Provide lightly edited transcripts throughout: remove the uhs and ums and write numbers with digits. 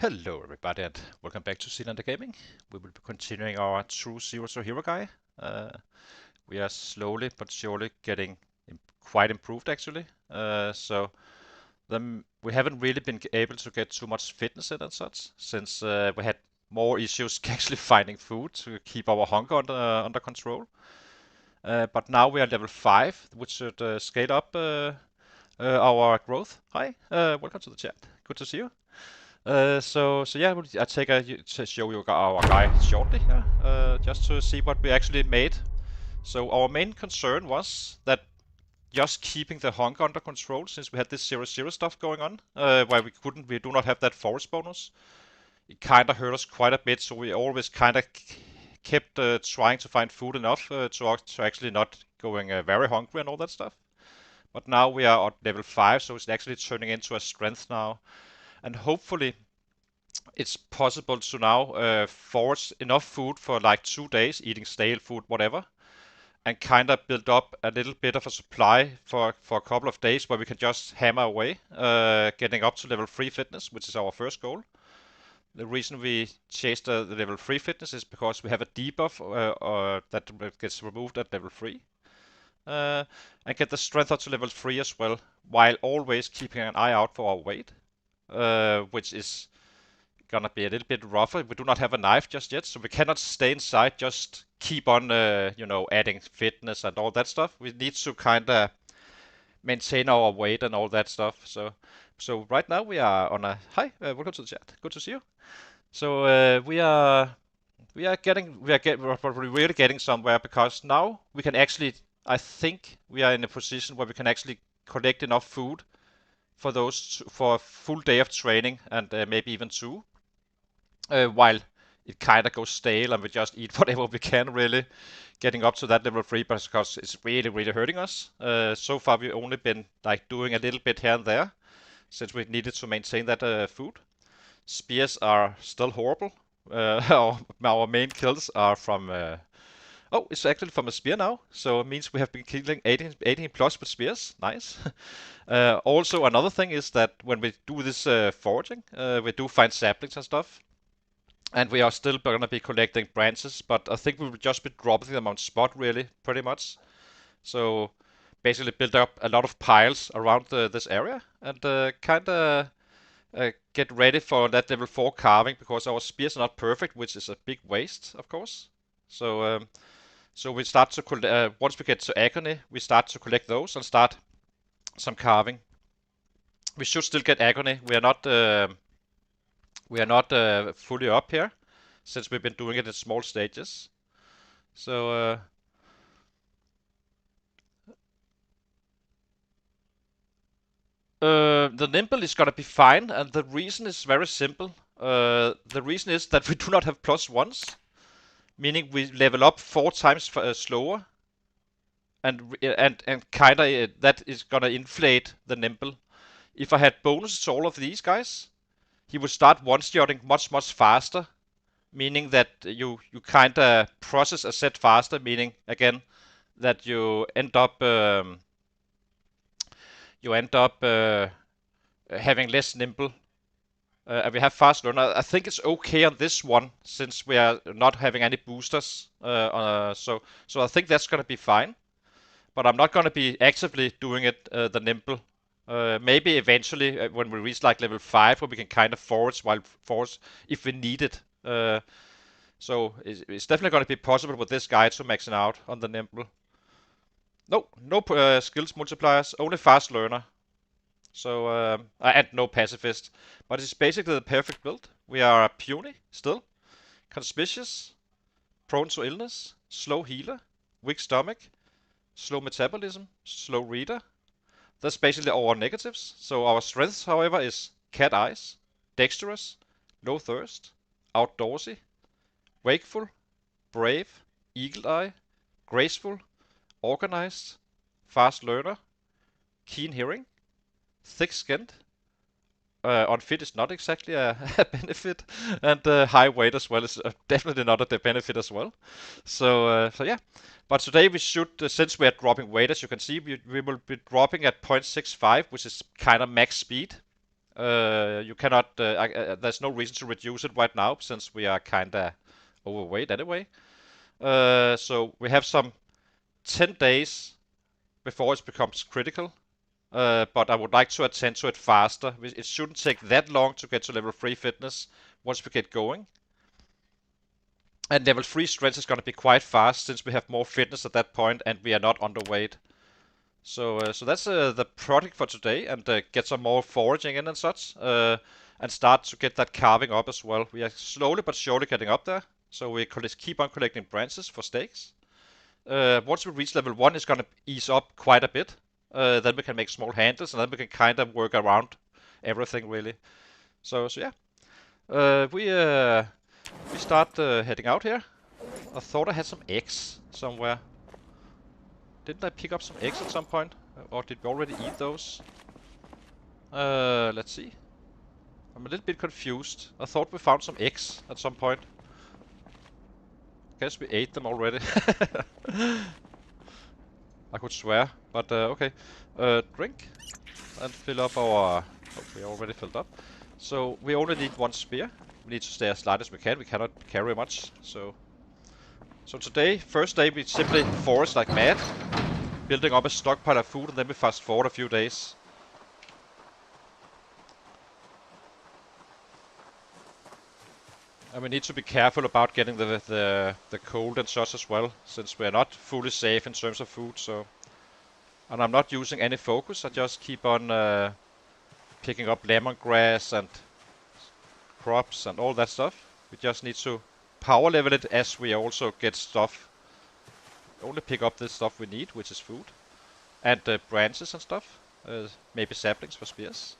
Hello everybody and welcome back to Seelander Gaming. We will be continuing our True Zero Hero guy. Uh, we are slowly but surely getting quite improved actually. We haven't really been able to get too much fitness in and such since we had more issues actually finding food to keep our hunger under control. But now we are level 5, which should scale up our growth. Hi, welcome to the chat. Good to see you. So yeah, I take to show you our guy shortly here, just to see what we actually made. So our main concern was that just keeping the hunger under control, since we had this 0-0 stuff going on, where we do not have that forest bonus. It kind of hurt us quite a bit, so we always kind of kept trying to find food enough to actually not going very hungry and all that stuff. But now we are at level 5, so it's actually turning into a strength now. And hopefully it's possible to now forage enough food for like 2 days, eating stale food, whatever, and kind of build up a little bit of a supply for a couple of days where we can just hammer away, getting up to level 3 fitness, which is our first goal. The reason we chased the level 3 fitness is because we have a debuff that gets removed at level 3. And get the strength up to level 3 as well, while always keeping an eye out for our weight, which is gonna be a little bit rougher. We do not have a knife just yet, so we cannot stay inside, just keep on, adding fitness and all that stuff. We need to kind of maintain our weight and all that stuff. So right now we are on a hi. Welcome to the chat. Good to see you. So we're really getting somewhere because now we can actually. I think we are in a position where we can actually collect enough food for a full day of training and maybe even two, while it kind of goes stale and we just eat whatever we can, really getting up to that level 3 because it's really hurting us. So far we've only been like doing a little bit here and there since we needed to maintain that food. Spears are still horrible. Our main kills are from oh, it's actually from a spear now, so it means we have been killing 18 plus with spears. Nice. Also, another thing is that when we do this foraging, we do find saplings and stuff. And we are still going to be collecting branches, but I think we will just be dropping them on spot, really, pretty much. So basically build up a lot of piles around this area and kind of get ready for that level 4 carving, because our spears are not perfect, which is a big waste, of course. So we start to once we get to agony, we start to collect those and start some carving. We should still get agony. We are not fully up here, since we've been doing it in small stages. So the nimble is gonna be fine, and the reason is very simple. The reason is that we do not have plus ones, meaning we level up 4 times slower, and kinda that is gonna inflate the nimble. If I had bonuses to all of these guys, he would start one-shotting much faster, meaning that you kind of process a set faster, meaning again that you end up having less nimble. And we have fast learner. I think it's okay on this one since we are not having any boosters. So I think that's gonna be fine. But I'm not gonna be actively doing it the nimble. Maybe eventually when we reach like level 5, where we can kind of force if we need it. So it's definitely going to be possible with this guy to maxing out on the nimble. No skills multipliers, only fast learner. So and no pacifist. But it's basically the perfect build. We are puny still, conspicuous, prone to illness, slow healer, weak stomach, slow metabolism, slow reader. That's basically our negatives. So our strengths, however, is cat eyes, dexterous, low thirst, outdoorsy, wakeful, brave, eagle eye, graceful, organized, fast learner, keen hearing, thick-skinned. Unfit is not exactly a benefit, and high weight as well is definitely not a benefit as well. So yeah. But today we should, since we are dropping weight, as you can see, we will be dropping at 0.65, which is kind of max speed. You cannot. There's no reason to reduce it right now since we are kinda overweight anyway. So we have some 10 days before it becomes critical. But I would like to attend to it faster. It shouldn't take that long to get to level 3 fitness once we get going. And level 3 strength is going to be quite fast since we have more fitness at that point and we are not underweight. So that's the project for today, and get some more foraging in and such, and start to get that carving up as well. We are slowly but surely getting up there, so we keep on collecting branches for stakes. Once we reach level 1, it's gonna ease up quite a bit. Then we can make small handles, and then we can kind of work around everything really. So yeah, we start heading out here. I thought I had some eggs somewhere. Didn't I pick up some eggs at some point? Or did we already eat those? Let's see. I'm a little bit confused. I thought we found some eggs at some point. Guess we ate them already. I could swear, but okay. Drink and fill up our... Oh, we already filled up. So we only need one spear. We need to stay as light as we can. We cannot carry much, so today, first day, we simply forage like mad, building up a stockpile of food, and then we fast forward a few days. And we need to be careful about getting the cold and such as well, since we're not fully safe in terms of food. So, and I'm not using any focus. I just keep on picking up lemongrass and crops and all that stuff. We just need to power level it as we also get stuff. Only pick up the stuff we need, which is food and branches and stuff. Maybe saplings for spears,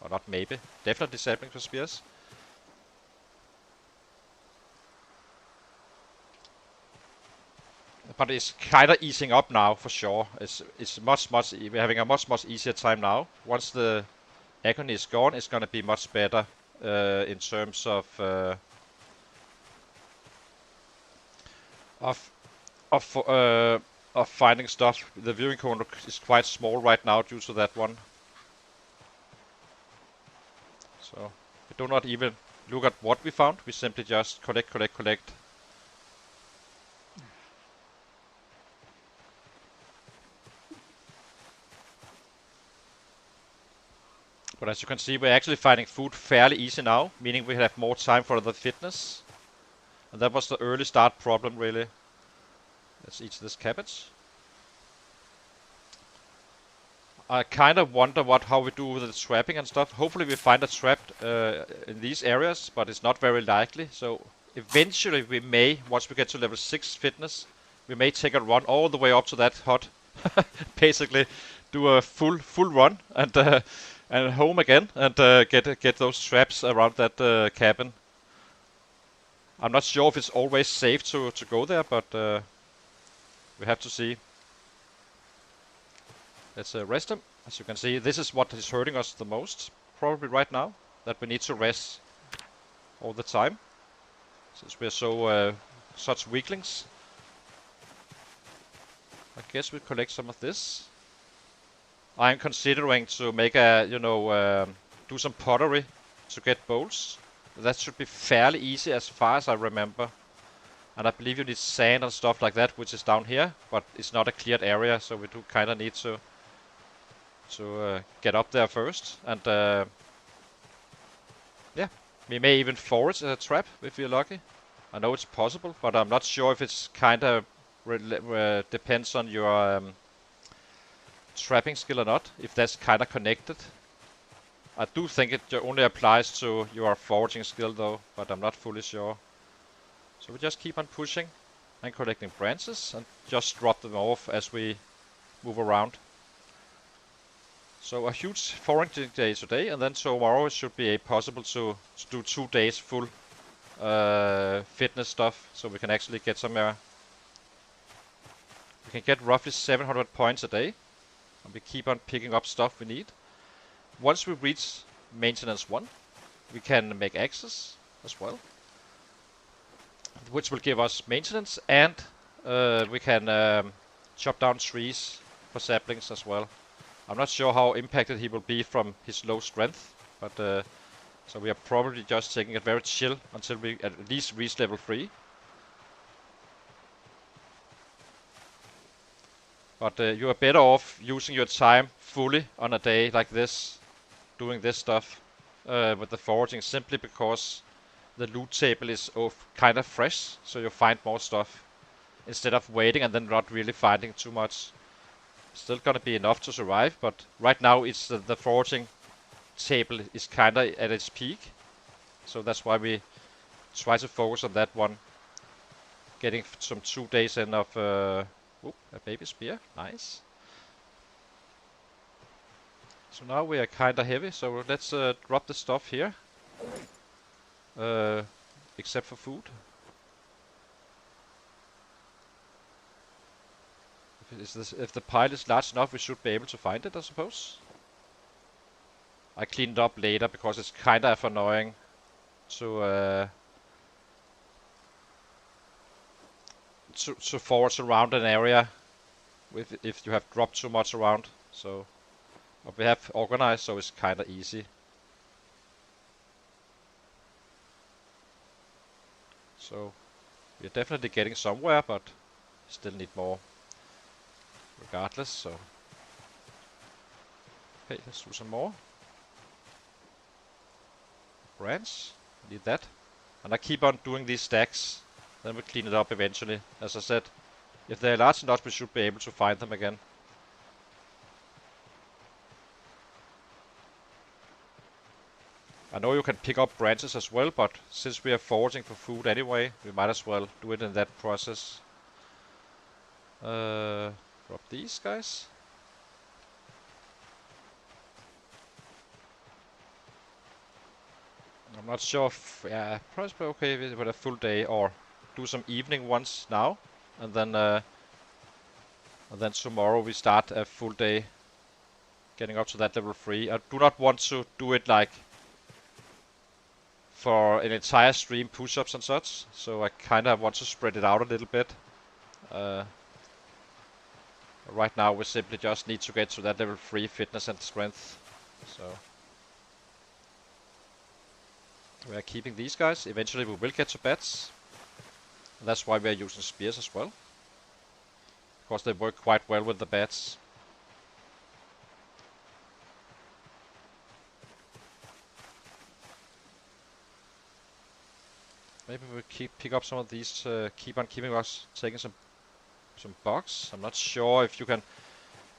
or not maybe, definitely saplings for spears. But it's kind of easing up now for sure. It's much we're having a much easier time now. Once the agony is gone, it's gonna be much better in terms of finding stuff. The viewing corner is quite small right now due to that one. So we do not even look at what we found. We simply just collect. But as you can see, we're actually finding food fairly easy now, meaning we have more time for the fitness. And that was the early start problem, really. Let's eat this cabbage. I kind of wonder how we do with the trapping and stuff. Hopefully we find a trap in these areas, but it's not very likely. So eventually we may, once we get to level 6 fitness, we may take a run all the way up to that hut. Basically do a full run and home again and get those traps around that cabin. I'm not sure if it's always safe to go there, but we have to see. Let's rest him. As you can see, this is what is hurting us the most, probably right now, that we need to rest all the time, since we're so such weaklings. I guess we collect some of this. I'm considering to make a, do some pottery to get bowls. That should be fairly easy as far as I remember. And I believe you need sand and stuff like that, which is down here, but it's not a cleared area, so we do kind of need to get up there first. And yeah, we may even forage a trap if we're lucky. I know it's possible, but I'm not sure if it's kind of depends on your trapping skill or not, if that's kind of connected. I do think it only applies to your foraging skill though, but I'm not fully sure. So we just keep on pushing and collecting branches and just drop them off as we move around. So a huge foraging day today, and then tomorrow it should be possible to do 2 days full fitness stuff, so we can actually get somewhere. We can get roughly 700 points a day, and we keep on picking up stuff we need. Once we reach maintenance 1, we can make axes as well, which will give us maintenance, and we can chop down trees for saplings as well. I'm not sure how impacted he will be from his low strength, But so we are probably just taking it very chill until we at least reach level 3. But you are better off using your time fully on a day like this, doing this stuff with the foraging, simply because the loot table is kind of fresh, so you find more stuff instead of waiting and then not really finding too much. Still gonna be enough to survive, but right now it's the foraging table is kind of at its peak, so that's why we try to focus on that one. Getting some 2 days in of a baby spear, nice. So now we are kind of heavy, so let's drop the stuff here, except for food. If the pile is large enough, we should be able to find it, I suppose. I clean it up later because it's kind of annoying to forage around an area if you have dropped too much around. So, but we have organized, so it's kind of easy. So we're definitely getting somewhere, but still need more regardless. So okay, let's do some more. Branch, need that. And I keep on doing these stacks, then we clean it up eventually. As I said, if they're large enough, we should be able to find them again. I know you can pick up branches as well, but since we are foraging for food anyway, we might as well do it in that process. Drop these guys. I'm not sure if, yeah, probably okay with a full day, or do some evening ones now, and then tomorrow we start a full day, getting up to that level 3. I do not want to do it like for an entire stream push-ups and such, so I kind of want to spread it out a little bit. Right now we simply just need to get to that level 3 fitness and strength, so we are keeping these guys. Eventually we will get to bats. That's why we are using spears as well, because they work quite well with the bats. Maybe we pick up some of these, keep on keeping us taking some bugs. I'm not sure if you can.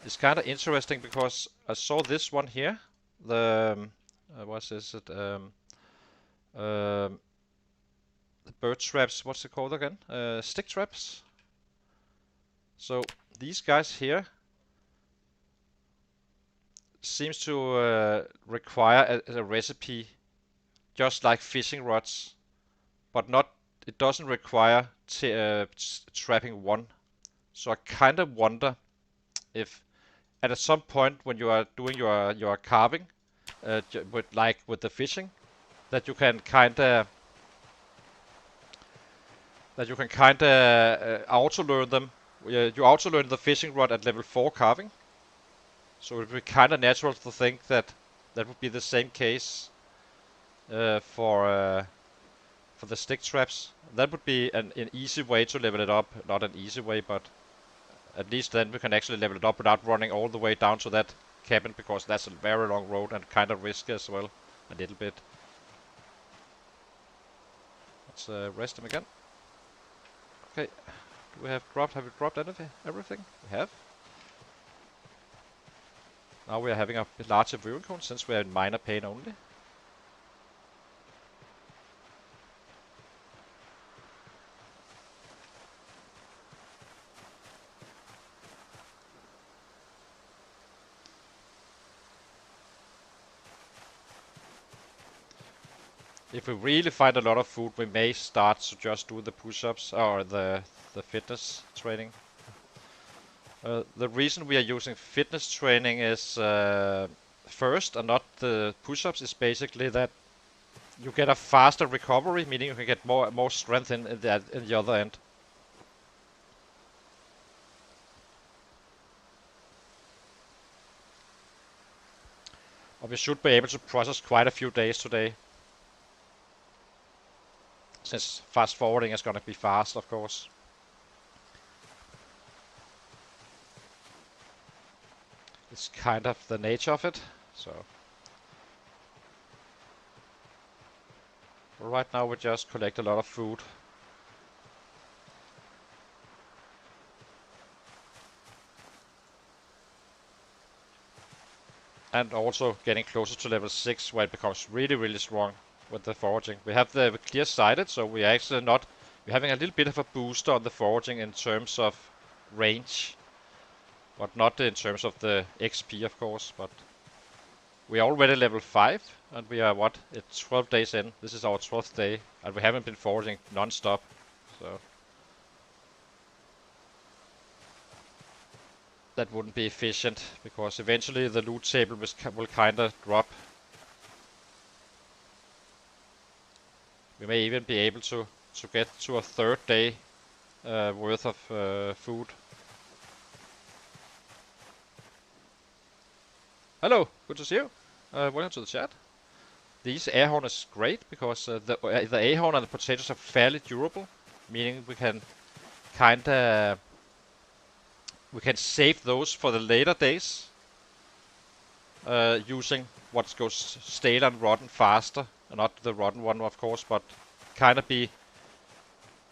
It's kind of interesting because I saw this one here. The what is it? The bird traps. What's it called again? Stick traps. So these guys here seems to require a recipe, just like fishing rods, but not. It doesn't require trapping one. So I kind of wonder if at some point when you are doing your carving, with the fishing, that you can kind of auto learn them. You auto learn the fishing rod at level 4 carving. So it would be kind of natural to think that that would be the same case for the stick traps. That would be an easy way to level it up. Not an easy way, but at least then we can actually level it up without running all the way down to that cabin, because that's a very long road and kind of risky as well, a little bit. Let's rest him again. Okay, have we dropped anything? Everything? We have. Now we are having a larger viewing cone since we are in minor pain only. If we really find a lot of food, we may start to just do the push-ups or the fitness training. The reason we are using fitness training is first, and not the push-ups, is basically that you get a faster recovery, meaning you can get more strength in the other end. Or we should be able to process quite a few days today. Since fast forwarding is gonna be fast, of course. It's kind of the nature of it, so. Right now we just collect a lot of food. And also getting closer to level 6 where it becomes really, really strong with the foraging. We have the clear sighted, so we're actually not. We're having a little bit of a booster on the foraging in terms of range. But not in terms of the XP, of course. But we are already level 5, and we are, what, it's 12 days in. This is our 12th day, and we haven't been foraging non-stop. So that wouldn't be efficient, because eventually the loot table will kind of drop. We may even be able to get to a 3rd day worth of food. Hello, good to see you. Welcome to the chat. These airhorn is great because the airhorn and the potatoes are fairly durable, meaning we can kinda save those for the later days, using what goes stale and rotten faster, not the rotten one, of course, but kind of be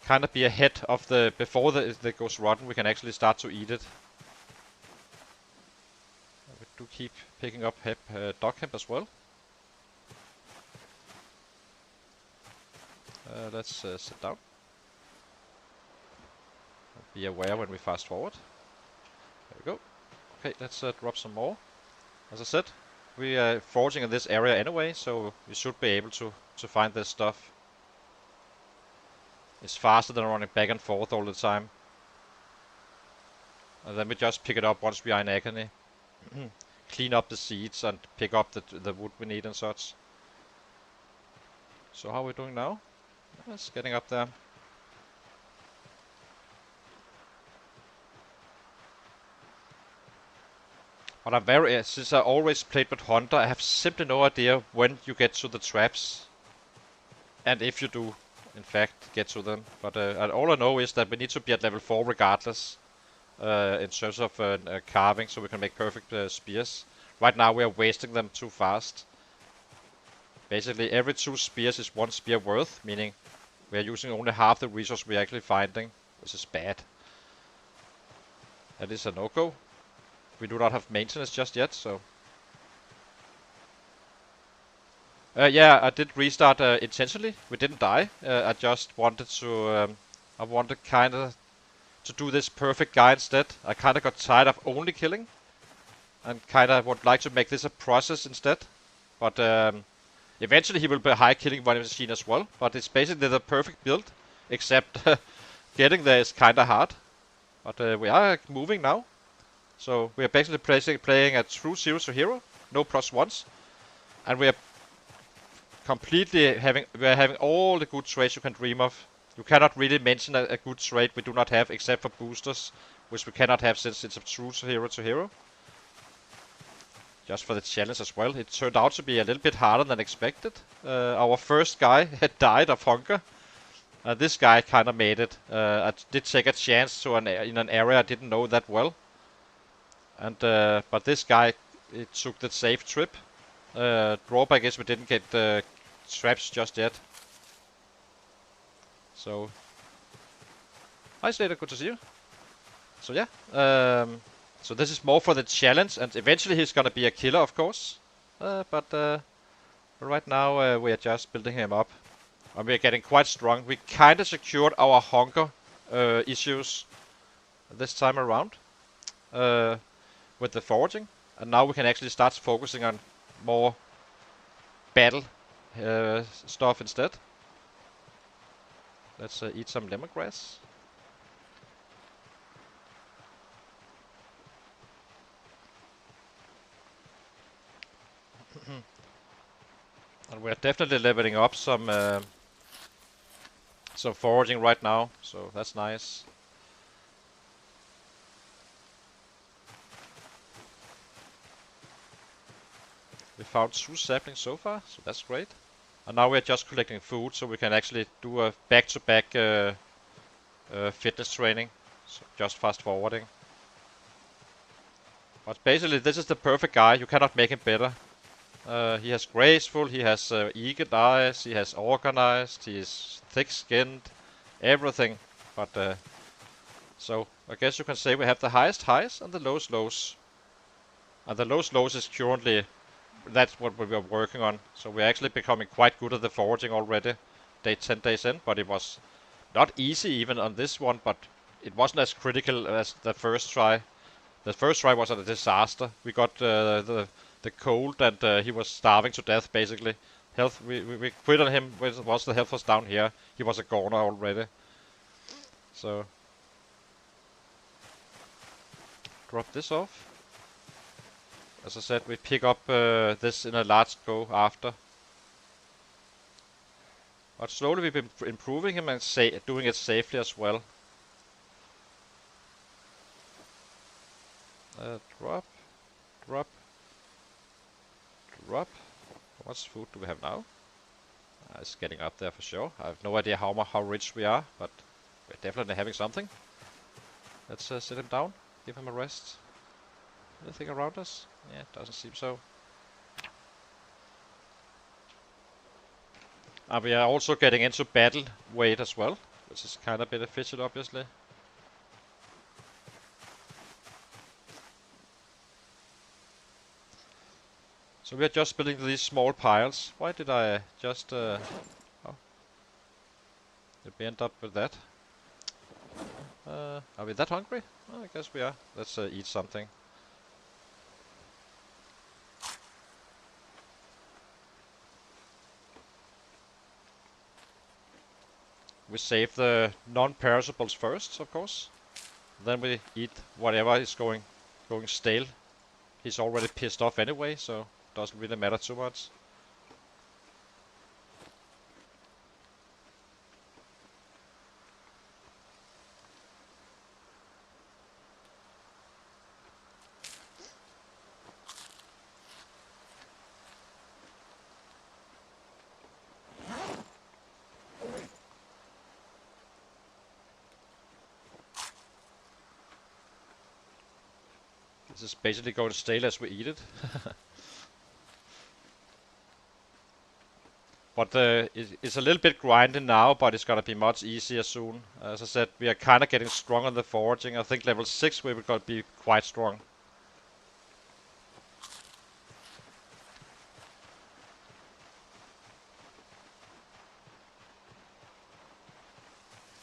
ahead of the before it goes rotten. We can actually start to eat it. We do keep picking up dog hemp as well. Let's sit down. Be aware when we fast forward. There we go. Okay, let's drop some more. As I said, we are foraging in this area anyway, so we should be able to find this stuff. It's faster than running back and forth all the time. And then we just pick it up once we are in agony. Clean up the seeds and pick up the wood we need and such. So how are we doing now? It's getting up there. But I'm very, since I always played with Hunter, I have simply no idea when you get to the traps. And if you do, in fact, get to them. But all I know is that we need to be at level 4 regardless. In terms of carving, so we can make perfect spears. Right now we are wasting them too fast. Basically every 2 spears is 1 spear worth, meaning we are using only half the resource we're actually finding, which is bad. That is a no-go. We do not have maintenance just yet, so... yeah, I did restart intentionally. We didn't die. I just wanted to... I wanted kinda to do this perfect guy instead. I kinda got tired of only killing. And kinda would like to make this a process instead. But eventually he will be a high killing one machine as well. But it's basically the perfect build. Except getting there is kinda hard. But we are moving now. So we are basically playing a true 0 to hero. No +1s. And we are completely having all the good traits you can dream of. You cannot really mention a good trait we do not have except for boosters, which we cannot have since it's a true 0 to hero. Just for the challenge as well. It turned out to be a little bit harder than expected. Our first guy had died of hunger. This guy kind of made it. I did take a chance in an area I didn't know that well. And but this guy, it took the safe trip. Drawback is we didn't get the traps just yet. So, hi Slater, good to see you. So yeah, so this is more for the challenge, and eventually he's gonna be a killer, of course. But right now we are just building him up, and we are getting quite strong. We kind of secured our hunger issues this time around with the foraging, and now we can actually start focusing on more battle stuff instead. Let's eat some lemongrass. And we're definitely leveling up some foraging right now, so that's nice. We found 2 saplings so far, so that's great. And now we're just collecting food, so we can actually do a back-to-back fitness training. So just fast forwarding. But basically, this is the perfect guy. You cannot make him better. He has graceful, he has eagle eyes, he has organized, he is thick-skinned, everything. But so I guess you can say we have the highest highs and the lowest lows. And the lowest lows is currently, that's what we are working on. So we're actually becoming quite good at the foraging already. 10 days in, but it was not easy even on this one, but it wasn't as critical as the first try. The first try was a disaster. We got the cold and he was starving to death basically. Health, we quit on him once the health was down here. He was a goner already. So drop this off. As I said, we pick up this in a large go after. But slowly we've been improving him and doing it safely as well. Drop, drop, drop. How much food do we have now? It's getting up there for sure. I have no idea how rich we are, but we're definitely having something. Let's sit him down, give him a rest. Anything around us? Yeah, doesn't seem so. And we are also getting into battle weight as well, which is kind of beneficial, obviously. So we are just building these small piles. Why did I just... oh. Did we end up with that? Are we that hungry? Oh, I guess we are. Let's eat something. We save the non-perishables first, of course. Then we eat whatever is going stale. He's already pissed off anyway, so doesn't really matter too much. This is basically going to stale as we eat it. But it's a little bit grinding now, but it's gonna be much easier soon. As I said, we are kind of getting strong on the foraging. I think level 6 we will gonna be quite strong.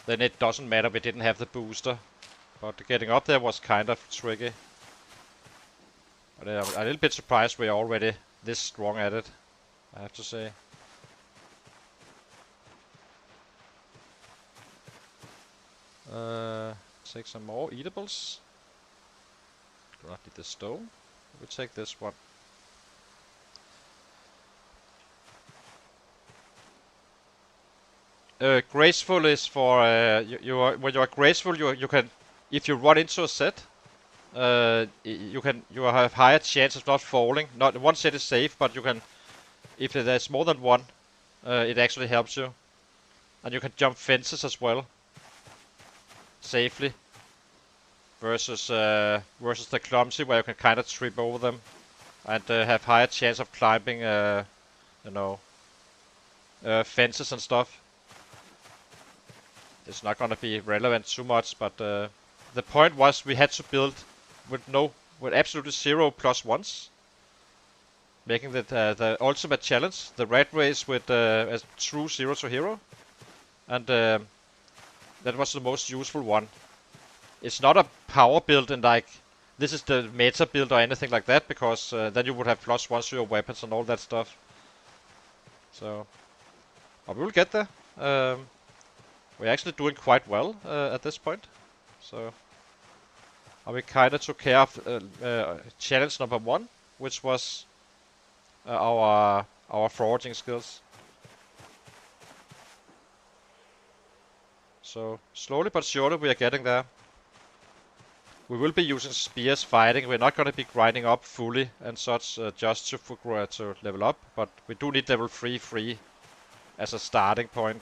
Then it doesn't matter we didn't have the booster. But getting up there was kind of tricky. But I'm a little bit surprised we're already this strong at it, I have to say. Take some more eatables. Do not need the stone. We'll take this one. Graceful is for when you are graceful, you can, if you run into a set, you have higher chance of not falling. Not one set is safe, but you can, if there's more than one, it actually helps you, and you can jump fences as well, safely. Versus the clumsy, where you can kind of trip over them, and have higher chance of climbing, fences and stuff. It's not gonna be relevant too much, but the point was we had to build with absolutely 0 +1s, making it the ultimate challenge, the Ratrace with a true 0 to hero, and that was the most useful one. It's not a power build and like this is the meta build or anything like that, because then you would have +1s to your weapons and all that stuff. So, but we will get there. We're actually doing quite well at this point. So, we kind of took care of challenge number 1, which was our foraging skills. So slowly but surely we are getting there. We will be using spears fighting. We're not going to be grinding up fully and such just to level up, but we do need level 3 as a starting point.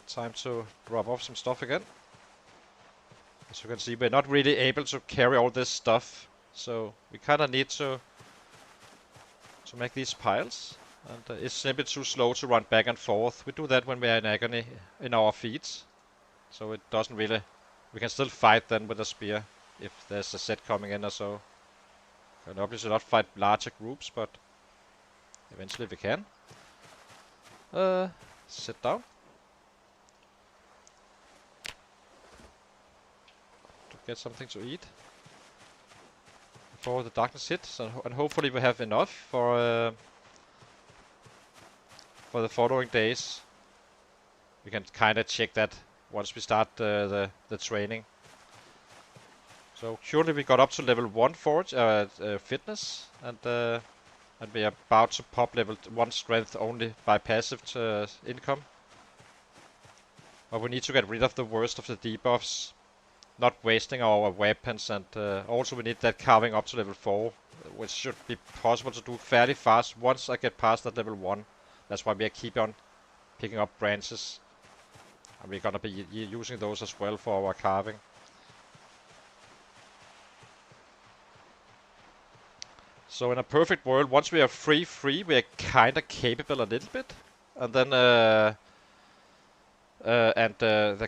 Time to drop off some stuff again. As you can see, we're not really able to carry all this stuff, so we kind of need to make these piles. And it's simply too slow to run back and forth. We do that when we are in agony in our feet, so it doesn't really. We can still fight then with a spear if there's a set coming in or so. We can obviously not fight larger groups, but eventually we can. Sit down. To get something to eat before the darkness hits, and hopefully we have enough for the following days. We can kind of check that once we start the training. So currently we got up to level 1 forge fitness, and we are about to pop level 1 strength only by passive income. But we need to get rid of the worst of the debuffs, not wasting our weapons, and also we need that carving up to level 4, which should be possible to do fairly fast once I get past that level 1. That's why we keep on picking up branches, and we're gonna be using those as well for our carving. So in a perfect world, once we are free, we are kinda capable a little bit, and then the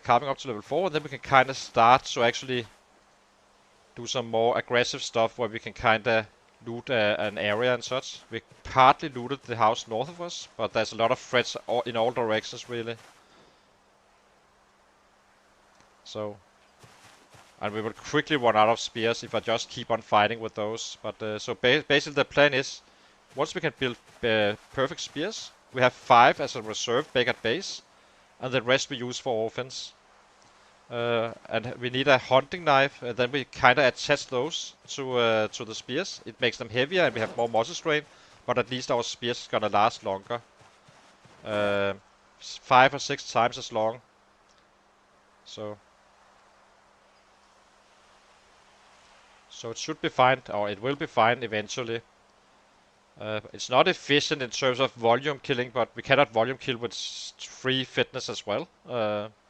carving up to level 4, and then we can kinda start to actually do some more aggressive stuff where we can kinda loot an area and such. We partly looted the house north of us, but there's a lot of threats in all directions really. So, and we will quickly run out of spears if I just keep on fighting with those. But so basically the plan is, once we can build perfect spears, we have 5 as a reserve back at base, and the rest we use for offense. And we need a hunting knife, and then we kind of attach those to the spears. It makes them heavier and we have more muscle strain, but at least our spears is gonna last longer. 5 or 6 times as long. So it should be fine, or it will be fine eventually. It's not efficient in terms of volume killing, but we cannot volume kill with 3 fitness as well.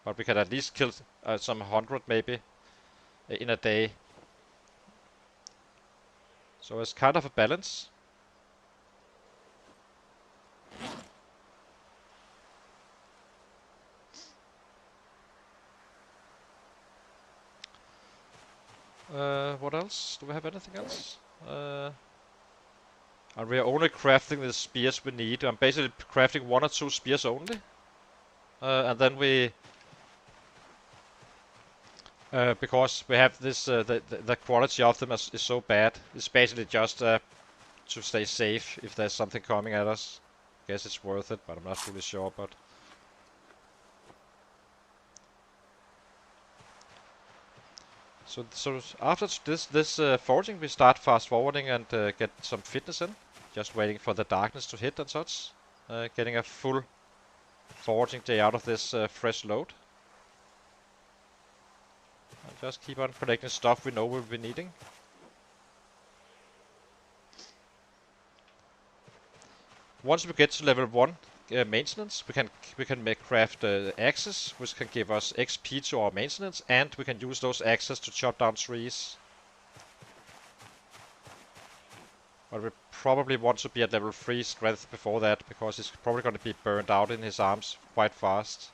But we can at least kill some 100 maybe in a day. So it's kind of a balance. What else? Do we have anything else? And we are only crafting the spears we need. I'm basically crafting 1 or 2 spears only. And then we... because we have this, the quality of them is so bad. It's basically just to stay safe if there's something coming at us. I guess it's worth it, but I'm not really sure. But so after this foraging, we start fast forwarding and get some fitness in. Just waiting for the darkness to hit and such. Getting a full foraging day out of this fresh load. And just keep on collecting stuff we know we'll be needing. Once we get to level 1 maintenance, we can make craft axes, which can give us XP to our maintenance, and we can use those axes to chop down trees. But we probably want to be at level 3 strength before that, because he's probably going to be burned out in his arms quite fast.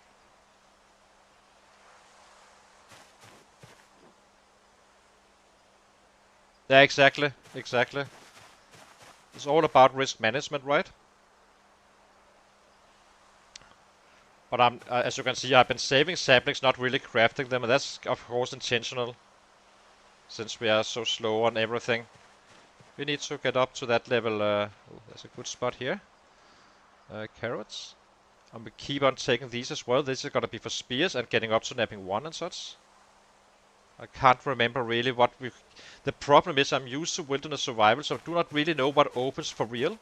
Yeah, exactly. It's all about risk management, right? But as you can see, I've been saving saplings, not really crafting them, and that's of course intentional, since we are so slow on everything. We need to get up to that level. Oh, there's a good spot here. Carrots. And we keep on taking these as well. This is gonna be for spears and getting up to napping 1 and such. I can't remember really what we... The problem is I'm used to wilderness survival, so I do not really know what opens for real.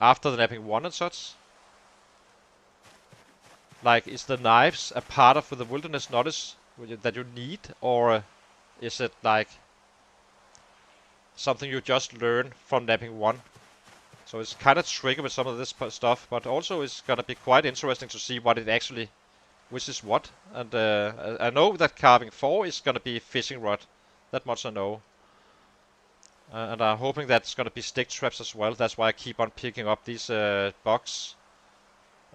after the napping 1 and such? Like, is the knives a part of the wilderness knowledge that you need, or is it like something you just learn from napping 1? So it's kind of tricky with some of this stuff, but also it's gonna be quite interesting to see what it actually, which is what. And I know that carving 4 is gonna be fishing rod. That much I know. And I'm hoping that's gonna be stick traps as well. That's why I keep on picking up these bugs.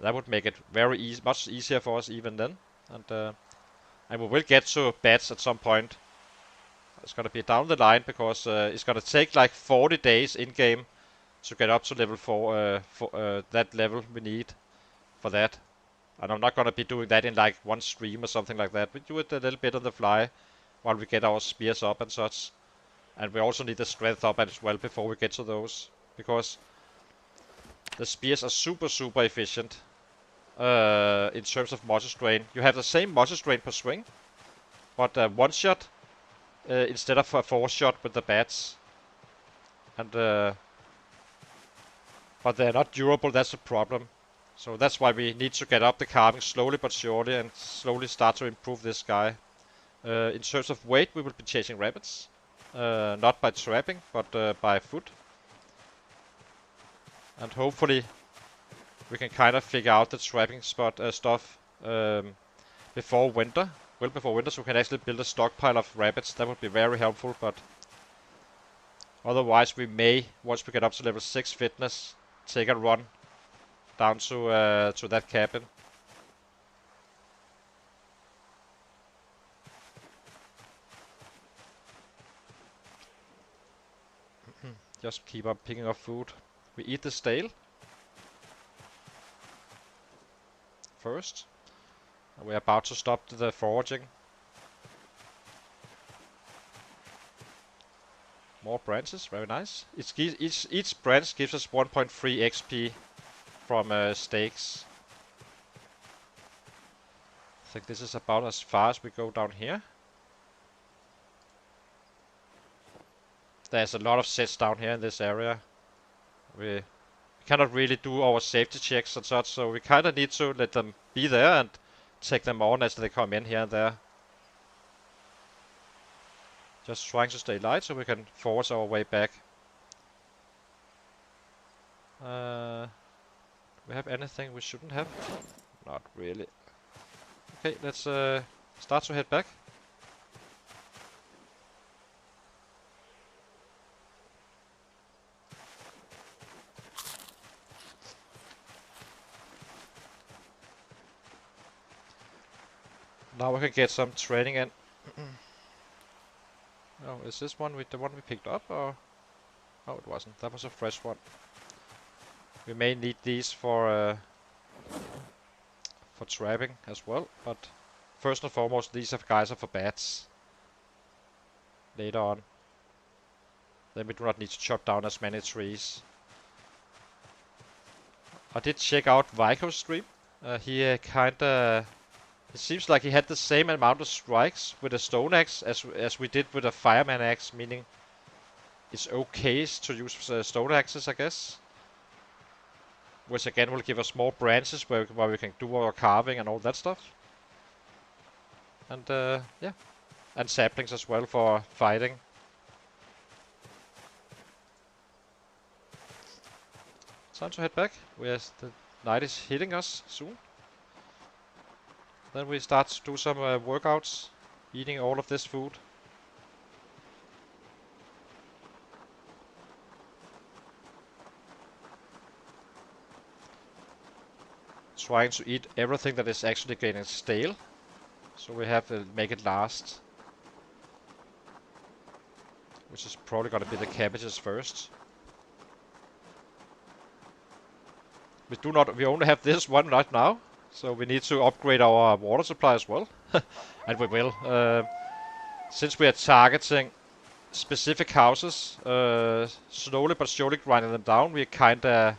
That would make it very easy, much easier for us even then. And we will get to bats at some point. It's gonna be down the line because it's gonna take like 40 days in game to get up to level 4, that level we need for that. And I'm not gonna be doing that in like one stream or something like that. We do it a little bit on the fly while we get our spears up and such. And we also need the strength up as well before we get to those, because the spears are super efficient in terms of muscle strain. You have the same muscle strain per swing, but one shot instead of a 4 shot with the bats. And but they're not durable, that's the problem. So that's why we need to get up the carving slowly but surely and slowly start to improve this guy. In terms of weight, we will be chasing rabbits. Not by trapping, but by foot. And hopefully we can kind of figure out the trapping spot stuff before winter. Well before winter, so we can actually build a stockpile of rabbits. That would be very helpful, but otherwise we may, once we get up to level 6 fitness, take a run down to that cabin. Just keep on picking up food. We eat the stale first. And we're about to stop the foraging. More branches, very nice. Each branch gives us 1.3 XP from steaks. I think this is about as far as we go down here. There's a lot of sets down here in this area. We cannot really do our safety checks and such, so we kind of need to let them be there and take them on as they come in here and there. Just trying to stay light so we can force our way back. We have anything we shouldn't have? Not really. Okay, let's start to head back. Now we can get some training in. Oh, is this one the one we picked up, or? Oh, it wasn't. That was a fresh one. We may need these for trapping as well, but first and foremost, these guys are for bats. Later on. Then we do not need to chop down as many trees. I did check out Vico's stream. He kinda... It seems like he had the same amount of strikes with a stone axe as we did with a fireman axe, meaning it's okay to use stone axes, I guess. Which again will give us more branches where we can do our carving and all that stuff. And yeah, and saplings as well for fighting. Time to head back. The night is hitting us soon. Then we start to do some workouts, eating all of this food. Trying to eat everything that is actually getting stale, so we have to make it last. Which is probably gonna be the cabbages first. We only have this one right now. So we need to upgrade our water supply as well. And we will. Since we are targeting specific houses, slowly but surely grinding them down, we kinda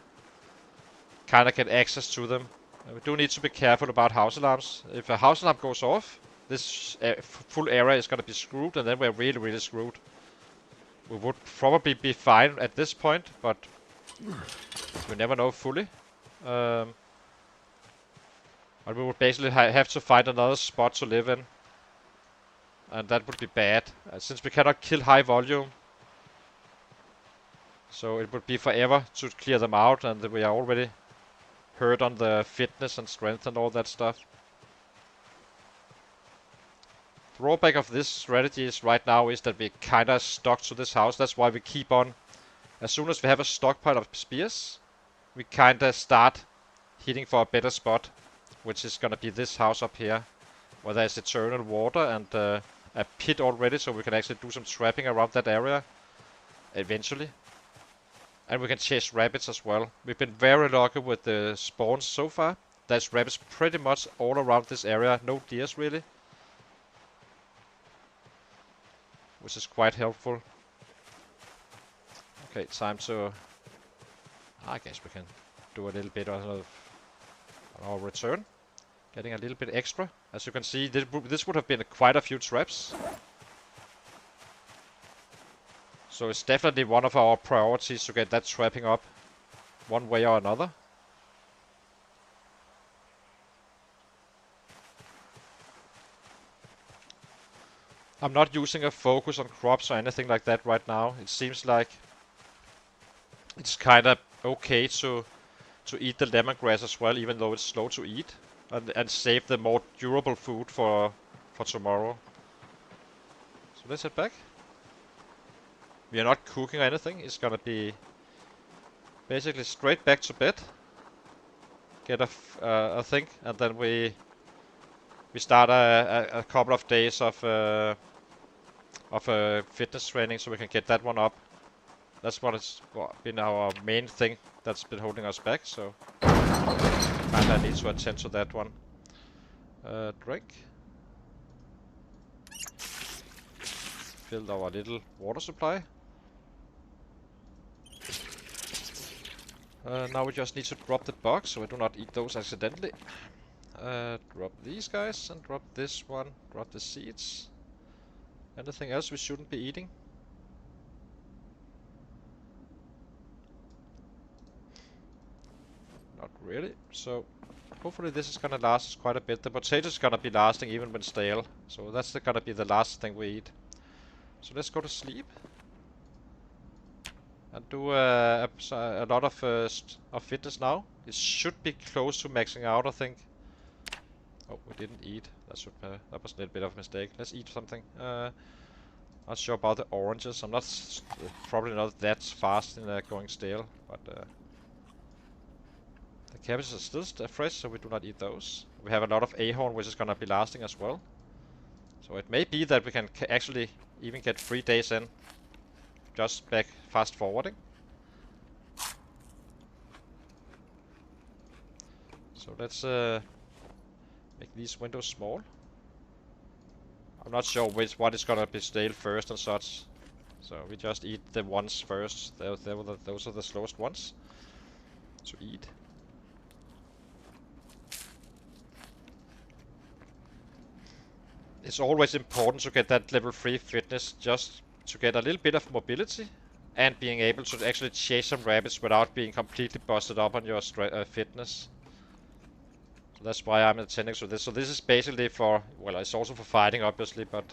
get access to them. We do need to be careful about house alarms. If a house alarm goes off, this full area is gonna be screwed, and then we're really screwed. We would probably be fine at this point, but We never know fully. But we would basically have to find another spot to live in. And that would be bad, since we cannot kill high volume. So it would be forever to clear them out, and we are already hurt on the fitness and strength and all that stuff. The drawback of this strategy is right now is that we kinda stuck to this house. That's why we keep on. As soon as we have a stockpile of spears, we kinda start hitting for a better spot, which is gonna be this house up here, where there's eternal water and a pit already, so we can actually do some trapping around that area eventually. And we can chase rabbits as well. We've been very lucky with the spawns so far. There's rabbits pretty much all around this area. No deers really. Which is quite helpful. Okay, time to... I guess we can do a little bit on our return. Getting a little bit extra. As you can see, this would have been quite a few traps. So it's definitely one of our priorities to get that trapping up one way or another. I'm not using a focus on crops or anything like that right now. It seems like it's kind of okay to eat the lemongrass as well, even though it's slow to eat, and save the more durable food for tomorrow. So let's head back. We are not cooking or anything. It's gonna be basically straight back to bed. Get a thing, and then we start a couple of days of fitness training, so we can get that one up. That's what has been our main thing that's been holding us back. So kinda need to attend to that one. Drink. Filled our little water supply. Now we just need to drop the bugs, so I do not eat those accidentally. Drop these guys and drop this one. Drop the seeds. Anything else we shouldn't be eating? Not really. So hopefully this is gonna last quite a bit. The potatoes gonna be lasting even when stale. So that's gonna be the last thing we eat. So let's go to sleep. And do a lot of fitness now. It should be close to maxing out, I think. Oh, we didn't eat. That was a little bit of a mistake. Let's eat something. Not sure about the oranges. I'm not probably not that fast in going stale, but the cabbages are still fresh, so we do not eat those. We have a lot of ahorn, which is gonna be lasting as well. So it may be that we can actually even get 3 days in. Just back fast forwarding. So let's make these windows small. I'm not sure what is gonna be stale first and such. So we just eat the ones first. Those are the slowest ones to eat. It's always important to get that level 3 fitness just to get a little bit of mobility and being able to actually chase some rabbits without being completely busted up on your fitness. So that's why I'm attending to this. So this is basically for, well, it's also for fighting obviously, but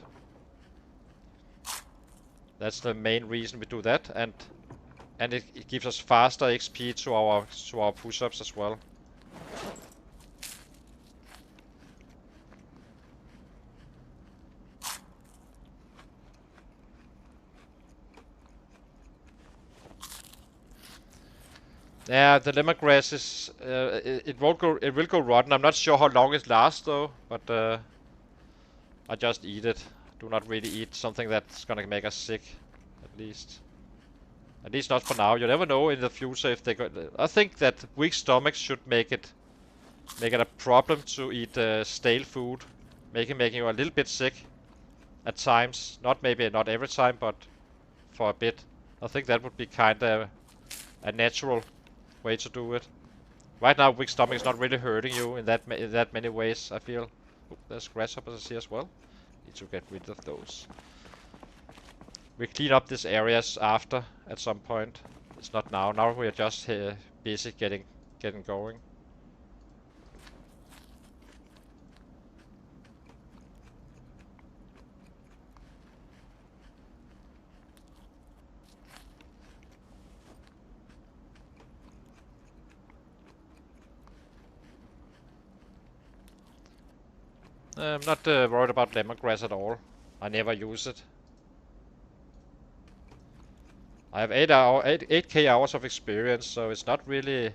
that's the main reason we do that, and it gives us faster XP to our push-ups as well. Yeah, the lemongrass is it will go rotten. I'm not sure how long it lasts though, but I just eat it. Do not really eat something that's gonna make us sick, at least. At least not for now. You never know in the future if they go. I think that weak stomachs should make it a problem to eat stale food, making you a little bit sick at times. Not every time, but for a bit. I think that would be kind of a natural way to do it. Right now, weak stomach is not really hurting you in that many ways, I feel. Oh, there's grasshoppers here as well. Need to get rid of those. We clean up these areas after, at some point. It's not now. Now we are just busy getting going. I'm not worried about lemongrass at all. I never use it. I have 8k hours of experience, so it's not really...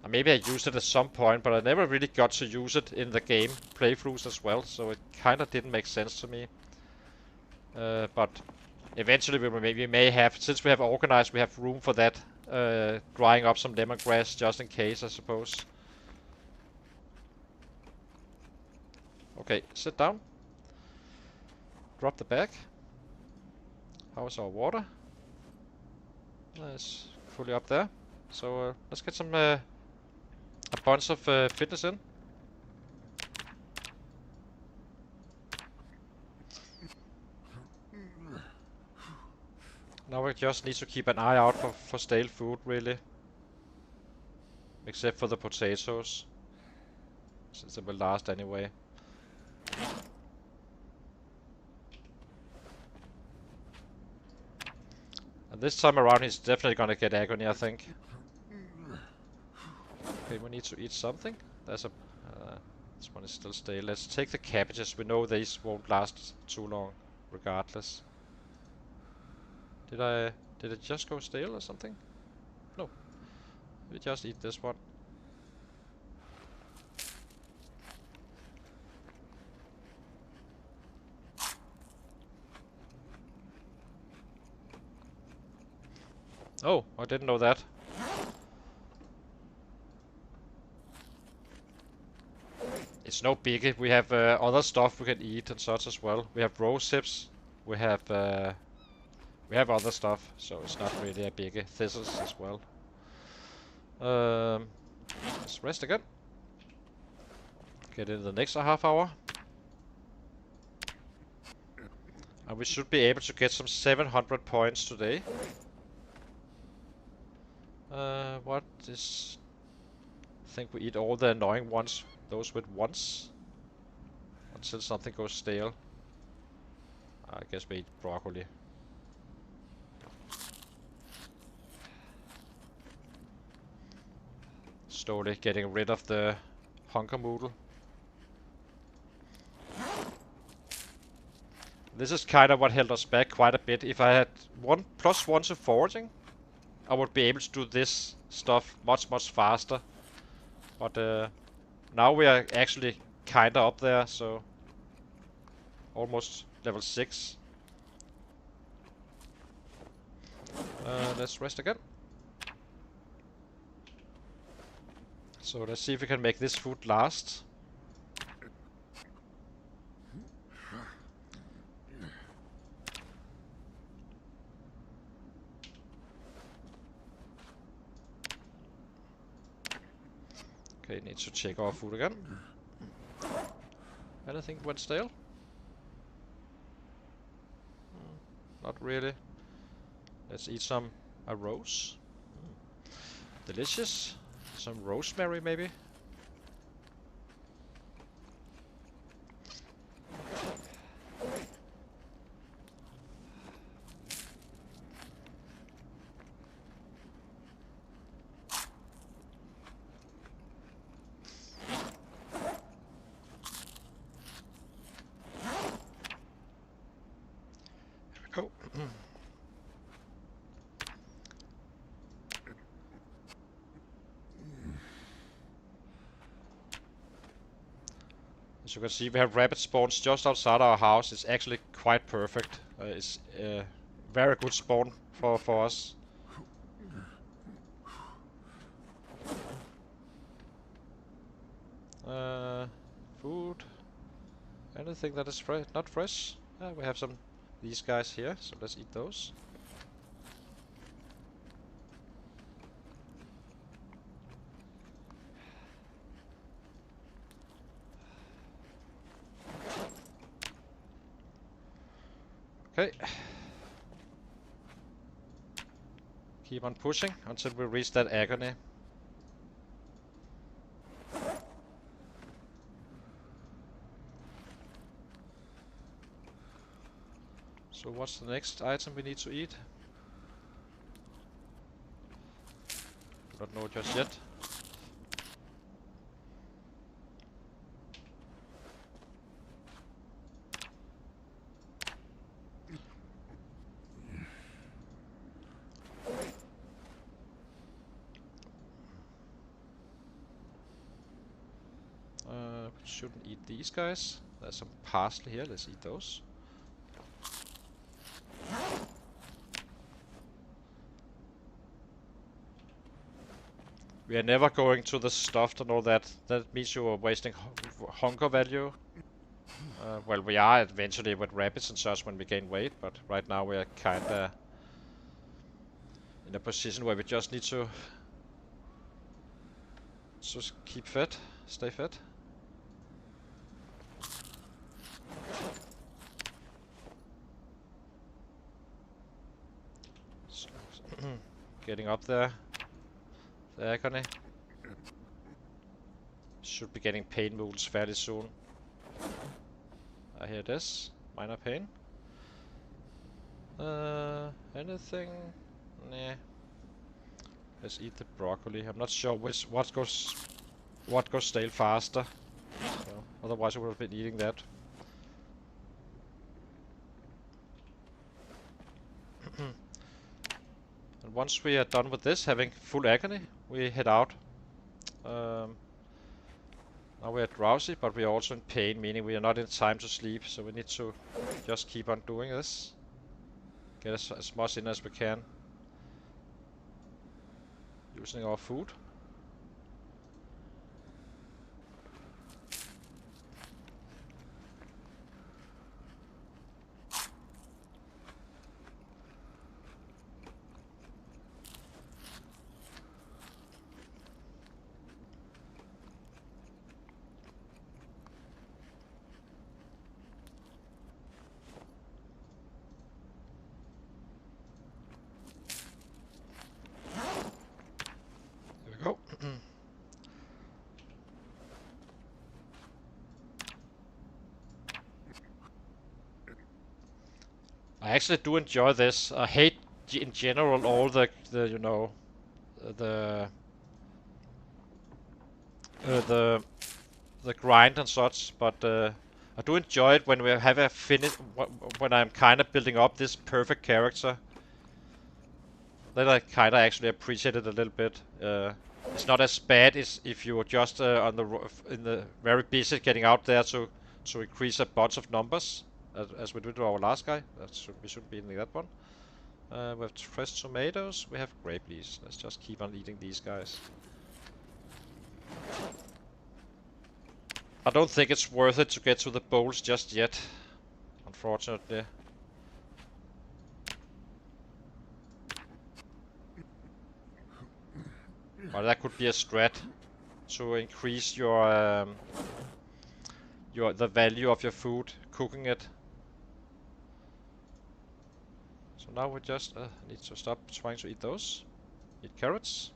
Maybe I used it at some point, but I never really got to use it in the game playthroughs as well, so it kinda didn't make sense to me. But eventually we may have, since we have organized, we have room for that. Drying up some lemongrass just in case, I suppose. Okay, sit down. Drop the bag. How is our water? It's fully up there. So let's get some a bunch of fitness in. Now we just need to keep an eye out for stale food, really. Except for the potatoes, since it will last anyway. And this time around he's definitely gonna get agony, I think. Okay, we need to eat something. There's a... this one is still stale. Let's take the cabbages. We know these won't last too long, regardless. Did it just go stale or something? No. We just eat this one. Oh, I didn't know that. It's no biggie. We have other stuff we can eat and such as well. We have rose hips. We have other stuff, so it's not really a biggie. Thistles as well. Let's rest again. Get in the next half hour. And we should be able to get some 700 points today. What is... I think we eat all the annoying ones. Those with once. Until something goes stale. I guess we eat broccoli. Slowly getting rid of the hunger moodle. This is kind of what held us back quite a bit. If I had +1 to foraging, I would be able to do this stuff much faster. But now we are actually kinda up there, so almost level 6. Let's rest again. So let's see if we can make this food last. Okay, need to check our food again. Anything went stale? Not really. Let's eat some rose. Delicious. Some rosemary maybe. There we go. As you can see, we have rabbit spawns just outside our house. It's actually quite perfect. It's very good spawn for us. Food. Anything that is not fresh? We have some these guys here, so let's eat those. Okay. Keep on pushing until we reach that agony. So what's the next item we need to eat? Don't know just yet. Shouldn't eat these guys. There's some parsley here, let's eat those. We are never going to the stuffed and all that. That means you are wasting hunger value. Well, we are eventually with rabbits and such when we gain weight, but right now we are kinda in a position where we just need to just keep fit, stay fit. So, getting up there. The agony. Should be getting pain moves fairly soon. I hear this. Minor pain. Anything? Nah. Let's eat the broccoli. I'm not sure what goes stale faster. So, otherwise I would have been eating that. And once we are done with this, having full agony, we head out. Now we are drowsy, but we are also in pain, meaning we are not in time to sleep, so we need to just keep on doing this. Get as much in as we can. Using our food. I actually do enjoy this. I hate in general all the you know the the grind and such, but I do enjoy it when we have a finish, when I'm kind of building up this perfect character. Then I kind of actually appreciate it a little bit. It's not as bad as if you were just on in the very busy getting out there to increase a bunch of numbers, as we did to our last guy. We shouldn't be eating that one. We have fresh tomatoes. We have grape leaves. Let's just keep on eating these guys. I don't think it's worth it to get to the bowls just yet, unfortunately. But that could be a strat to increase the value of your food, cooking it. So now we just need to stop trying to eat those. Eat carrots.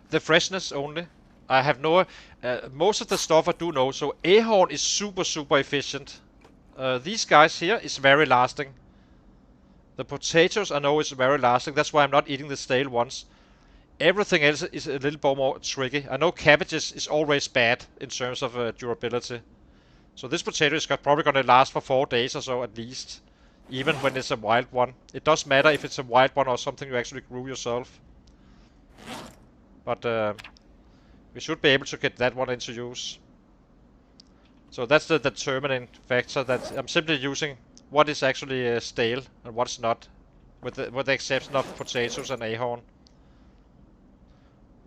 The freshness only. I have no... most of the stuff I do know. So ahorn is super efficient. These guys here is very lasting. The potatoes I know is very lasting. That's why I'm not eating the stale ones. Everything else is a little more tricky. I know cabbages is always bad in terms of durability. So this potato is probably going to last for 4 days or so at least. Even when it's a wild one. It doesn't matter if it's a wild one or something you actually grew yourself. But we should be able to get that one into use. So that's the determining factor, that I'm simply using what is actually stale and what's not, with the exception of potatoes and ahorn.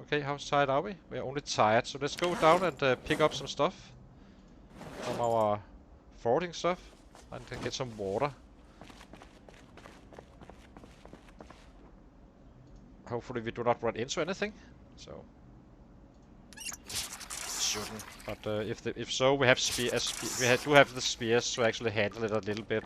Okay, how tired are we? We're only tired, so let's go down and pick up some stuff from our foraging stuff and get some water. Hopefully we do not run into anything. So shouldn't. But if so, we have do have the spears to actually handle it a little bit.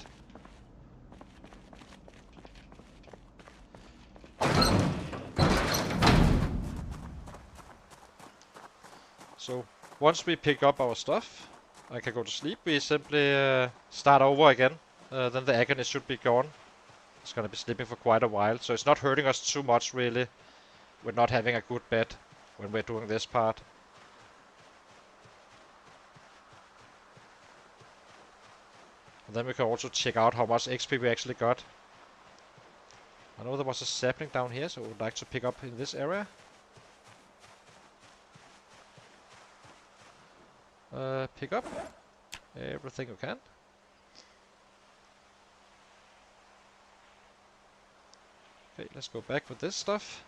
So once we pick up our stuff, I can go to sleep. We simply start over again. Then the agony should be gone. It's gonna be sleeping for quite a while, so it's not hurting us too much really. We're not having a good bed when we're doing this part. And then we can also check out how much XP we actually got. I know there was a sapling down here, so I would like to pick up in this area. Pick up everything you can. Okay, let's go back with this stuff.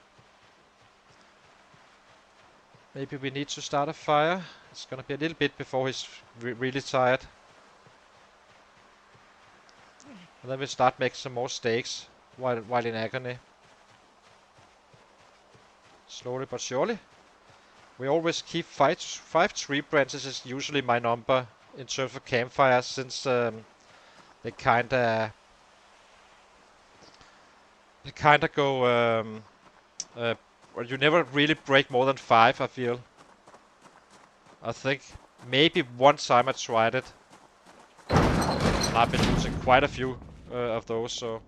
Maybe we need to start a fire. It's gonna be a little bit before he's really tired. And then we start making some more steaks while in agony. Slowly but surely. We always keep 5 tree branches is usually my number in terms of campfires, since they kinda go. Well, you never really break more than 5, I feel. I think maybe one time I tried it. And I've been using quite a few of those, so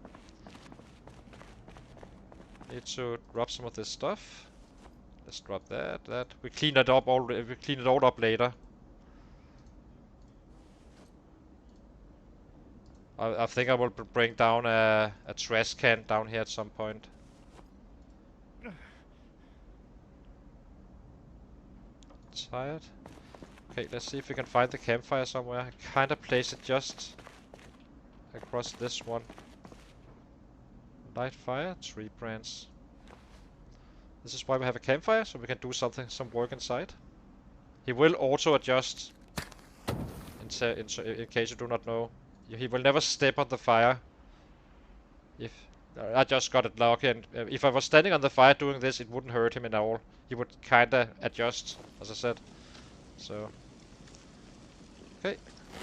need to drop some of this stuff. Let's drop that. We clean it up already. We clean it all up later. I think I will bring down a trash can down here at some point. Tired. Okay, let's see if we can find the campfire somewhere. I kinda place it just across this one. Light fire, tree branch. This is why we have a campfire, so we can do some work inside. He will auto adjust. In case you do not know, he will never step on the fire. If I just got it lucky, and if I was standing on the fire doing this, it wouldn't hurt him at all. He would kinda adjust, as I said. So, okay,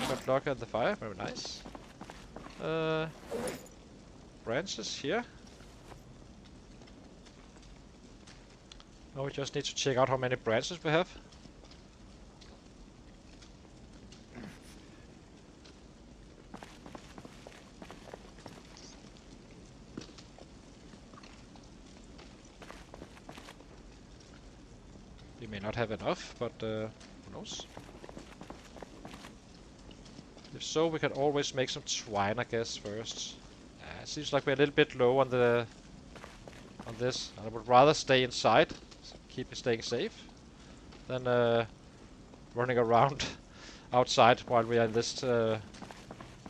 got lucky on the fire, very nice. Branches here. Now we just need to check out how many branches we have. We may not have enough, but who knows? If so, we can always make some twine, I guess, first. It seems like we're a little bit low on this. I would rather stay inside, keep it staying safe, than running around outside while we are in this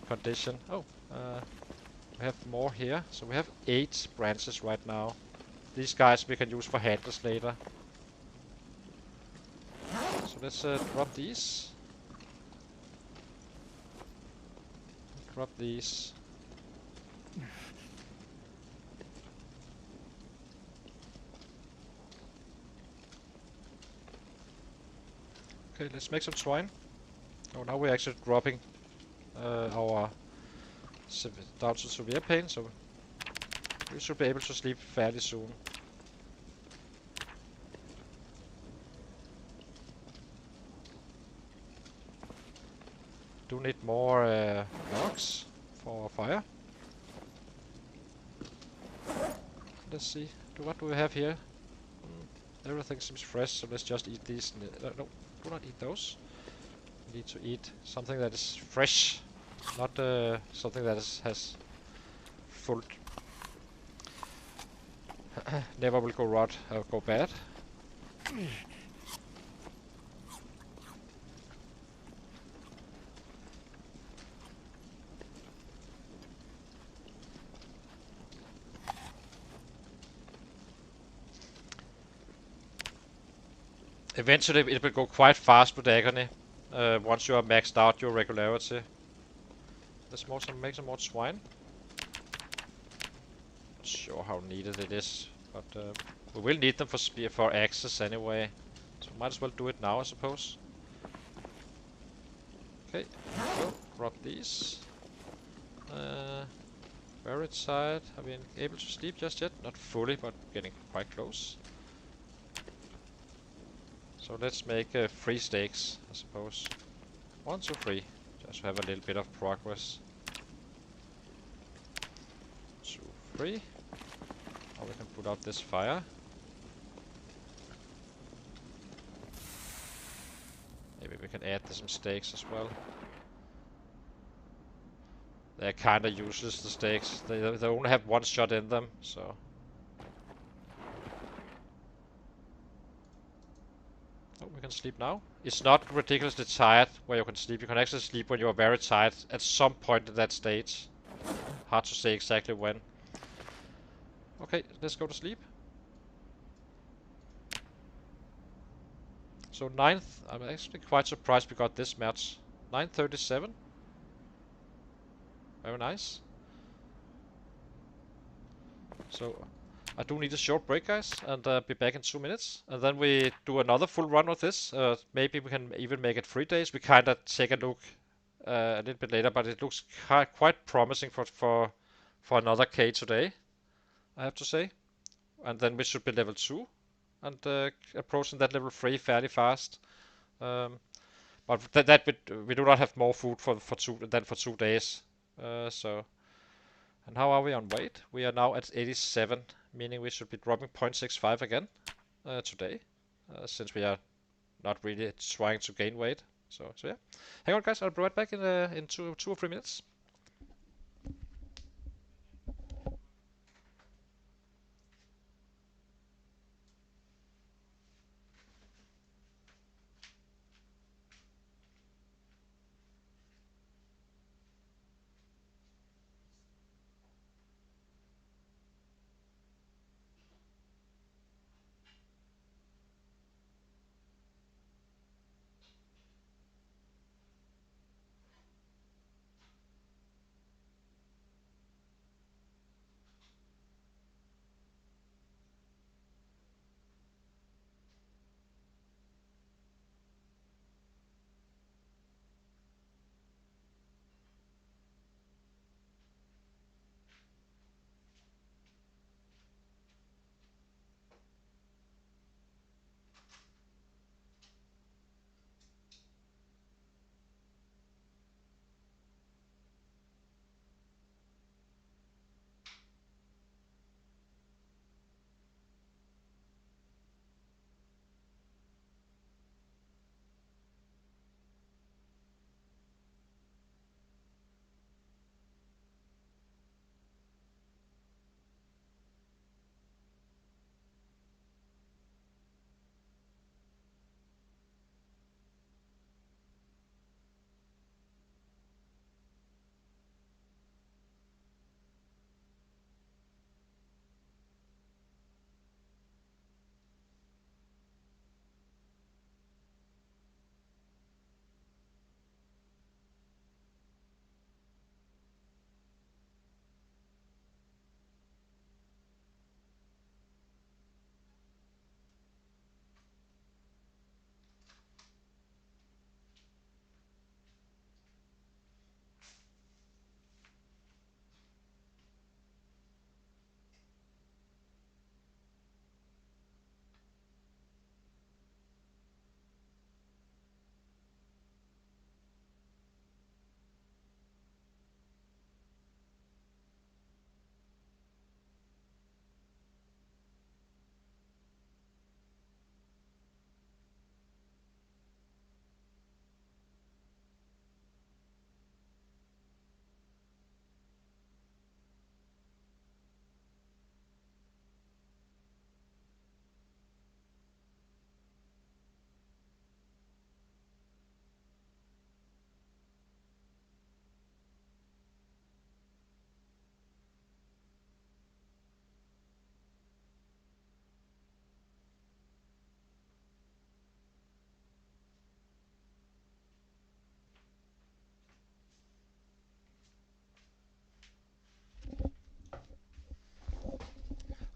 condition. Oh, we have more here. So we have 8 branches right now. These guys we can use for handles later. So let's drop these. Drop these. Okay, let's make some twine. Oh, now we're actually dropping our down to severe pain, so we should be able to sleep fairly soon. Do need more logs for fire. Let's see. What do we have here? Everything seems fresh, so let's just eat these. No, do not eat those. We need to eat something that is fresh, not something that has full. Never will go rot or go bad. Eventually it will go quite fast with agony, once you have maxed out your regularity. Let's make some more twine. Not sure how needed it is, but we will need them for access anyway. So might as well do it now, I suppose. Okay, so drop these. Buried side. Have been able to sleep just yet? Not fully, but getting quite close. So let's make 3 stakes, I suppose. 1, 2, 3. Just to have a little bit of progress. 2, 3. Now we can put out this fire. Maybe we can add some stakes as well. They're kinda useless, the stakes. They only have 1 shot in them, so... Oh, we can sleep now. It's not ridiculously tired where you can sleep. You can actually sleep when you are very tired at some point in that stage. Hard to say exactly when. Okay, let's go to sleep. So 9th, I'm actually quite surprised we got this match. 9:37. Very nice. So I do need a short break, guys, and be back in 2 minutes. And then we do another full run of this. Maybe we can even make it 3 days. We kinda take a look a little bit later, but it looks quite promising for another K today, I have to say. And then we should be level 2 and approaching that level 3 fairly fast. But that we do not have more food for 2 days. So, and how are we on weight? We are now at 87, meaning we should be dropping 0.65 again today, since we are not really trying to gain weight. So yeah. Hang on, guys. I'll be right back in 2 or 3 minutes.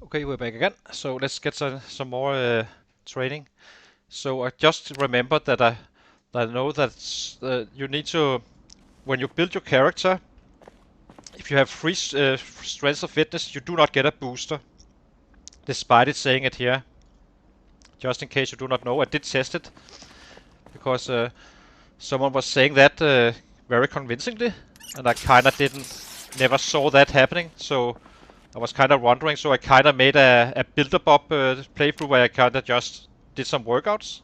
Okay, we're back again. So let's get some more training. So I just remembered that I know that you need to, when you build your character, if you have 3 strength or fitness, you do not get a booster. Despite it saying it here. Just in case you do not know, I did test it. Because someone was saying that very convincingly. And I kinda never saw that happening. So I was kinda wondering, so I kinda made a build-up playthrough where I kinda just did some workouts.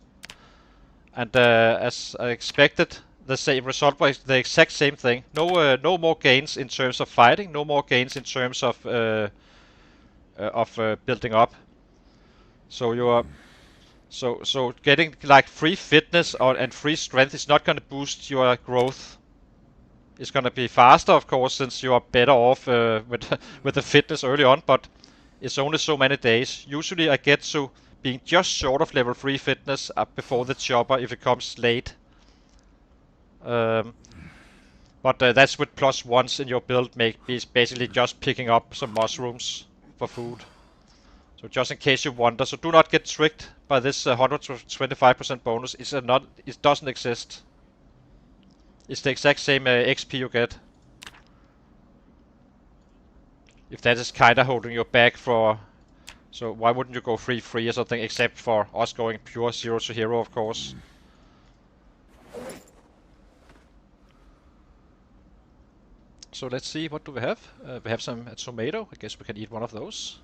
And as I expected, the same result was the exact same thing. No more gains in terms of fighting, no more gains in terms of building up. So you're so getting like free fitness and free strength is not going to boost your growth. It's going to be faster, of course, since you are better off with with the fitness early on. But it's only so many days. Usually, I get to being just short of level 3 fitness up before the chopper if it comes late. But that's with plus ones in your build, is basically just picking up some mushrooms for food. So just in case you wonder, so do not get tricked by this 125% bonus. It doesn't exist. It's the exact same XP you get. If that is kinda holding you back for... So why wouldn't you go 3-3 or something, except for us going pure 0 to hero, of course. So let's see, what do we have? We have a tomato. I guess we can eat one of those.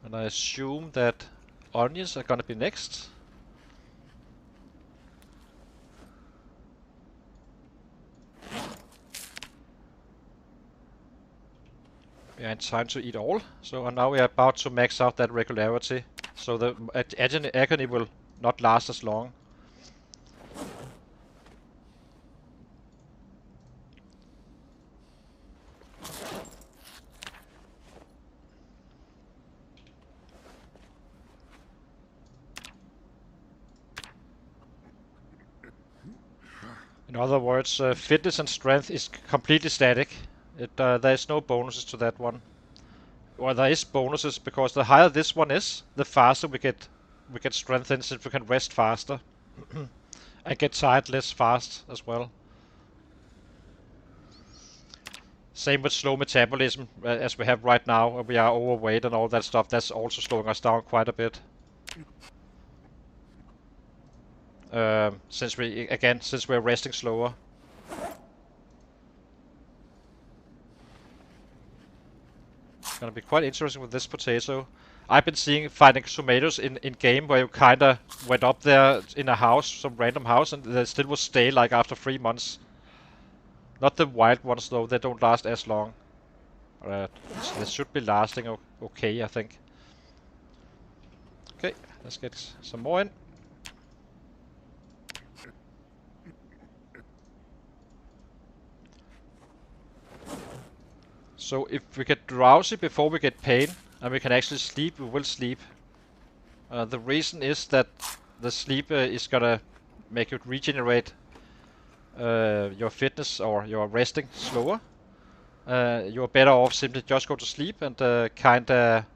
And I assume that onions are gonna be next. We are in time to eat all. So now we are about to max out that regularity. So the agony will not last as long. In other words, fitness and strength is completely static. There is no bonuses to that one. Well, there is bonuses because the higher this one is, the faster we get strength in, since we can rest faster and get tired less fast as well. Same with slow metabolism as we have right now. We are overweight and all that stuff. That's also slowing us down quite a bit. Since we're resting slower. It's gonna be quite interesting with this potato. I've been finding tomatoes in game where you kinda went up there in a house, some random house, and they still will stay like after 3 months. Not the wild ones though, they don't last as long. They should be lasting okay, I think. Okay, let's get some more in. So if we get drowsy before we get pain, and we can actually sleep, we will sleep. The reason is that the sleep is gonna make you regenerate your fitness or your resting slower. You're better off simply just go to sleep and kinda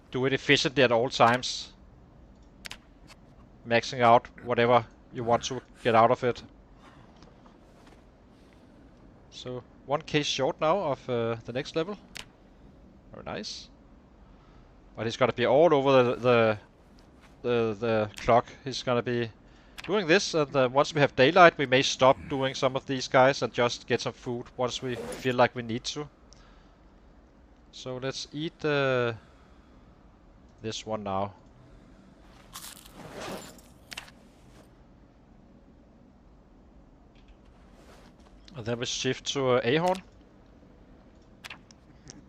do it efficiently at all times. Maxing out whatever you want to get out of it. So 1 case short now of the next level. Very nice. But he's gonna be all over the clock. He's gonna be doing this, and once we have daylight, we may stop doing some of these guys and just get some food once we feel like we need to. So let's eat this one now. And then we shift to Ahorn.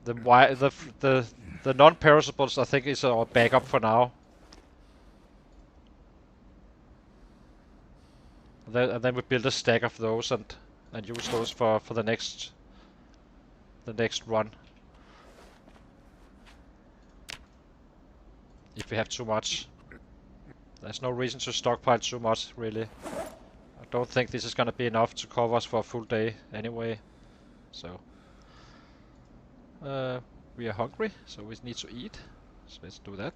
The non-perishables, I think, is our backup for now. And then we build a stack of those and use those for the next run. If we have too much. There's no reason to stockpile too much, really. I don't think this is gonna be enough to cover us for a full day anyway. So we are hungry, so we need to eat. So let's do that.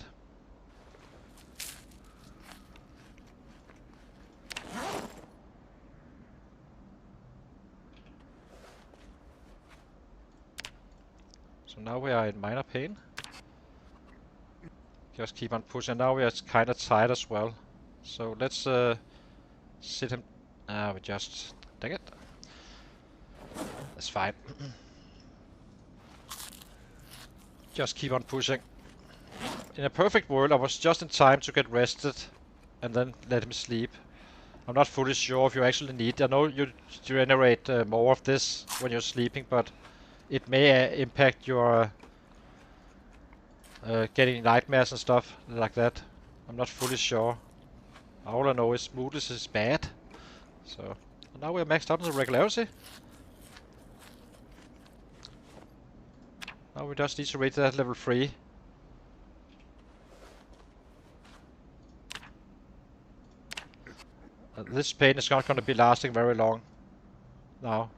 So now we are in minor pain. Just keep on pushing. Now we are kind of tired as well. So let's sit him. We just dang it. That's fine. Just keep on pushing. In a perfect world, I was just in time to get rested and then let him sleep. I'm not fully sure if you actually need. I know you generate more of this when you're sleeping, but it may impact your getting nightmares and stuff like that. I'm not fully sure. All I know is smoothness is bad. So now we're maxed out on the regularity. Now we just need to reach that level 3. This pain is not going to be lasting very long now.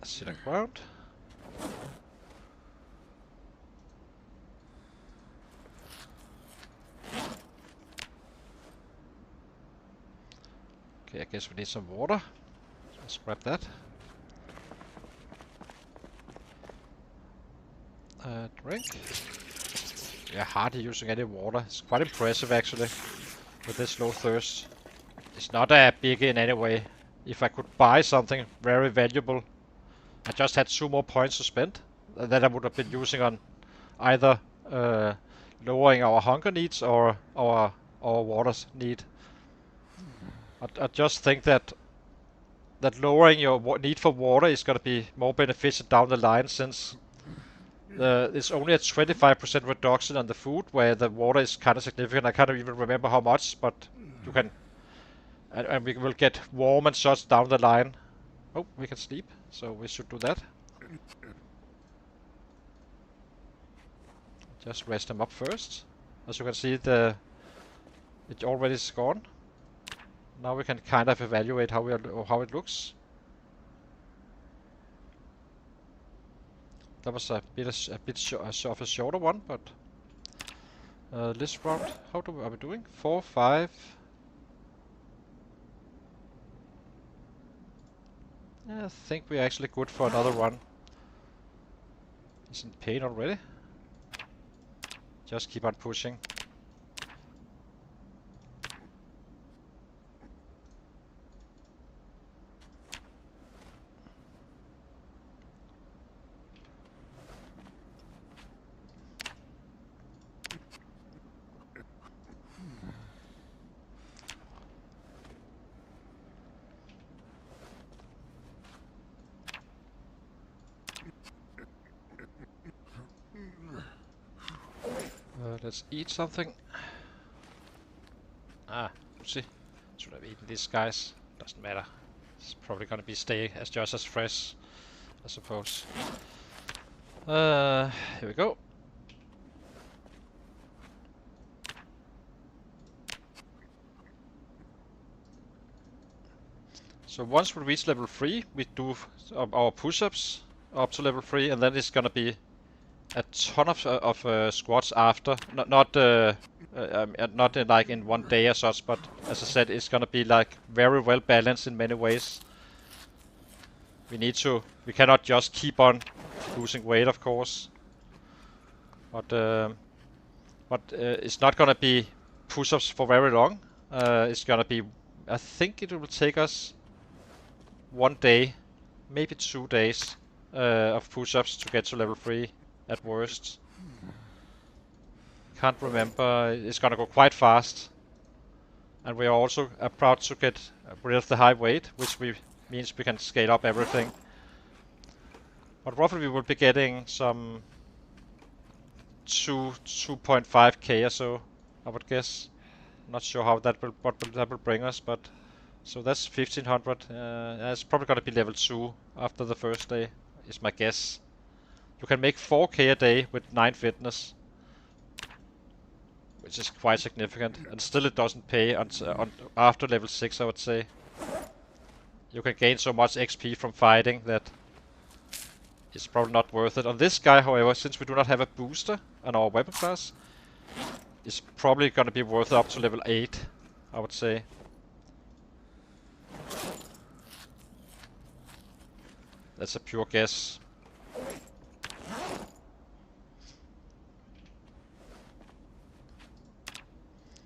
Sit on ground. Okay, I guess we need some water. Let's grab that. Drink. Yeah, hardly using any water. It's quite impressive actually, with this low thirst. It's not a big in any way. If I could buy something very valuable, I just had 2 more points to spend that I would have been using on either lowering our hunger needs or our water need. I just think that lowering your need for water is going to be more beneficial down the line, since it's only a 25% reduction on the food, where the water is kind of significant. I can't even remember how much, but you can, and we will get warm and such down the line. Oh, we can sleep, so we should do that. Just rest them up first. As you can see, it already is gone. Now we can kind of evaluate how it looks. That was a bit of a shorter one, but this round, are we doing? 4, 5. Yeah, I think we're actually good for another run. He's in pain already. Just keep on pushing. Let's eat something. See, should have eaten these guys. Doesn't matter. It's probably gonna be stay as just as fresh, I suppose. Here we go. So once we reach level 3, we do our push-ups up to level 3, and then it's gonna be a ton of squats after. Not like in one day or such, but as I said, it's gonna be like very well balanced in many ways. We cannot just keep on losing weight, of course, but it's not gonna be push-ups for very long. It's gonna be, I think it will take us 1 day, maybe 2 days of push-ups to get to level 3 at worst. Can't remember. It's gonna go quite fast, and we are also proud to get rid of the high weight, which means we can scale up everything. But roughly we will be getting some 2.5k or so, I would guess. Not sure how that will bring us, but so that's 1500. It's probably gonna be level 2 after the first day. is my guess. You can make 4k a day with 9 fitness, which is quite significant, and still it doesn't pay after level 6, I would say. You can gain so much XP from fighting that it's probably not worth it. On this guy, however, since we do not have a booster on our weapon class, it's probably gonna be worth it up to level 8, I would say. That's a pure guess.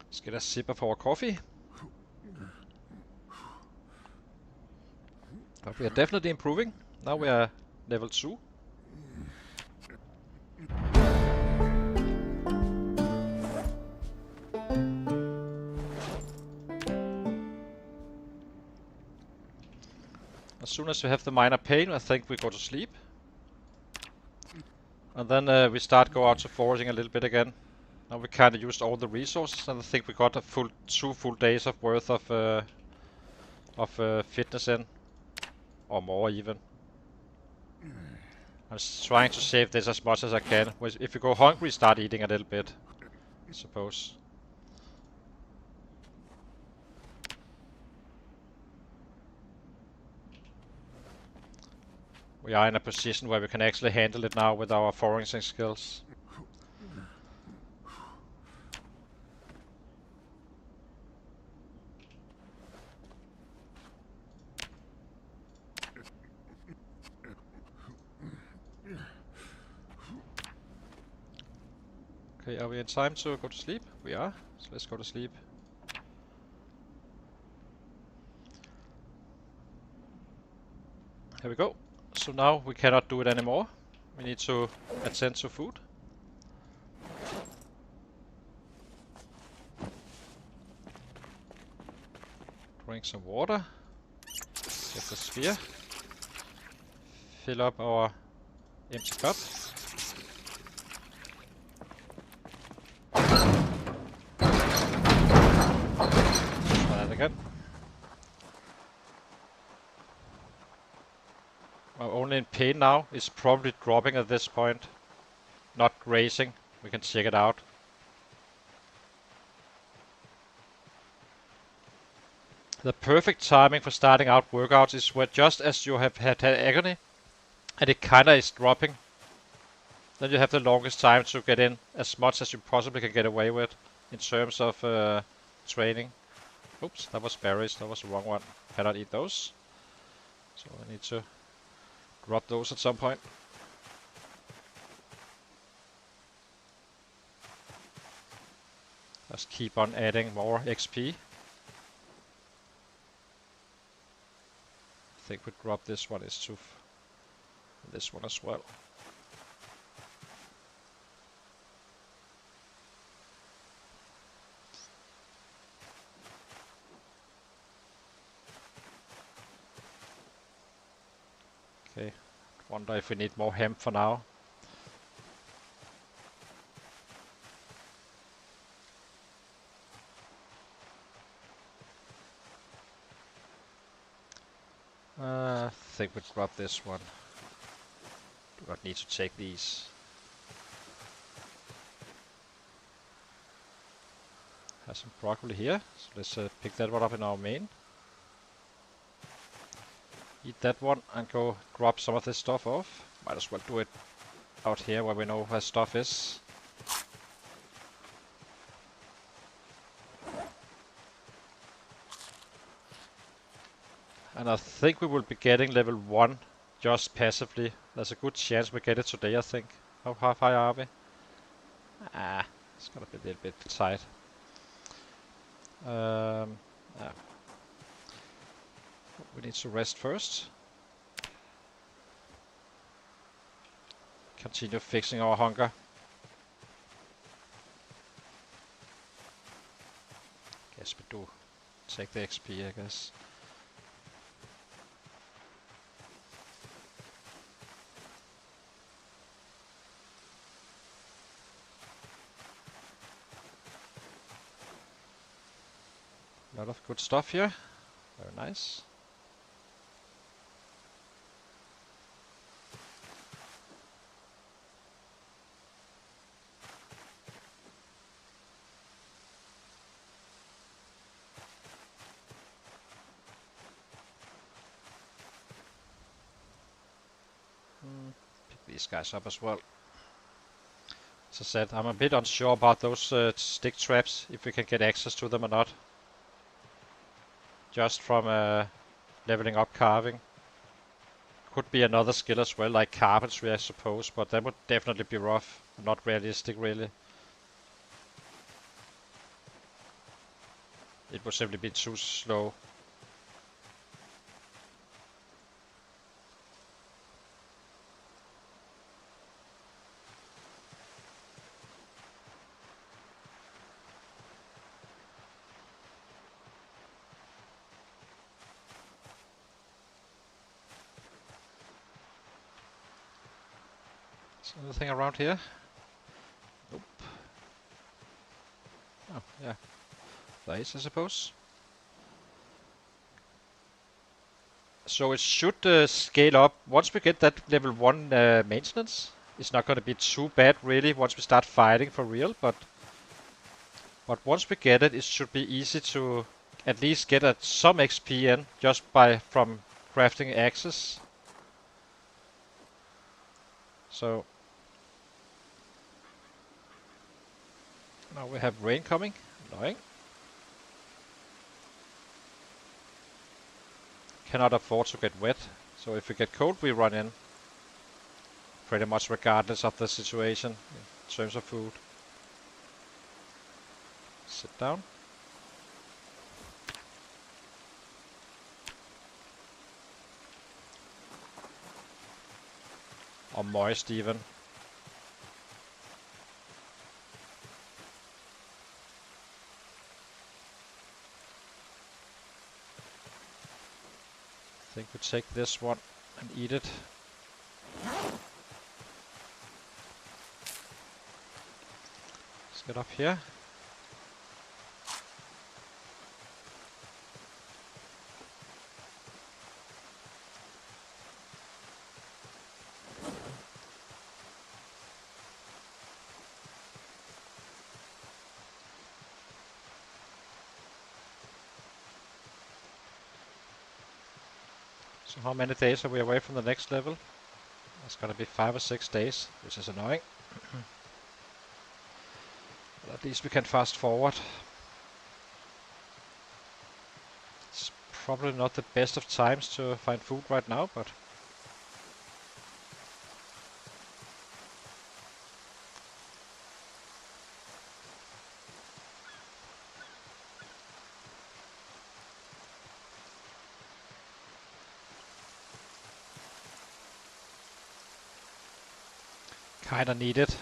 Let's get a sip of our coffee. But we are definitely improving. Now we are level 2. As soon as we have the minor pain, I think we go to sleep. And then we go out to foraging a little bit again. Now we kinda used all the resources, and I think we got a 2 full days of worth of fitness in. Or more even. I'm trying to save this as much as I can. If you go hungry, start eating a little bit, I suppose. We are in a position where we can actually handle it now with our foraging skills. Okay, are we in time to go to sleep? We are, so let's go to sleep. Here we go. So now we cannot do it anymore. We need to attend to food. Drink some water. Get the spear. Fill up our empty cup. Try that again. Our only in pain now is probably dropping at this point. Not raising. We can check it out. The perfect timing for starting out workouts is where just as you have had agony and it kinda is dropping, then you have the longest time to get in as much as you possibly can get away with in terms of training. Oops, that was berries, that was the wrong one. Cannot eat those. So I need to drop those at some point. Let's keep on adding more XP. I think we drop this one is too. This one as well. Okay, wonder if we need more hemp for now. I think we drop this one. Do not need to take these. Have some broccoli here, so let's pick that one up in our main. Eat that one and go drop some of this stuff off. Might as well do it out here where we know where stuff is. And I think we will be getting level 1 just passively. There's a good chance we get it today, I think. How high are we? It's gonna be a little bit tight. Yeah. We need to rest first. Continue fixing our hunger. Guess we do take the XP, I guess. A lot of good stuff here. Very nice. these guys up as well. As I said, I'm a bit unsure about those stick traps, if we can get access to them or not. Just from leveling up carving. Could be another skill as well, like carpentry I suppose, but that would definitely be rough. Not realistic really. It would simply be too slow. Is there anything around here? Nope. Oh, yeah. There is, I suppose. So it should scale up. Once we get that level 1 maintenance, it's not going to be too bad really once we start fighting for real, but once we get it, it should be easy to at least get some XP in just from crafting axes. So now we have rain coming. Annoying. Cannot afford to get wet, so if we get cold we run in. Pretty much regardless of the situation in terms of food. Sit down. Or moist even. I think we take this one and eat it. Let's get up here. So how many days are we away from the next level? It's gonna be 5 or 6 days, which is annoying. But at least we can fast forward. It's probably not the best of times to find food right now, but kinda need it.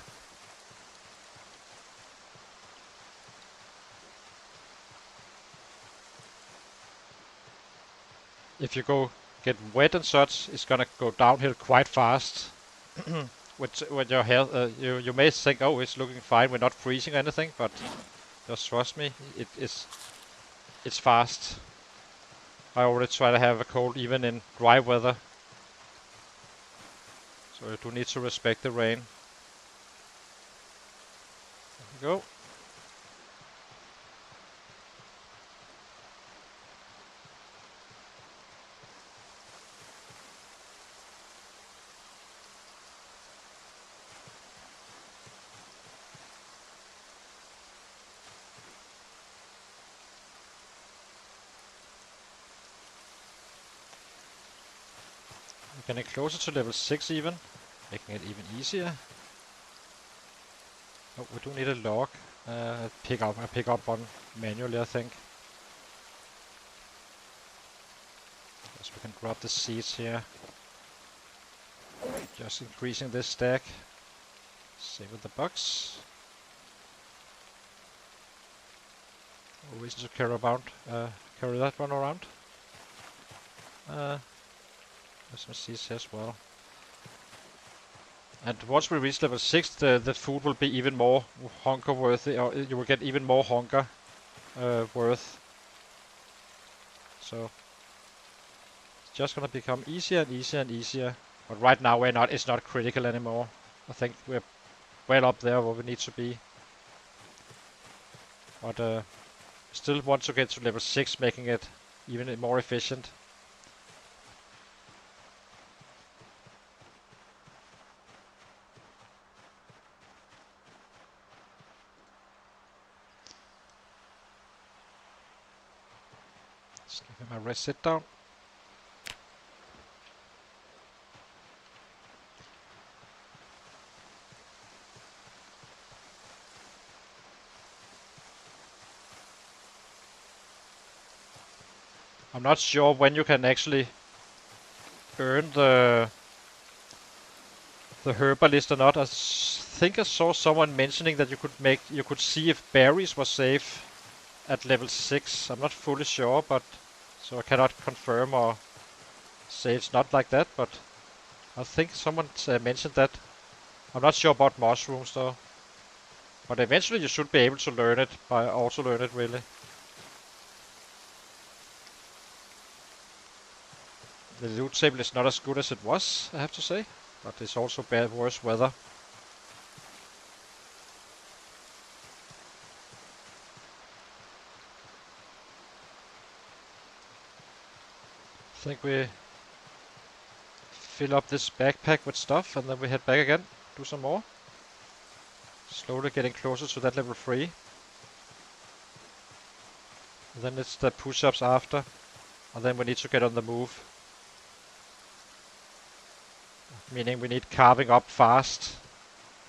If you get wet and such, it's gonna go downhill quite fast. With your health, you may think, oh, it's looking fine, we're not freezing or anything, but just trust me, it's fast. I already try to have a cold even in dry weather. So you do need to respect the rain. There we go. We're getting closer to level 6 even, making it even easier. Oh, we do need a log. I pick up one manually, I think. Yes, we can grab the seeds here. Just increasing this stack. Same with the bugs. No reason to carry that one around. There's some seeds here as well. And once we reach level 6, the food will be even more hunger worthy, or you will get even more hunger worth. So it's just gonna become easier and easier and easier. But right now it's not critical anymore. I think we're well up there where we need to be. But still want to get to level 6, making it even more efficient. Just give me my rest sit down. I'm not sure when you can actually earn the herbalist or not. I think I saw someone mentioning that you could see if berries were safe at level 6. I'm not fully sure, but so I cannot confirm or say it's not like that, but I think someone mentioned that. I'm not sure about mushrooms though. But eventually you should be able to learn it, by also learn it really. The loot table is not as good as it was, I have to say. But it's also bad, worse weather. I think we fill up this backpack with stuff and then we head back again, do some more. Slowly getting closer to that level 3. And then it's the push-ups after. And then we need to get on the move. Meaning we need carving up fast.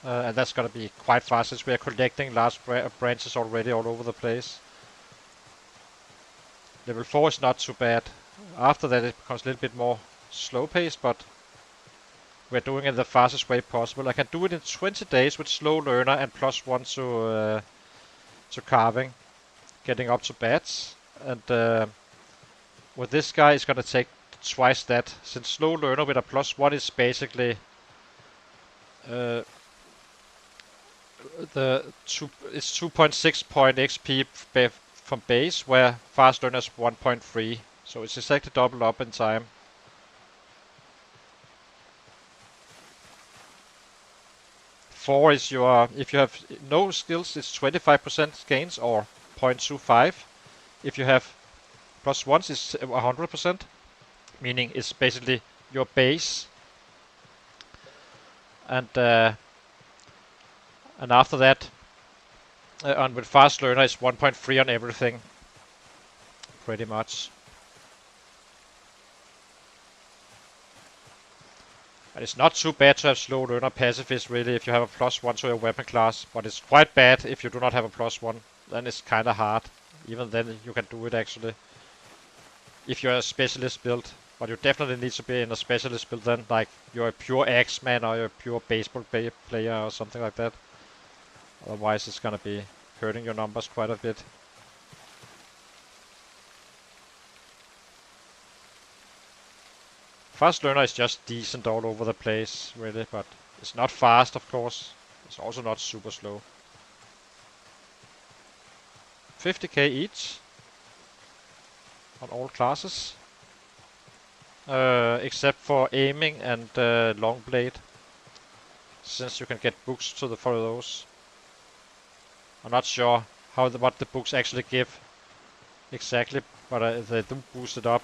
And that's gonna be quite fast since we are collecting large branches already all over the place. Level 4 is not too bad. After that it becomes a little bit more slow paced, but we're doing it the fastest way possible. I can do it in 20 days with slow learner and +1 to carving, getting up to bats. And with this guy it's gonna take twice that, since slow learner with a +1 is basically it's 2.6 point XP from base, where fast learner is 1.3. So it's exactly double up in time. Four is your, if you have no skills, it's 25% gains or 0.25. If you have +1s, it's 100%, meaning it's basically your base. And after that, on with fast learner, it's 1.3 on everything, pretty much. And it's not too bad to have slow learner pacifist really if you have a +1 to your weapon class, but it's quite bad if you do not have a +1. Then it's kinda hard. Even then you can do it actually, if you're a specialist build. But you definitely need to be in a specialist build then, like you're a pure Axeman or you're a pure baseball player or something like that. Otherwise it's gonna be hurting your numbers quite a bit. Fast learner is just decent all over the place, really, but it's not fast, of course. It's also not super slow. 50k each on all classes, except for aiming and long blade, since you can get books for those. I'm not sure what the books actually give exactly, but they do boost it up.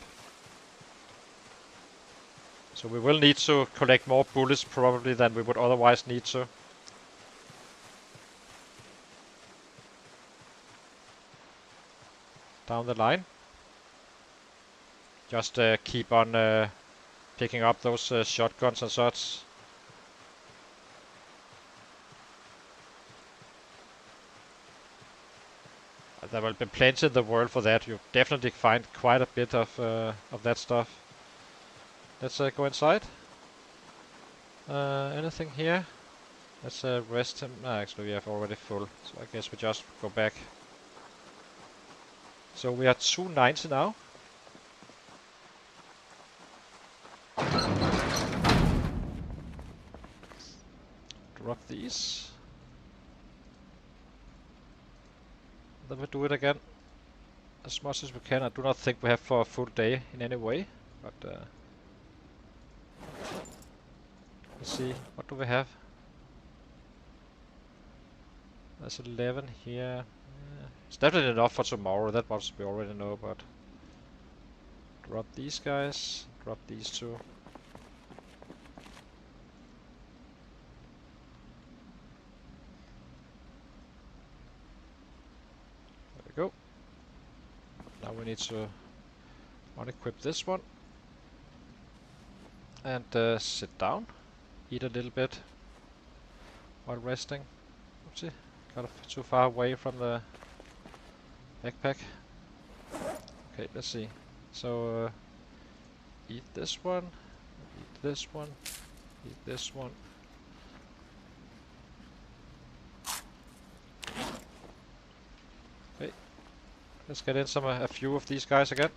So we will need to collect more bullets probably than we would otherwise need to. Down the line. Just keep on picking up those shotguns and such. There will be plenty in the world for that. You definitely find quite a bit of that stuff. Let's go inside. Anything here? Let's rest him. Actually, we have already full, so I guess we just go back. So we are 290 now. Drop these. Then we do it again as much as we can. I do not think we have for a full day in any way, but let's see. What do we have? There's 11 here. It's definitely enough for tomorrow. That much we already know, but drop these guys. Drop these two. There we go. Now we need to Unequip this one. And sit down. Eat a little bit while resting. Oopsie, got too far away from the backpack. Okay, let's see. So eat this one, eat this one, eat this one. Okay, let's get in a few of these guys again.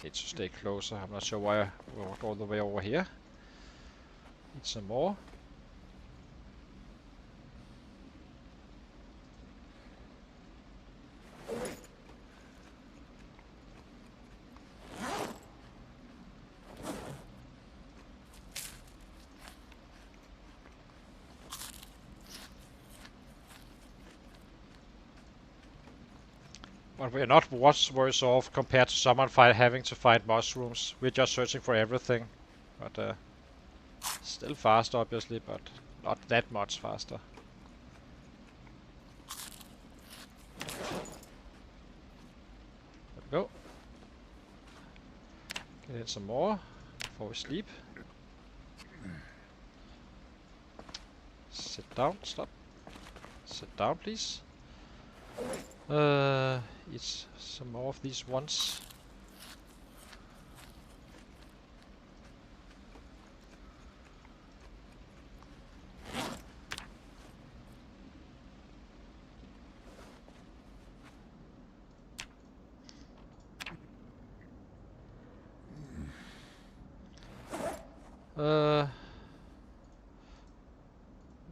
Need to stay closer. I'm not sure why I walked all the way over here. Eat some more. But we're not much worse off compared to someone having to find mushrooms. We're just searching for everything. But still fast, obviously, but not that much faster. There we go. Get in some more before we sleep. Sit down, stop. Sit down, please. Eat some more of these ones.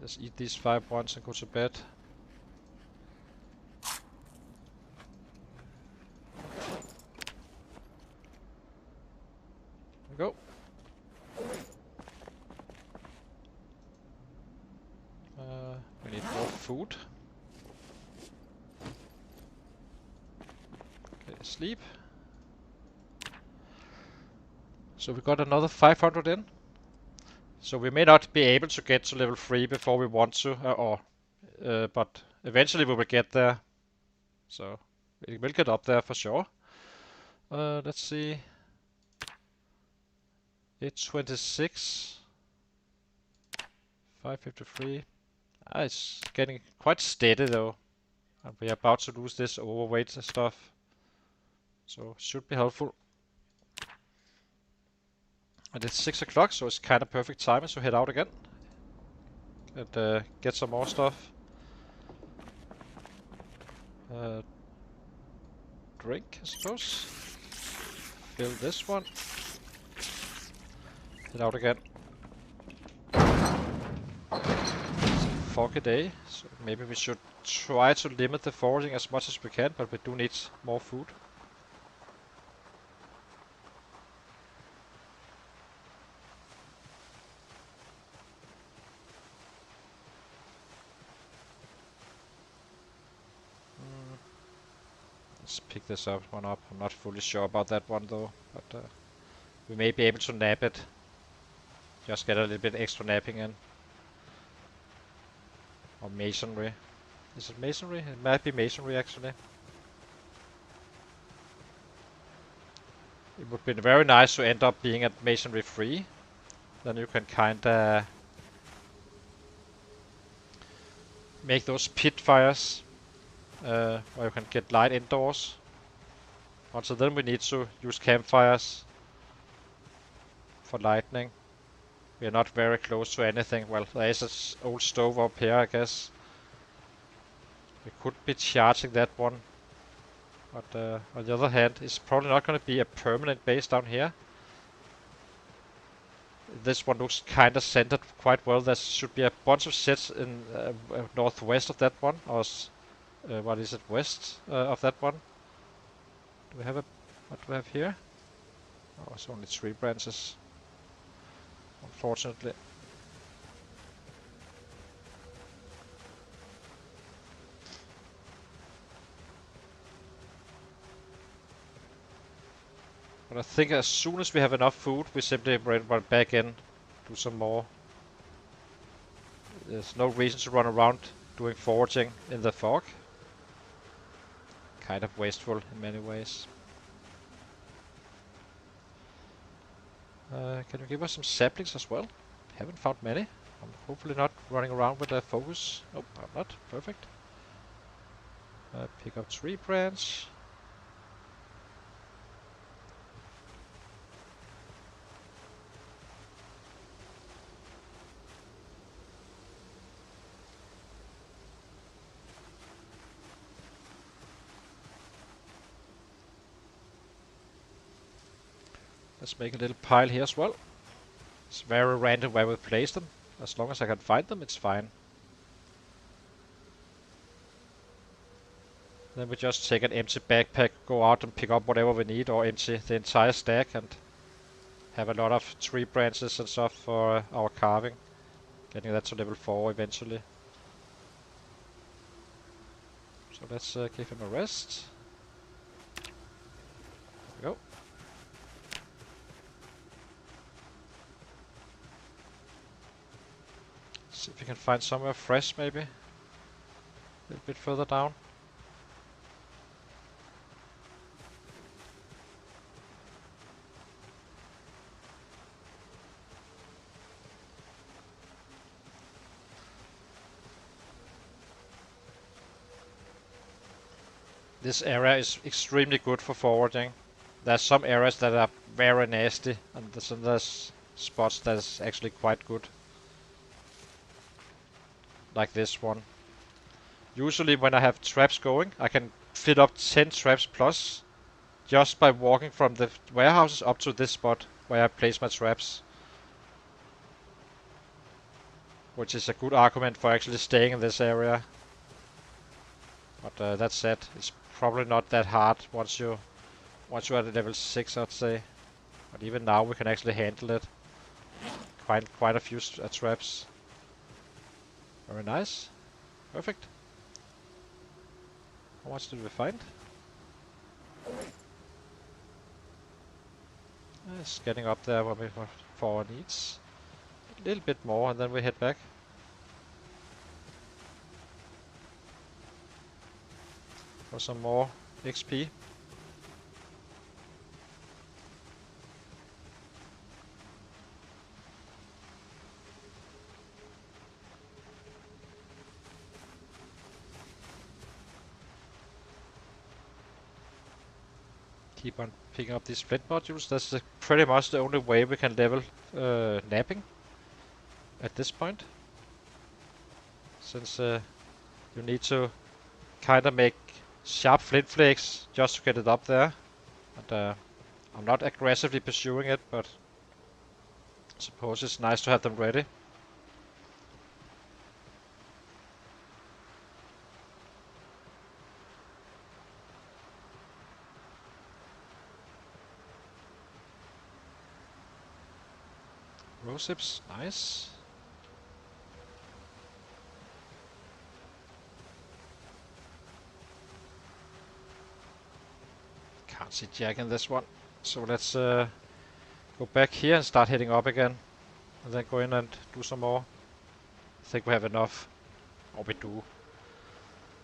Let's eat these 5 ones and go to bed. There we go. We need more food. Okay, sleep. So we got another 500 in. So we may not be able to get to level 3 before we want to, but eventually we will get there. So we will get up there for sure. Let's see. 826. 553. It's getting quite steady though. And we are about to lose this overweight stuff. So should be helpful. And it's 6 o'clock, so it's kind of perfect timing to head out again. And get some more stuff. Drink, I suppose. Fill this one. Head out again. It's a foggy day, so maybe we should try to limit the foraging as much as we can, but we do need more food. Let's pick this one up. I'm not fully sure about that one though, but we may be able to nap it. Just get a little bit extra napping in. Or masonry. Is it masonry? It might be masonry actually. It would be very nice to end up being at masonry 3. Then you can kinda make those pit fires where you can get light indoors. Until then we need to use campfires for lightning. We are not very close to anything. Well, there is an old stove up here, I guess. We could be charging that one. But on the other hand, it's probably not going to be a permanent base down here. This one looks kind of centered quite well. There should be a bunch of sets in northwest of that one. Or what is it, west of that one? Do we have a... what do we have here? Oh, it's only 3 branches. Unfortunately. But I think as soon as we have enough food, we simply run back in, do some more. There's no reason to run around doing foraging in the fog. Kind of wasteful in many ways. Can you give us some saplings as well? Haven't found many. I'm hopefully not running around with a focus. Oh, I'm not. Perfect. Pick up tree branch. Let's make a little pile here as well. It's very random where we place them. As long as I can find them, it's fine. Then we just take an empty backpack, go out and pick up whatever we need, or empty the entire stack and have a lot of tree branches and stuff for our carving. Getting that to level 4 eventually. So let's give him a rest. There we go. See if we can find somewhere fresh maybe. A little bit further down. This area is extremely good for foraging. There's some areas that are very nasty, and there's spots that is actually quite good. Like this one. Usually when I have traps going, I can fill up 10 traps plus just by walking from the warehouses up to this spot where I place my traps. Which is a good argument for actually staying in this area. But that said, it's probably not that hard once you're at level 6, I'd say. But even now we can actually handle it. Quite a few traps. Very nice. Perfect. How much did we find? It's getting up there for our needs. A little bit more and then we head back. For some more XP. Keep on picking up these flint modules. That's pretty much the only way we can level napping at this point. Since you need to kind of make sharp flint flakes just to get it up there. And I'm not aggressively pursuing it, but I suppose it's nice to have them ready. Rose hips, nice. Can't see Jack in this one. So let's go back here and start heading up again. And then go in and do some more. I think we have enough. Or we do.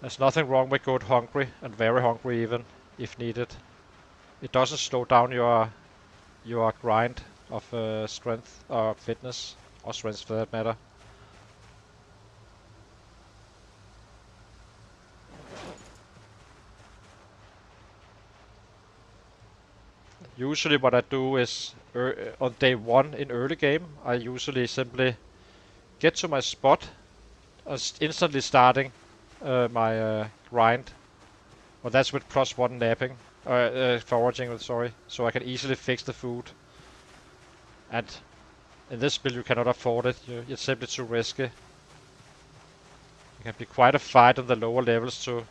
There's nothing wrong with going hungry, and very hungry even, if needed. It doesn't slow down your grind of strength or fitness, or strength for that matter. Usually what I do is, on day 1 in early game, I usually simply get to my spot, instantly starting my grind. Well, that's with +1 napping, foraging, sorry, so I can easily fix the food. And in this build you cannot afford it, it's simply too risky. It can be quite a fight on the lower levels to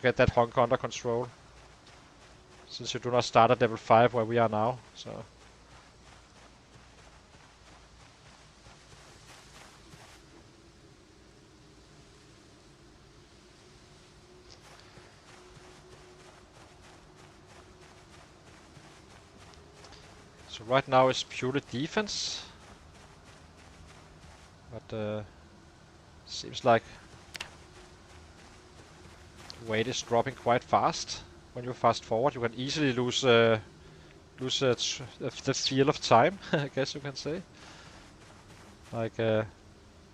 get that hunger under control. Since you do not start at level 5 where we are now, so... So right now it's purely defense. But seems like Weight is dropping quite fast. When you fast forward, you can easily lose the feel of time, I guess you can say. Like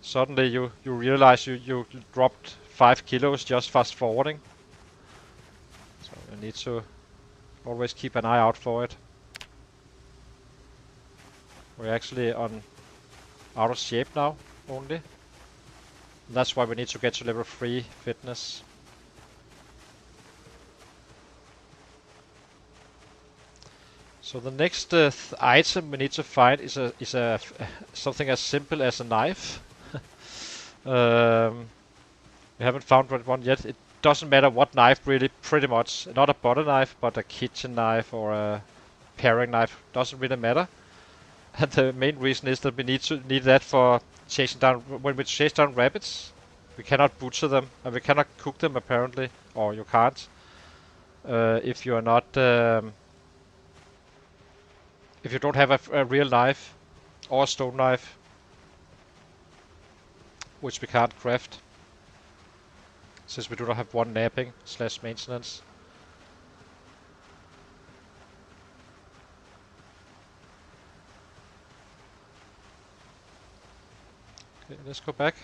suddenly you realize you dropped 5 kilos just fast forwarding. So you need to always keep an eye out for it. We're actually out of shape now only. And that's why we need to get to level 3 fitness. So the next item we need to find is something as simple as a knife. We haven't found one yet. It doesn't matter what knife really, pretty much. Not a butter knife, but a kitchen knife or a paring knife. Doesn't really matter. And the main reason is that we need that for chasing down. When we chase down rabbits, we cannot butcher them and we cannot cook them apparently, or you can't if you are not if you don't have a real knife or a stone knife, which we can't craft since we do not have one napping / maintenance. Okay, let's go back.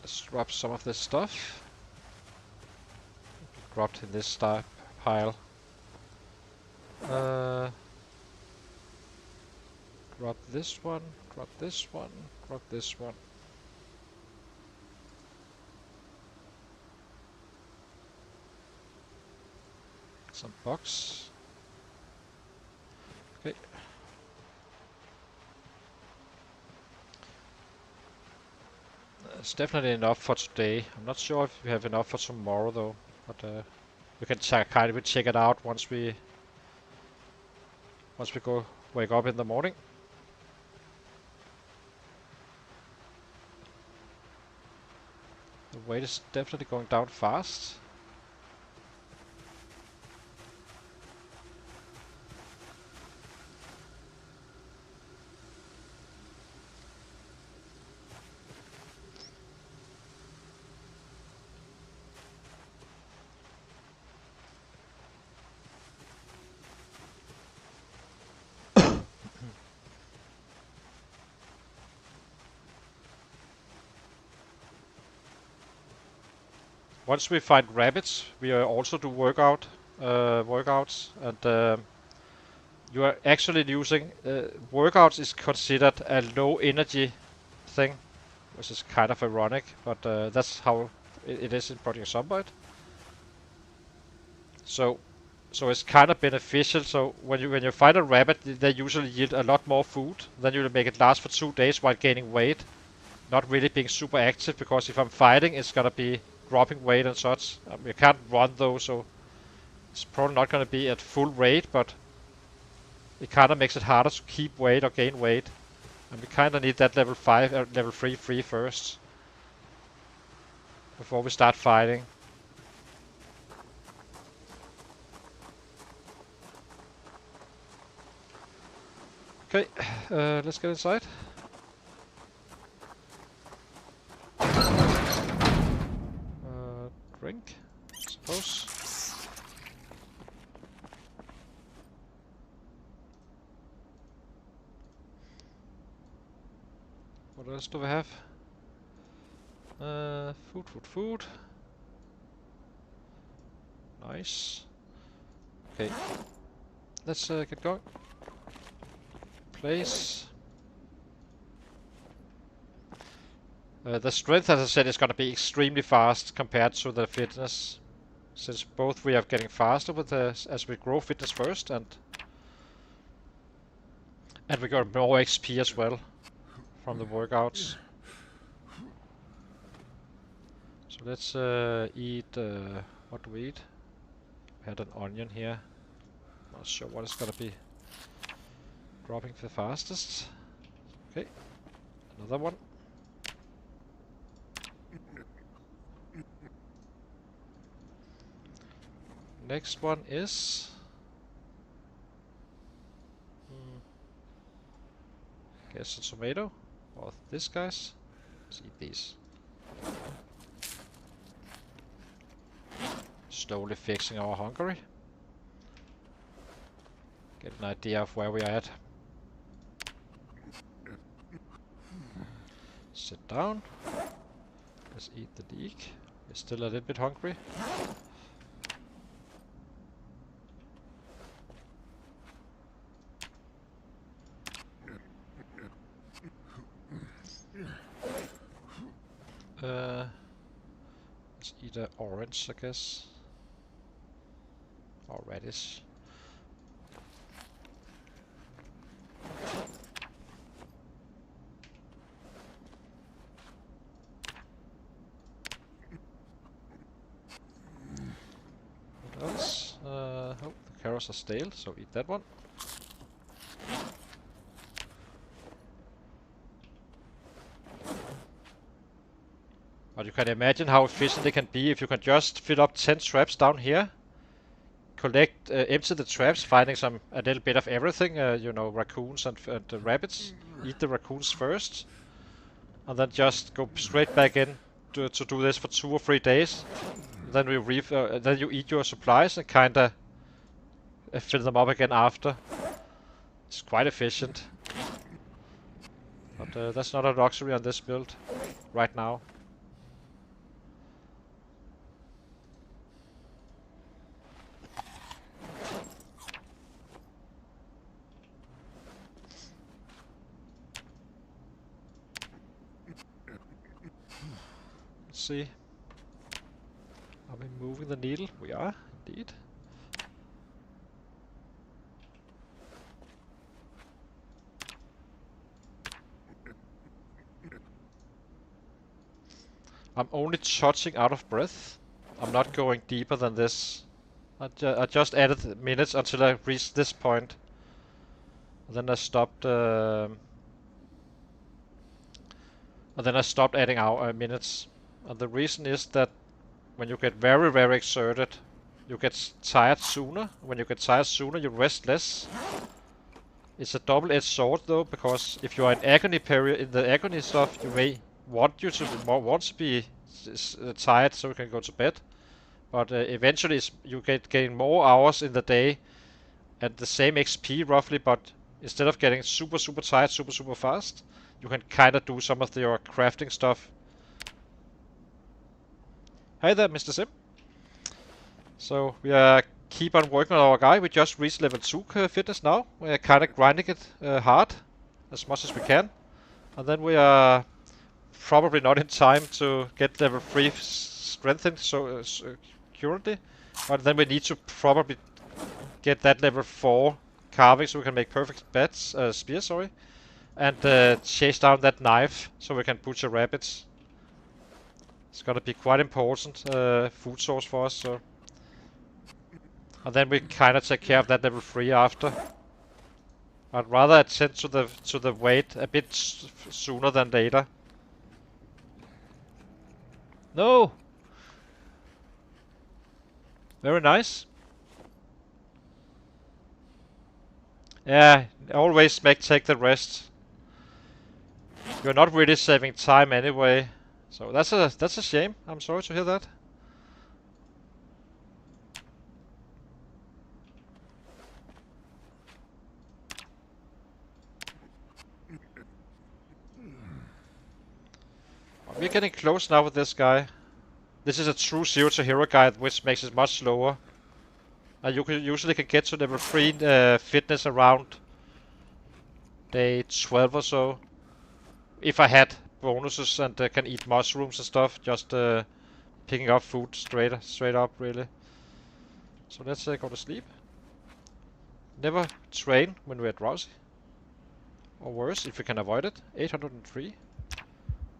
Let's drop some of this stuff. Dropped in this pile. Drop this one, drop this one, drop this one. Some box. Okay. It's definitely enough for today. I'm not sure if we have enough for tomorrow though, but we can kind of check it out once we go wake up in the morning. The weight is definitely going down fast. Once we find rabbits, we also do workouts, and you are actually using workouts is considered a low energy thing, which is kind of ironic, but that's how it is in Project Zomboid. So it's kind of beneficial. So when you find a rabbit, they usually yield a lot more food. Then you'll make it last for 2 days while gaining weight, not really being super active. Because if I'm fighting, it's gonna be dropping weight and such. You can't run though, so it's probably not gonna be at full rate, but it kind of makes it harder to keep weight or gain weight. And we kind of need that level 5, level 3 free first before we start fighting. Okay, let's get inside. Drink, I suppose. What else do we have? Food. Nice. Okay, let's get going. Place. The strength, as I said, is going to be extremely fast compared to the fitness, since both we are getting faster with as we grow fitness first, and we got more XP as well from the workouts. So let's eat. What do we eat? We had an onion here. Not sure what is going to be dropping the fastest. Okay, another one. Next one is guess a tomato or this guys. Let's eat these. Slowly fixing our hungry. Get an idea of where we are at. Sit down. Let's eat the leek. We're still a little bit hungry. Let's eat an orange, I guess. Or radish. What else? Oh, the carrots are stale, so eat that one. But you can imagine how efficient they can be if you can just fill up 10 traps down here. Collect, empty the traps, finding a little bit of everything, you know, raccoons and rabbits. Eat the raccoons first. And then just go straight back in to do this for 2 or 3 days. Then then you eat your supplies and kinda fill them up again after. It's quite efficient. But that's not a luxury on this build right now. Let's see. Are we moving the needle? We are, indeed. I'm only touching out of breath. I'm not going deeper than this. I just added minutes until I reached this point. And then I stopped. And then I stopped adding minutes. And the reason is that when you get very, very exerted, you get tired sooner. When you get tired sooner, you rest less. It's a double-edged sword though, because if you are in agony period, in the agony stuff, you may want to be tired so you can go to bed. But eventually you getting more hours in the day and the same XP roughly, but instead of getting super tired super fast, you can kinda do some of your crafting stuff. Hey there, Mr. Sim. So we keep on working on our guy. We just reached level 2 fitness now. We're kinda grinding it hard as much as we can. And then we are probably not in time to get level 3 strengthened currently. But then we need to probably get that level 4 carving so we can make perfect spears, sorry. And chase down that knife so we can butcher rabbits. It's gonna be quite important food source for us, so. And then we kinda take care of that level 3 after. I'd rather attend to the weight a bit sooner than later. No! Very nice. Yeah, always take the rest. You're not really saving time anyway. So that's a shame. I'm sorry to hear that. We're getting close now with this guy. This is a true 0 to hero guide, which makes it much slower. You usually can get to level 3 fitness around day 12 or so. If I had bonuses and can eat mushrooms and stuff, just picking up food straight up, really. So let's go to sleep. Never train when we're drowsy. Or worse, if we can avoid it. 803.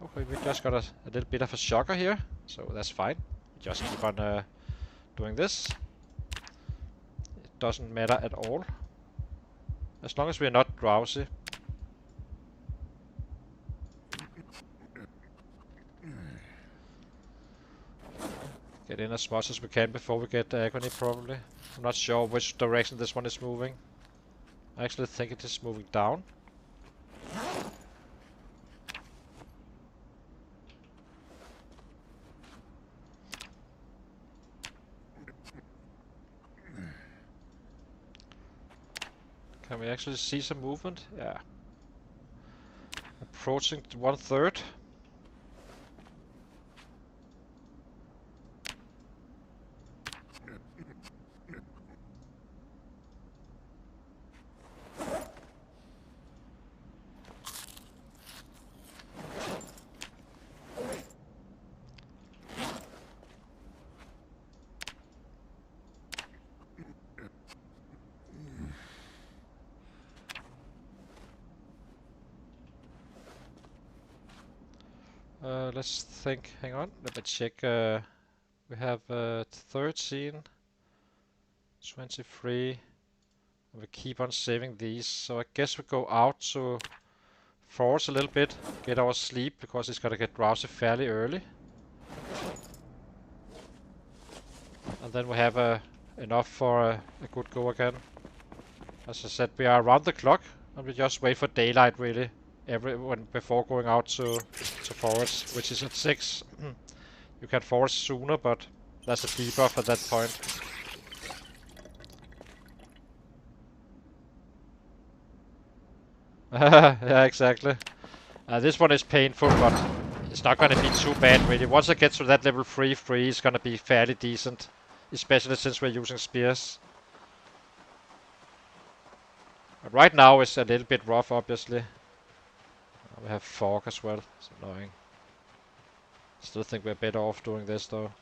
Okay, we just got a little bit of a shocker here, so that's fine. Just keep on doing this. It doesn't matter at all. As long as we're not drowsy. Get in as much as we can before we get agony, probably. I'm not sure which direction this one is moving. I actually think it is moving down. Can we actually see some movement? Yeah. Approaching 1/3. Let's think. Hang on. Let me check. We have 13, 23. We keep on saving these. So I guess we go out to force a little bit, get our sleep because it's gonna get drowsy fairly early. And then we have enough for a good go again. As I said, we are around the clock and we just wait for daylight really before going out to forest, which is at 6. You can forest sooner, but there's a debuff at that point. Yeah, exactly. This one is painful, but it's not gonna be too bad really. Once I get to that level 3, it's gonna be fairly decent. Especially since we're using spears. But right now it's a little bit rough, obviously. We have fog as well. It's annoying. Still think we're better off doing this though.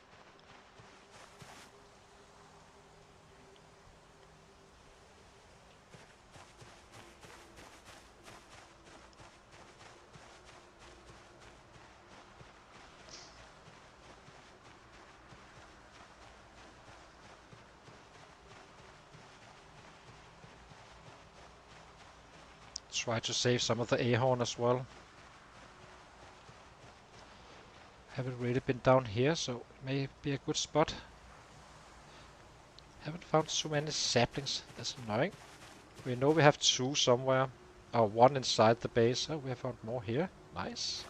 Try to save some of the ahorn as well. Haven't really been down here, so it may be a good spot. Haven't found so many saplings. That's annoying. We know we have 2 somewhere. Or 1 inside the base. Oh, we have found more here. Nice.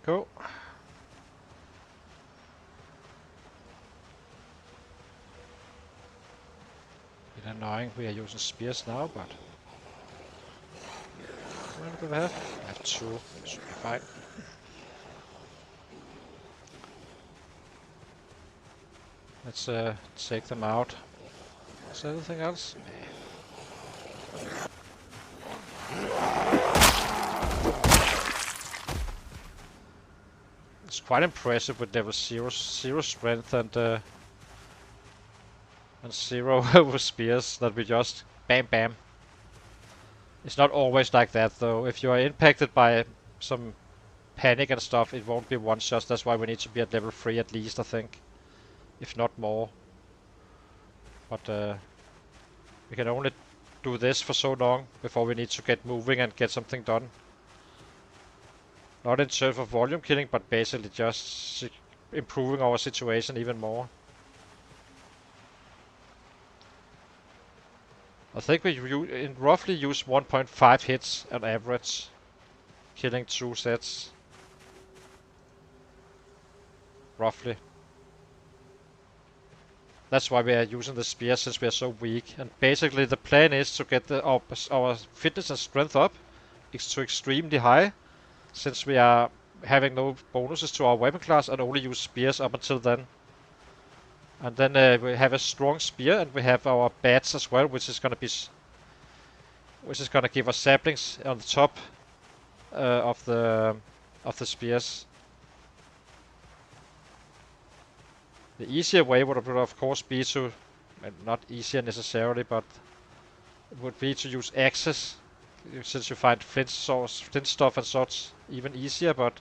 Go. Bit annoying we are using spears now, but how many do we have? I have 2, should be fine. Let's take them out. Is there anything else? It's quite impressive with level 0 strength and 0 with spears that we just bam bam. It's not always like that though. If you are impacted by some panic and stuff, it won't be one shot. That's why we need to be at level 3 at least, I think. If not more. But we can only do this for so long before we need to get moving and get something done. Not in terms of volume killing, but basically just improving our situation even more. I think we roughly use 1.5 hits on average, killing 2 sets. Roughly. That's why we are using the spear, since we are so weak. And basically the plan is to get our fitness and strength up to extremely high, since we are having no bonuses to our weapon class and only use spears up until then. And then we have a strong spear, and we have our bats as well, which is gonna give us saplings on the top of the spears. The easier way would of course be to, not easier necessarily, but it would be to use axes, since you find flint stuff and such even easier. But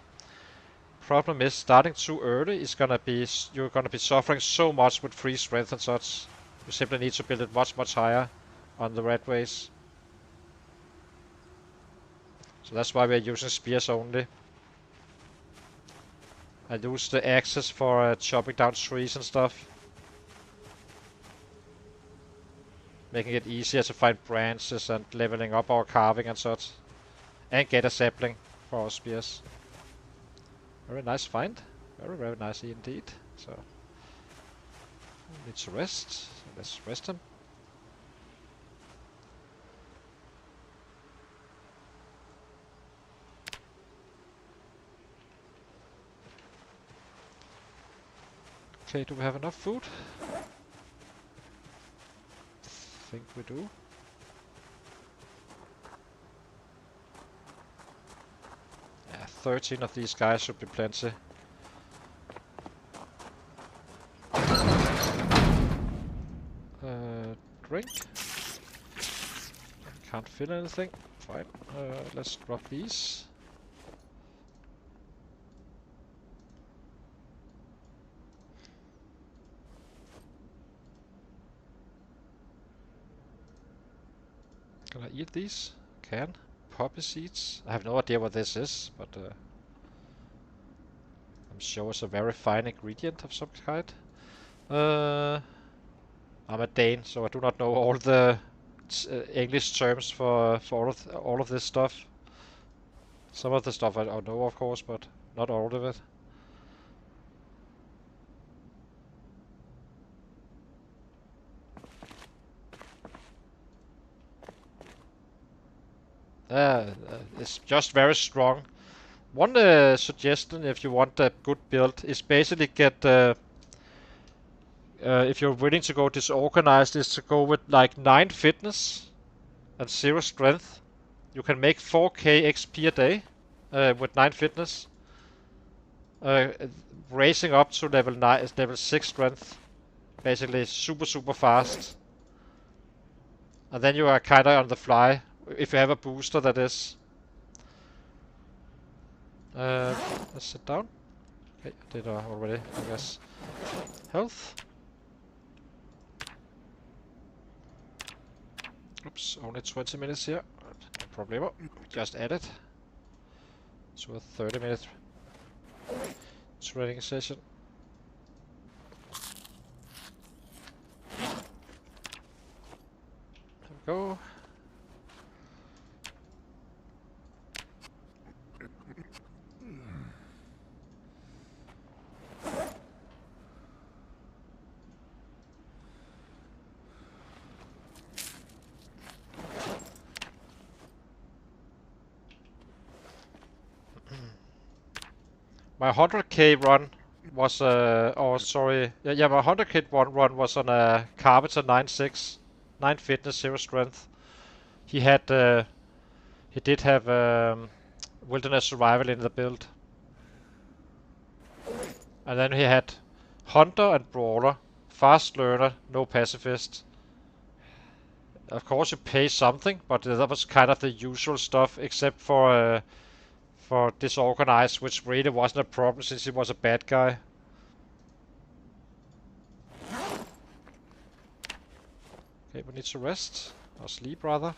problem is, starting too early is you're gonna be suffering so much with free strength and such. You simply need to build it much higher on the Ratrace. So that's why we're using spears only. I use the axes for chopping down trees and stuff, making it easier to find branches and leveling up our carving and such, and get a sapling for our spears. Very nice find. Very nice indeed. So, need to rest. So let's rest him. Okay, do we have enough food? I think we do. Yeah, 13 of these guys should be plenty. Drink. Can't fill anything. Fine. Let's drop these. Can I eat these? Can. Poppy seeds. I have no idea what this is, but I'm sure it's a very fine ingredient of some kind. I'm a Dane, so I do not know all the English terms for all of this stuff. Some of the stuff I know, of course, but not all of it. It's just very strong. One suggestion, if you want a good build, is basically get if you're willing to go disorganized, is to go with like 9 fitness and 0 strength. You can make 4k XP a day with 9 fitness. Raising up to level 6 strength. Basically super fast. And then you are kinda on the fly. If you have a booster, that is. Let's sit down. Okay, I did already, I guess. Health. Oops, only 20 minutes here. No problemo. Just add it to a 30-minute training session. There we go. My 100k run was my 100k run was on a Carpenter 9.6, 9 fitness, 0 strength. He had he did have wilderness survival in the build, and then he had hunter and brawler, fast learner, no pacifist. Of course, you pay something, but that was kind of the usual stuff, except for disorganized, which really wasn't a problem since he was a bad guy. Okay, we need to rest, or sleep rather.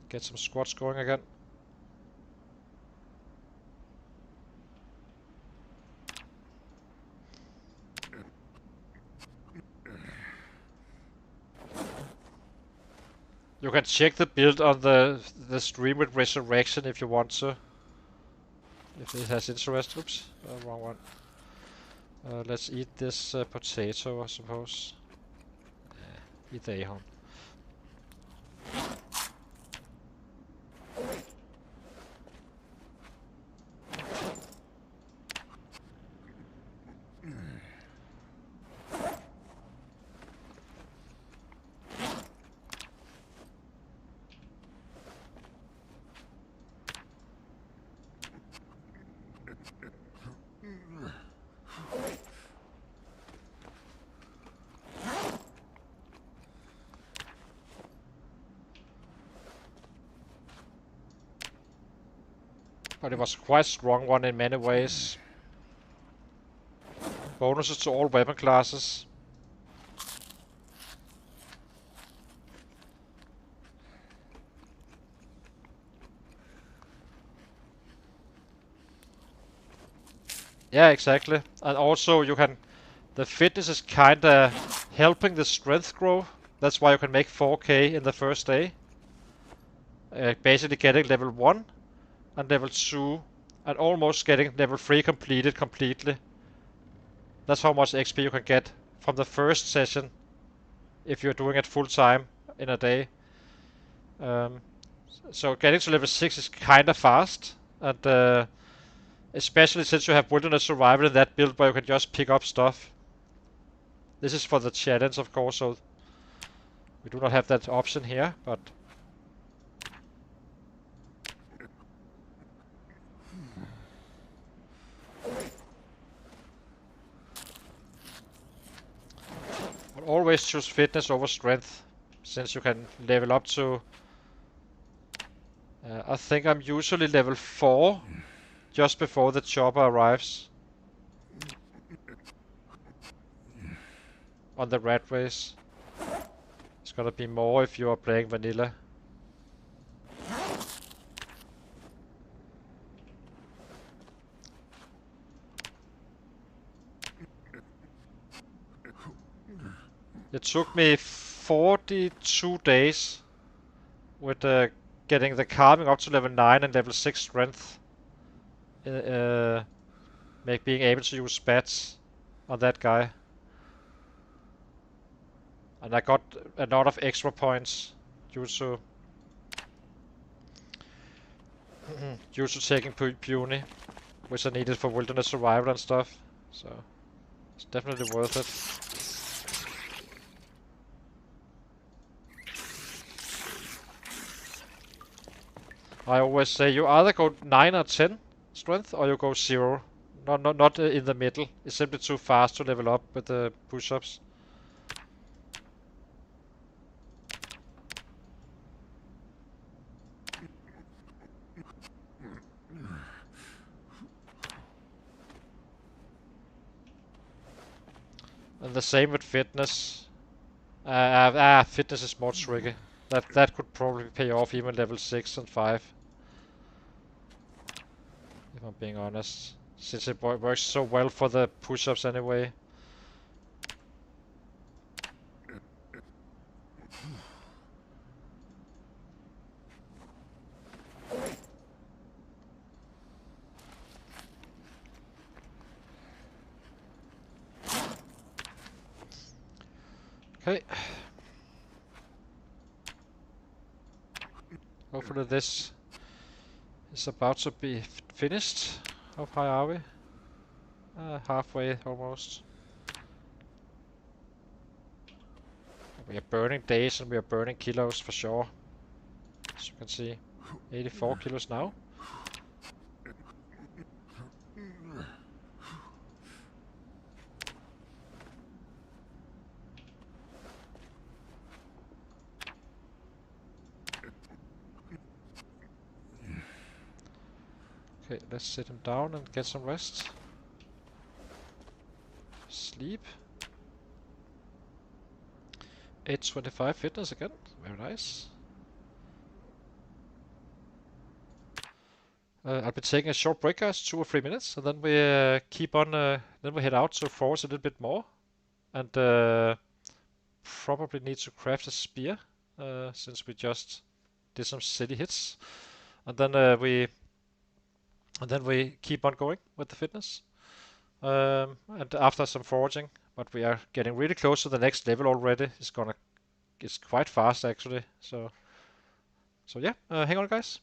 Get some squats going again. You can check the build on the stream with Resurrection if you want to. If it has interest. Oops, wrong one. Let's eat this potato, I suppose. Eat the ahorn. but it was a quite strong one in many ways. Bonuses to all weapon classes. Yeah, exactly. And also you can... The fitness is kinda helping the strength grow. That's why you can make 4k in the first day. Basically getting level 1 and level 2 and almost getting level 3 completed completely. That's how much XP you can get from the first session if you're doing it full time in a day. Um, so getting to level 6 is kinda fast, and especially since you have Wilderness Survival in that build where you can just pick up stuff. This is for the challenge, of course, so we do not have that option here, but I'll always choose fitness over strength, since you can level up to... I think I'm usually level 4 just before the chopper arrives on the Ratrace. It's gonna be more if you are playing vanilla. It took me 42 days with getting the carving up to level 9 and level 6 strength. Being able to use spats on that guy. And I got a lot of extra points due to taking puny, which I needed for wilderness survival and stuff. So it's definitely worth it. I always say you either go 9 or 10 strength or you go 0. Not in the middle. It's simply too fast to level up with the push-ups. And the same with fitness. Fitness is more tricky. That could probably pay off even level 6 and 5. If I'm being honest. Since it works so well for the push-ups anyway. Okay. Hopefully this is about to be finished. How high are we? Halfway almost. We are burning days and we are burning kilos for sure. As you can see. 84 kilos now. Okay, let's sit him down and get some rest. Sleep. 825 fitness again. Very nice. I'll be taking a short break, guys, 2 or 3 minutes, and then we keep on. Then we head out to force a little bit more, and probably need to craft a spear, since we just did some city hits, and then we keep on going with the fitness, and after some foraging. But we are getting really close to the next level already. It's quite fast actually. So yeah, hang on, guys.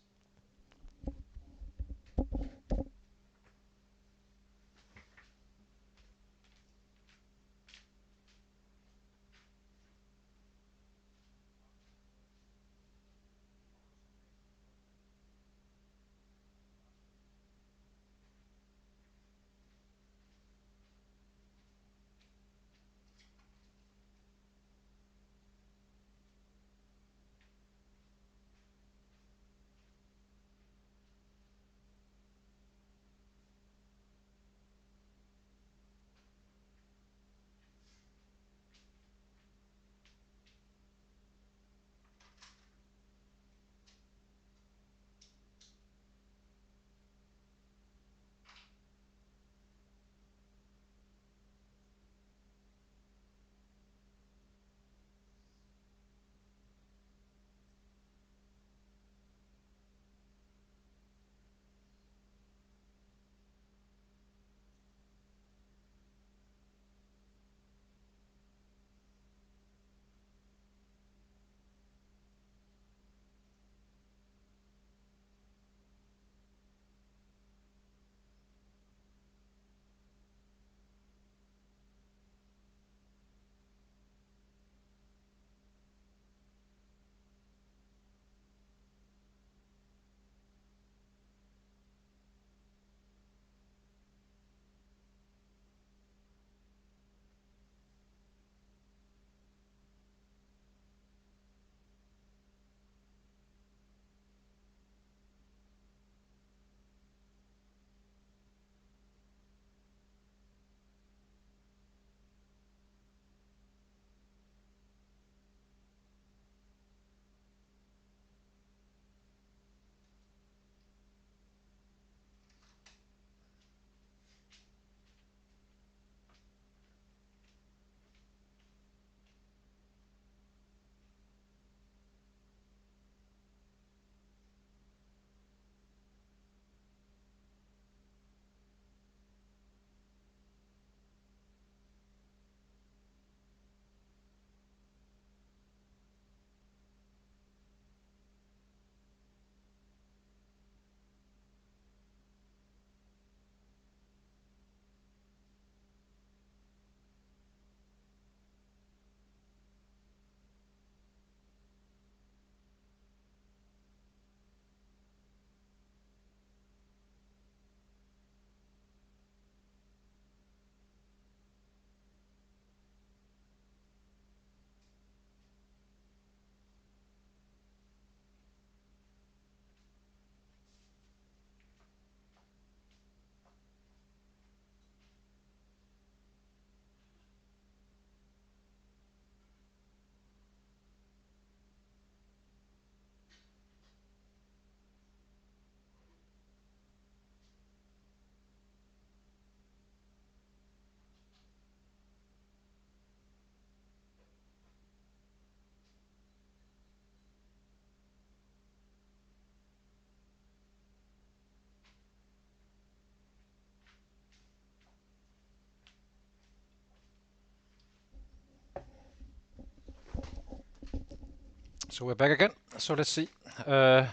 So we're back again. So let's see. How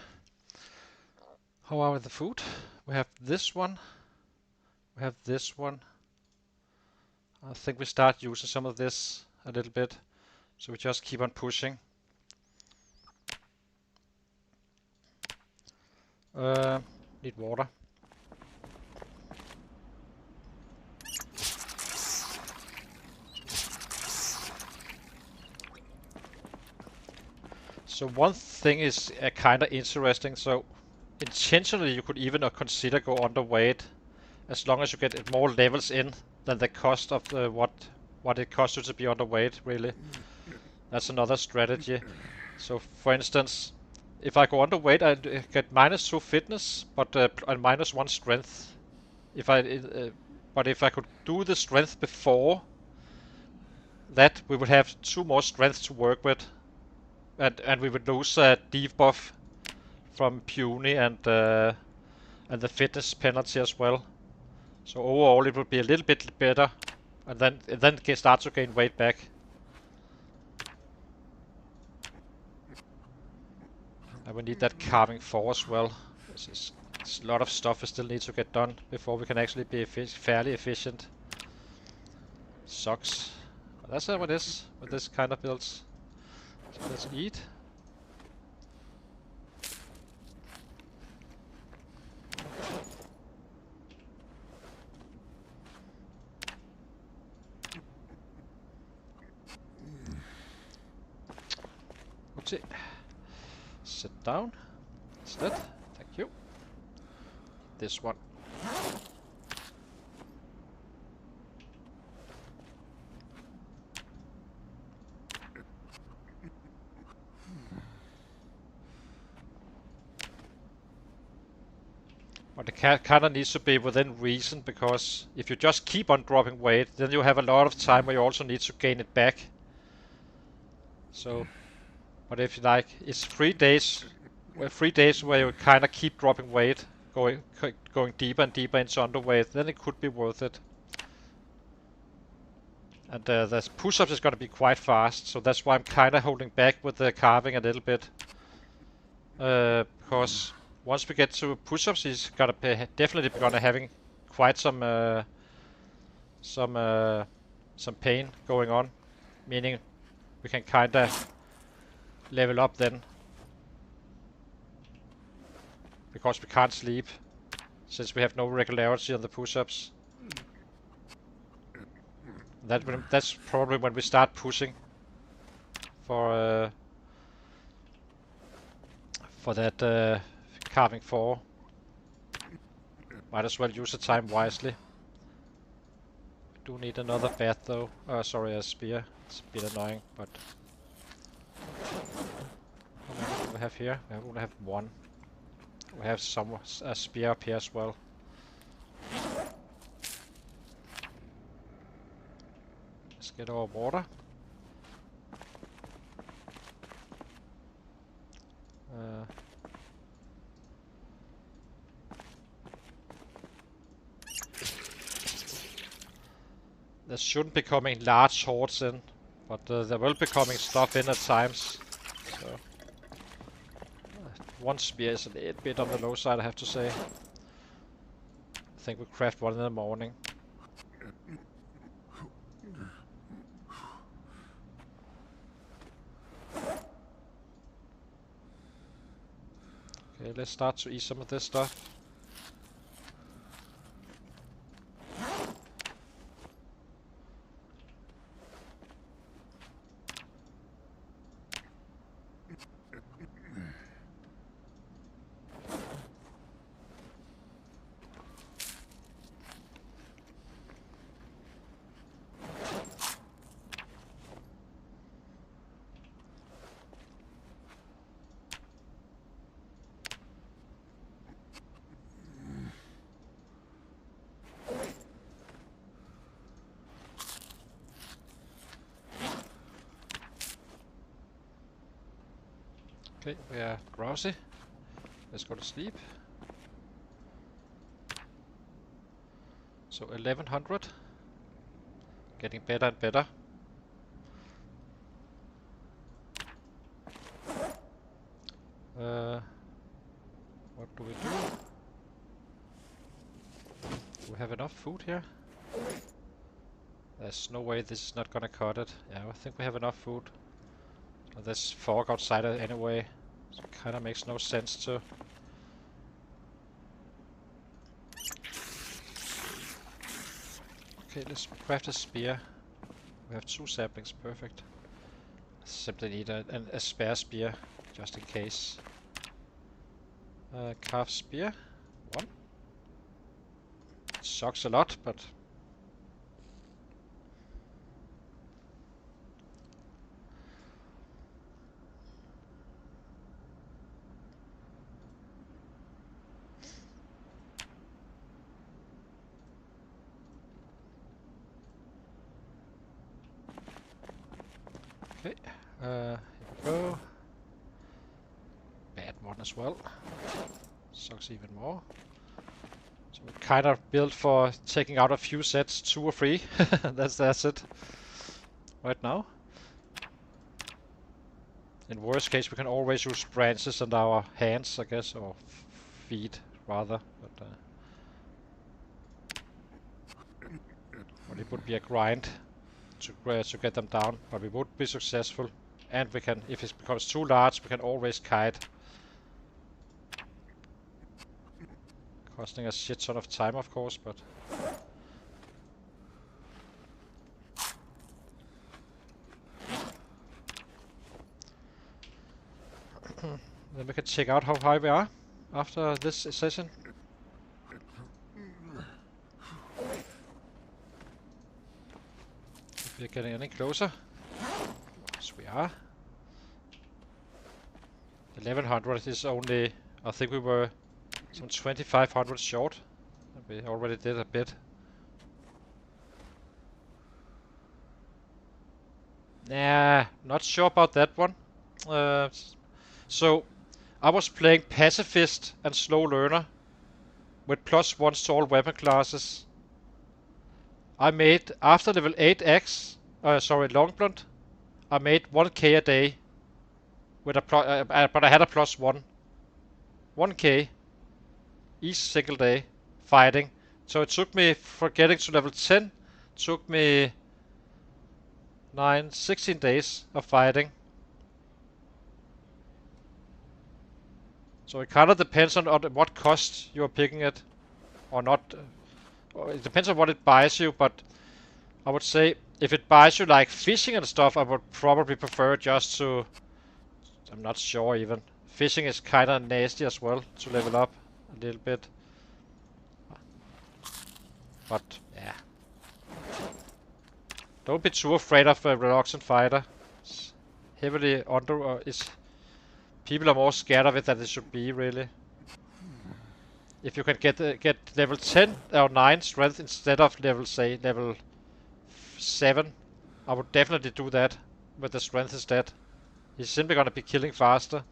are we with the food? We have this one. We have this one. I think we start using some of this a little bit. So we just keep on pushing. Need water. So one thing is kind of interesting. So intentionally you could even consider go underweight as long as you get more levels in than the cost of the what it costs you to be underweight, really. That's another strategy. So for instance, if I go underweight, I get -2 fitness, but and -1 strength. But if I could do the strength before that, we would have 2 more strength to work with, and we would lose a debuff from puny and the fitness penalty as well. So overall, it would be a little bit better, and then start to gain weight back. And we need that carving 4 as well. There's a lot of stuff we still need to get done before we can actually be fairly efficient. Sucks. But that's how it is with this kind of builds. So let's eat. Oopsie. Sit down instead. Thank you. This one. But it kind of needs to be within reason, because if you just keep on dropping weight, then you have a lot of time where you also need to gain it back. So, but if you like, it's 3 days, 3 days where you kind of keep dropping weight, going deeper and deeper into underweight, then it could be worth it. And the push-ups is going to be quite fast, so that's why I'm kind of holding back with the carving a little bit. Because once we get to push-ups, he's gonna be definitely gonna having quite some pain going on, meaning we can kinda level up then, because we can't sleep since we have no regularity on the push-ups. That's probably when we start pushing for that carving 4. Might as well use the time wisely. Do need another bat though. Sorry, a spear. It's a bit annoying, but how many do we have here? We only have 1. We have a spear up here as well. Let's get our water. There shouldn't be coming large hordes in, but there will be coming stuff in at times. So 1 spear is a little bit on the low side, I have to say. I think we'll craft 1 in the morning. Okay, let's start to eat some of this stuff. Okay, we are drowsy. Let's go to sleep. So 1100. Getting better and better. What do we do? Do we have enough food here? There's no way this is not gonna cut it. Yeah, I think we have enough food. There's fog outside anyway, so it kinda makes no sense to... Okay, let's craft a spear. We have 2 saplings, perfect. Simply need a spare spear, just in case. Carve spear, 1. Sucks a lot, but... Okay, here we go. Bad one as well. Sucks even more. So we're kind of built for taking out a few sets, 2 or 3. That's it. Right now. In worst case, we can always use branches and our hands, I guess, or feet rather. But it would be a grind to get them down, but we would be successful. And we can, if it becomes too large, we can always kite. Costing a shit ton of time, of course, but... Then we can check out how high we are after this session. If we're getting any closer. Yes, we are. 1100 is only... I think we were some 2500 short. We already did a bit. Nah, not sure about that one. So, I was playing Pacifist and Slow Learner with +1s to all weapon classes. I made, after level 8 axe, Longblunt, I made 1k a day with a but I had a +1. 1k each single day fighting. So it took me, for getting to level 10, took me 16 days of fighting. So it kind of depends on what cost you are picking it, or not. It depends on what it buys you, but I would say if it buys you like fishing and stuff, I would probably prefer just to... I'm not sure even. Fishing is kind of nasty as well to level up a little bit. But yeah. Don't be too afraid of a reluctant fighter. It's heavily under... people are more scared of it than they should be, really. If you can get level 10 or 9 strength instead of level 7, I would definitely do that with the strength instead. He's simply gonna be killing faster.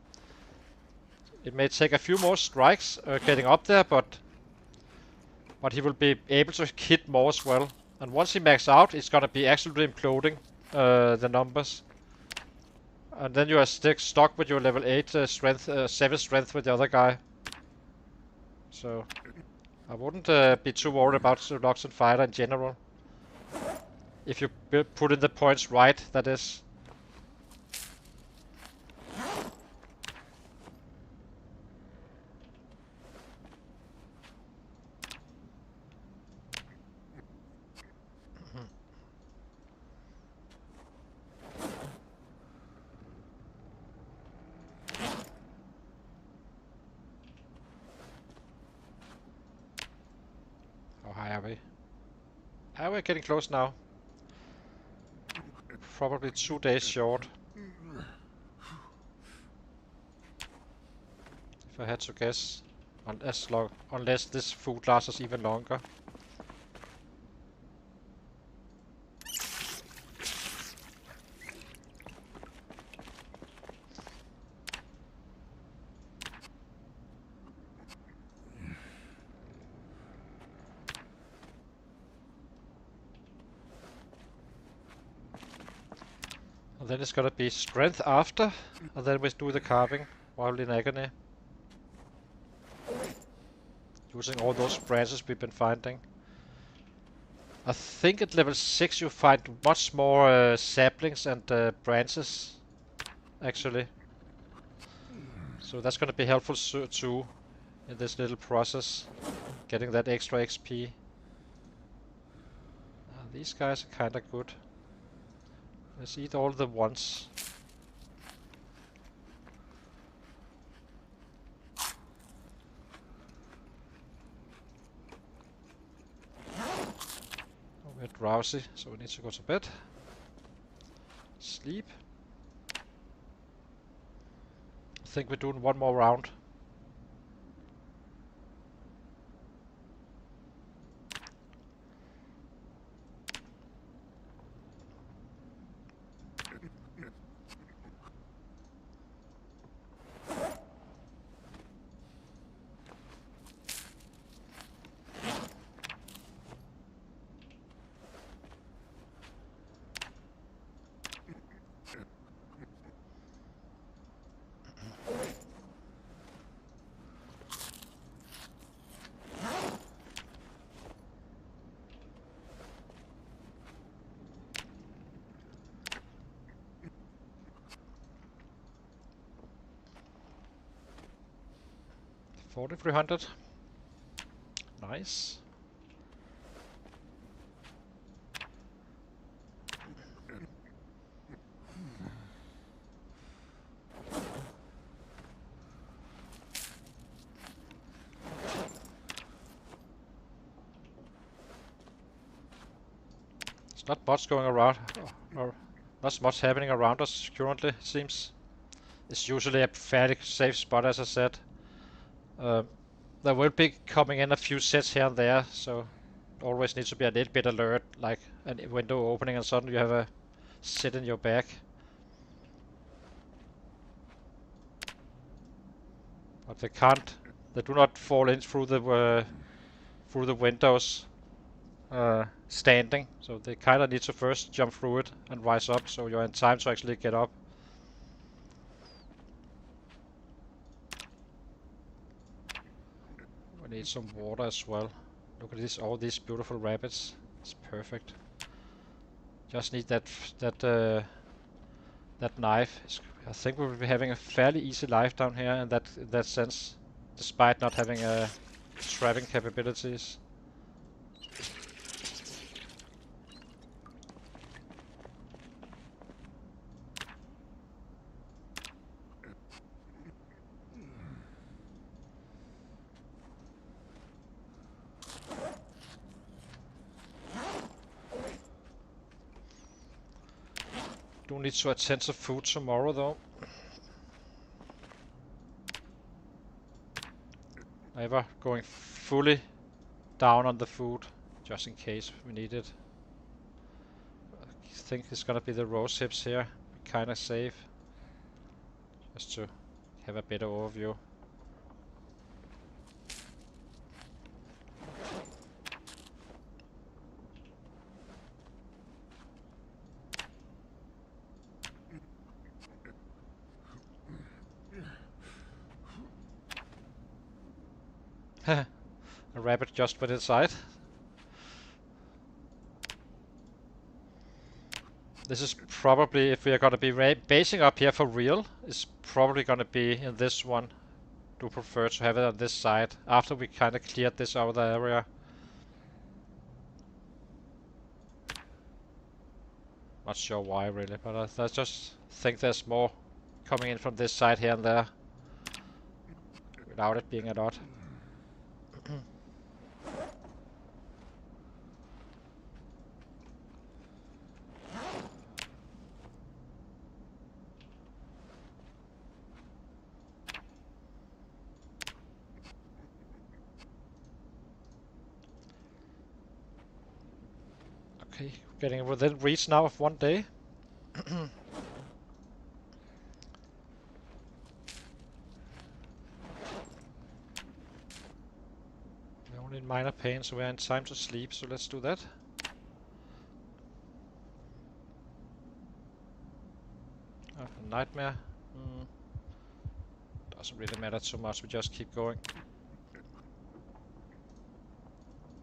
It may take a few more strikes getting up there, but he will be able to hit more as well. And once he maxes out, it's gonna be absolutely imploding the numbers. And then you are stuck with your level 8 strength, 7 strength with the other guy. So I wouldn't be too worried about the reluctant fighter in general. If you put in the points right, that is. How high are we? We're getting close now. Probably 2 days short. If I had to guess. Unless this food lasts us even longer. And then it's gonna be strength after, and then we do the carving Probably in agony. Using all those branches we've been finding. I think at level 6 you find much more saplings and branches, actually. So that's gonna be helpful too in this little process, getting that extra XP. These guys are kinda good. Let's eat all the ones. We're drowsy, so we need to go to bed. Sleep. I think we're doing one more round. $4,300. Nice. There's not much going around, or not much happening around us currently, it seems. It's usually a fairly safe spot, as I said. There will be coming in a few sets here and there, so always needs to be a little bit alert, like a window opening and suddenly you have a set in your back. But they do not fall in through the windows standing, so they kind of need to first jump through it and rise up, so you're in time to actually get up. We need some water as well. Look at this, all these beautiful rabbits. It's perfect. Just need that knife. I think we will be having a fairly easy life down here in that sense, despite not having trapping capabilities. Do need to attend to food tomorrow though. Never going fully down on the food, just in case we need it. I think it's gonna be the rose hips here. Kinda safe. Just to have a better overview. A rabbit just went inside. This is probably, if we are gonna be basing up here for real, it's probably gonna be in this one. Do prefer to have it on this side after we kind of cleared this other area. Not sure why really, but I just think there's more coming in from this side here and there without it being a lot. Okay, getting within reach now of 1 day. We're only in minor pain, so we're in time to sleep, so let's do that. A nightmare. Doesn't really matter too much, we just keep going.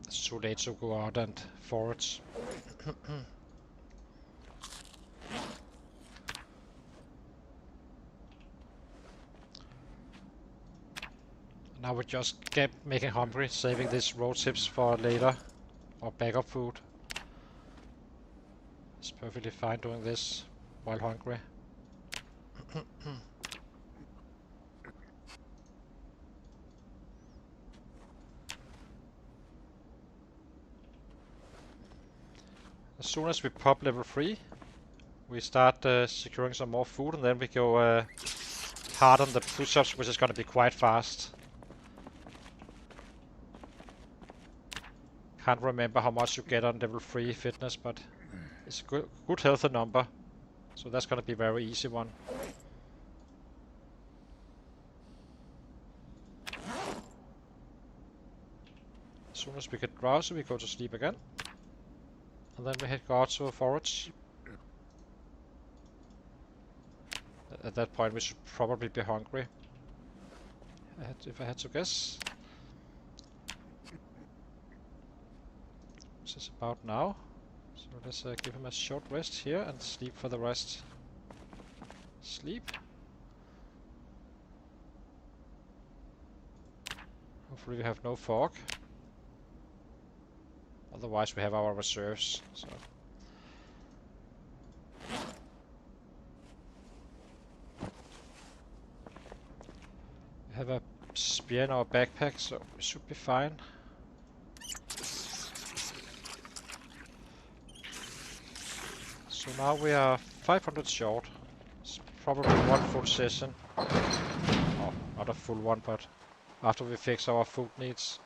It's too late to go out and forage. Now we're just making hungry, saving these road tips for later. Or backup food. It's perfectly fine doing this while hungry. As soon as we pop level 3, we start securing some more food, and then we go hard on the push-ups, which is going to be quite fast. Can't remember how much you get on level 3 fitness, but it's a good healthy number. So that's going to be a very easy one. As soon as we get drowsy, we go to sleep again. And then we go out to a forage. At that point we should probably be hungry. If I had to guess. This is about now. So let's give him a short rest here and sleep for the rest. Sleep. Hopefully we have no fog. Otherwise we have our reserves. So. We have a spear in our backpack, so we should be fine. So now we are 500 short. It's probably one full session. Oh, not a full one, but after we fix our food needs.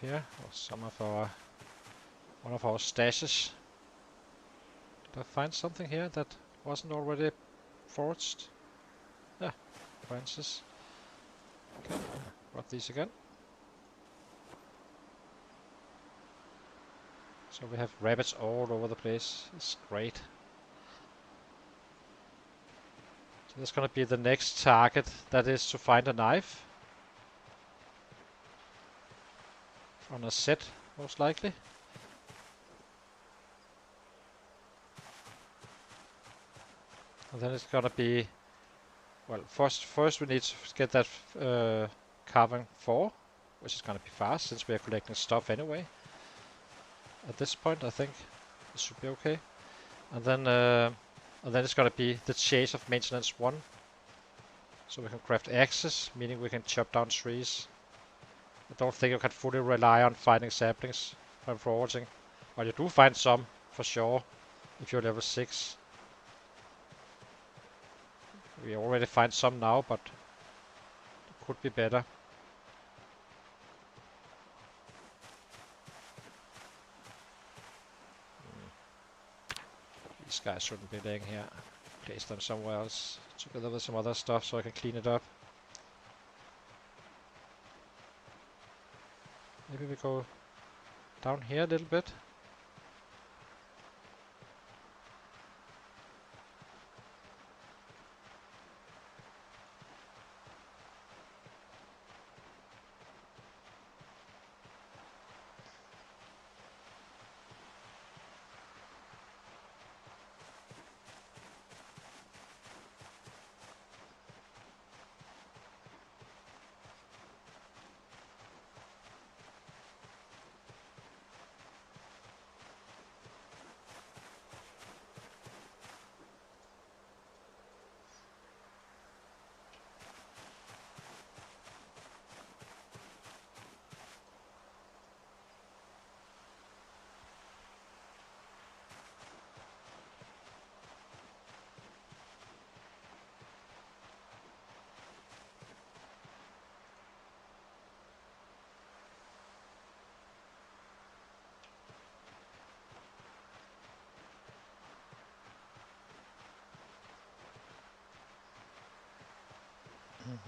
Here, or some of one of our stashes. Did I find something here that wasn't already forged? Yeah, branches. Okay, grab these again. So we have rabbits all over the place. It's great. So that's gonna be the next target. That is to find a knife. On a set, most likely. And then it's gonna be, well, first we need to get that carving 4, which is gonna be fast since we are collecting stuff anyway. At this point, I think it should be okay. And then it's gonna be the chase of maintenance 1, so we can craft axes, meaning we can chop down trees. I don't think you can fully rely on finding saplings from foraging, but you do find some for sure if you're level 6. We already find some now, but it could be better. These guys shouldn't be laying here. Place them somewhere else together with some other stuff so I can clean it up. Maybe we go down here a little bit.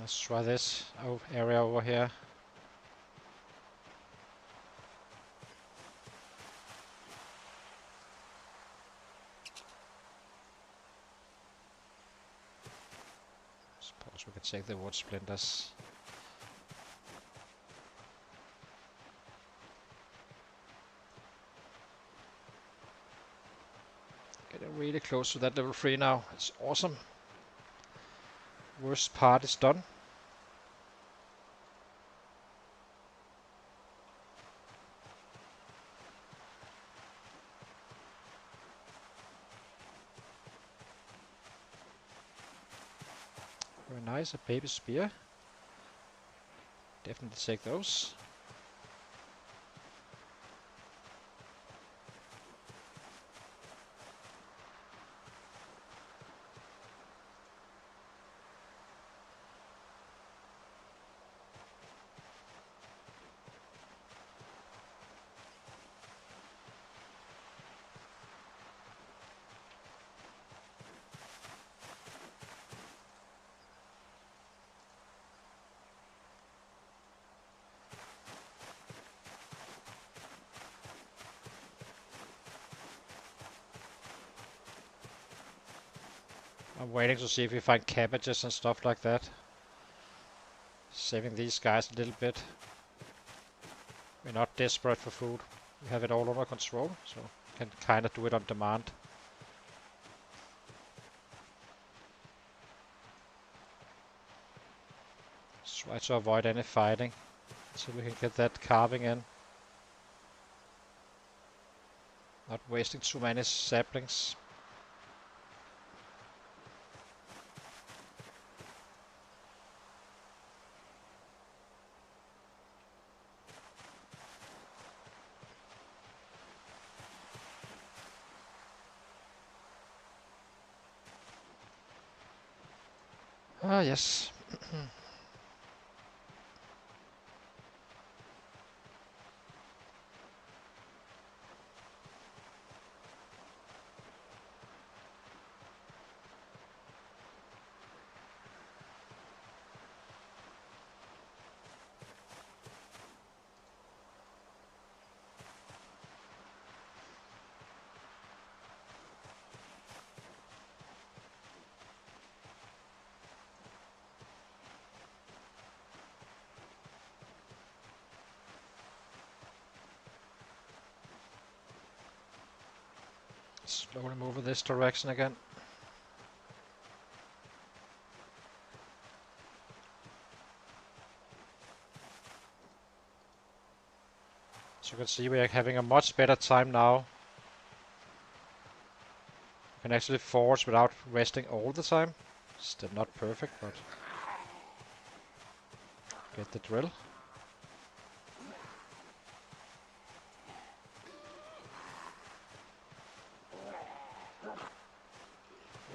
Let's try this area over here. Suppose we can take the wood splinters. Getting really close to that level 3 now. It's awesome. Worst part is done. Very nice, a baby spear. Definitely take those. I'm waiting to see if we find cabbages and stuff like that. Saving these guys a little bit. We're not desperate for food. We have it all under control, so we can kind of do it on demand. Let's try to avoid any fighting so we can get that carving in. Not wasting too many saplings. Ah, yes. Slowly move in this direction again. So you can see we are having a much better time now. We can actually forge without resting all the time. Still not perfect, but get the drill.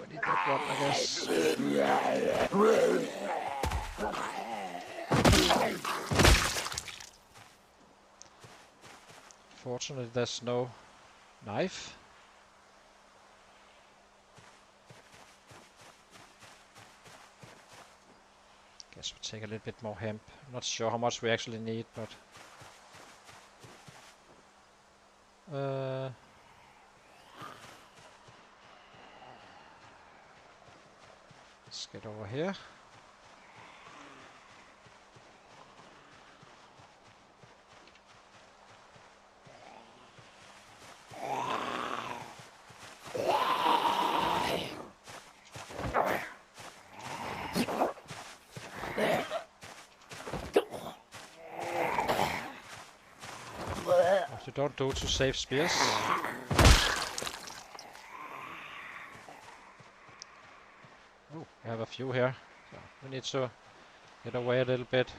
We need that one, I guess. Fortunately, there's no knife. Guess we'll take a little bit more hemp. I'm not sure how much we actually need, but let's get over here. What you don't do to save spears. Oh, we have a few here. So we need to get away a little bit.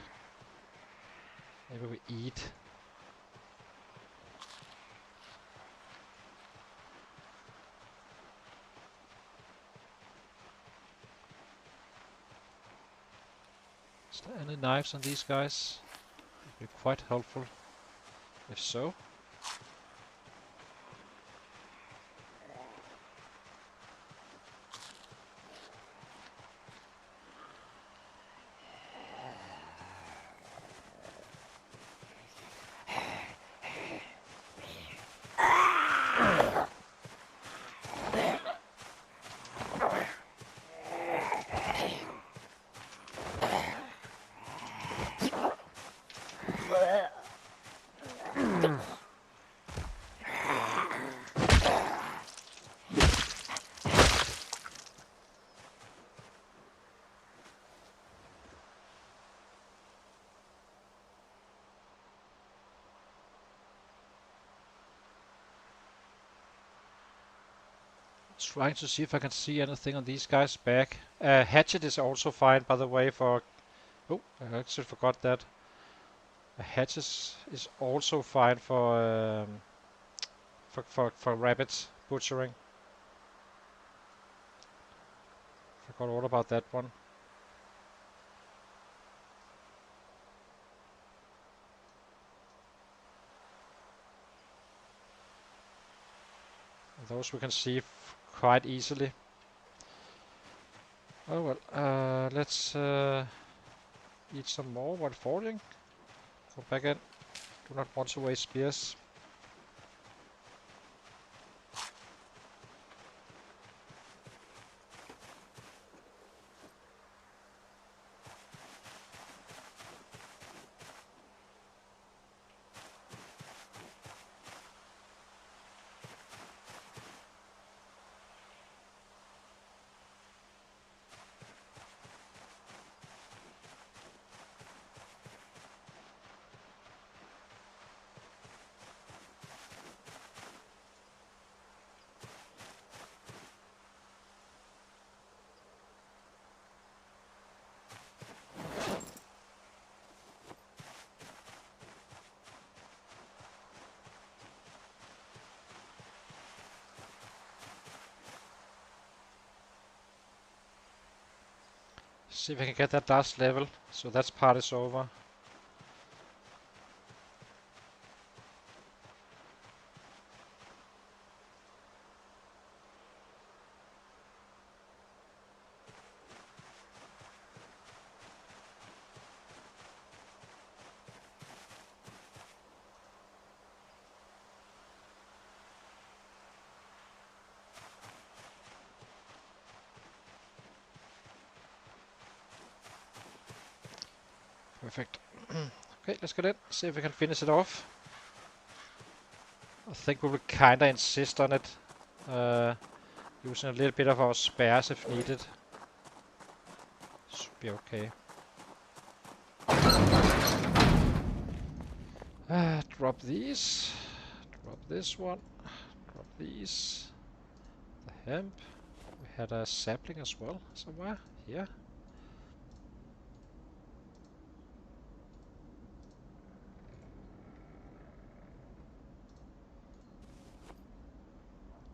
Maybe we eat. Is there any knives on these guys? Would be quite helpful if so. Trying to see if I can see anything on these guys' back. Hatchet is also fine, by the way, for... Oh, I actually forgot that. A hatchet is also fine for rabbits butchering. Forgot all about that one. Those we can see quite easily. Oh well, let's eat some more while foraging. Go back in. Do not want to waste spears. See if I can get that last level. So that part is over. Perfect. Okay, let's get in. See if we can finish it off. I think we will kinda insist on it. Using a little bit of our spares if needed. Should be okay. Drop these. Drop this one. Drop these. The hemp. We had a sapling as well somewhere. Here.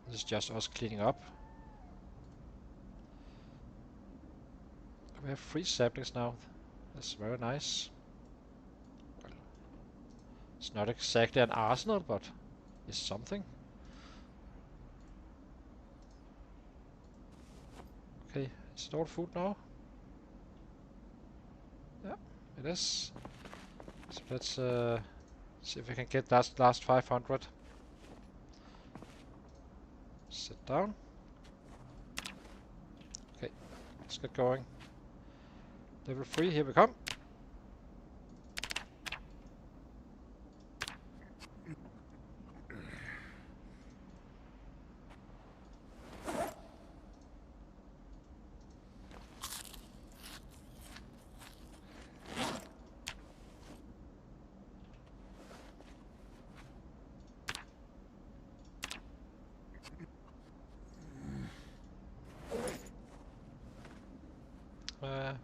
This is just us cleaning up. We have 3 saplings now. That's very nice. Well, it's not exactly an arsenal, but it's something. Okay, is it all food now? Yeah, it is. So let's see if we can get that last 500. Sit down. Okay, let's get going. Level 3, here we come.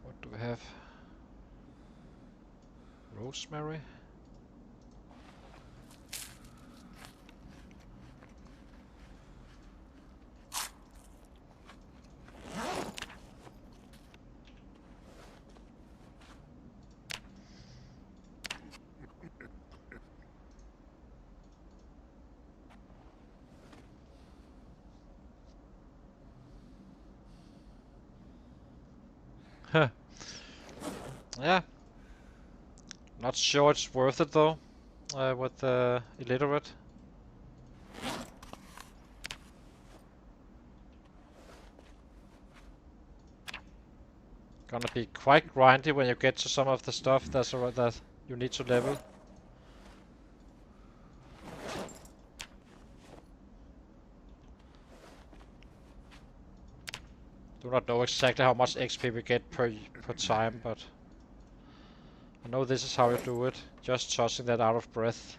What do we have? Rosemary. Huh. Yeah. Not sure it's worth it though. With the illiterate. Gonna be quite grindy when you get to some of the stuff that you need to level. Do not know exactly how much XP we get per time, but I know this is how you do it. Just tossing that out of breath.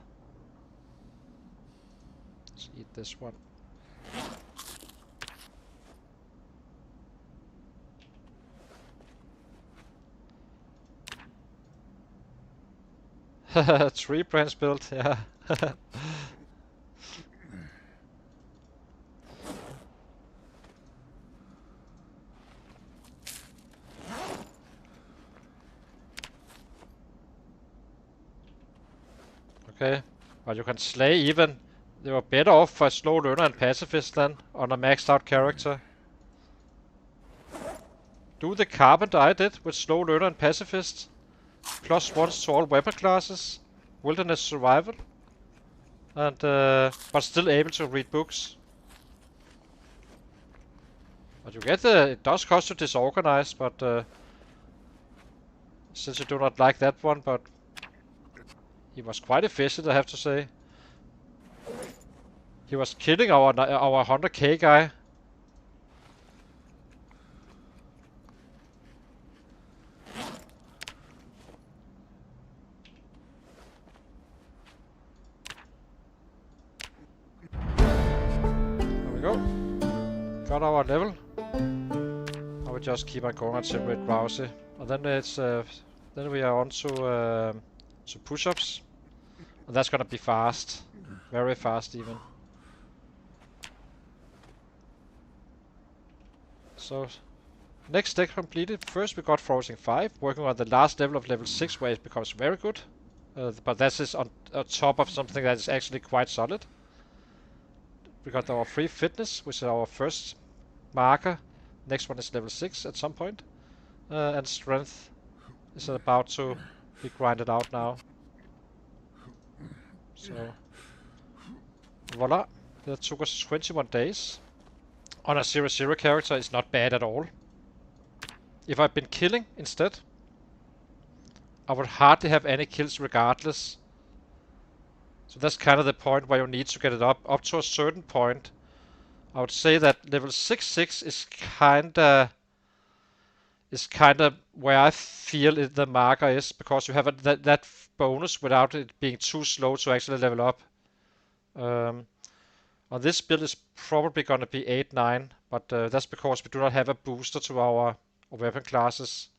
Let's eat this one. Tree branch build, yeah. Okay, but you can slay even. They were better off for a slow learner and pacifist than on a maxed out character. Do the carpenter I did with slow learner and pacifist. +1 to all weapon classes. Wilderness survival. And but still able to read books. But you get it does cost you disorganized, but since you do not like that one, but he was quite efficient, I have to say. He was killing our 100k guy. There we go. Got our level. I will just keep on going until we're drowsy. And then it's then we are on to push-ups. And that's gonna be fast. Very fast even. So next step completed. First we got Foraging 5, working on the last level of level 6 where it becomes very good. But that is on top of something that is actually quite solid. We got our free fitness, which is our first marker. Next one is level 6 at some point. And strength is about to be grinded out now. So voila, that took us 21 days. On a 0-0 character is not bad at all. If I'd been killing instead, I would hardly have any kills regardless. So that's kind of the point where you need to get it up to a certain point. I would say that level 6 is kinda where I feel the marker is, because you have that bonus without it being too slow to actually level up. On this build is probably going to be 8-9, but that's because we do not have a booster to our weapon classes.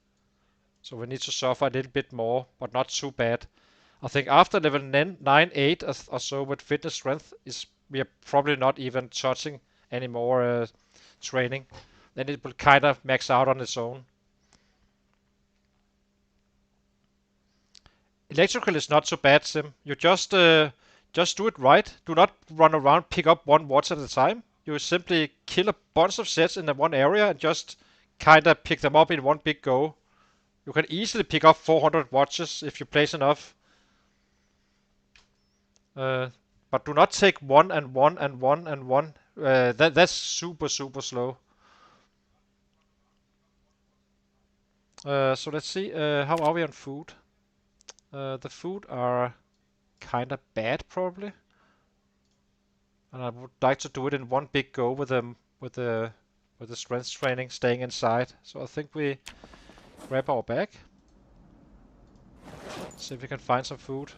So we need to suffer a little bit more, but not too bad. I think after level 9-8 or so with fitness strength, we are probably not even touching any more training. Then it will kind of max out on its own. Electrical is not so bad, Sim. You just do it right. Do not run around, pick up one watch at a time. You simply kill a bunch of sets in the one area and just kind of pick them up in one big go. You can easily pick up 400 watches if you place enough. But do not take one and one and one and one. That's super slow. So let's see. How are we on food? The food are kind of bad probably. And I would like to do it in one big go with the strength training staying inside. So I think we grab our bag. See if we can find some food.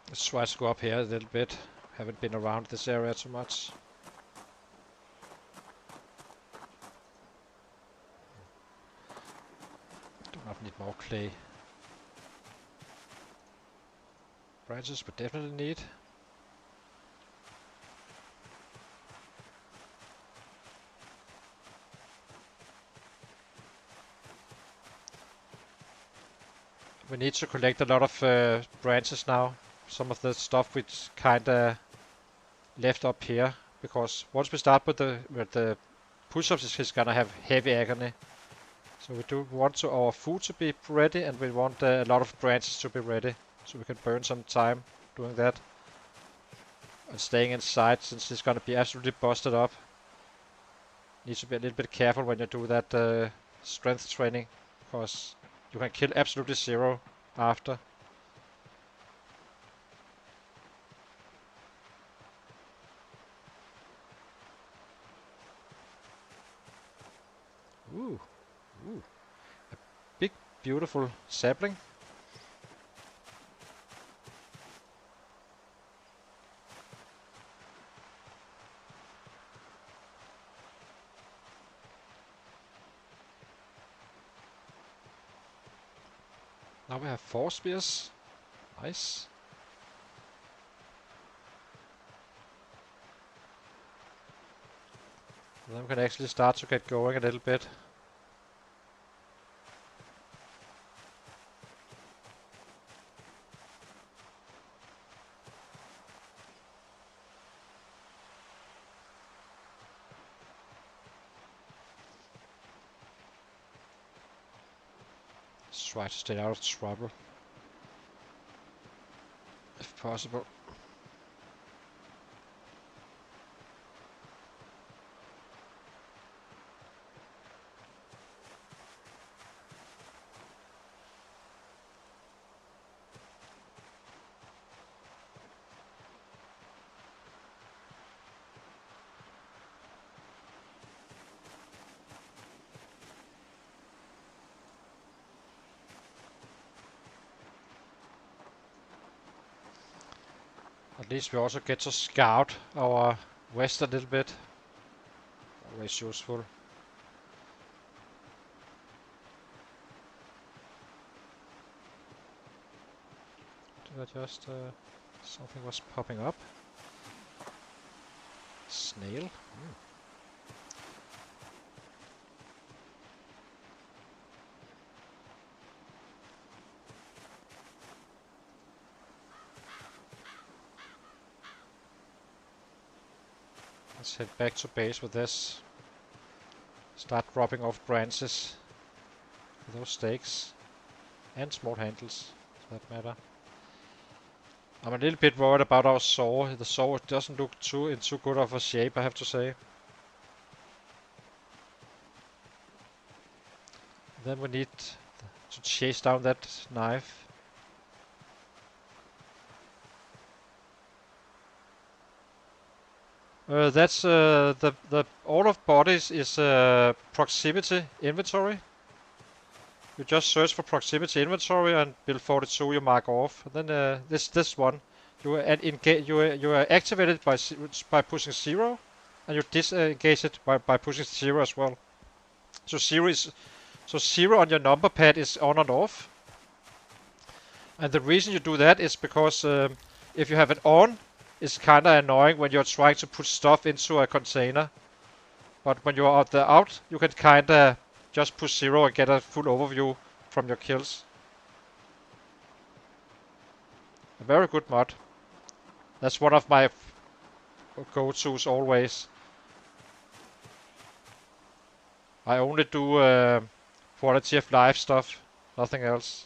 Let's try to go up here a little bit. Haven't been around this area too much. Do not need more clay. Branches we definitely need. We need to collect a lot of branches now. Some of the stuff which kinda left up here, because once we start with the push-ups, it's gonna have heavy agony. So we do want our food to be ready, and we want a lot of branches to be ready, so we can burn some time doing that. And staying inside since it's gonna be absolutely busted up. Need to be a little bit careful when you do that strength training, because you can kill absolutely zero after. Ooh, ooh, a big, beautiful sapling. Now we have 4 spears. Nice. And then we can actually start to get going a little bit. Let's try to stay out of trouble, if possible. At least we also get to scout our west a little bit. Always useful. Did I just... something was popping up. Snail. Mm. Let's head back to base with this. Start dropping off branches for those stakes. And small handles, for that matter. I'm a little bit worried about our saw. The saw doesn't look in too good of a shape, I have to say. Then we need to chase down that knife. That's the order of bodies is proximity inventory. You just search for proximity inventory and build 42 you mark off. And then this one you are activated by pushing 0, and you disengage it by pushing 0 as well. So 0 on your number pad is on and off. And the reason you do that is because if you have it on, it's kinda annoying when you're trying to put stuff into a container. But when you're out, you can kinda just push 0 and get a full overview from your kills. A very good mod. That's one of my go-tos always. I only do quality of life stuff, nothing else.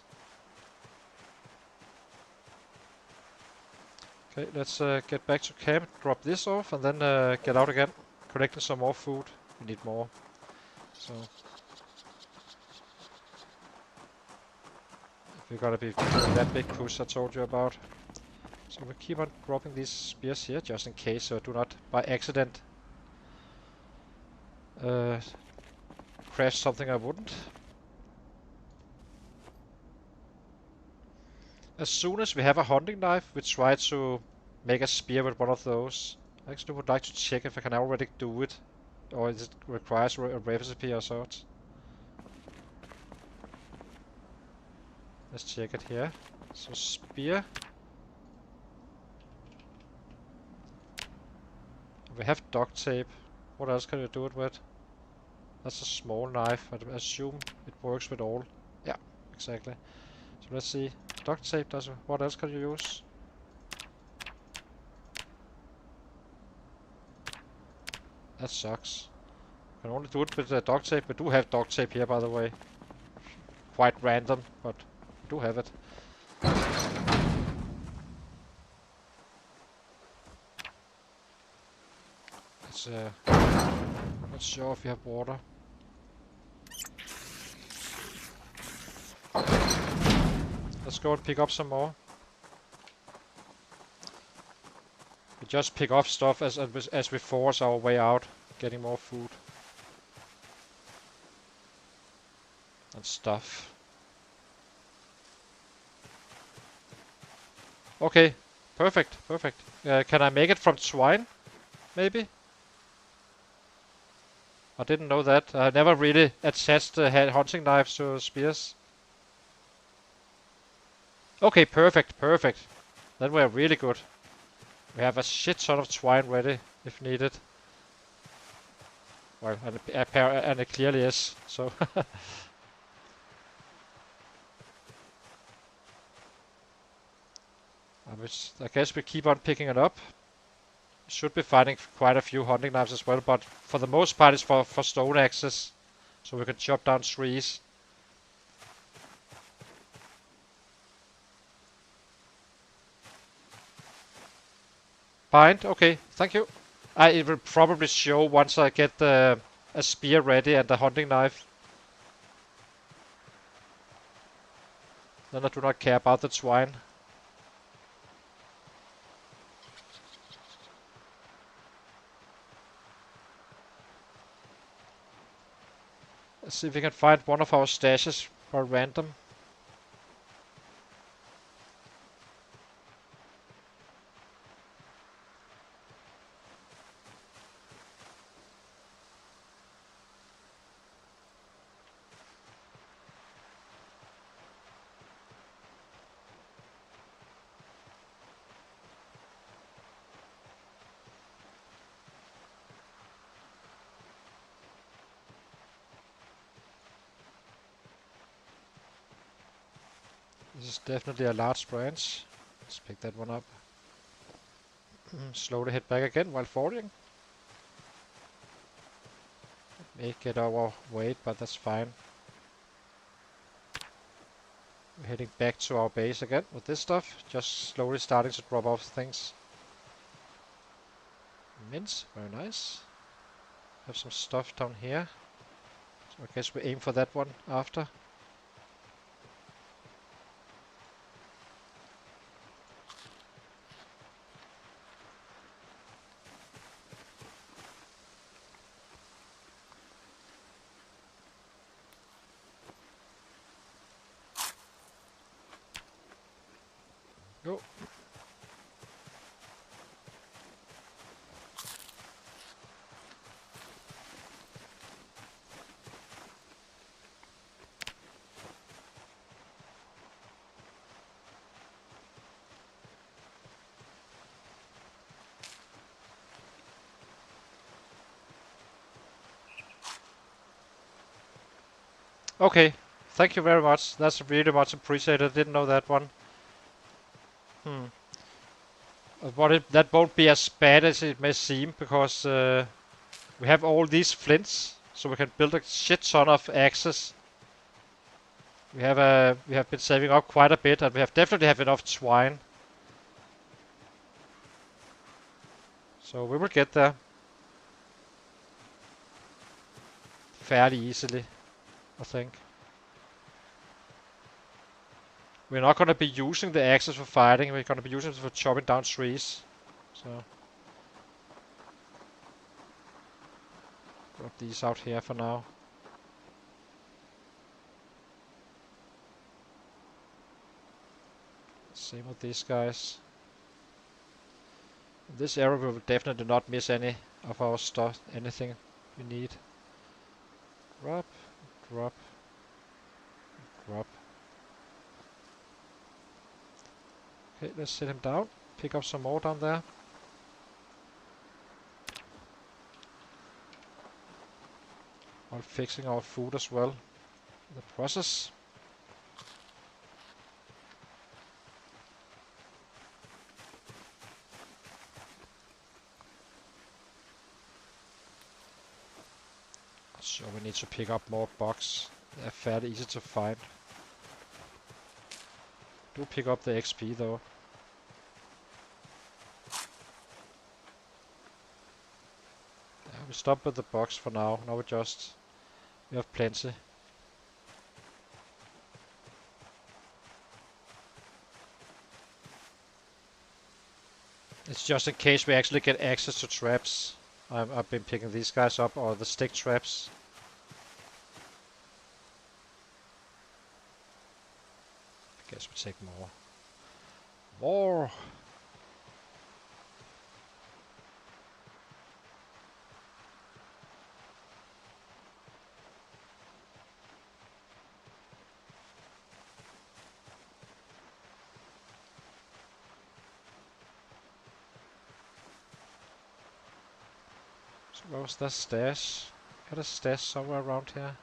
Okay, let's get back to camp, drop this off, and then get out again. Collecting some more food. We need more. So we're gonna be doing that big push I told you about. So we keep on dropping these spears here, just in case, so I do not, by accident, crash something I wouldn't. As soon as we have a hunting knife, we try to make a spear with one of those. I actually would like to check if I can already do it, or if it requires a recipe or such. Let's check it here. So spear. We have duct tape. What else can you do it with? That's a small knife. I assume it works with all. Yeah, exactly. So let's see. Duct tape does it. What else can you use? That sucks. Can only do it with duct tape. We do have duct tape here, by the way. Quite random, but we do have it. Because not sure if we have water. Let's go and pick up some more. We just pick up stuff as we force our way out, getting more food and stuff. Okay, perfect, perfect. Can I make it from twine, maybe? I didn't know that. I never really attached hunting knives to spears. Okay, perfect, perfect. Then we're really good. We have a shit ton of twine ready, if needed. Well, and it clearly is, so... I guess we keep on picking it up. Should be finding quite a few hunting knives as well, but for the most part it's for stone axes. So we can chop down trees. Bind, okay, thank you. It will probably show once I get a spear ready and a hunting knife. Then I do not care about the twine. Let's see if we can find one of our stashes by random. This is definitely a large branch. Let's pick that one up. Slowly head back again while foraging. May get our weight, but that's fine. We're heading back to our base again with this stuff. Just slowly starting to drop off things. Mints, very nice. Have some stuff down here. So I guess we aim for that one after. Go. Okay, thank you very much. That's really much appreciated. I didn't know that one. That won't be as bad as it may seem, because we have all these flints, so we can build a shit ton of axes. We have been saving up quite a bit, and we have definitely have enough twine. So we will get there fairly easily, I think. We're not going to be using the axes for fighting, we're going to be using it for chopping down trees. So drop these out here for now. Same with these guys. In this area we will definitely not miss any of our stuff, anything we need. Drop, drop, drop. Okay, let's set him down. Pick up some more down there. While fixing our food as well in the process. So we need to pick up more bugs. They're fairly easy to find. Do pick up the XP though. . We stop with the box for now. Now we have plenty. It's just in case we actually get access to traps. I've been picking these guys up, or the stick traps. I guess we take more. More! So where was that stash? Got a stash somewhere around here.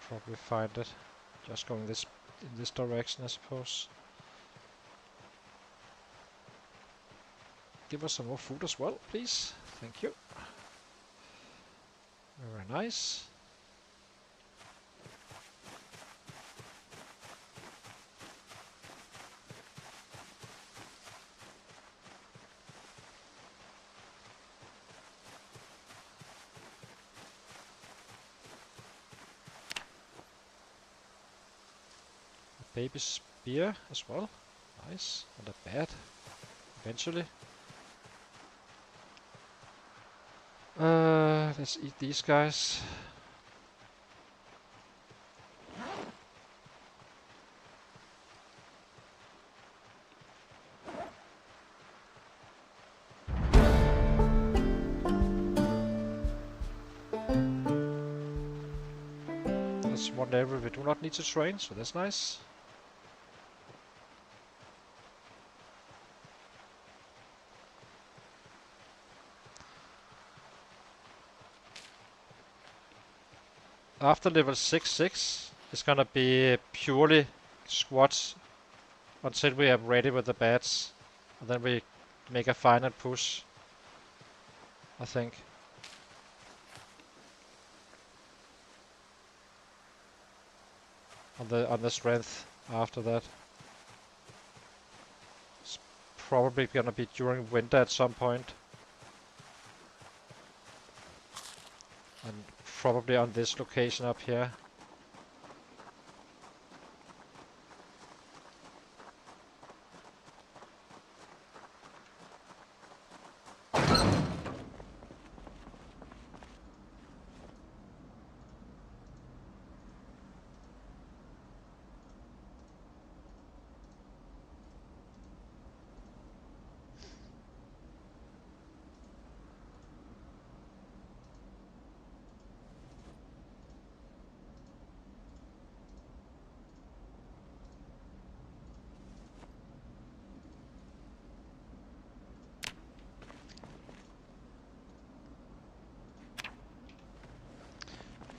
Probably find it. Just going in this direction, I suppose. Give us some more food as well, please. Thank you. Very nice. Baby spear as well. Nice. Not that bad. Eventually. Let's eat these guys. That's one level we do not need to train, so that's nice. After level 6, it's gonna be purely squats until we are ready with the bats. And then we make a final push, I think. On the strength after that. It's probably gonna be during winter at some point. And probably on this location up here.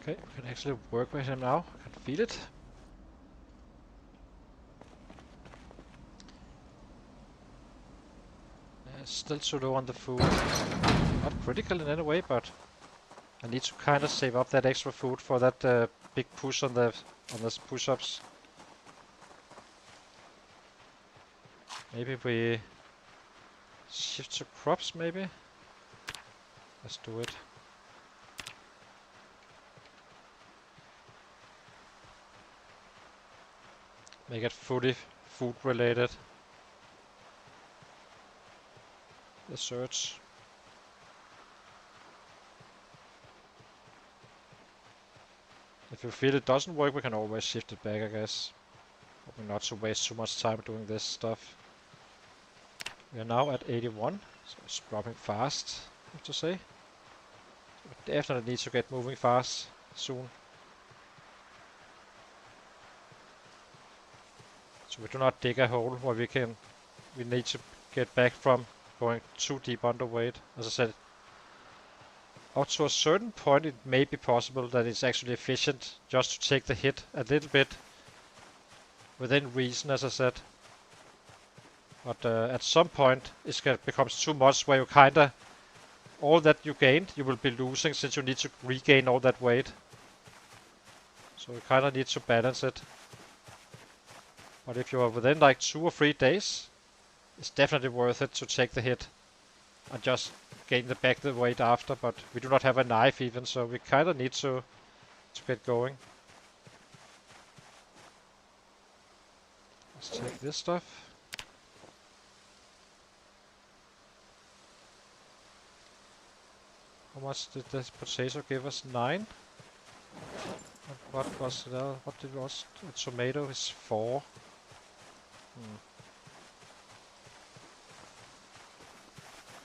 Okay, we can actually work with him now. I can feel it. Still too low on the food. Not critical in any way, but I need to kind of save up that extra food for that big push on the push-ups. Maybe we shift to crops, maybe? Let's do it. Make it fully food related. The search. If you feel it doesn't work, we can always shift it back, I guess. Hoping not to waste too much time doing this stuff. We are now at 81, so it's dropping fast, I have to say. So we definitely need to get moving fast soon. So we do not dig a hole where we need to get back from going too deep underweight. As I said, up to a certain point it may be possible that it's actually efficient just to take the hit a little bit within reason, as I said. But at some point it becomes too much where you kinda, all that you gained you will be losing since you need to regain all that weight. So you kinda need to balance it. But if you are within like 2 or 3 days, it's definitely worth it to take the hit and just gain back the weight after, but we do not have a knife even, so we kind of need to get going. Let's take this stuff. How much did this potato give us? 9? What was it? What did it was? A tomato is 4.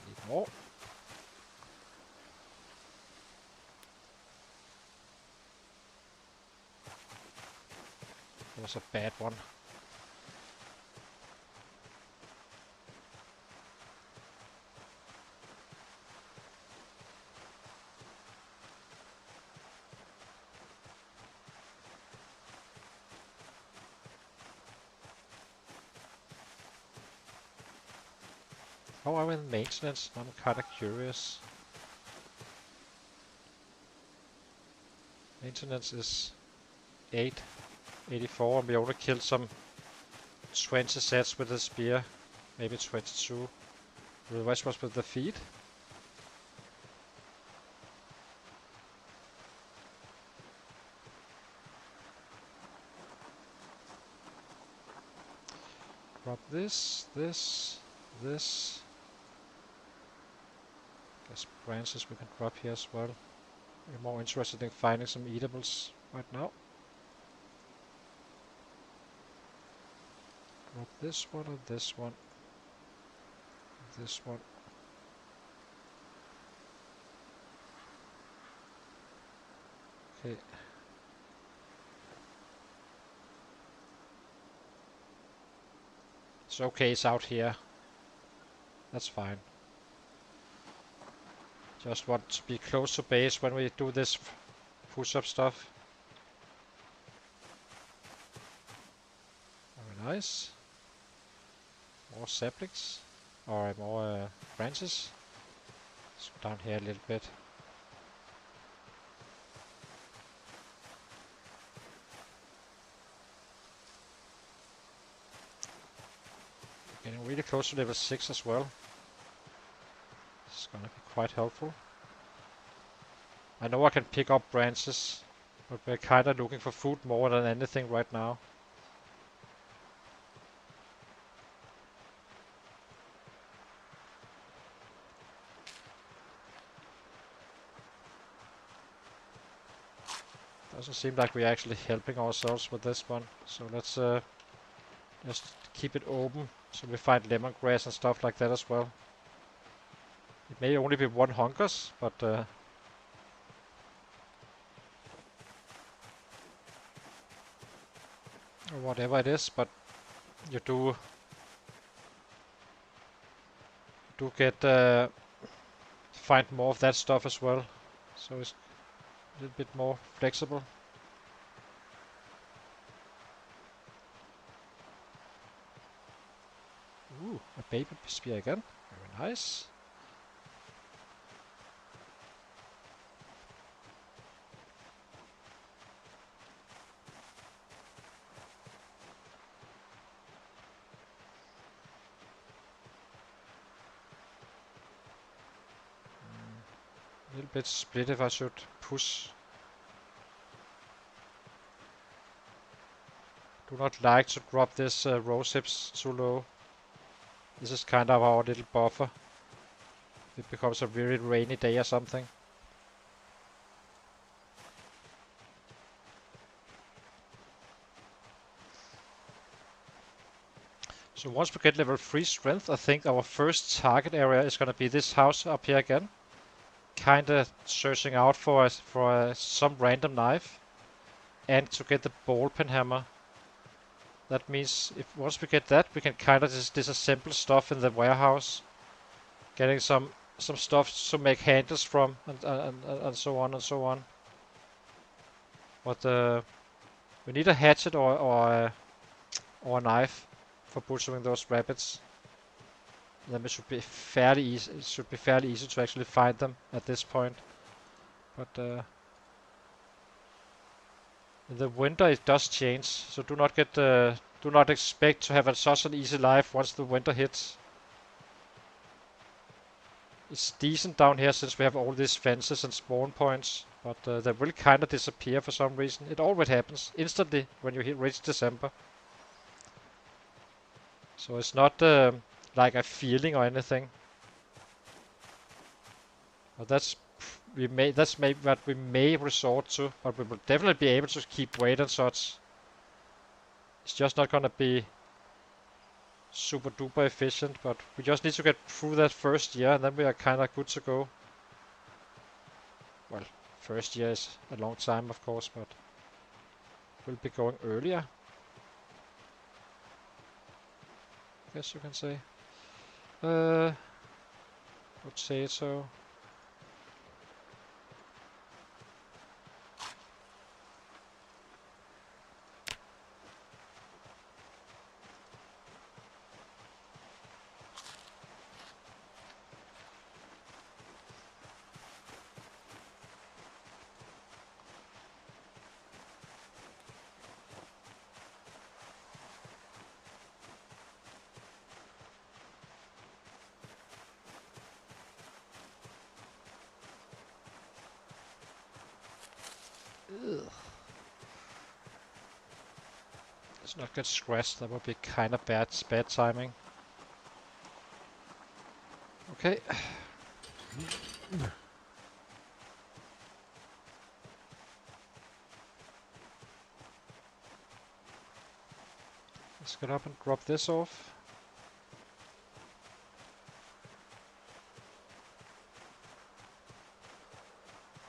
Need more. It was a bad one. How are we in maintenance? I'm kinda curious. Maintenance is 84, and we only killed some 20 sets with the spear. Maybe 22. The rest was with the feet. Drop this. Guess branches we can drop here as well. We're more interested in finding some eatables right now. Drop this one and this one. This one. Okay. It's okay, it's out here. That's fine. Just want to be close to base when we do this push-up stuff. Very nice. More saplings. Or more branches. Let's go down here a little bit. Getting really close to level 6 as well. It's gonna be quite helpful. I know I can pick up branches, but we're kinda looking for food more than anything right now. Doesn't seem like we're actually helping ourselves with this one, so let's just keep it open so we find lemongrass and stuff like that as well. It may only be 1 hunkers, but or whatever it is, but you do get find more of that stuff as well, so it's a little bit more flexible. Ooh, a baby spear again. Very nice. A little bit split if I should push. Do not like to drop this rose hips too low. This is kind of our little buffer. It becomes a very rainy day or something. So once we get level 3 strength, I think our first target area is gonna be this house up here again. Kinda searching out for some random knife, and to get the ball pen hammer. That means if once we get that, we can kinda just disassemble stuff in the warehouse, getting some stuff to make handles from, and so on and so on. But we need a hatchet or a knife for butchering those rabbits. Then it should be fairly easy. It should be fairly easy to actually find them at this point. But in the winter it does change, so do not expect to have such an easy life once the winter hits. It's decent down here since we have all these fences and spawn points, but they will kind of disappear for some reason. It always happens instantly when you reach December. So it's not like a feeling or anything. But that's maybe what we may resort to, but we will definitely be able to keep weight and such. It's just not gonna be super duper efficient, but we just need to get through that first year and then we are kinda good to go. Well, first year is a long time of course, but we'll be going earlier, I guess you can say. Potato. Ugh. Let's not get scratched, that would be kinda bad timing. Okay. Let's get up and drop this off.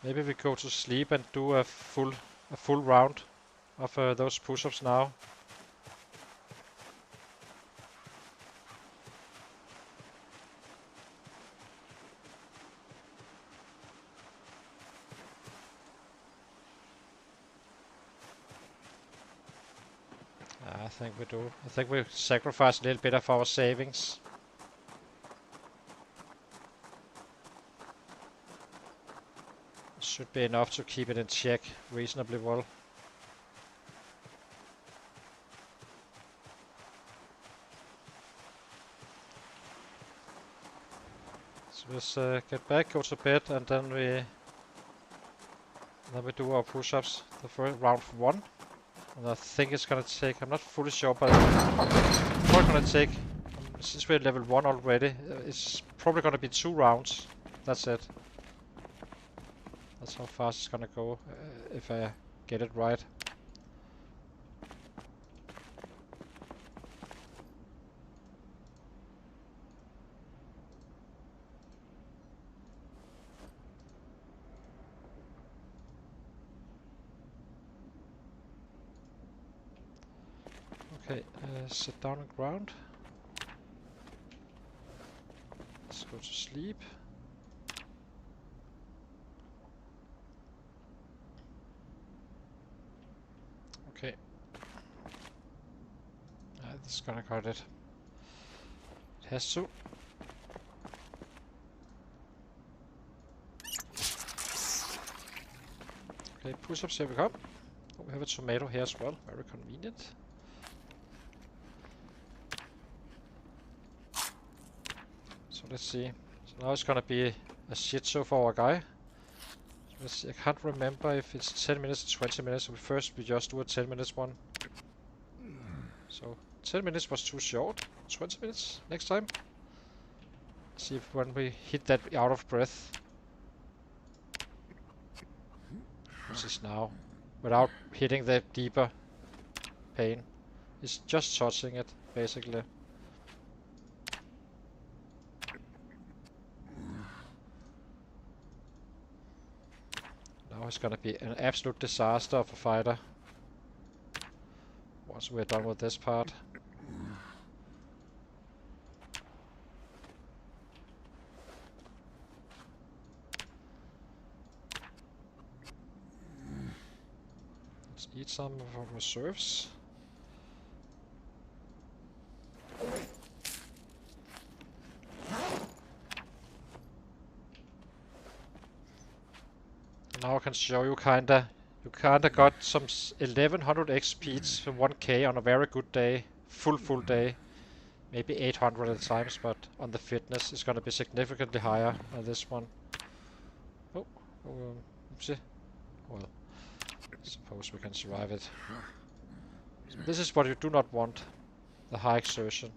Maybe we go to sleep and do a full round of those push-ups now. I think we do. I think we sacrifice a little bit of our savings. Should be enough to keep it in check reasonably well. So let's get back, go to bed, and then we do our push-ups. The first round 1. And I think it's gonna take, I'm not fully sure, but it's probably gonna take, since we're level 1 already, it's probably gonna be 2 rounds. That's it. That's how fast it's gonna go, if I get it right. Okay, sit down on ground. Let's go to sleep. Okay. This is gonna cut it. It has to. Okay, push-ups, here we come. Oh, we have a tomato here as well, very convenient. So let's see. So now it's gonna be a shit show for our guy. So let's see. I can't remember if it's 10 minutes or 20 minutes. So first we just do a 10 minutes one. So 10 minutes was too short. 20 minutes next time. See if when we hit that out of breath. Which is now. Without hitting the deeper pain. It's just touching it, basically. Now it's gonna be an absolute disaster of a fighter. Once we're done with this part. Let's eat some of our reserves. Now I can show you you kinda got some 1100 XP from 1k on a very good day, full day. maybe 800 at times, but on the fitness it's gonna be significantly higher on this one. Oh, oopsie. Well, suppose we can survive it. So this is what you do not want, the high exertion.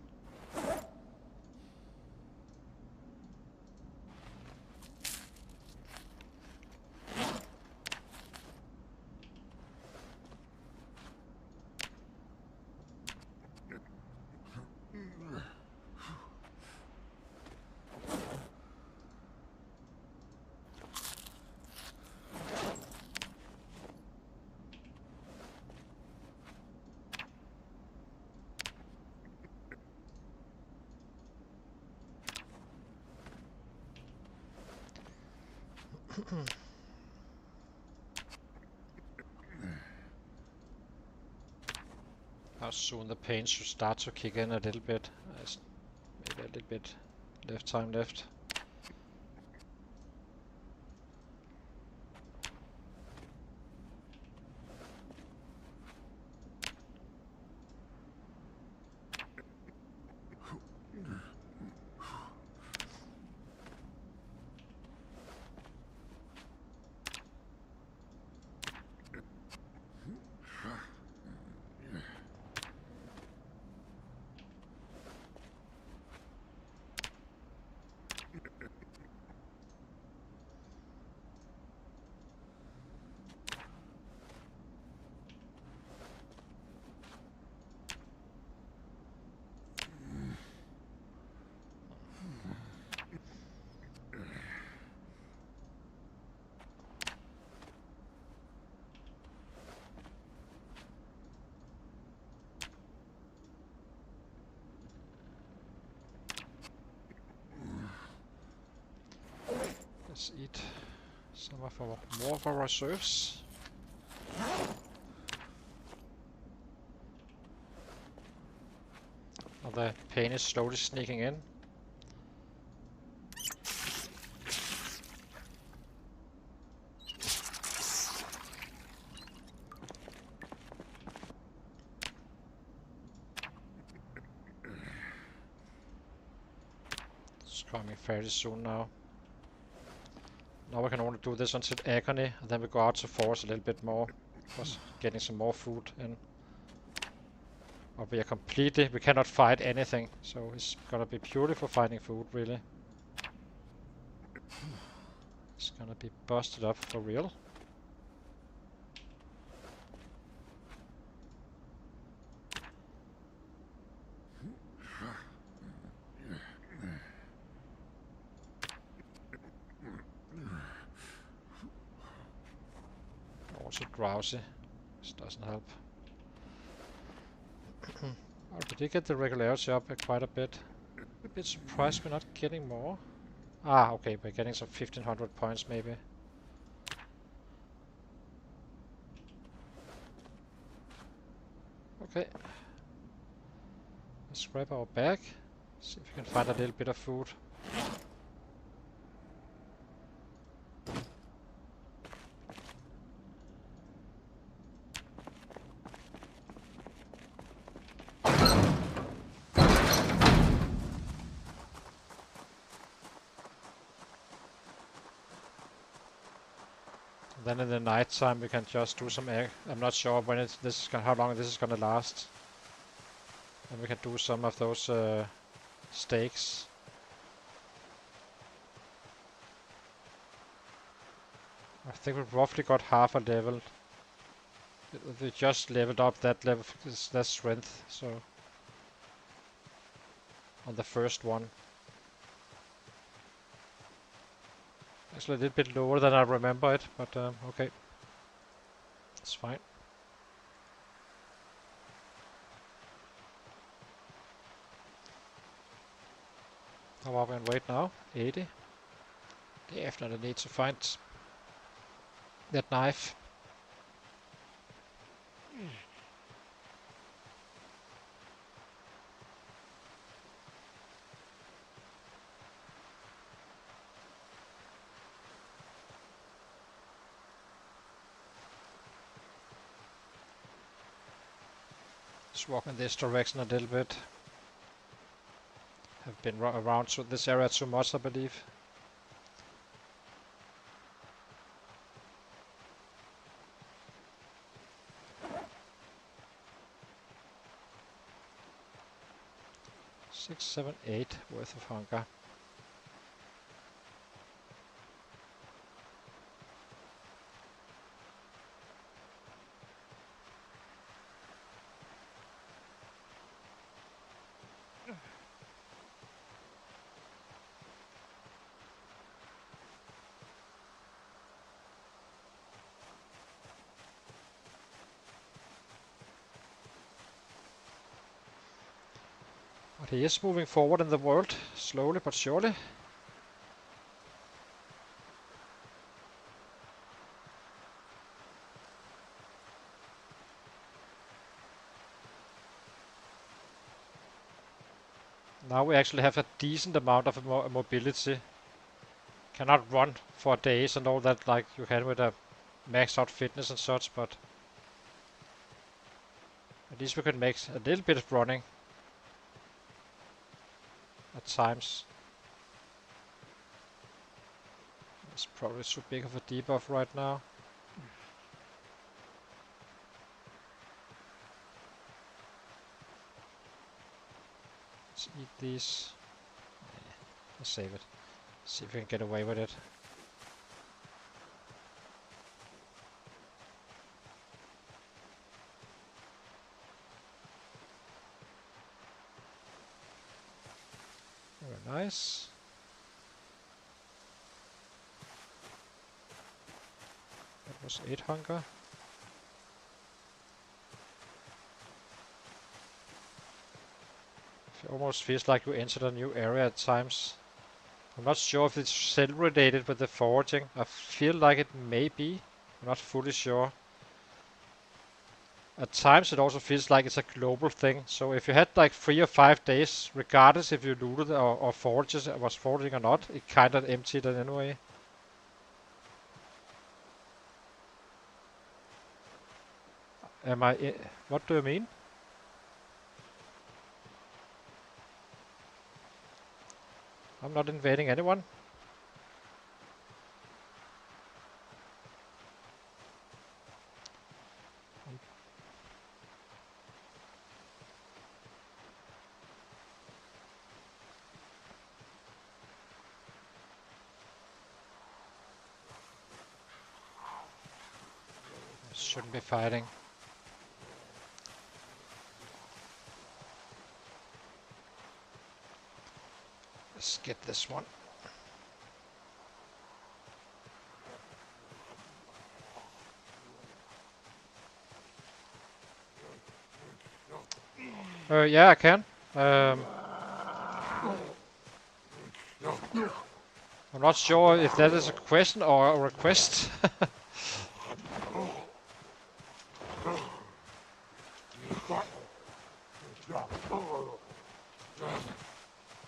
How soon the pain should start to kick in a little bit. Maybe a little bit time left. Let's eat some of our more of our reserves. Now the pain is slowly sneaking in. It's coming fairly soon now. Now we can only do this until agony, and then we go out to force a little bit more, because getting some more food in. But we cannot fight anything, so it's gonna be purely for finding food, really. It's gonna be busted up for real. Also drowsy, this doesn't help. Oh, we did get the regularity up quite a bit. A bit surprised we're not getting more. Ah, okay, we're getting some 1500 points maybe. Okay. Let's grab our bag. See if we can find a little bit of food. Then in the night time we can just do some egg. I'm not sure when how long this is gonna last. And we can do some of those steaks. I think we've roughly got half a level. We just leveled up that level, that strength, so on the first one. Actually a little bit lower than I remember it, but okay. It's fine. How are we in weight now? 80. Definitely need to find that knife. Let's walk in this direction a little bit. have been around this area too much, I believe. Six, 7, 8 worth of hunger. But he is moving forward in the world, slowly but surely. Now we actually have a decent amount of mobility. Cannot run for days and all that like you can with a maxed out fitness and such, but at least we can make a little bit of running at times. It's probably too big of a debuff right now. Let's eat these. Let's save it. See if we can get away with it. Very nice. That was 8 hunger. It almost feels like you entered a new area at times. I'm not sure if it's cell-related with the foraging. I feel like it may be. I'm not fully sure. At times it also feels like it's a global thing. So if you had like 3 or 5 days, regardless if you looted or was foraging or not, it kind of emptied it anyway. What do you mean? I'm not invading anyone. Shouldn't be fighting. Let's get this one. Yeah, I can. I'm not sure if that is a question or a request.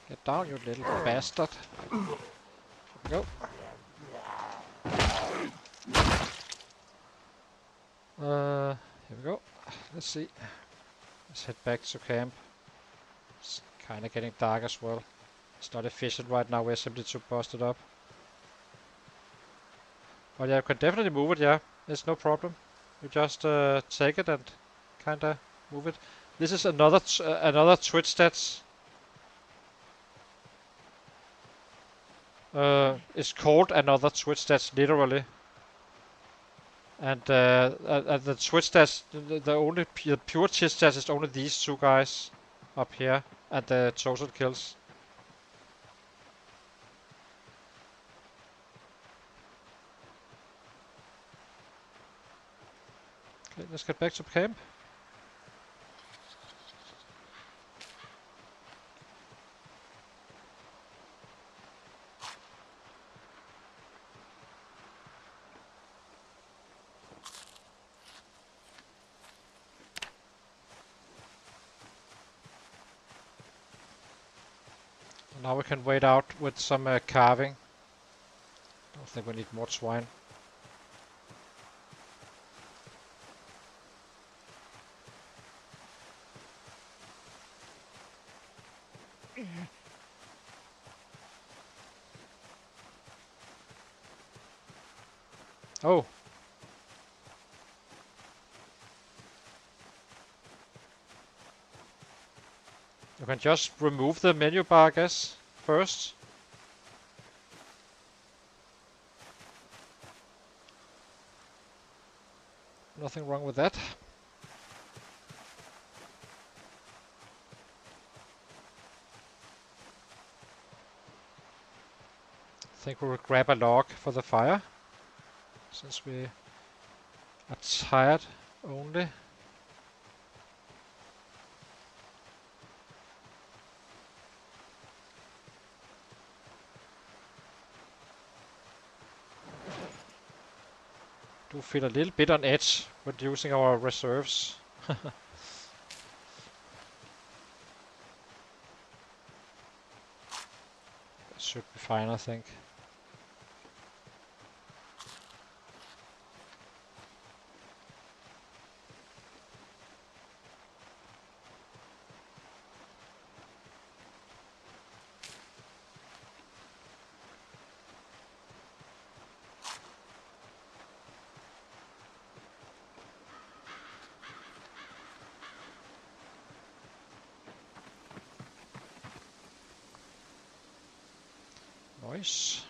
Get down, you little bastard. Go. Here we go. Let's see. Let's head back to camp. It's kind of getting dark as well. It's not efficient right now. We're simply too busted up. But yeah, you can definitely move it. Yeah, it's no problem. You just take it and kind of move it. This is another Twitch stats. It's called another Twitch stats literally. And the Twitch stats, the pure Twitch stats is only these 2 guys up here, and the total kills. Okay, let's get back to camp. Now we can wait out with some carving. Don't think we need more swine. Oh. You can just remove the menu bar, I guess, first. Nothing wrong with that. I think we'll grab a log for the fire, since we are tired only. Do feel a little bit on edge with using our reserves. That should be fine, I think. Nice.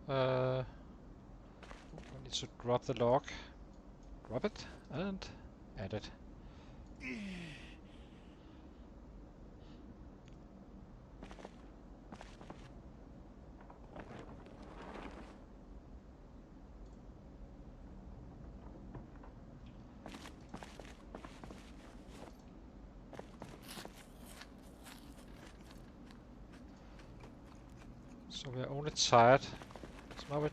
We need to drop the log. Drop it and add it. So we're only tired. So now we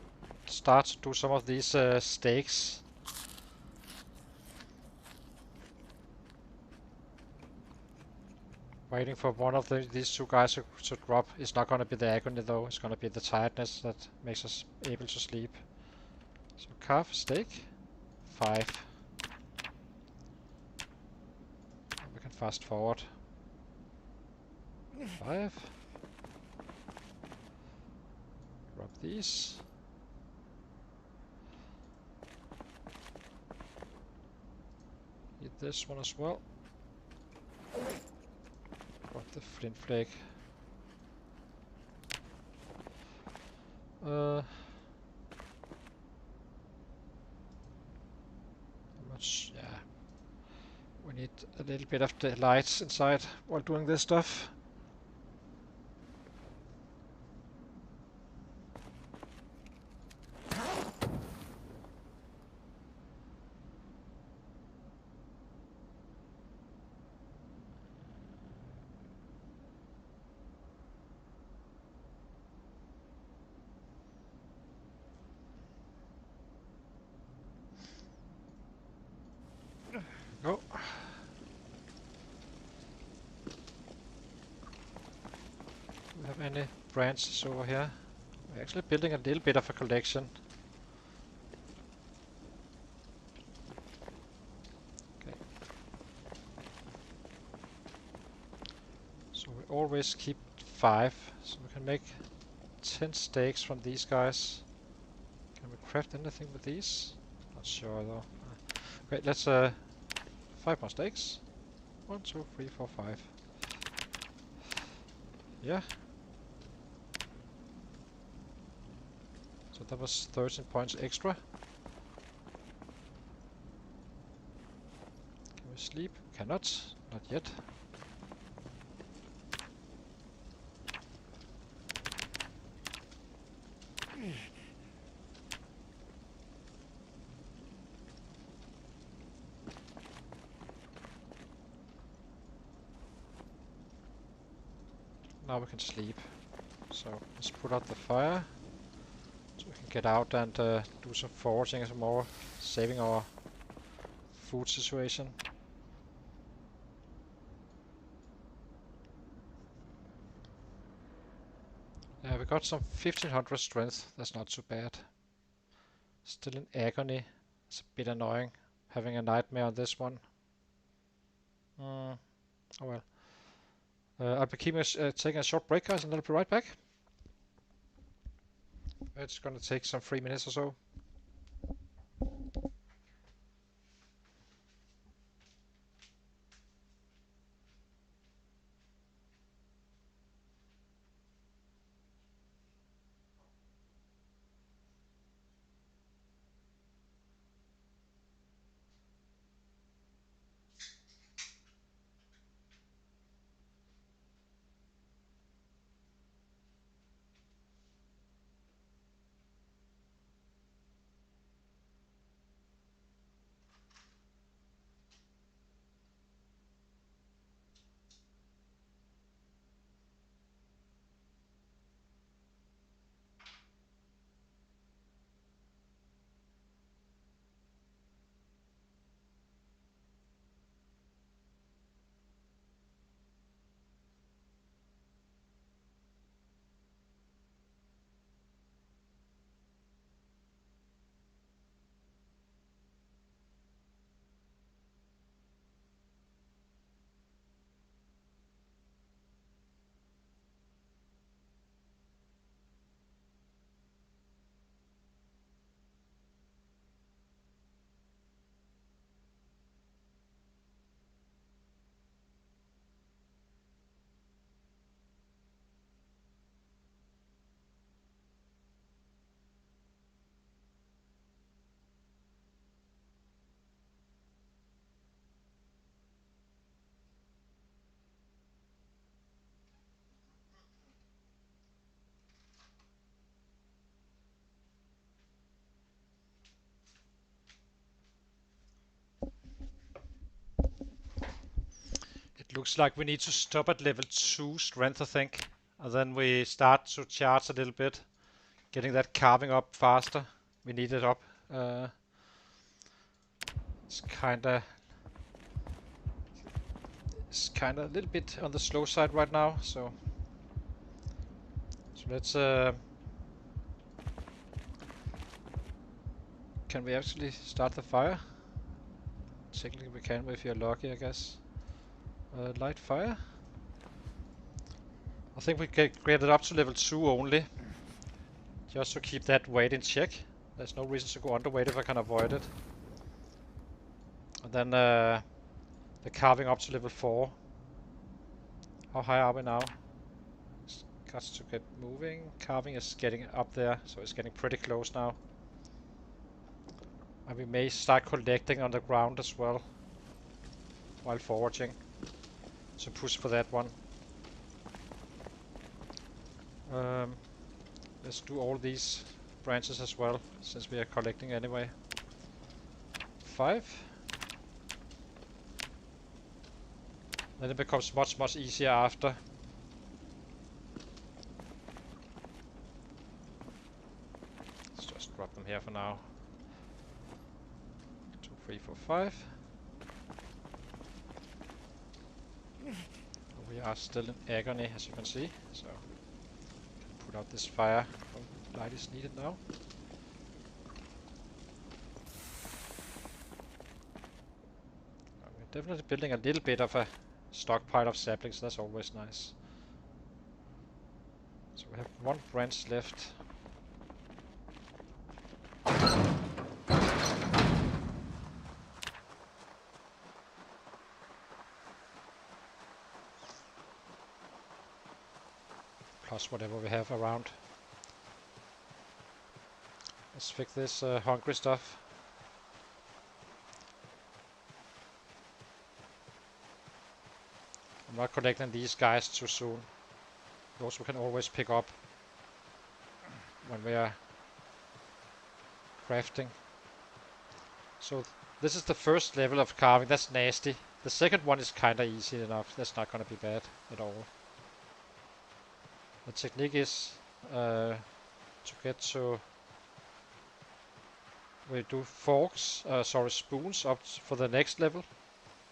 start to do some of these stakes. Waiting for one of these two guys to drop. It's not gonna be the agony though, it's gonna be the tiredness that makes us able to sleep. So carve steak. 5. And we can fast forward. 5. Drop these. Eat this one as well. Drop the flint flake. How much? Yeah. We need a little bit of the lights inside while doing this stuff. Go. Do we have any branches over here? We're actually building a little bit of a collection. Okay. So we always keep 5, so we can make 10 steaks from these guys. Can we craft anything with these? Not sure though. Okay, let's 5 more steaks. 1, 2, 3, 4, 5. Yeah. So that was 13 points extra. Can we sleep? Cannot. Not yet. Now we can sleep. So let's put out the fire. So we can get out and do some foraging and some more, saving our food situation. Yeah, we got some 1500 strength. That's not too bad. Still in agony. It's a bit annoying having a nightmare on this one. Oh well. I'll be taking a short break, guys, and I'll be right back. It's gonna take some 3 minutes or so. It looks like we need to stop at level 2 strength, I think. And then we start to charge a little bit. Getting that carving up faster. We need it up. It's kinda a little bit on the slow side right now, so let's can we actually start the fire? Technically we can if you're lucky, I guess. Light fire. I think we get it up to level 2 only. Just to keep that weight in check. There's no reason to go underweight if I can avoid it. And then the carving up to level 4. How high are we now? It's got to get moving. Carving is getting up there, so it's getting pretty close now. And we may start collecting on the ground as well while foraging. So push for that one. Let's do all these branches as well, since we are collecting anyway. 5. Then it becomes much easier after. Let's just drop them here for now. 2, 3, 4, 5. We are still in agony, as you can see, so put out this fire. Oh, light is needed now. We're definitely building a little bit of a stockpile of saplings, that's always nice. So we have 1 branch left. Plus whatever we have around. Let's fix this hungry stuff. I'm not collecting these guys too soon. Those we can always pick up when we are crafting. So this is the first level of carving. That's nasty. The second one is kinda easy enough. That's not gonna be bad at all. The technique is to get to... We do forks, spoons up for the next level,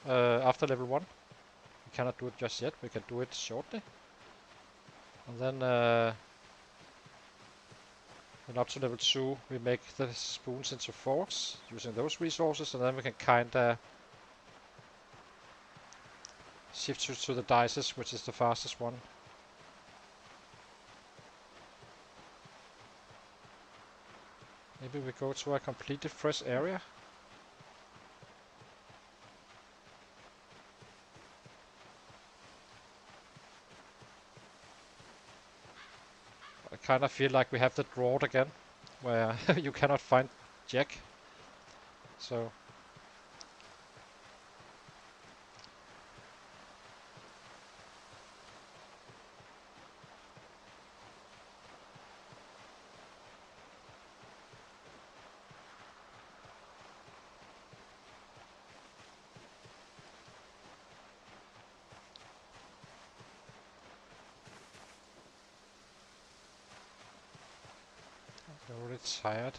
after level 1. We cannot do it just yet, we can do it shortly. And then up to level 2 we make the spoons into forks using those resources, and then we can kinda shift to the dices, which is the fastest one. Maybe we go to a completely fresh area. I kind of feel like we have the drought again, where you cannot find Jack. So I'm already tired.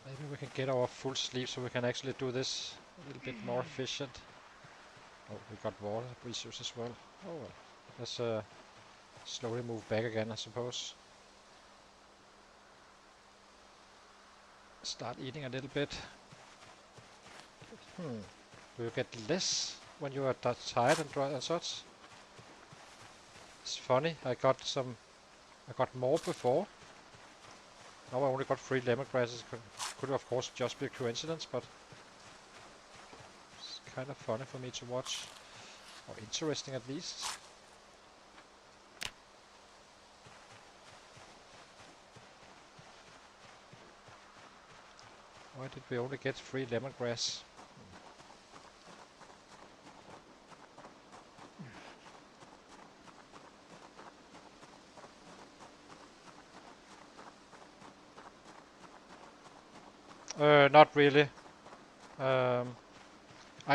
Maybe we can get our full sleep so we can actually do this a little bit more efficient. Oh, we got water resources as well. Oh well. Let's slowly move back again, I suppose. Start eating a little bit. Do you get less when you are tired and dry and such? It's funny, I got more before. Now I only got 3 lemongrasses. Could of course just be a coincidence, but it's kind of funny for me to watch. Or interesting at least. Why did we only get 3 lemongrass? Not really. I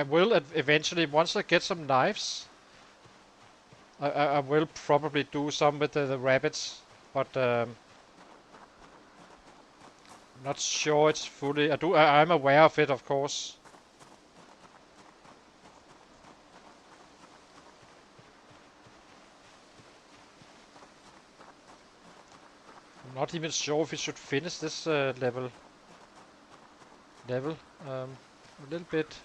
will eventually, once I get some knives, I will probably do some with the rabbits, but I'm not sure it's fully. I'm aware of it, of course. I'm not even sure if we should finish this level. A little bit.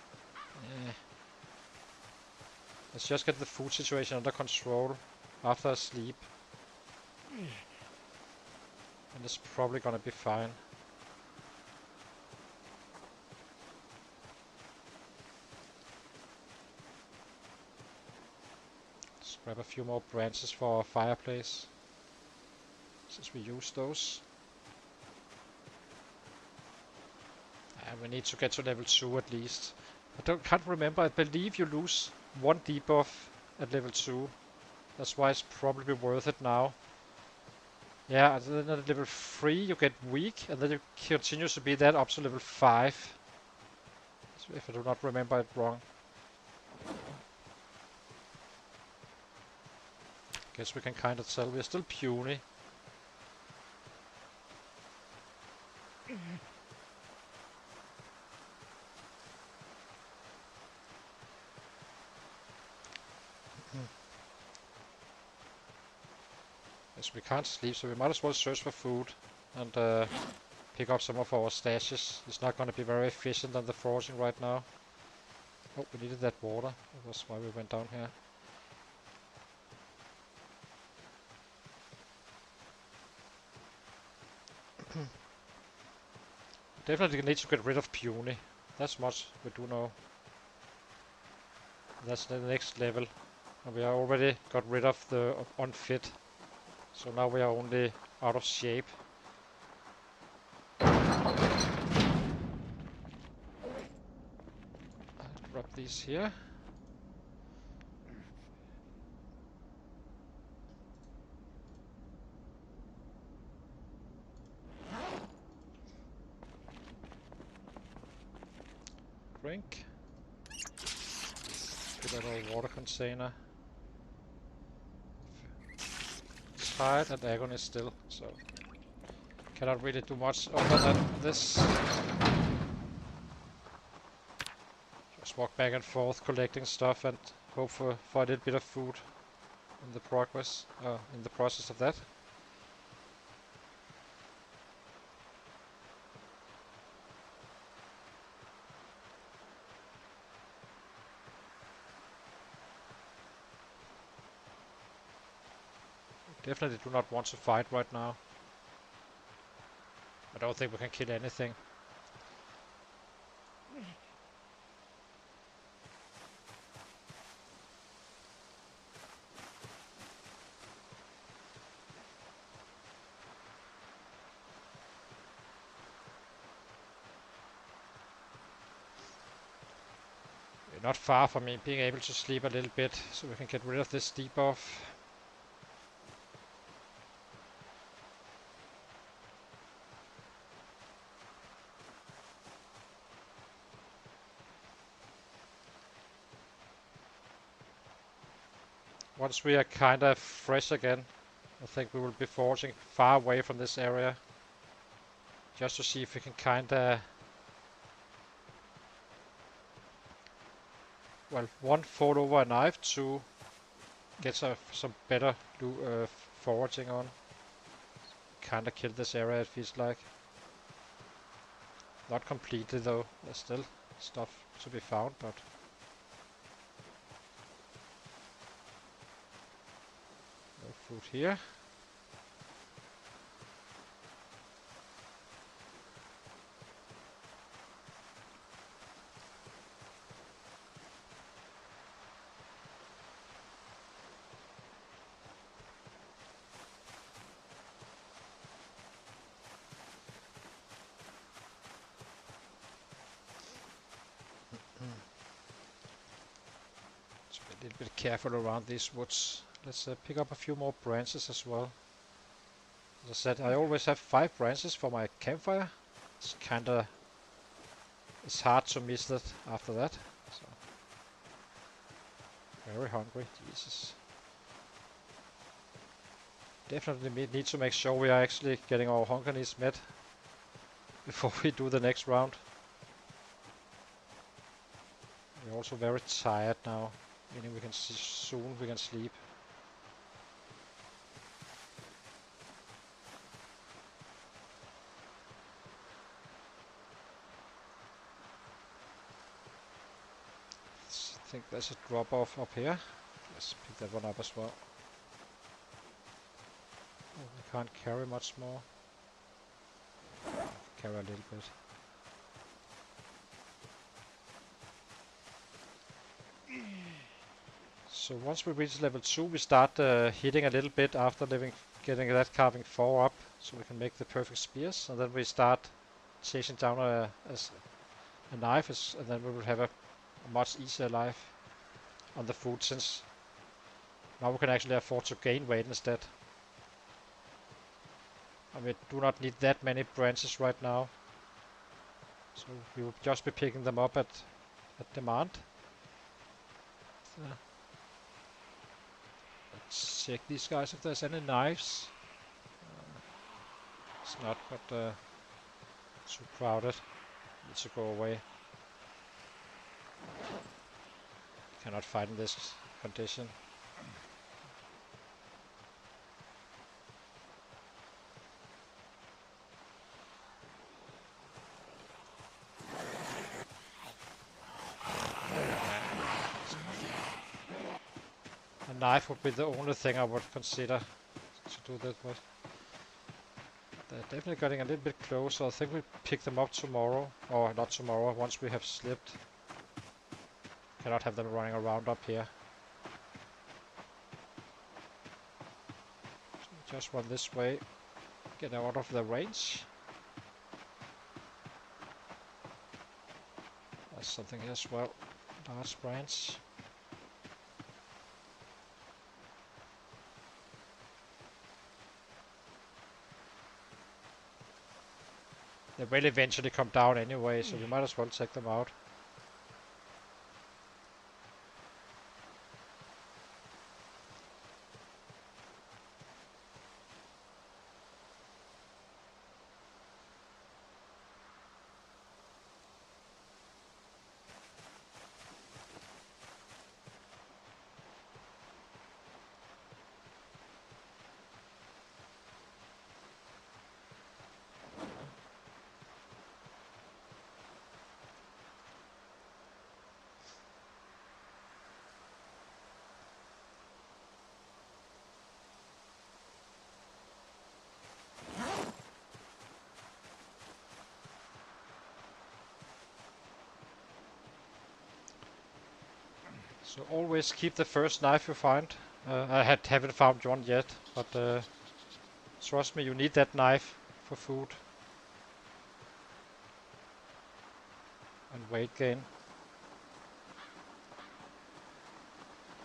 Let's just get the food situation under control after I sleep. And it's probably gonna be fine. Let's grab a few more branches for our fireplace, since we use those. And we need to get to level 2 at least. Can't remember, I believe you lose 1 debuff at level 2. That's why it's probably worth it now. Yeah, and then at level 3 you get weak, and then you continue to be that up to level 5. If I do not remember it wrong. Guess we can kind of tell we're still puny. Yes, we can't sleep, so we might as well search for food and pick up some of our stashes. It's not going to be very efficient on the foraging right now. Oh, we needed that water. That was why we went down here. Definitely need to get rid of puny. That's much we do know. That's the next level. And we already got rid of the unfit. So now we are only out of shape. Drop these here. Drink. Get out our water container. tired and agony still, so cannot really do much other than this. Just walk back and forth collecting stuff and hope for a little bit of food in the progress, in the process of that. Definitely do not want to fight right now. I don't think we can kill anything. We're not far from me being able to sleep a little bit, so we can get rid of this debuff. Once we are kind of fresh again, I think we will be foraging far away from this area. Just to see if we can kind of... Well, one, fall over a knife, two, get some better foraging on. Kind of kill this area, it feels like. Not completely though, there's still stuff to be found, but... No food here. So be a little bit careful around these woods. Let's pick up a few more branches as well. As I said, I always have 5 branches for my campfire. It's kinda... It's hard to miss that after that. So. Very hungry, Jesus. Definitely need to make sure we are actually getting our hunger needs met before we do the next round. We're also very tired now, meaning we can soon we can sleep. I think there's a drop off up here. Let's pick that one up as well. Oh, we can't carry much more. Carry a little bit. So once we reach level 2, we start hitting a little bit after getting that carving 4 up, so we can make the perfect spears, and then we start chasing down a knife, and then we will have a much easier life on the food, since now we can actually afford to gain weight instead. And we do not need that many branches right now, so we will just be picking them up at demand. So let's check these guys if there's any knives. It's not, but too crowded. Needs to go away. Cannot fight in this condition. A knife would be the only thing I would consider to do that with. They're definitely getting a little bit closer. I think we'll pick them up tomorrow. Or not tomorrow, once we have slipped. Cannot have them running around up here. So just run this way. Get out of the range. There's something here as well. Large branch. They will eventually come down anyway, so we might as well take them out. So always keep the first knife you find. I haven't found one yet, but trust me, you need that knife for food and weight gain.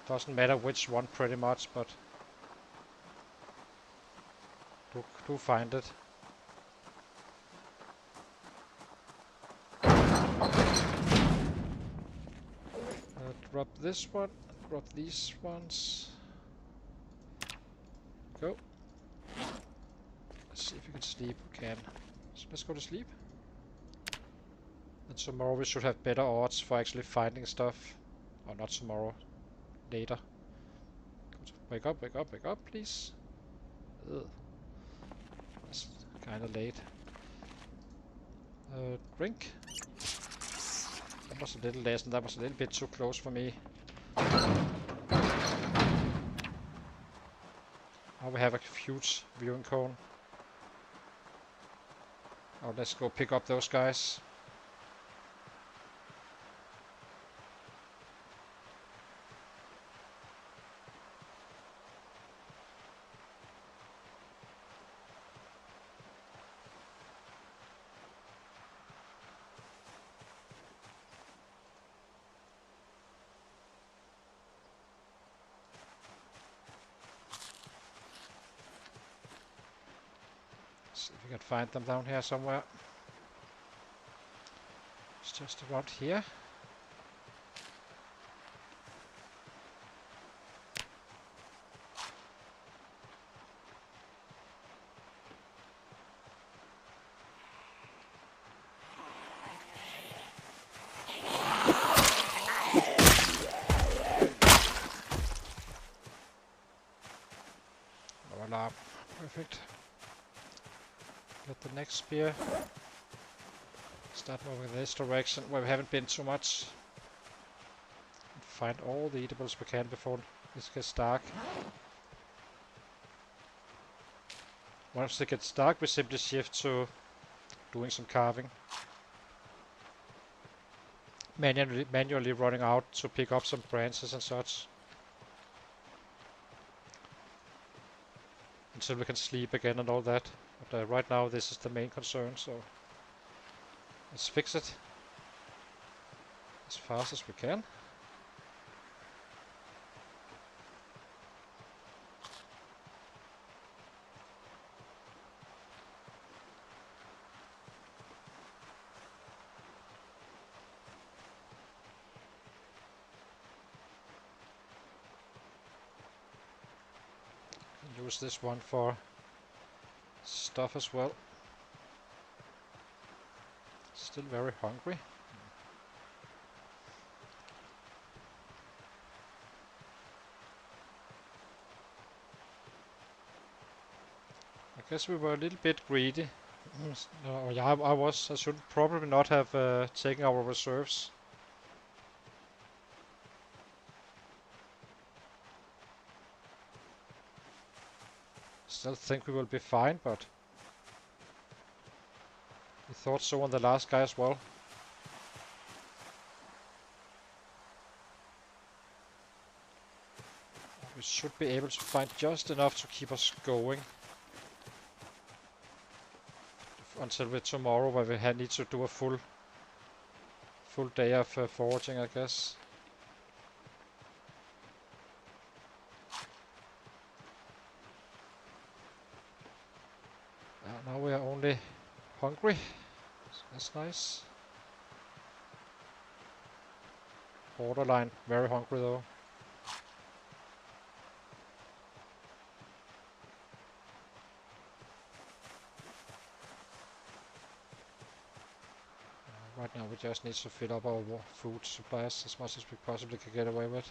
Doesn't matter which one pretty much, but do find it. Drop this one, drop these ones. Go. Let's see if we can sleep. We can. So let's go to sleep. And tomorrow we should have better odds for actually finding stuff. Or not tomorrow. Later. Wake up, wake up, wake up, please. Ugh. That's kinda late. Drink. That was a little less and that was a little bit too close for me. Now we have a huge viewing cone. Oh, let's go pick up those guys. See if we can find them down here somewhere. It's just around here. No alarm. Perfect. Get the next spear. Start moving in this direction where we haven't been too much. Find all the eatables we can before this gets dark. Once it gets dark, we simply shift to doing some carving. Manually running out to pick up some branches and such. Until we can sleep again and all that. But right now this is the main concern, so let's fix it as fast as we can. Use this one for stuff as well. Still very hungry. I guess we were a little bit greedy. Yeah, I was. I should probably not have taken our reserves. Still think we will be fine, but we thought so on the last guy as well. We should be able to find just enough to keep us going until tomorrow, where we need to do a full day of foraging, I guess. Now we are only hungry. That's nice. Borderline very hungry though. Right now we just need to fill up our food supplies as much as we possibly can get away with.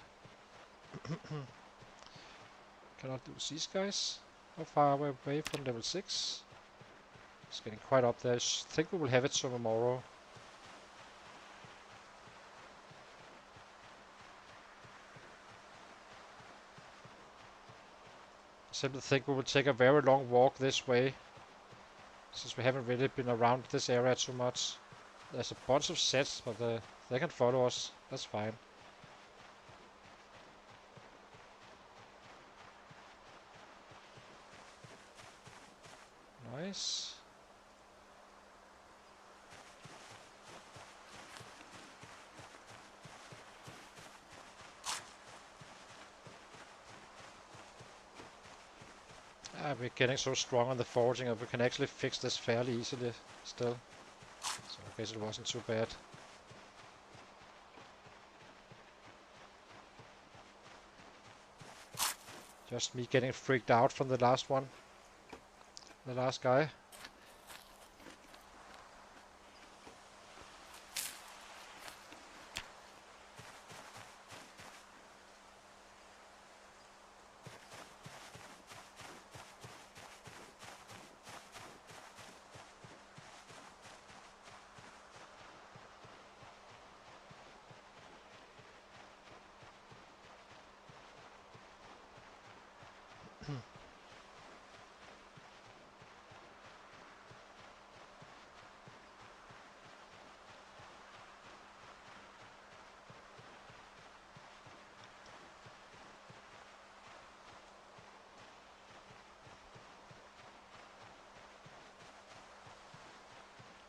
Cannot lose these guys. How far are we away from level 6? It's getting quite up there. I think we will have it tomorrow. I simply think we will take a very long walk this way, since we haven't really been around this area too much. There's a bunch of sets, but they can follow us. That's fine. Nice. We're getting so strong on the foraging that we can actually fix this fairly easily still. So I guess it wasn't too bad. Just me getting freaked out from the last one. The last guy.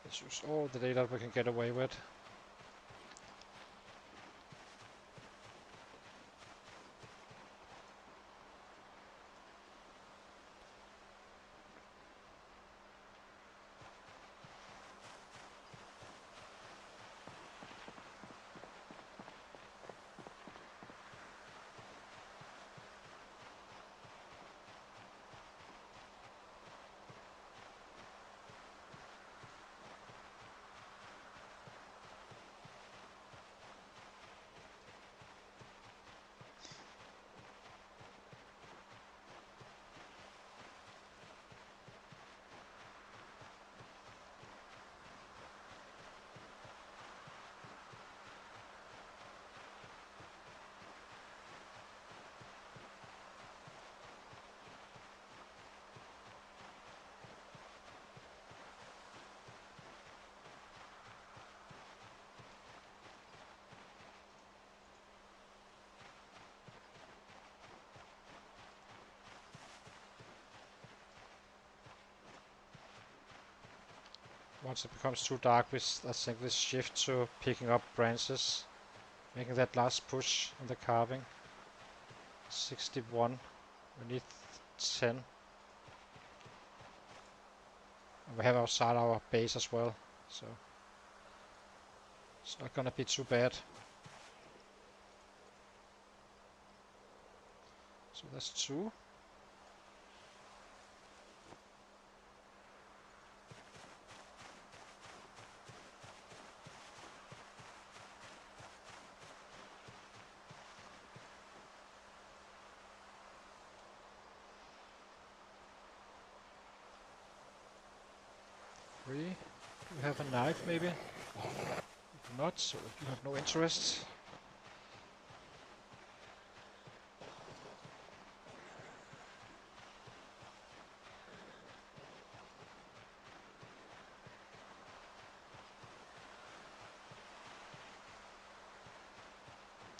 Let's use all the data we can get away with. Once it becomes too dark, I think we shift to picking up branches, making that last push on the carving. 61. We need 10. And we have outside our base as well, so it's not gonna be too bad. So that's 2. Do you have a knife maybe? If not, so you have no interest.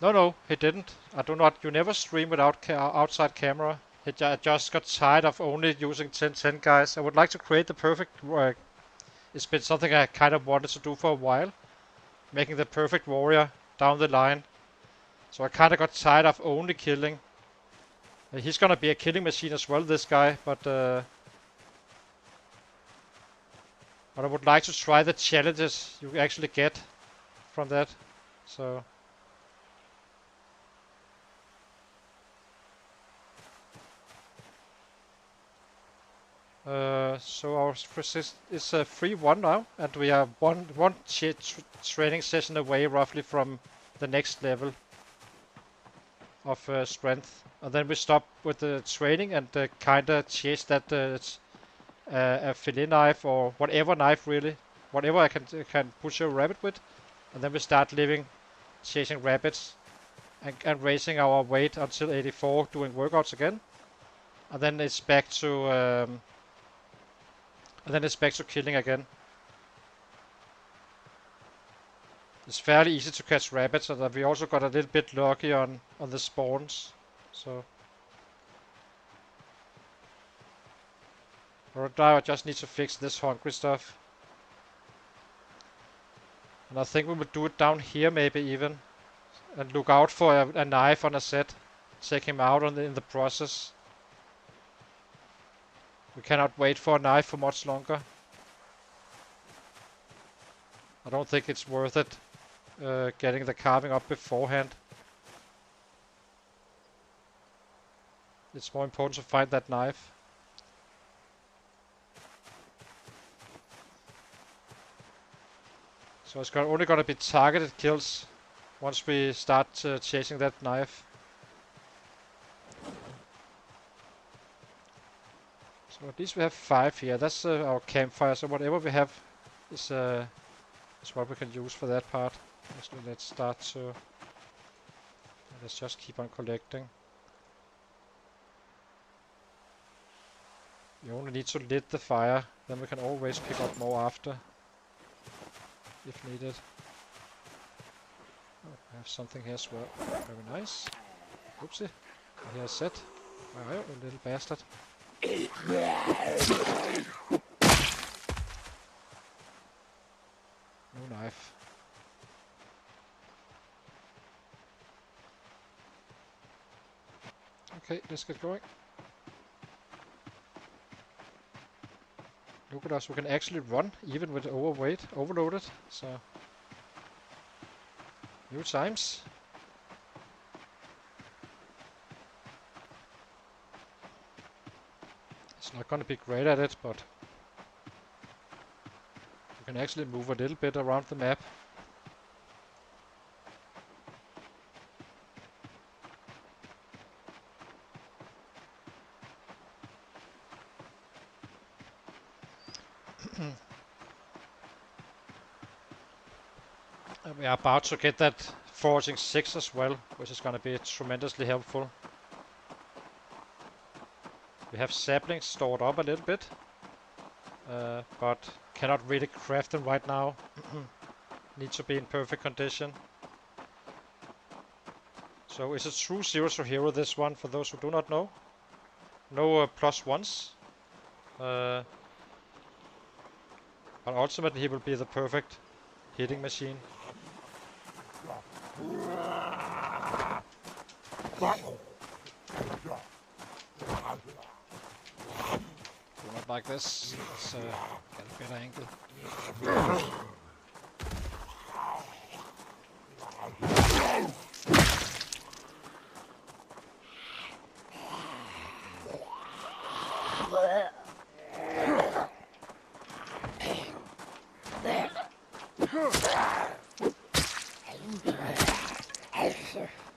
No, he didn't. I do not. You never stream without outside camera. I just got tired of only using 10-10 guys. I would like to create the perfect. It's been something I kind of wanted to do for a while, making the perfect warrior down the line. So I kind of got tired of only killing. He's gonna be a killing machine as well, this guy, but I would like to try the challenges you actually get from that. So. So our persist is 3-1 now, and we are one training session away roughly from the next level of strength. And then we stop with the training and kinda chase that a fillet knife or whatever knife really, whatever I can push a rabbit with, and then we start chasing rabbits and raising our weight until 84, doing workouts again, and then it's back to. And then it's back to killing again. It's fairly easy to catch rabbits, and we also got a little bit lucky on the spawns. So Or now I just need to fix this hungry stuff. And I think we will do it down here maybe even. And look out for a knife on a set. Take him out in the process. We cannot wait for a knife for much longer. I don't think it's worth it getting the carving up beforehand. It's more important to find that knife. So it's only gonna be targeted kills once we start chasing that knife. So at least we have 5 here. That's our campfire. So whatever we have is what we can use for that part. So let's start to. Let's just keep on collecting. You only need to lit the fire, then we can always pick up more after, if needed. Oh, I have something here as well. Very nice. Oopsie. Here's set. Where are you, you little bastard? No knife. Okay, let's get going. Look at us, we can actually run even with overloaded, so new times. It's not gonna be great at it, but we can actually move a little bit around the map. We are about to get that Foraging 6 as well, which is going to be tremendously helpful. We have saplings stored up a little bit, but cannot really craft them right now. Need to be in perfect condition. So it's a true 0 hero, this one, for those who do not know. No +1s. But ultimately he will be the perfect hitting machine. Do not like this. Let's get a better angle.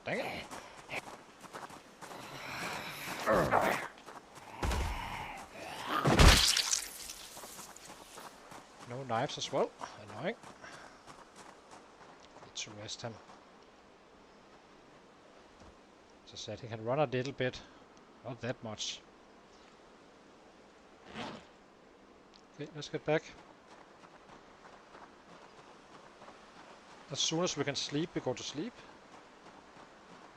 Dang it. No knives as well. Annoying. Need to rest him. As I said, he can run a little bit. Not that much. Okay, let's get back. As soon as we can sleep, we go to sleep.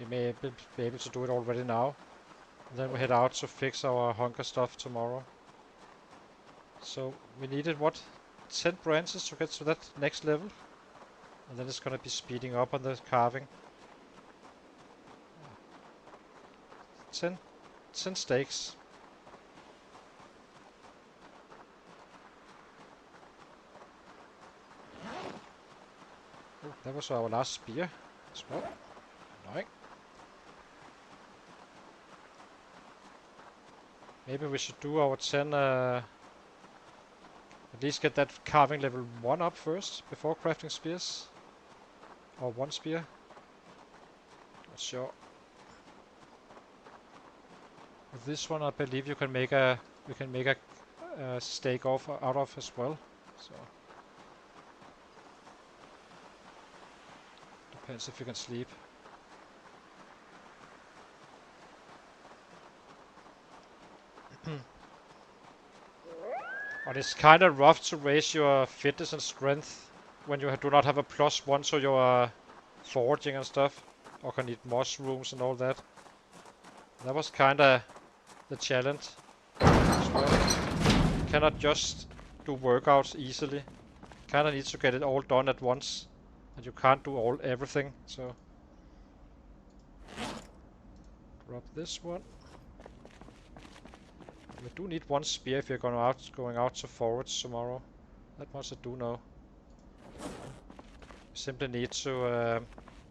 We may be able to do it already now. And then we head out to fix our hunger stuff tomorrow. So we needed, what, 10 branches to get to that next level. And then it's gonna be speeding up on the carving. 10 steaks. Oh, that was our last spear as well. Annoying. Maybe we should do our 10, at least get that carving level 1 up first, before crafting spears. Or 1 spear. Not sure. With this one I believe you can make a, we can make a stake out of as well. So depends if you can sleep. But it's kind of rough to raise your fitness and strength when you do not have a +1 to your foraging and stuff, or can eat mushrooms and all that. That was kind of the challenge as well. cannot just do workouts easily. Kinda need to get it all done at once. And you can't do everything, so... Drop this one. We do need one spear if you're going out to forage tomorrow. That much I do know. We simply need to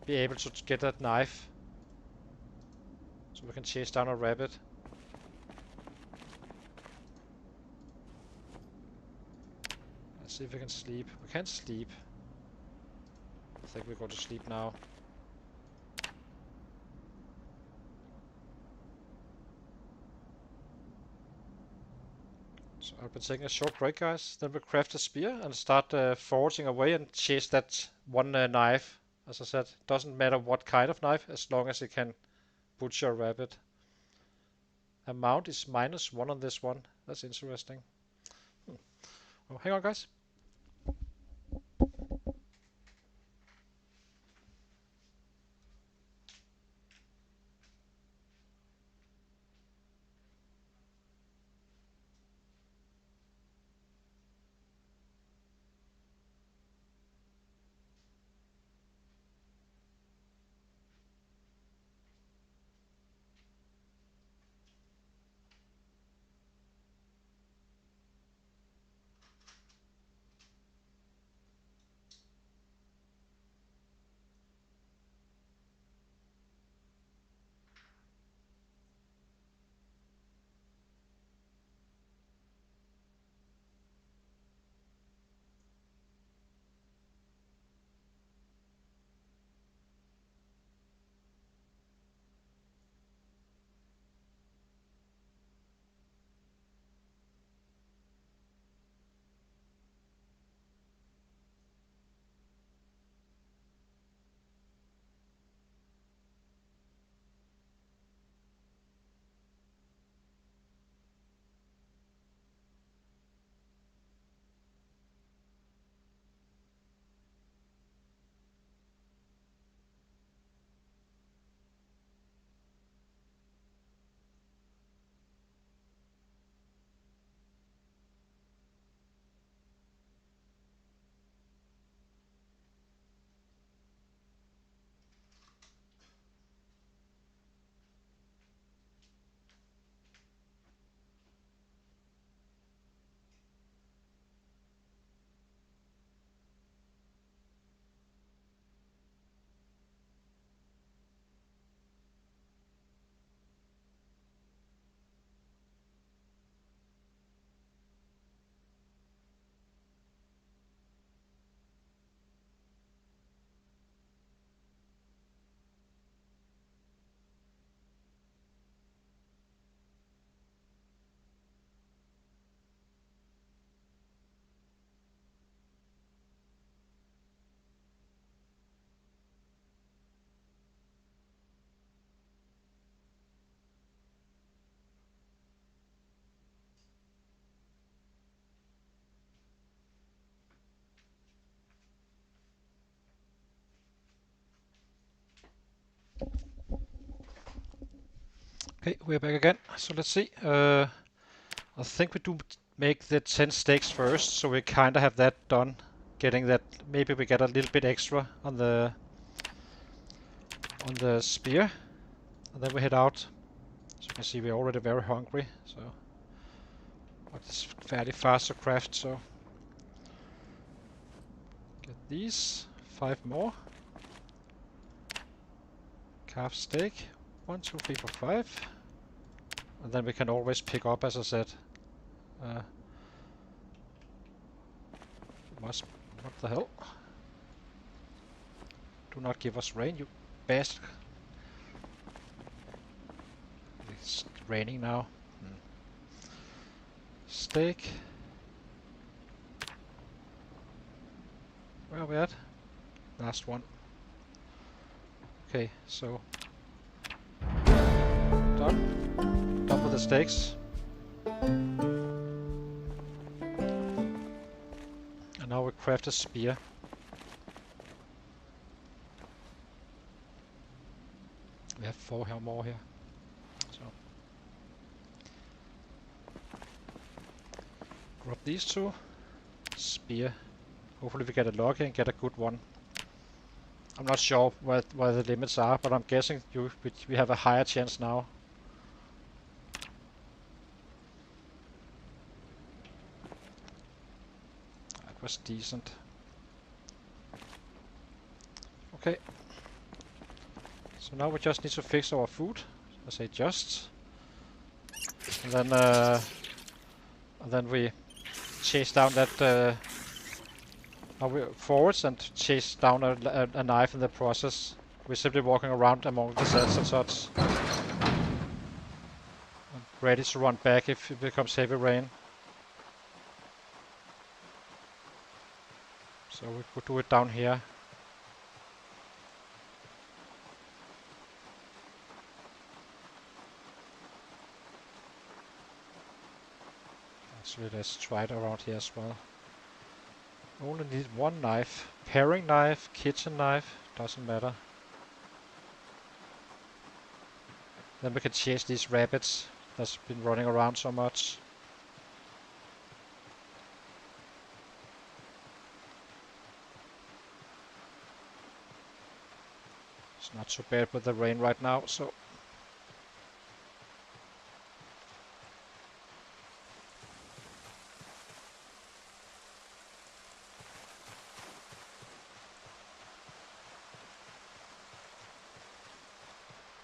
be able to get that knife. So we can chase down a rabbit. Let's see if we can sleep. We can't sleep. I think we go to sleep now. So I'll be taking a short break, guys. Then we'll craft a spear and start foraging away and chase that one knife. As I said, doesn't matter what kind of knife, as long as it can butcher a rabbit. Amount is -1 on this one. That's interesting. Oh, hang on, guys. Okay, we're back again. So let's see. I think we do make the 10 steaks first, so we kind of have that done. Getting that, maybe we get a little bit extra on the spear, and then we head out. As you can see, we're already very hungry, so but it's fairly fast to craft. So get these 5 more. Calf steak, 1, 2, 3, 4, 5, and then we can always pick up, as I said. What the hell? Do not give us rain, you bastard. It's raining now. Steak. Where are we at? Last one. Okay, so done. Done with the steaks. And now we craft a spear. We have 4 more here. So Drop these two. Spear. Hopefully we get a lucky and get a good one. I'm not sure where the limits are, but I'm guessing we have a higher chance now. That was decent. Okay. So now we just need to fix our food. I say just. And then we chase down that forwards and chase down a knife in the process. We're simply walking around among the sets and such. Ready to run back if it becomes heavy rain. So we could do it down here. Actually, let's try it around here as well. Only need one knife. Paring knife, kitchen knife, doesn't matter. Then we can chase these rabbits that's been running around so much. It's not so bad with the rain right now, so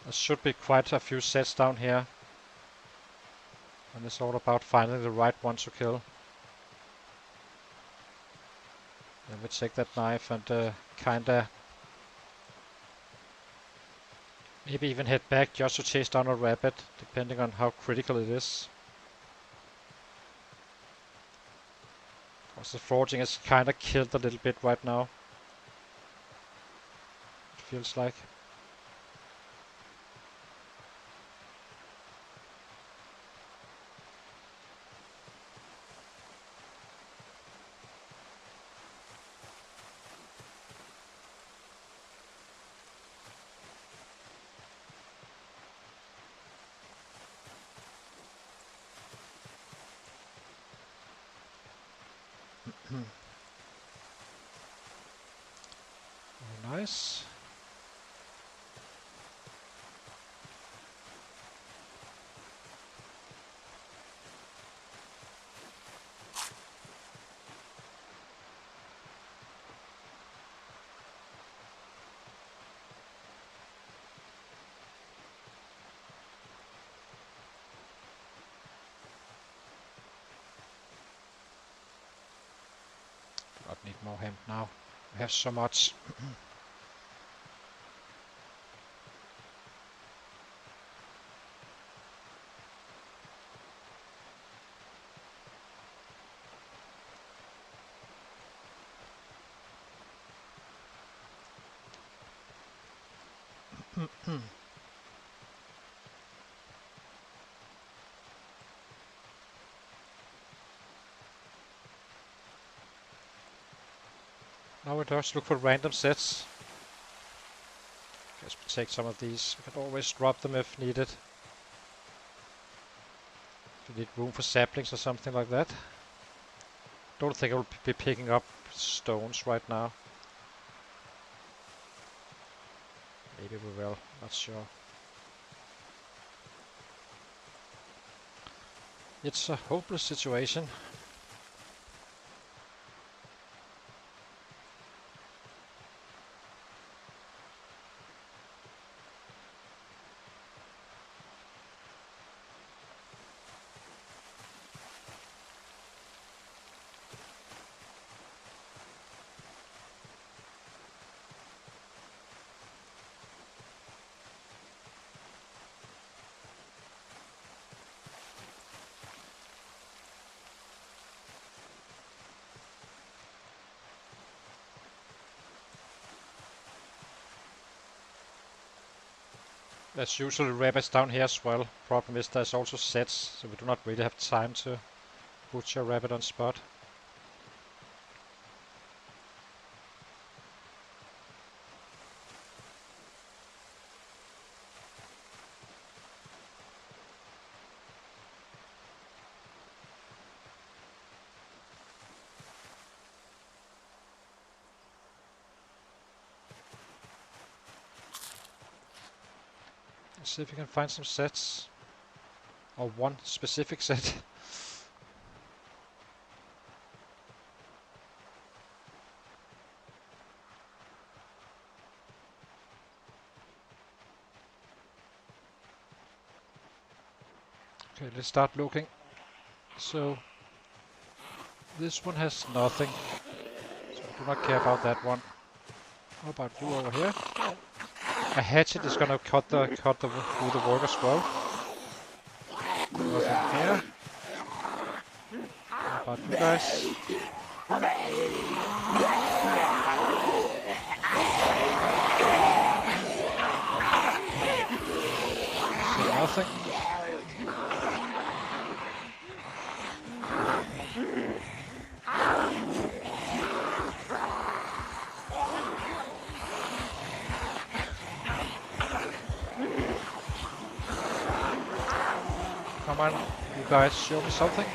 there should be quite a few sets down here. And it's all about finding the right one to kill. Then we take that knife and kinda maybe even head back just to chase down a rabbit, depending on how critical it is. Because the foraging is kinda killed a little bit right now. It feels like. Very nice. I need more hemp now. We have so much. Now we just look for random sets. Guess we take some of these. We can always drop them if needed. If we need room for saplings or something like that. Don't think I will be picking up stones right now. Maybe we will, not sure. It's a hopeless situation. There's usually rabbits down here as well. Problem is there's also sets, so we do not really have time to butcher a rabbit on spot. Let's see if we can find some sets. Or one specific set. Okay, let's start looking. So this one has nothing, so I do not care about that one. What about you over here? A hatchet is gonna do the work as well. Nothing here. What about you guys? See nothing. Come on, you guys, show me something.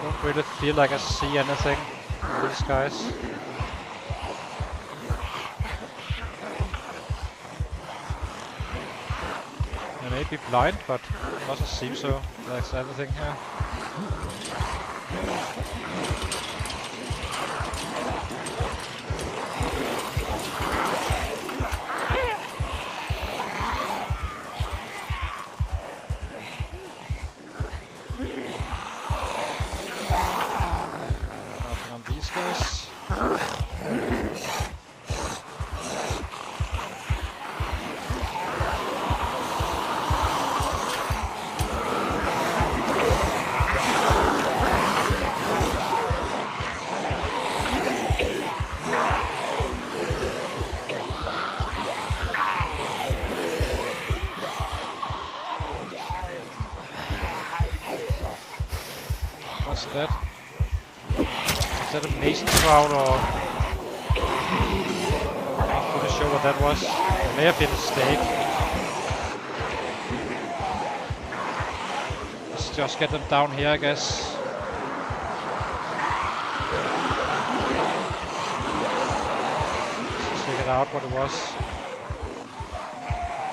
Don't really feel like I see anything from these guys. I may be blind, but it doesn't seem so. There's anything here. Nothing on these guys. What's that? Is that a mason shroud or? I'm not fully sure what that was. It may have been a stake. Let's just get them down here, I guess. Let's figure out what it was.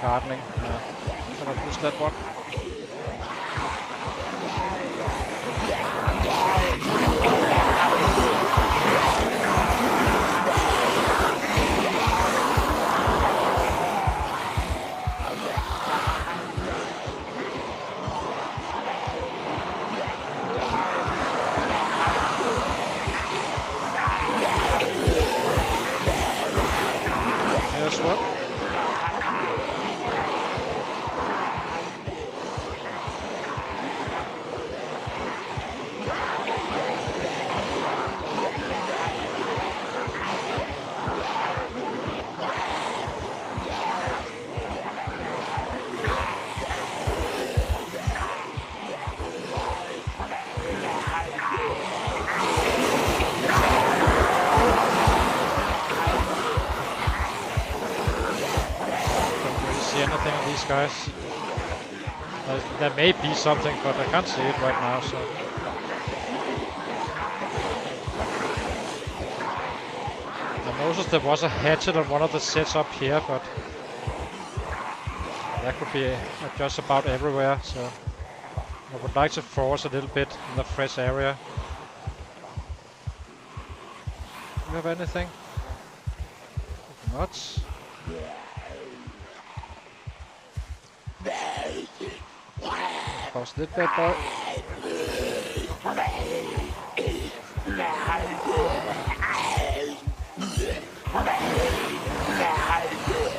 Gardening. I'm gonna push that one. Here's one. Anything on these guys. There may be something, but I can't see it right now, so. I noticed there was a hatchet on one of the sets up here, but that could be just about everywhere, so I would like to force a little bit in the fresh area. Do you have anything? Not. Pause this bad boy.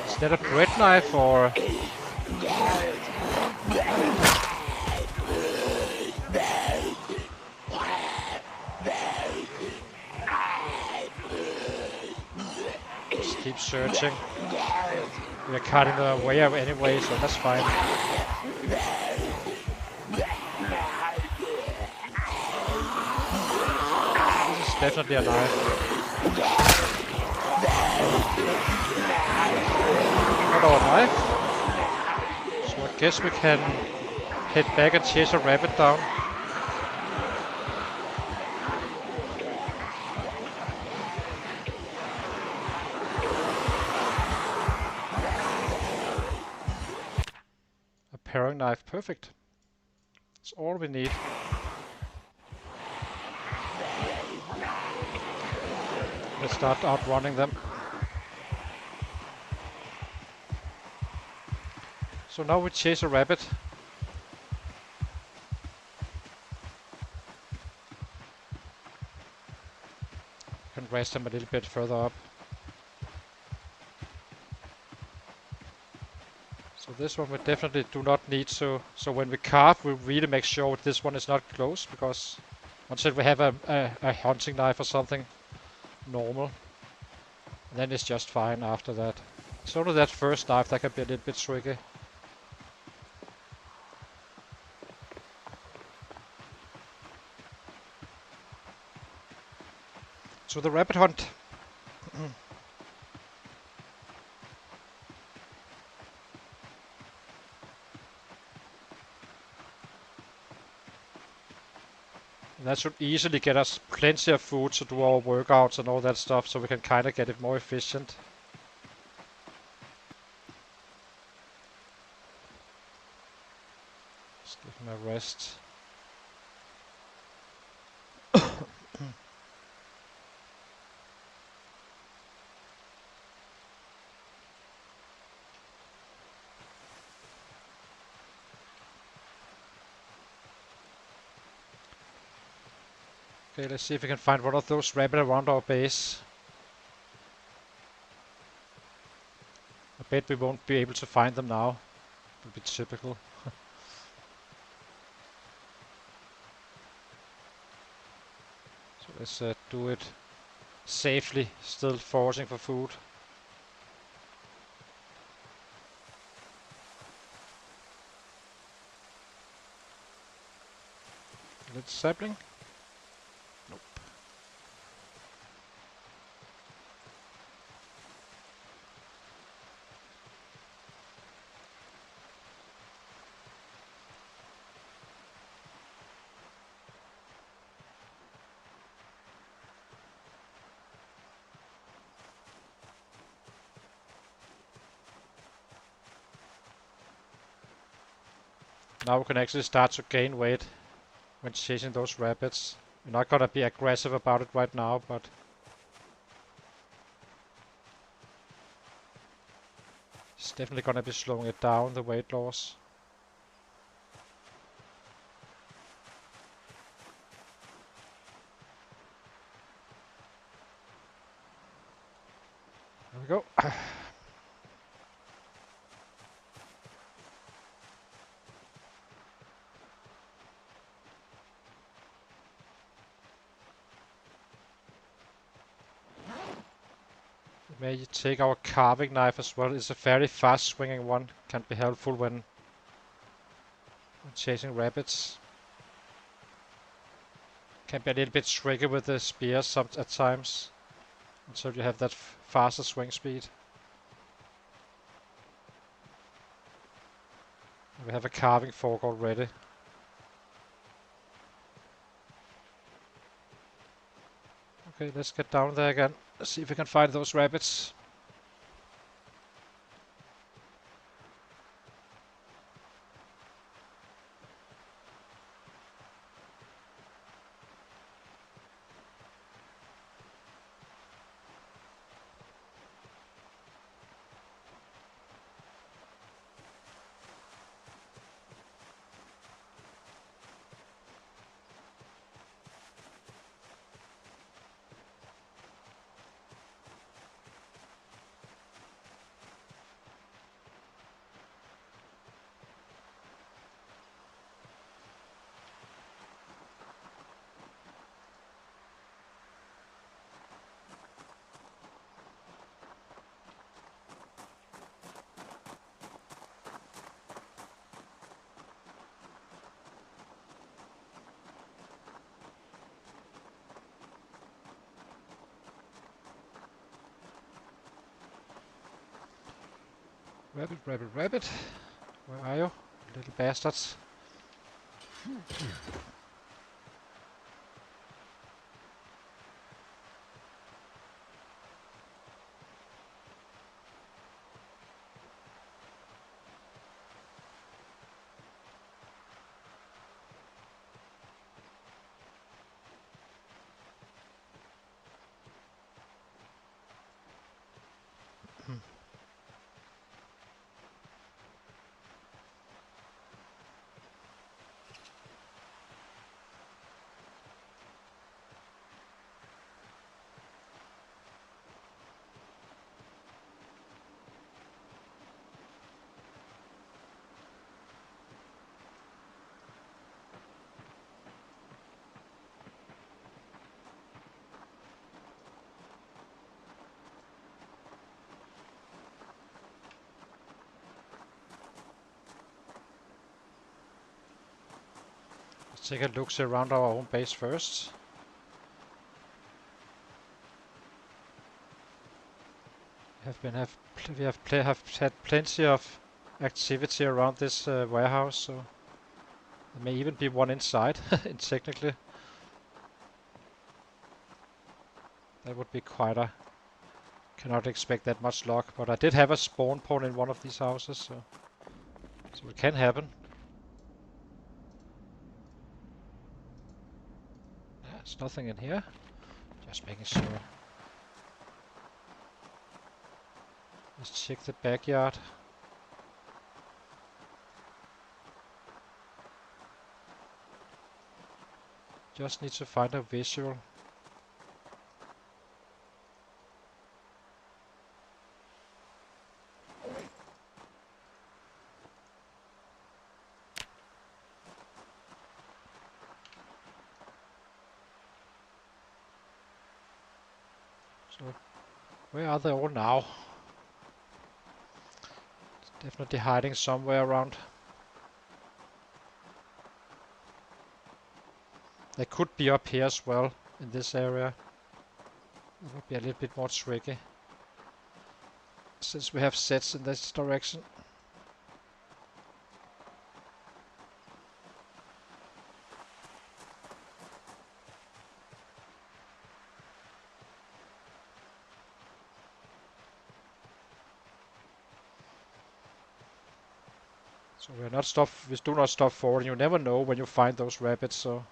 Is that a bread knife or? Just keep searching. We're cutting the way out anyway, so that's fine. This is definitely a knife. Not our knife. So I guess we can head back and chase a rabbit down. A paring knife, perfect. That's all we need. Let's start outrunning them. So now we chase a rabbit. Can rest him a little bit further up. So this one we definitely do not need to. So when we carve, we really make sure this one is not close, because until we have a hunting knife or something normal, then it's just fine after that. It's only that first knife that can be a little bit tricky. To the rabbit hunt. That should easily get us plenty of food to do our workouts and all that stuff, so we can kind of get it more efficient. Just give him a rest. Okay, let's see if we can find one of those rabbits around our base. I bet we won't be able to find them now. It would be typical. So let's do it safely, still foraging for food. Little sapling. Nope. Now we can actually start to gain weight when chasing those rabbits. We're not gonna be aggressive about it right now, but it's definitely gonna be slowing it down, the weight loss. There we go. May take our carving knife as well. It's a very fast swinging one. Can be helpful when chasing rabbits. Can be a little bit tricky with the spears at times, until you have that faster swing speed. We have a carving fork already. Okay, let's get down there again. Let's see if we can find those rabbits. Rabbit, rabbit, rabbit. Where are you? Little bastards. Let's take a look around our own base first. We have had plenty of activity around this warehouse, so there may even be one inside. Technically, that would be quite a. Cannot expect that much luck, but I did have a spawn point in one of these houses, so it can happen. There's nothing in here. Just making sure. Let's check the backyard. Just need to find a visual. So, where are they all now? Definitely hiding somewhere around. They could be up here as well, in this area. It would be a little bit more tricky, since we have sets in this direction. So we do not stop forward. You never know when you find those rabbits, so.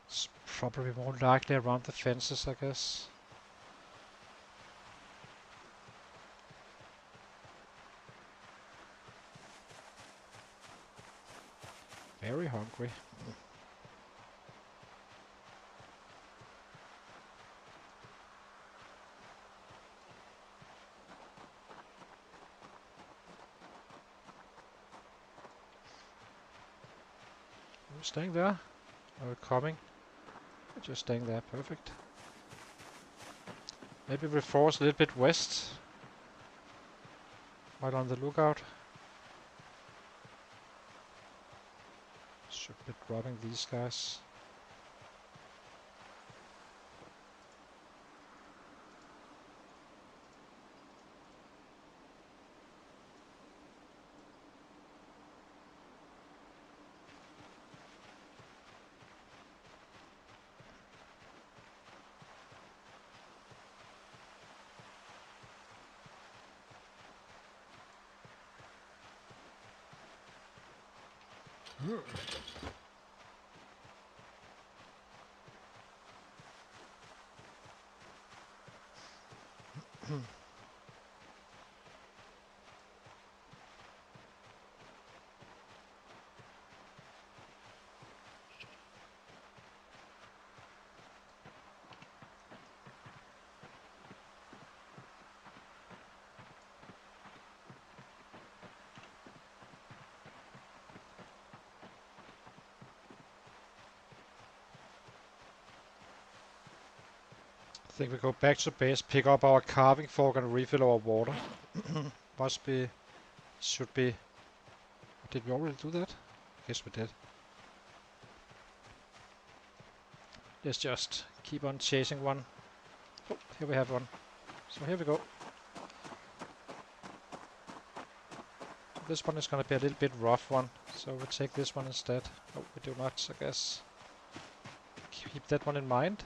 It's probably more likely around the fences, I guess. Very hungry. Are we staying there? Are we coming? We're just staying there, perfect. Maybe we force a little bit west while on the lookout. Should be dropping these guys. think we go back to base, pick up our carving fork and refill our water. Must be... should be... Did we already do that? Yes, we did. Let's just keep on chasing one. Oh, here we have one. So here we go. This one is going to be a little bit rough one, so we'll take this one instead. Oh, we do not, I guess. Keep that one in mind.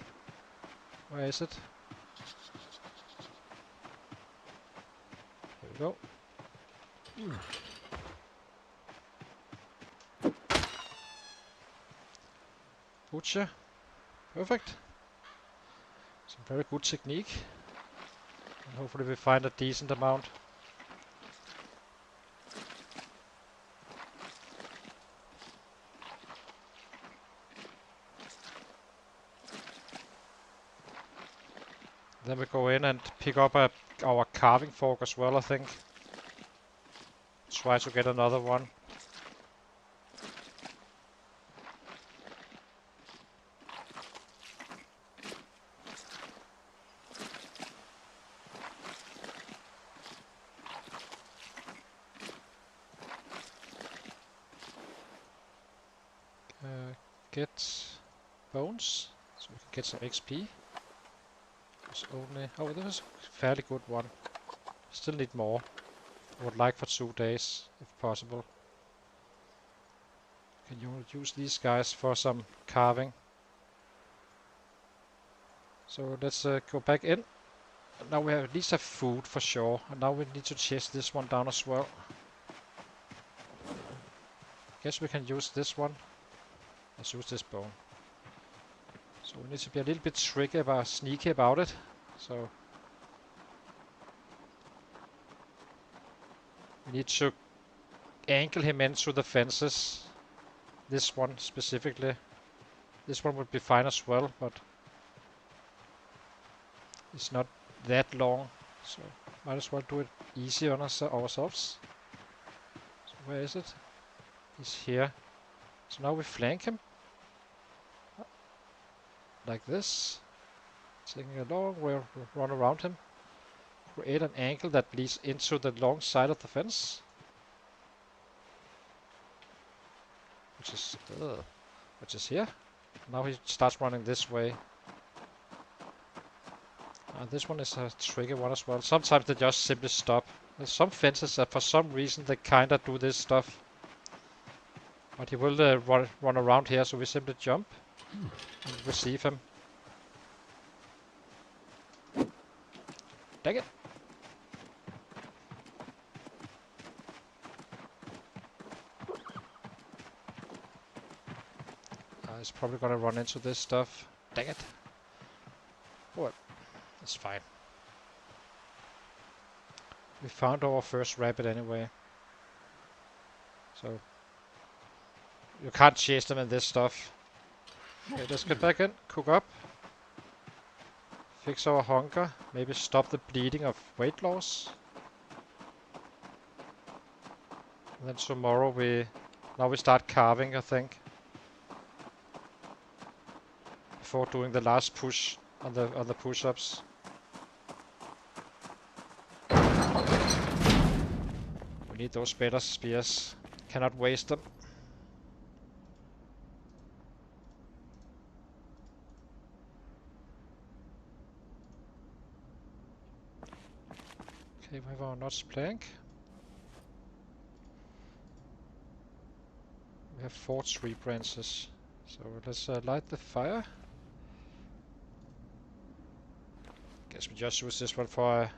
Where is it? Here we go. Butcher. Perfect. Some very good technique. And hopefully we find a decent amount. Then we go in and pick up our carving fork as well, I think. Try to get another one. Get bones, so we can get some XP. There's only... oh, this is a fairly good one. Still need more. I would like for 2 days, if possible. Can you use these guys for some carving? So let's go back in. Now we have at least have food for sure, and now we need to chase this one down as well. Guess we can use this one. Let's use this bone. So we need to be a little bit sneaky about it. So we need to angle him into the fences. This one specifically. This one would be fine as well, but it's not that long, so might as well do it easy on ourselves. So where is it? He's here. So now we flank him. Like this. Taking a long way, run around him. Create an angle that leads into the long side of the fence. Which is here. Now he starts running this way. This one is a tricky one as well. Sometimes they just simply stop. There's some fences that for some reason they kinda do this stuff. But he will run around here, so we simply jump and receive him. Dang it! He's probably gonna run into this stuff. Dang it! What? That's fine. We found our first rabbit anyway. So you can't chase them in this stuff. Okay, let's get back in, cook up. Fix our hunger. Maybe stop the bleeding of weight loss. And then tomorrow now we start carving, I think. Before doing the last push on the push-ups. We need those better spears. Cannot waste them. Okay, we have our notch plank. We have 4 tree branches. So let's light the fire. Guess we just use this one for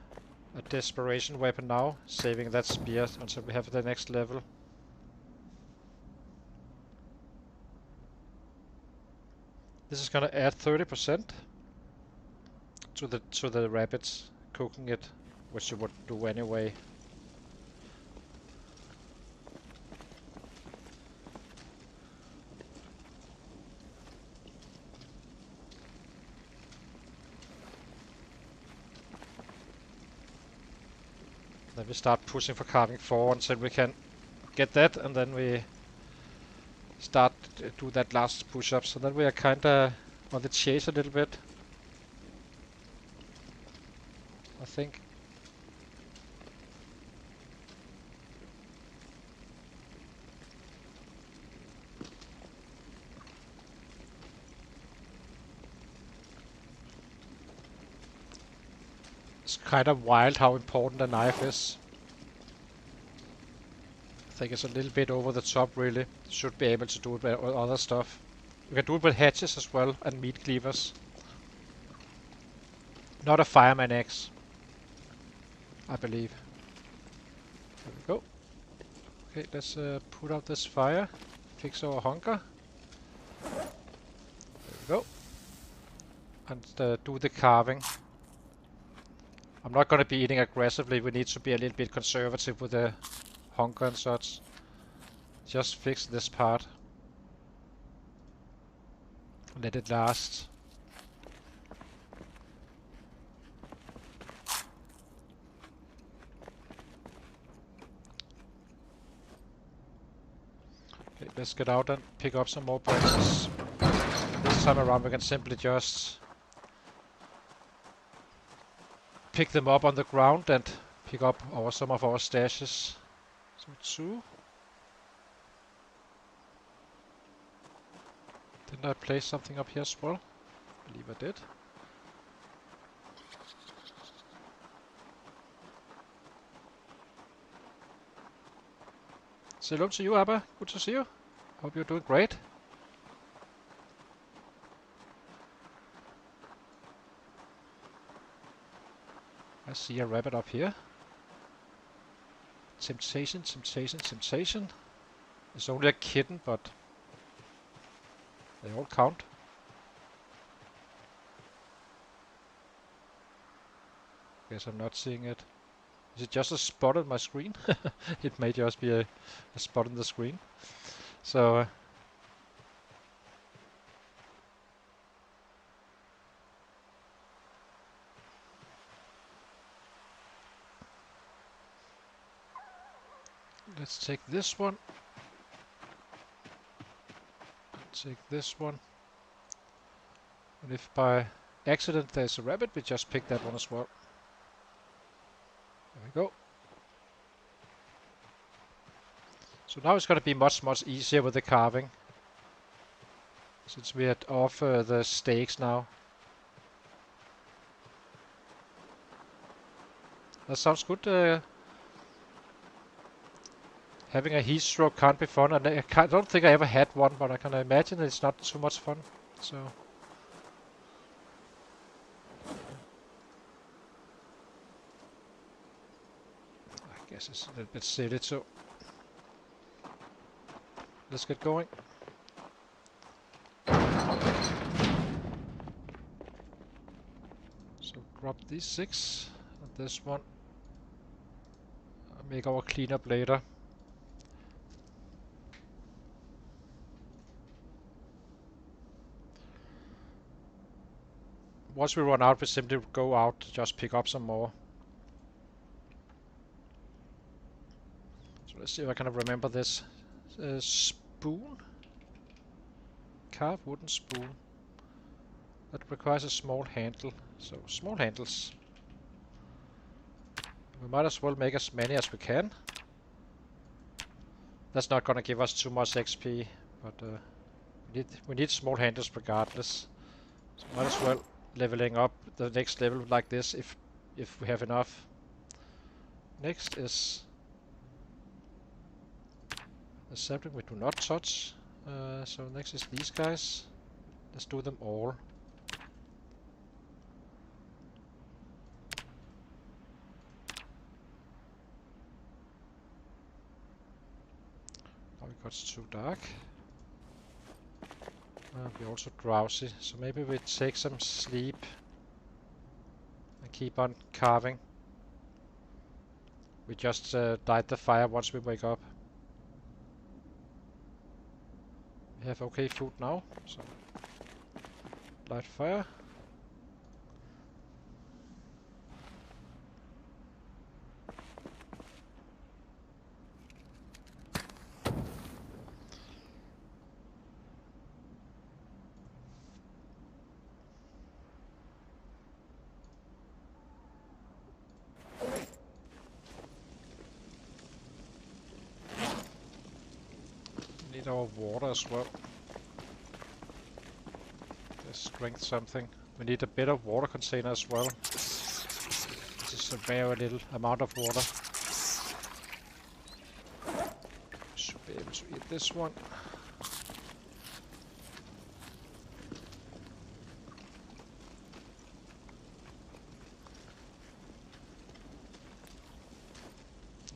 a desperation weapon now, saving that spear until we have the next level. This is gonna add 30% to the rabbits cooking it, which you would do anyway. Then we start pushing for carving 4 until we can get that, and then we start to do that last push-up. So then we are kinda on the chase a little bit. I think. It's kind of wild how important a knife is. I think it's a little bit over the top, really. Should be able to do it with other stuff. You can do it with hatches as well, and meat cleavers. Not a fireman axe, I believe. There we go. Okay, let's put out this fire. Fix our hunger. There we go. And do the carving. I'm not going to be eating aggressively. We need to be a little bit conservative with the hunger and such. Just fix this part. Let it last. Okay, let's get out and pick up some more branches. This time around we can simply just pick them up on the ground and pick up some of our stashes. So 2. Didn't I place something up here as well? I believe I did. Say hello to you, Abba. Good to see you. Hope you're doing great. I see a rabbit up here. Temptation, temptation, temptation. It's only a kitten, but they all count. Guess I'm not seeing it. Is it just a spot on my screen? It may just be a spot on the screen. So let's take this one. Take this one. And if by accident there's a rabbit, we just pick that one as well. There we go. So now it's going to be much easier with the carving, since we are off the stakes now. That sounds good. Having a heat stroke can't be fun, and I don't think I ever had one, but I can imagine it's not too much fun. So I guess it's a little bit silly too. Let's get going. So drop these 6 and this one. I'll make our cleanup later. Once we run out, we simply go out to just pick up some more. So let's see if I can remember this. Spoon? Carved wooden spoon. That requires a small handle. So small handles. We might as well make as many as we can. That's not gonna give us too much XP, but we need small handles regardless. So might as well leveling up the next level like this if we have enough. Next is a sapling we do not touch. So next is these guys. Let's do them all. Oh, it got too dark. We're also drowsy, so maybe we take some sleep and keep on carving. We just light the fire once we wake up. We have okay food now, so light fire. need our water as well. Let's drink something. We need a bit of water container as well. This is a very little amount of water. Should be able to eat this one.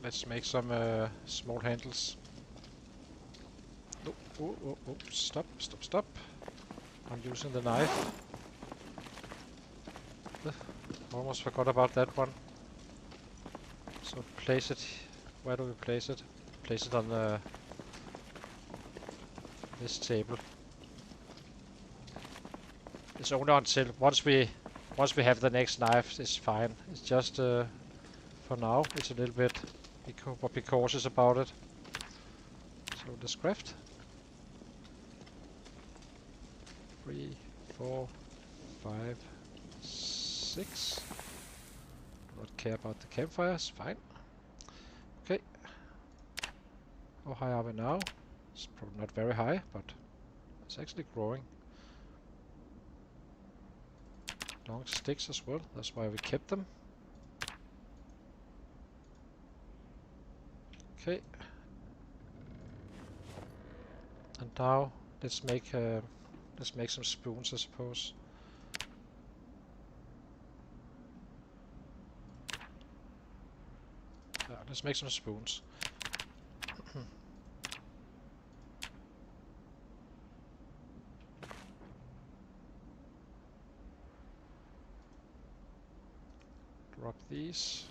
Let's make some small handles. Oh, stop. I'm using the knife. Almost forgot about that one. So place it. Where do we place it? Place it on this table. It's only until once we have the next knife, it's fine. It's just for now. It's a little bit. Be cautious about it. So let's craft. 3, 4, 5, 6. Do not care about the campfires. Fine. Okay. How high are we now? It's probably not very high, but it's actually growing. Long sticks as well. That's why we kept them. Okay. And now let's make some spoons, I suppose. Yeah, let's make some spoons. Drop these.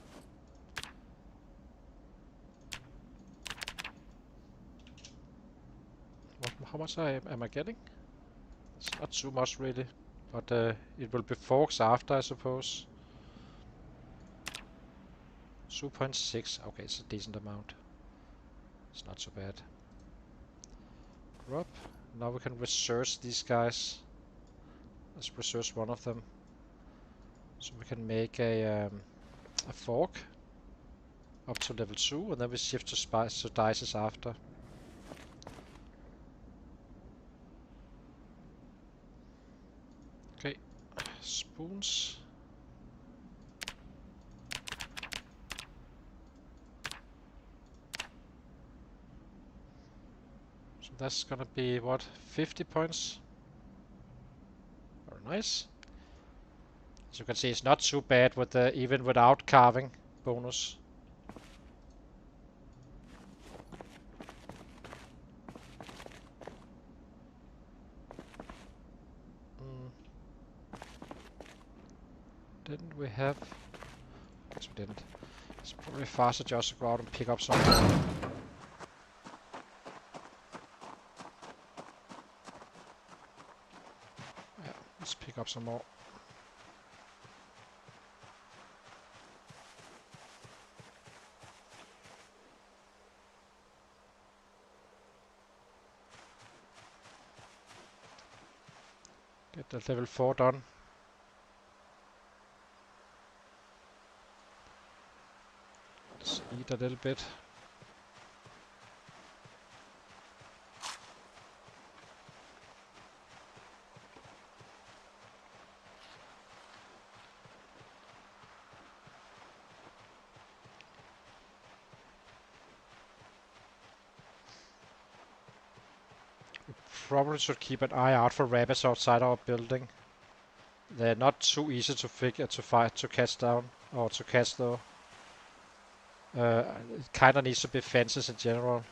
How much am I getting? It's not too much really, but it will be forks after, I suppose. 2.6. Okay, it's a decent amount. It's not so bad. Drop. Now we can research these guys. Let's research one of them. So we can make a fork up to level 2, and then we shift to dices after. Okay, spoons. So that's gonna be what, 50 points? Very nice. As you can see, it's not too bad with the even without carving bonus. Didn't we have? Guess we didn't. It's probably faster just to go out and pick up some. Yeah, let's pick up some more. Get the level 4 done. Let's eat a little bit. We probably should keep an eye out for rabbits outside our building. They're not too easy to catch down, or to catch though. It kinda needs to be fences in general.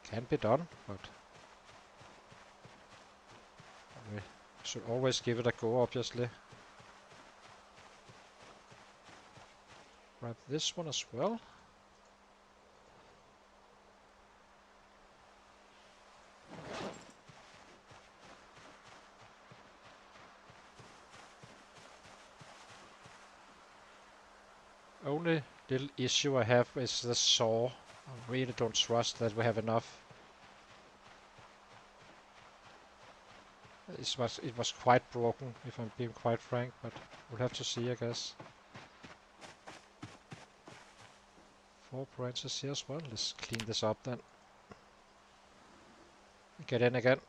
Can be done, but we should always give it a go, obviously. Grab this one as well. Only little issue I have is the saw. I really don't trust that we have enough. It was quite broken, if I'm being quite frank, but we'll have to see, I guess. 4 branches here as well. Let's clean this up then. Get in again.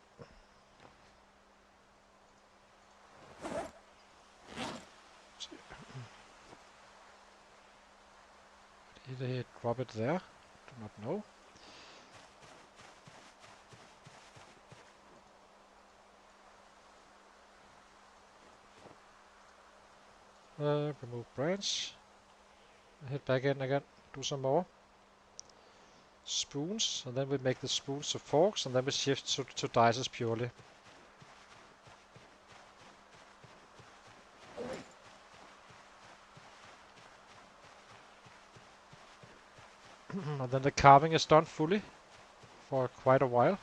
Did they drop it there? Do not know. Remove branch. Head back in again. Do some more. Spoons, and then we make the spoons to forks, and then we shift to dices purely. And then the carving is done fully for quite a while.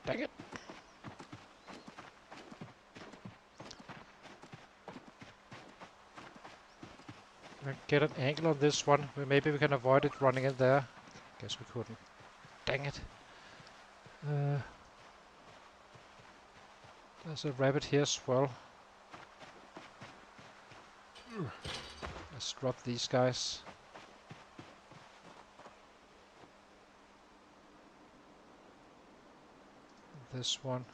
Dang it. Get an angle on this one. Maybe we can avoid it running in there. Guess we couldn't. Dang it. There's a rabbit here as well. Let's drop these guys. This one.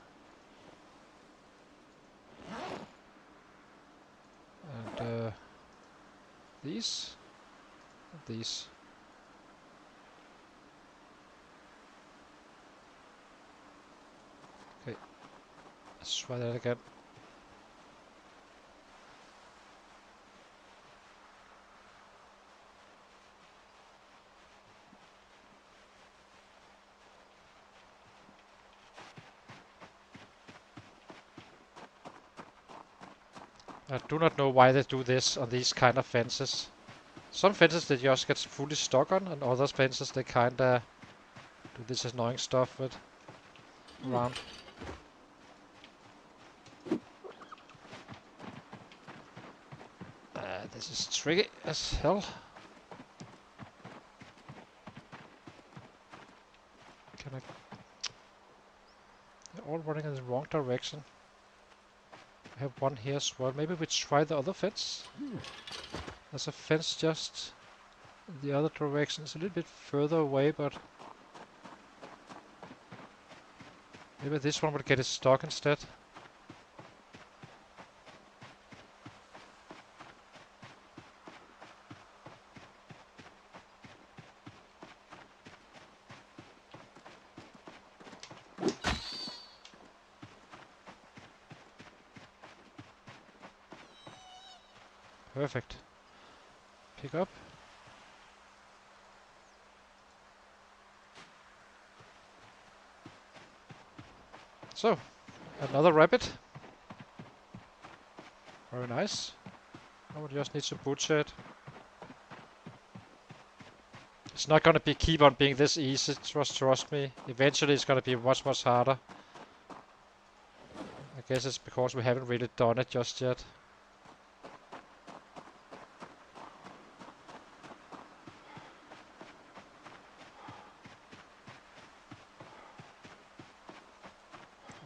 And these. And these. Okay. Let's try that again. I do not know why they do this on these kind of fences. Some fences they just get fully stuck on, and other fences they kinda do this annoying stuff with around. This is tricky as hell. Can I? They're all running in the wrong direction. I have one here as well. Maybe we try the other fence. There's a fence just in the other direction. It's a little bit further away, but maybe this one will get it stuck instead. Perfect. Pick up. So, another rabbit. Very nice. I would just need to butcher it. It's not gonna keep on being this easy, trust me. Eventually it's gonna be much harder. I guess it's because we haven't really done it just yet.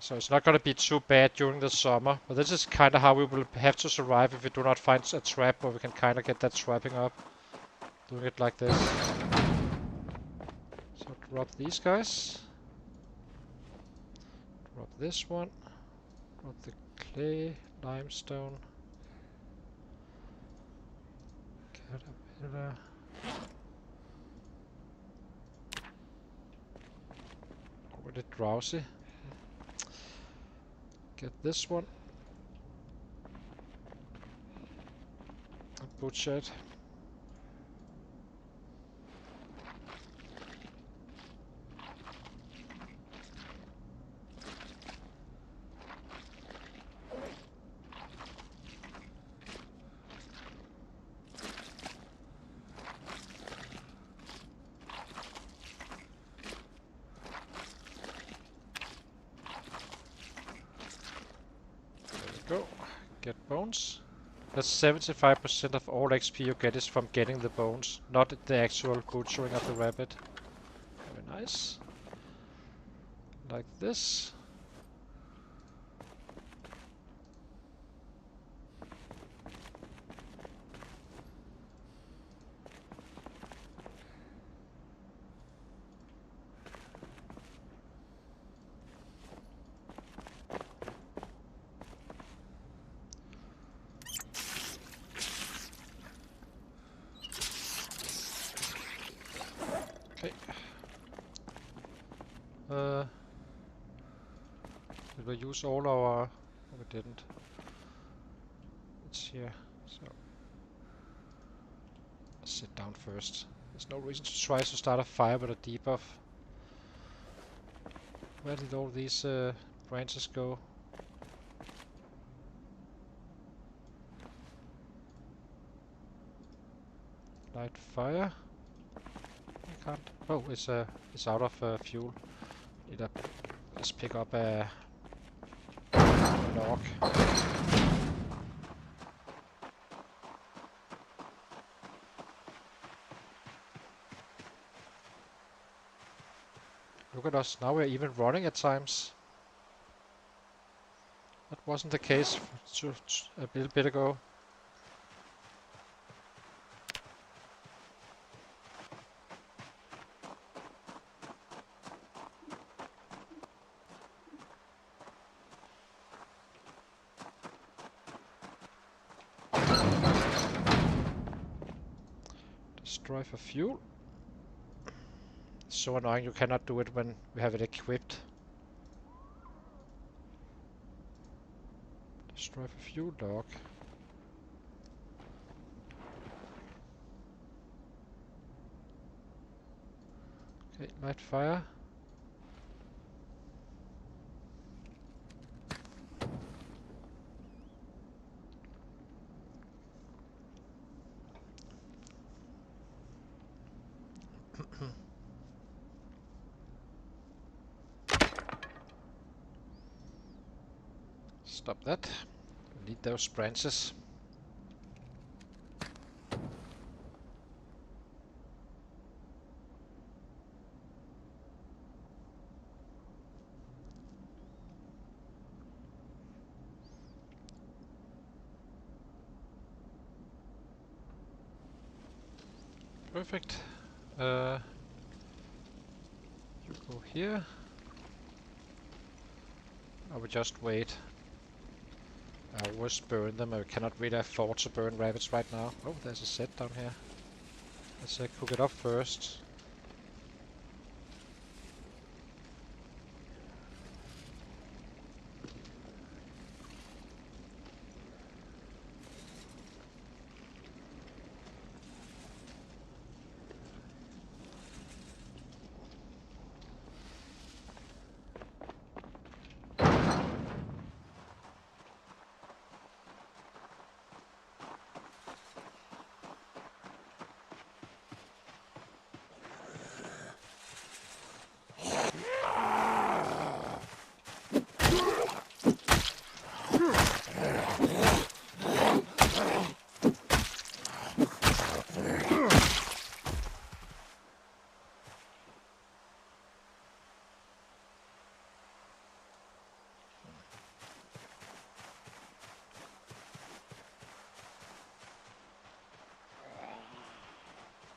So it's not going to be too bad during the summer, but this is kind of how we will have to survive if we do not find a trap where we can kind of get that trapping up. Doing it like this. So Drop these guys. Drop this one. Drop the clay, limestone. Caterpillar. Already drowsy. Get this one. Butcher it. Go. Get bones. That's 75% of all XP you get is from getting the bones, not the actual butchering of the rabbit. Very nice. Like this. Did we use all our... No, we didn't. It's here, so... Let's sit down first. There's no reason to try to start a fire with a debuff. Where did all these branches go? Light fire? I can't... Oh, it's out of fuel. Let's pick up a log. Look at us, now we're even running at times. That wasn't the case a little bit ago. Destroy for fuel. So annoying you cannot do it when we have it equipped. Destroy for fuel, dog. Okay, light fire. Stop that. We need those branches. Perfect. You go here. I will just wait. I always burn them. I cannot really afford to burn rabbits right now. Oh, there's a set down here. Let's cook it up first.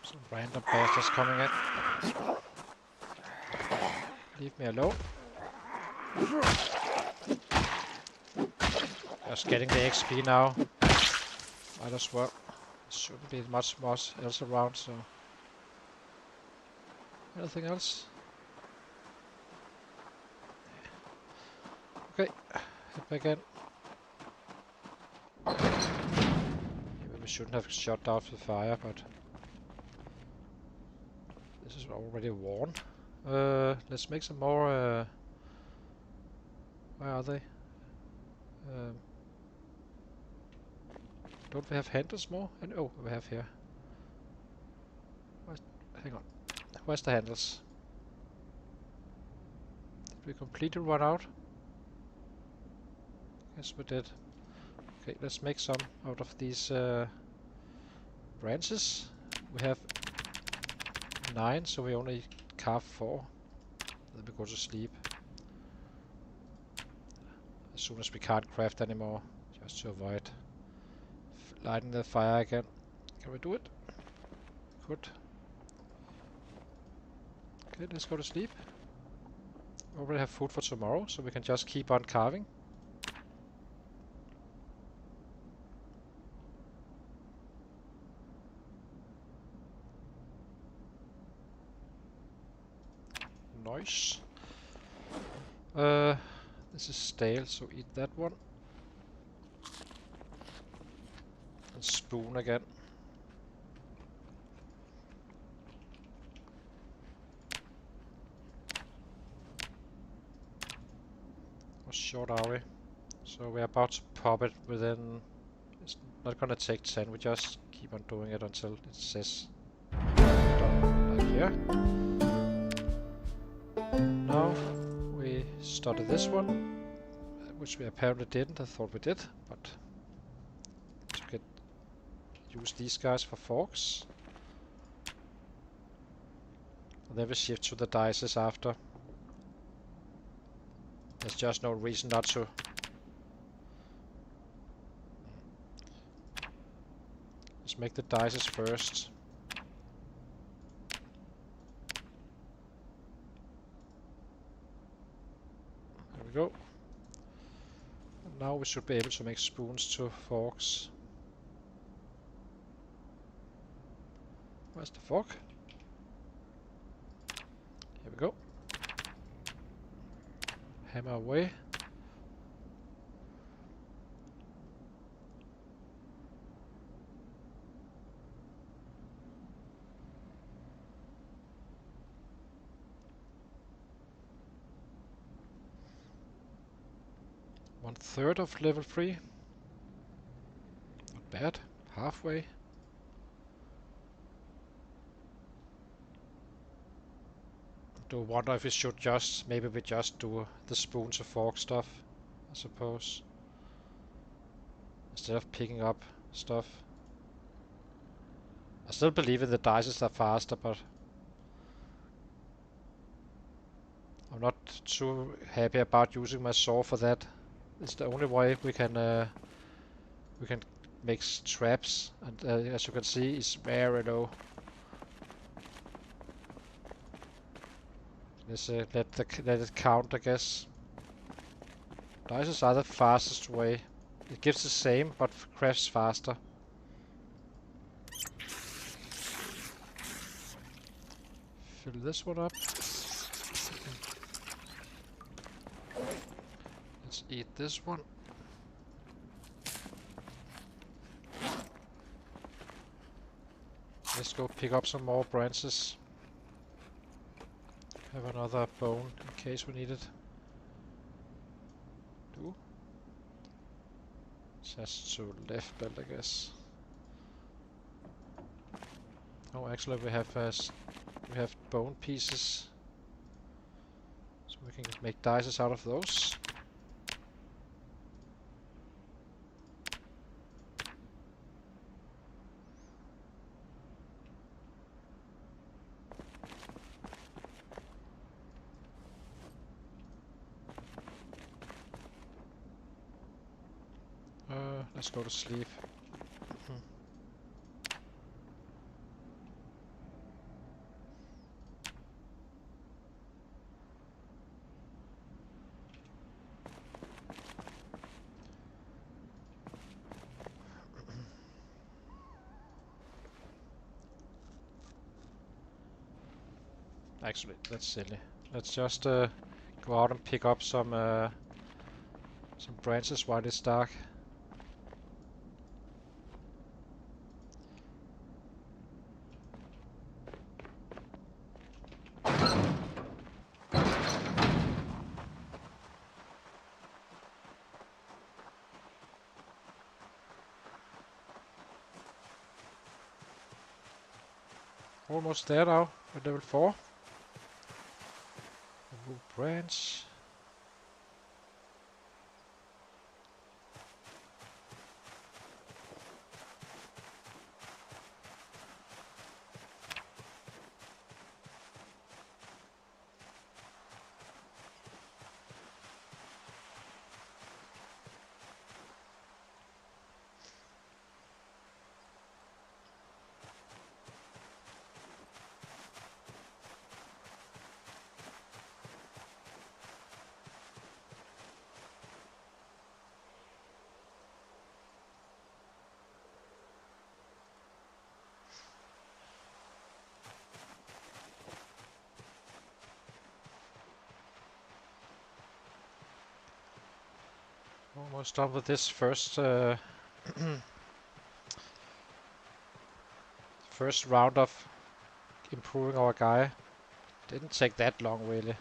Some random bastards coming in. Leave me alone. Just getting the XP now. Might as well. Shouldn't be much else around, so... Anything else? Okay, head back in. Maybe we shouldn't have shut out the fire, but... This is already worn. Let's make some more... Where are they? Don't we have handles more? And oh, we have here. Hang on. Where's the handles? Did we completely run out? Yes, we did. Okay, let's make some out of these branches. We have 9, so we only carve 4. Then we go to sleep. As soon as we can't craft anymore, just to avoid lighting the fire again. Can we do it? Good. Okay, let's go to sleep. We already have food for tomorrow, so we can just keep on carving. Nice. This is stale, so eat that one. And spoon again. How short are we? So we're about to pop it within... It's not gonna take 10, we just keep on doing it until it says done, like here. Now we started this one, which we apparently didn't. I thought we did, but to use these guys for forks. And then we shift to the dices after. There's just no reason not to. Let's make the dices first. There we go. And now we should be able to make spoons to forks. Where's the fork? Here we go. Hammer away. One third of level 3. Not bad. Halfway. Do wonder if we should just, maybe we just do the spoon to fork stuff, I suppose. Instead of picking up stuff. I still believe in the dices are faster, but I'm not too happy about using my saw for that. It's the only way we can make traps, and as you can see, it's very low. Let's let it count, I guess. Dices are the fastest way. It gives the same, but crafts faster. Fill this one up. Let's eat this one. Let's go pick up some more branches. Have another bone in case we need it. Just to left belt, I guess. Oh, actually, we have bone pieces, so we can make dices out of those. Let's go to sleep. Actually, that's silly. Let's just go out and pick up some branches while it's dark. Almost there now, at level 4. Remove branch. Almost done with this first first round of improving our guy. Didn't take that long, really. It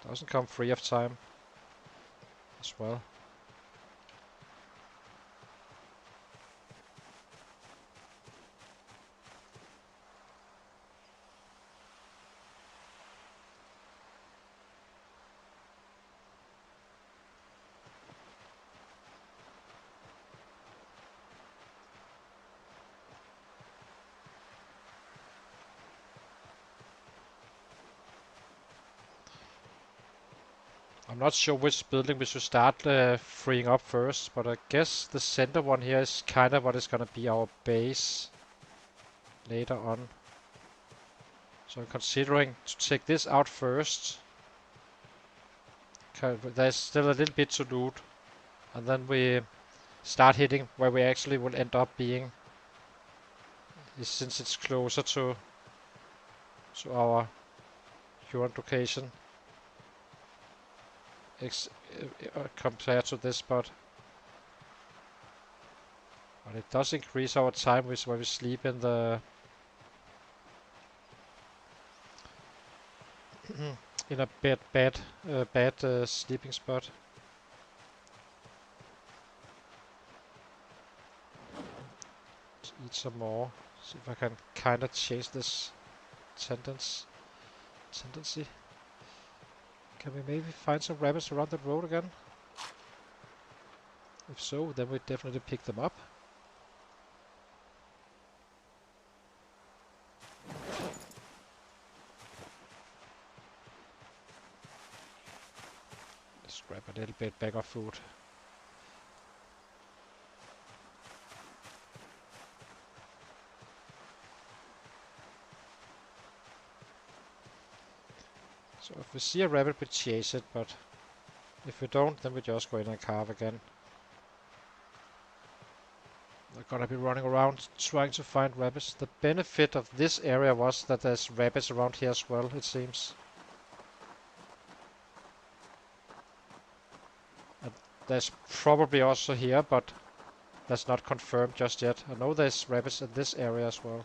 doesn't come free of time as well. I'm not sure which building we should start freeing up first, but I guess the center one here is kind of what is going to be our base later on. So I'm considering to take this out first. There's still a little bit to loot, and then we start hitting where we actually will end up being, since it's closer to our current location compared to this spot. But it does increase our time when we sleep in the in a bad sleeping spot. Let's eat some more. See if I can kind of change this tendency. Can we maybe find some rabbits around the road again? If so, then we definitely pick them up. Let's grab a little bit back of food. So if we see a rabbit, we chase it, but if we don't, then we just go in and carve again. We're gonna be running around trying to find rabbits. The benefit of this area was that there's rabbits around here as well, it seems. And there's probably also here, but that's not confirmed just yet. I know there's rabbits in this area as well.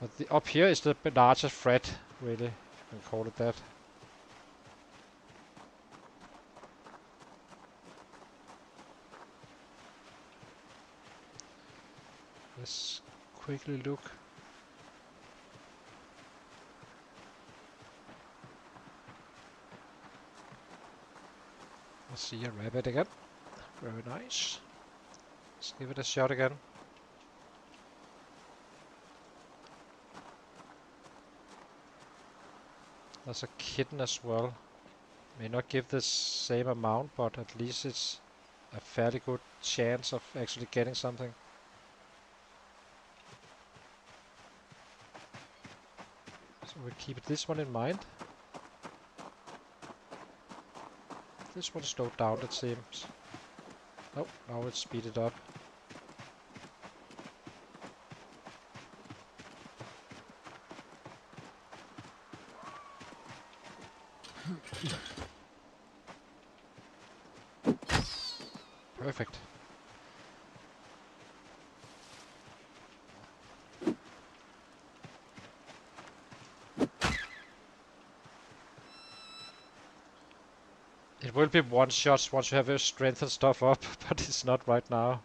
But up here is the largest threat, really, if you can call it that. Let's quickly look. I see a rabbit again. Very nice. Let's give it a shot again. There's a kitten as well. May not give the same amount, but at least it's a fairly good chance of actually getting something. So we'll keep this one in mind. This one slowed down, it seems. Oh, now it's speeded up. Perfect. It will be one shots once you have your strength and stuff up, but it's not right now.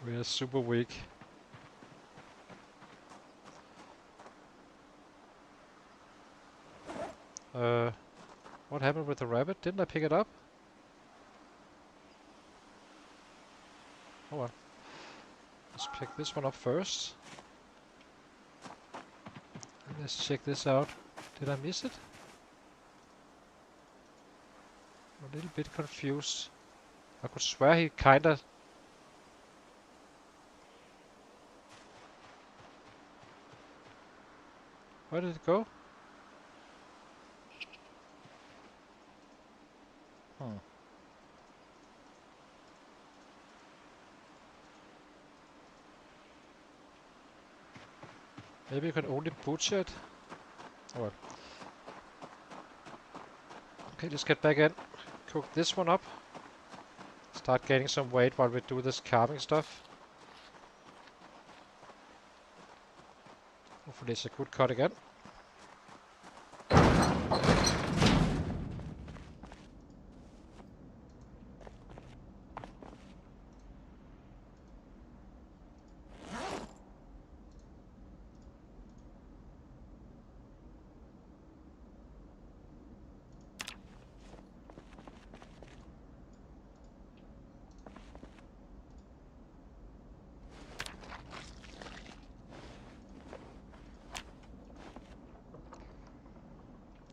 We are super weak. What happened with the rabbit? Didn't I pick it up? Oh well. Let's pick this one up first. And let's check this out. Did I miss it? I'm a little bit confused. I could swear he kinda... Where did it go? Hmm. Maybe you can only butcher it? Oh well. Okay, let's get back in. Cook this one up. Start gaining some weight while we do this carving stuff. Hopefully it's a good cut again.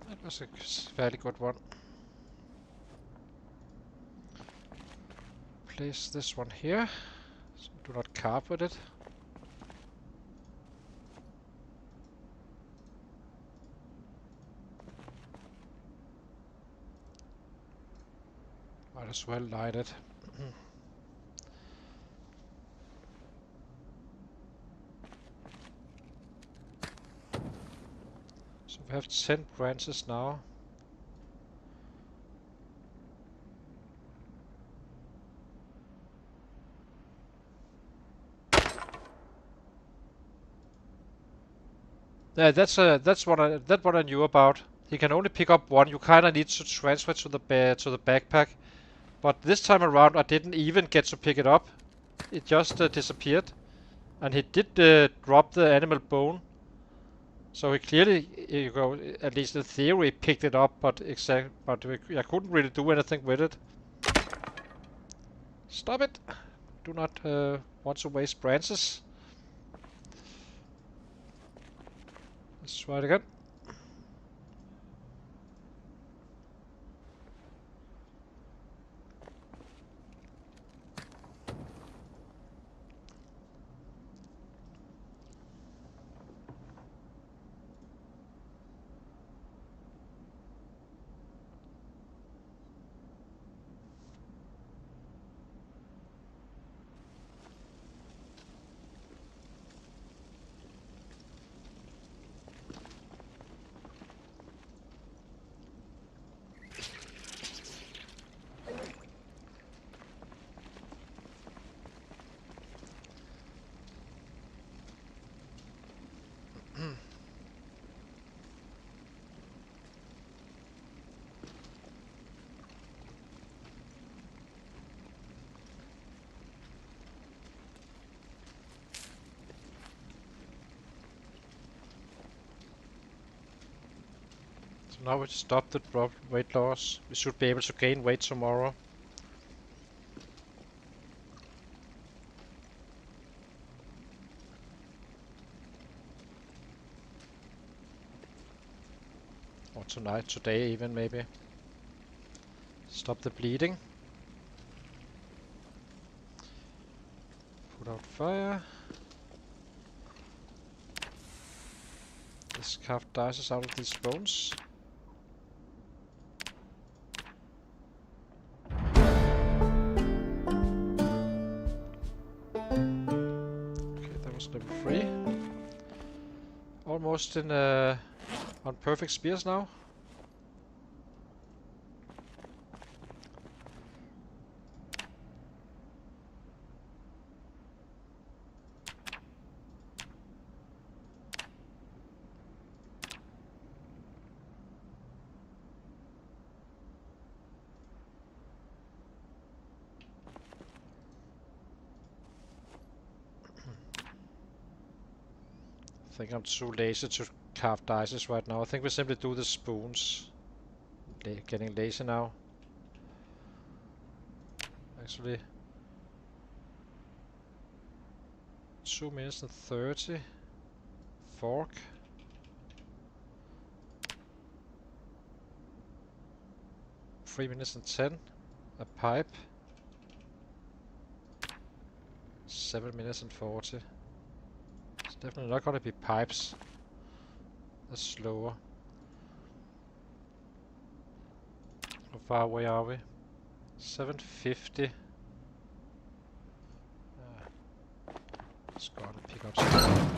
That was a fairly good one. Place this one here. So do not carve with it. Might as well light it. So we have 10 branches now. Yeah, that's what I knew about. He can only pick up one. You kinda need to transfer to the backpack. But this time around, I didn't even get to pick it up. It just disappeared, and he did drop the animal bone. So he clearly, at least in theory, picked it up. But I couldn't really do anything with it. Stop it! Do not want to waste branches. Let's try it again. So now we stop the weight loss. We should be able to gain weight tomorrow. Or tonight, today even maybe. Stop the bleeding. Put out fire. Let's carve dices out of these bones. almost in on perfect spears now. I think I'm too lazy to carve dices right now. I think we simply do the spoons. Getting lazy now. Actually, 2 minutes and 30. Fork. Three minutes and 10. A pipe. 7 minutes and 40. It's definitely not gonna be pipes. That's slower. How far away are we? 750. Let's go and pick up some.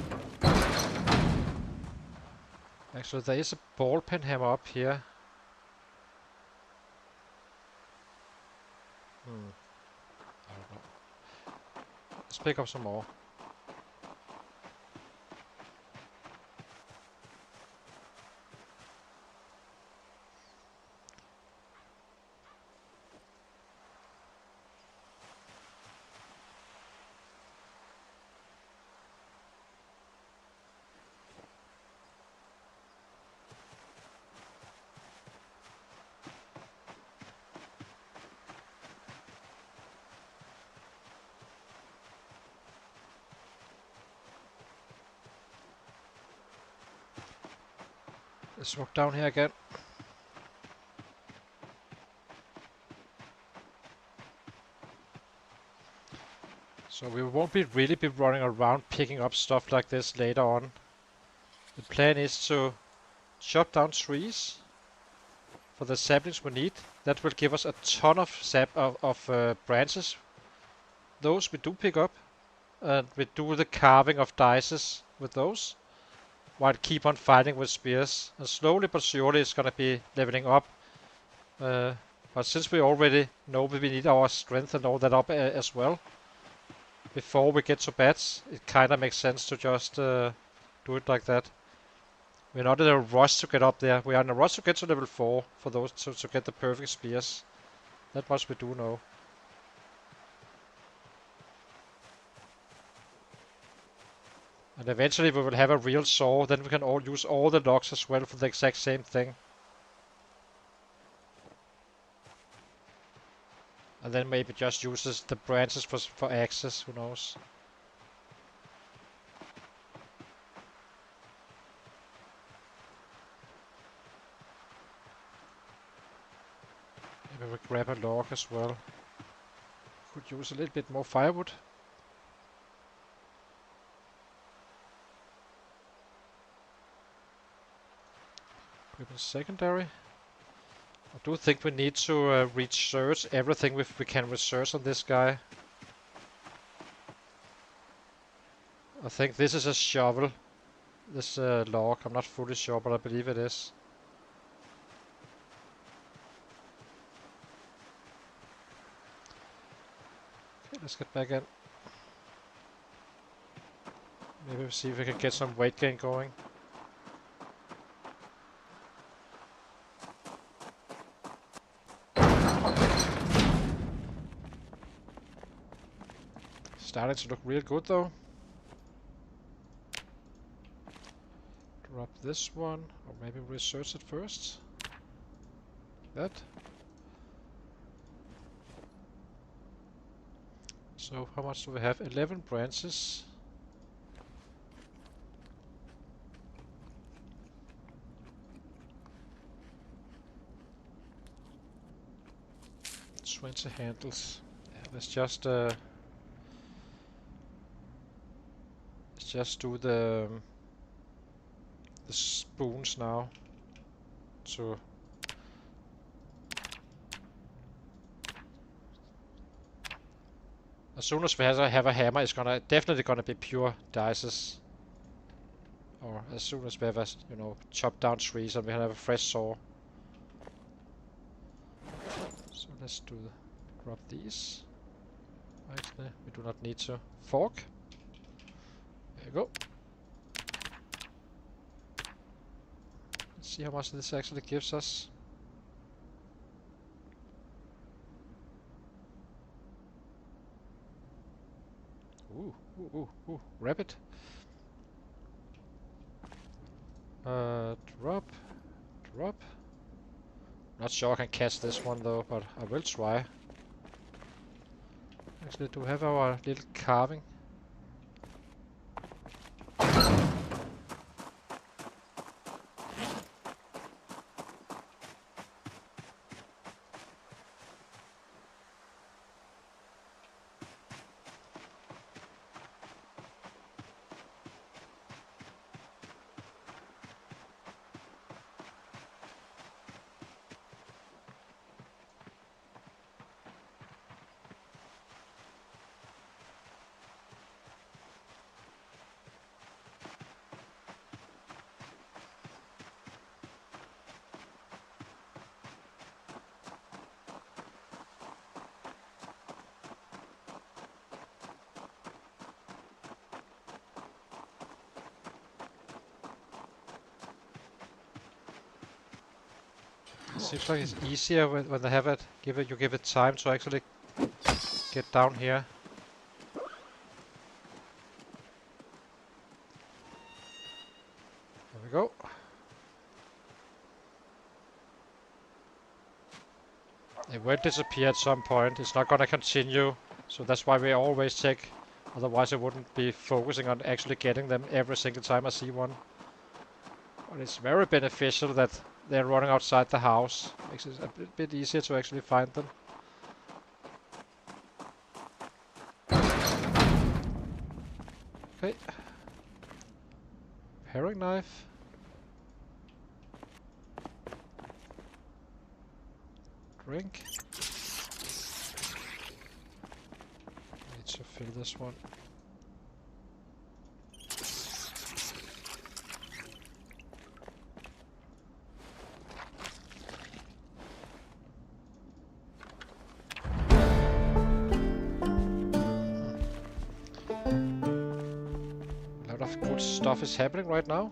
Actually, there is a ball pen hammer up here. I don't know. Let's pick up some more. Let's walk down here again. So we won't really be running around picking up stuff like this later on. The plan is to chop down trees for the saplings we need. That will give us a ton of branches. Those we do pick up, and we do the carving of dices with those, while keep on fighting with spears. And slowly but surely it's gonna be leveling up. But since we already know we need our strength and all that up as well, before we get to bats, it kinda makes sense to just do it like that. We're not in a rush to get up there. We are in a rush to get to level 4 for those to get the perfect spears. That much we do know. And eventually we will have a real saw, then we can all use all the logs as well for the exact same thing. And then maybe just uses the branches for access, who knows. Maybe we grab a log as well. Could use a little bit more firewood. Grab a secondary. I do think we need to research everything we can research on this guy. I think this is a shovel. This log, I'm not fully sure, but I believe it is. Okay, let's get back in. Maybe we'll see if we can get some weight gain going. Starting to look real good though. Drop this one, or maybe research it first. That. So how much do we have? 11 branches. Twenty handles. Yeah, let's just do the spoons now. So as soon as we have a hammer, it's definitely gonna be pure dices. Or as soon as we have, you know, chopped down trees and we have a fresh saw. So let's drop these. Actually, we do not need to. Fork. There you go. Let's see how much this actually gives us. Ooh, rabbit. Drop. Not sure I can catch this one though, but I will try. Actually, do we have our little carving? Seems like it's easier when they have it. You give it time to actually get down here. There we go. It will disappear at some point. It's not gonna continue, so that's why we always check. Otherwise, I wouldn't be focusing on actually getting them every single time I see one. But it's very beneficial that they're running outside the house. Makes it a bit easier to actually find them. Okay. Paring knife. Drink. Need to fill this one. A lot of good stuff is happening right now.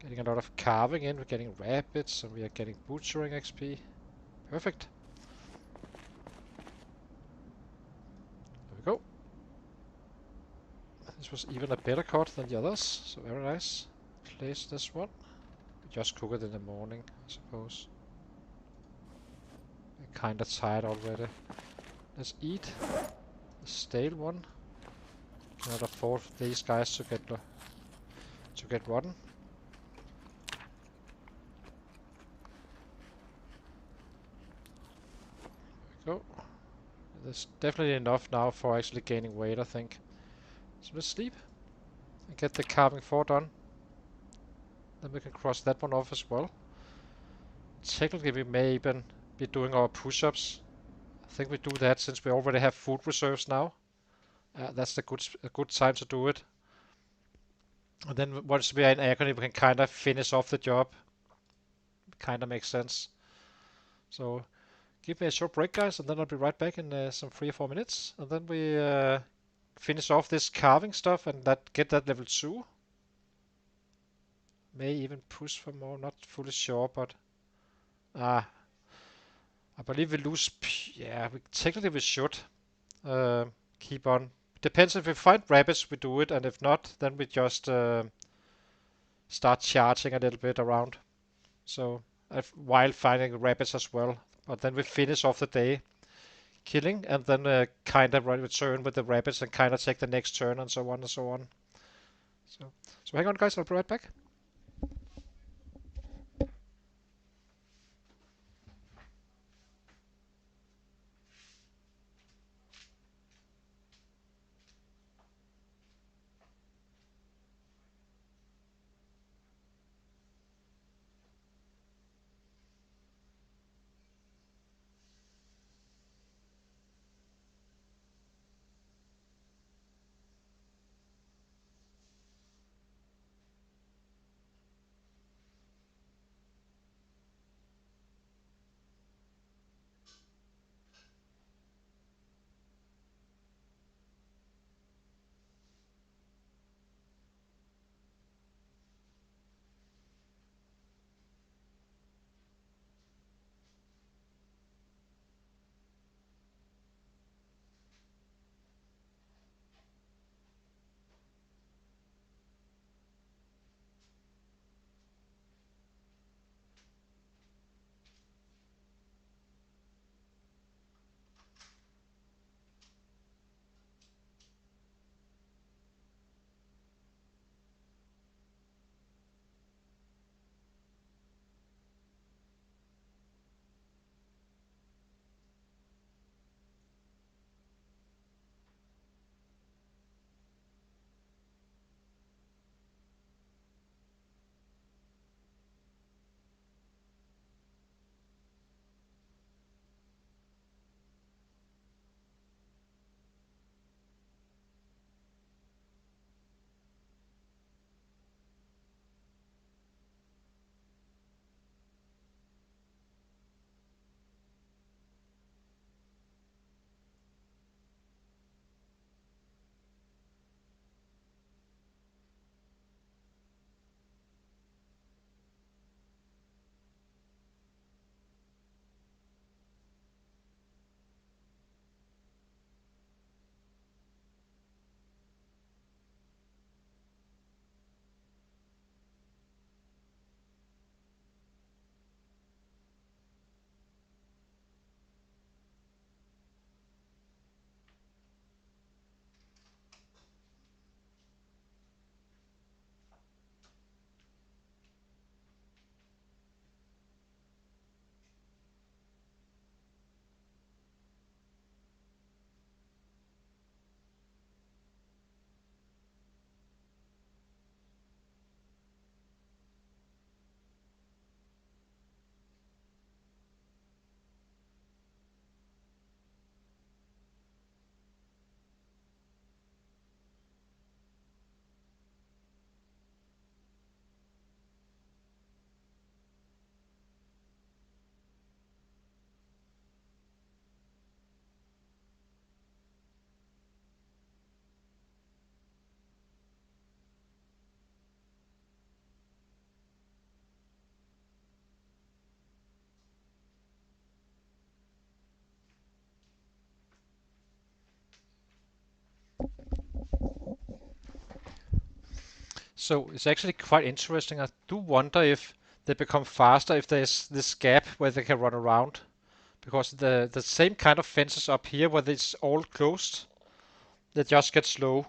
Getting a lot of carving in, we're getting rabbits, and we are getting butchering XP. Perfect. There we go. This was even a better cut than the others, so very nice. Place this one. Just cook it in the morning, I suppose. I'm kinda tired already. Let's eat the stale one. Cannot afford these guys to get rotten. There we go. There's definitely enough now for actually gaining weight, I think. So let's sleep and get the carving 4 done. Then we can cross that one off as well. Technically, we may even be doing our push-ups. I think we do that since we already have food reserves now. That's a good time to do it. And then once we are in agony, we can kind of finish off the job. Kind of makes sense. So give me a short break, guys, and then I'll be right back in some 3 or 4 minutes. And then we finish off this carving stuff and get that level 2. May even push for more, not fully sure, but I believe we lose. Yeah, technically we should keep on. Depends if we find rabbits, we do it, and if not, then we just start charging a little bit around. So while finding rabbits as well, but then we finish off the day killing, and then kind of return with the rabbits and kind of take the next turn and so on and so on. So hang on, guys, I'll be right back. So it's actually quite interesting. I do wonder if they become faster if there's this gap where they can run around. Because the same kind of fences up here where it's all closed, they just get slow.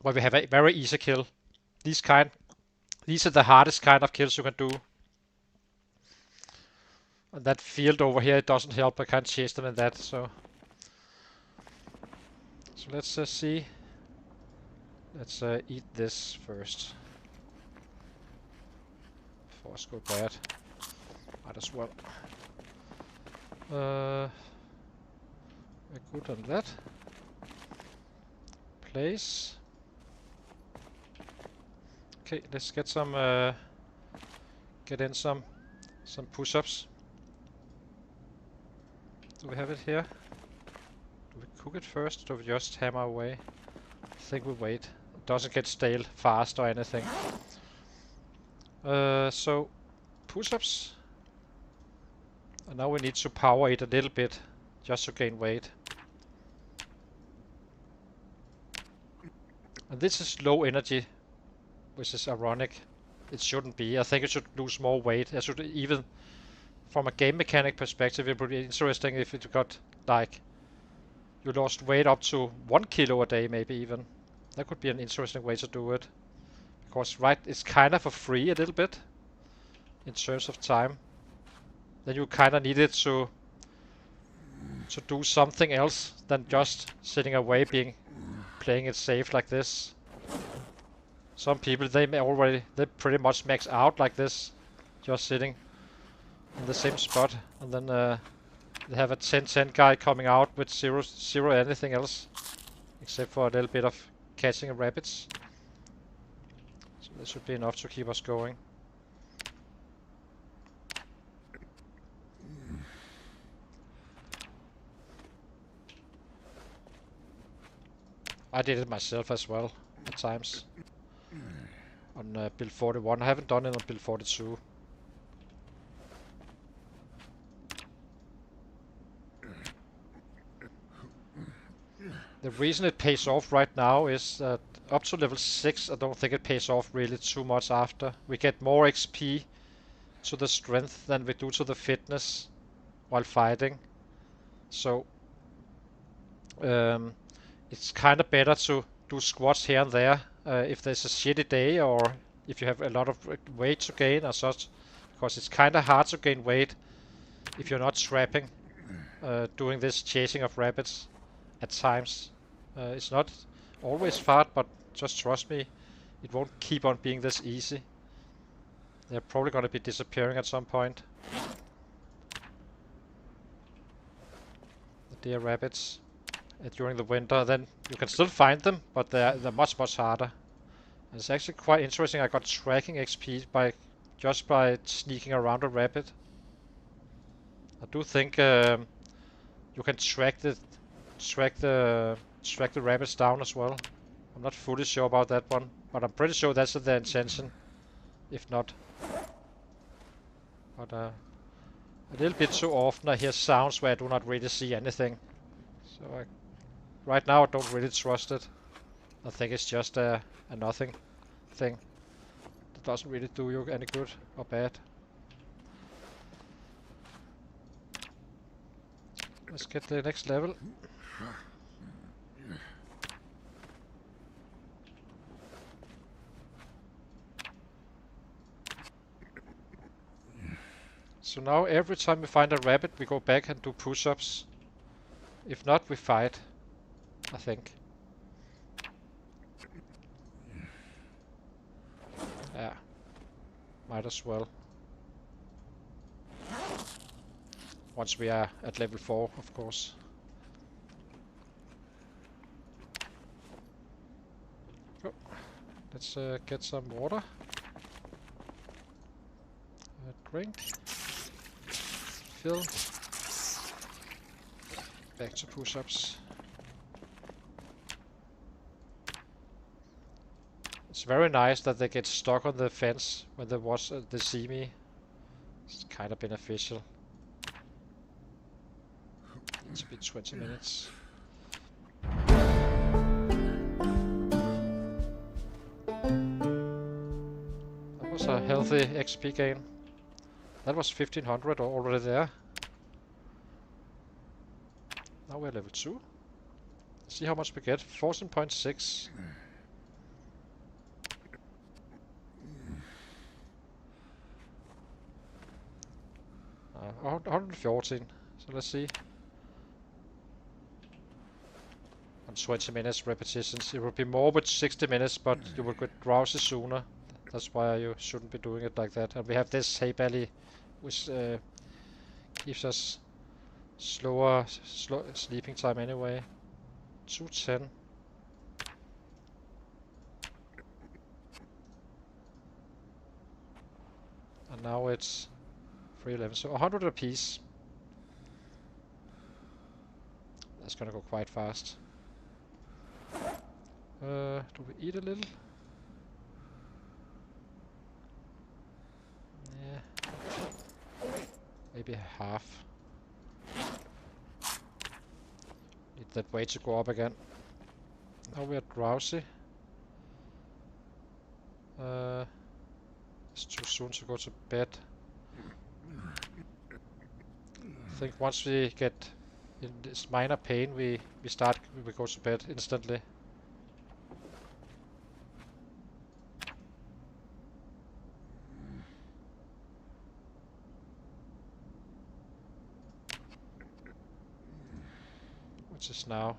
Where we have a very easy kill. These are the hardest kind of kills you can do. And that field over here, it doesn't help. I can't chase them in that, so let's see. Let's eat this first. Before I go bad. Might as well. We're good on that. Place. Okay, let's get some get in some push-ups. Do we have it here? Do we cook it first or do we just hammer away? I think we wait. It doesn't get stale fast or anything. So push-ups. And now we need to power it a little bit just to gain weight. And this is low energy, which is ironic. It shouldn't be. I think it should lose more weight. It should even, from a game mechanic perspective, it would be interesting if it got like you lost weight up to 1 kilo a day, maybe even. That could be an interesting way to do it. Because right, it's kind of for free a little bit in terms of time. Then you kind of need it to do something else than just sitting away, playing it safe like this. Some people they pretty much max out like this, just sitting in the same spot, and then they have a 10-10 guy coming out with zero anything else, except for a little bit of catching rabbits. So this should be enough to keep us going. I did it myself as well, at times. On build 41. I haven't done it on build 42. The reason it pays off right now is that up to level 6 I don't think it pays off really too much after. We get more XP to the strength than we do to the fitness while fighting. So it's kind of better to do squats here and there if there's a shitty day or if you have a lot of weight to gain or such, because it's kind of hard to gain weight if you're not trapping, doing this chasing of rabbits at times. It's not always fun, but just trust me, it won't keep on being this easy. They're probably going to be disappearing at some point. The deer rabbits. During the winter, then you can still find them, but they're much harder. And it's actually quite interesting. I got tracking XP just by sneaking around a rabbit. I do think you can track the rabbits down as well. I'm not fully sure about that one, but I'm pretty sure that's the intention. If not, but a little bit too often I hear sounds where I do not really see anything. So right now I don't really trust it. I think it's just a nothing thing. That doesn't really do you any good or bad. Let's get the next level. So now every time we find a rabbit we go back and do push-ups. If not, we fight, I think. Yeah, might as well. Once we are at level 4, of course. Oh, let's get some water. Drink. Fill. Back to push-ups. It's very nice that they get stuck on the fence when they see me. It's kind of beneficial. It's been 20 minutes. a healthy XP gain. That was 1500 already there. Now we're level 2. Let's see how much we get. 14.6. 114. So let's see. On 20 minutes repetitions. It would be more with 60 minutes, but you will get drowsy sooner. That's why you shouldn't be doing it like that. And we have this hay belly, which gives us slower sleeping time anyway. 210. And now it's 311. So 100 apiece. That's gonna go quite fast. Do we eat a little? Yeah. Maybe half. Need that weight to go up again. Now we are drowsy. It's too soon to go to bed. I think once we get in this minor pain, we go to bed instantly. Which is now.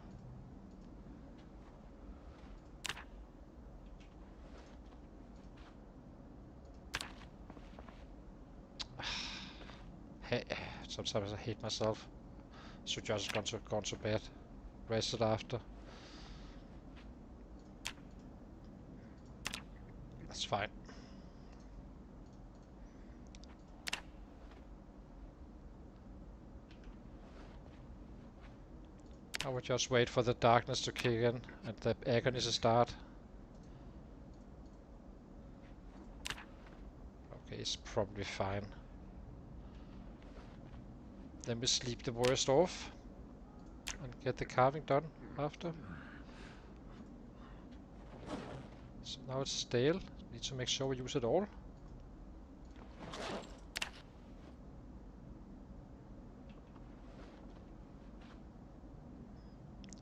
Hey, sometimes I hate myself. Should just gone to bed, rested after. That's fine. I will just wait for the darkness to kick in and the agony to start. Okay, it's probably fine. Then we sleep the worst off and get the carving done after. So now it's stale. Need to make sure we use it all.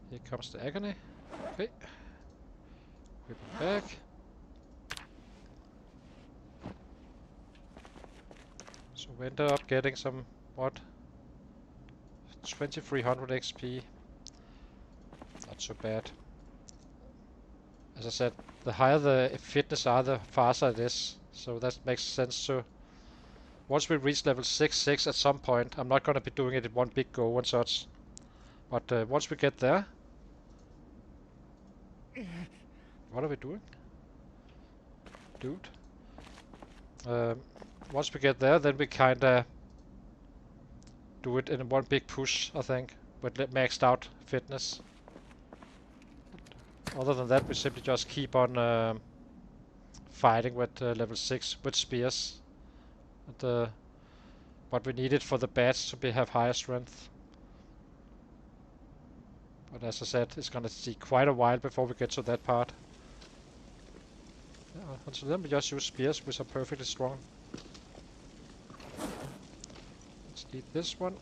Here comes the agony. Okay. Whip it back. So we ended up getting some, what? 2300 XP. Not so bad. As I said, the higher the fitness are, the faster it is. So that makes sense to... Once we reach level 6 at some point, I'm not going to be doing it in one big go and such. But once we get there... What are we doing? Dude. Once we get there, then we kinda do it in one big push, I think, with maxed out fitness. Other than that, we simply just keep on fighting with level 6 with spears. And, but we need it for the bats to have higher strength. But as I said, it's gonna take quite a while before we get to that part. Yeah, until then we just use spears, which are perfectly strong. Let's eat this one.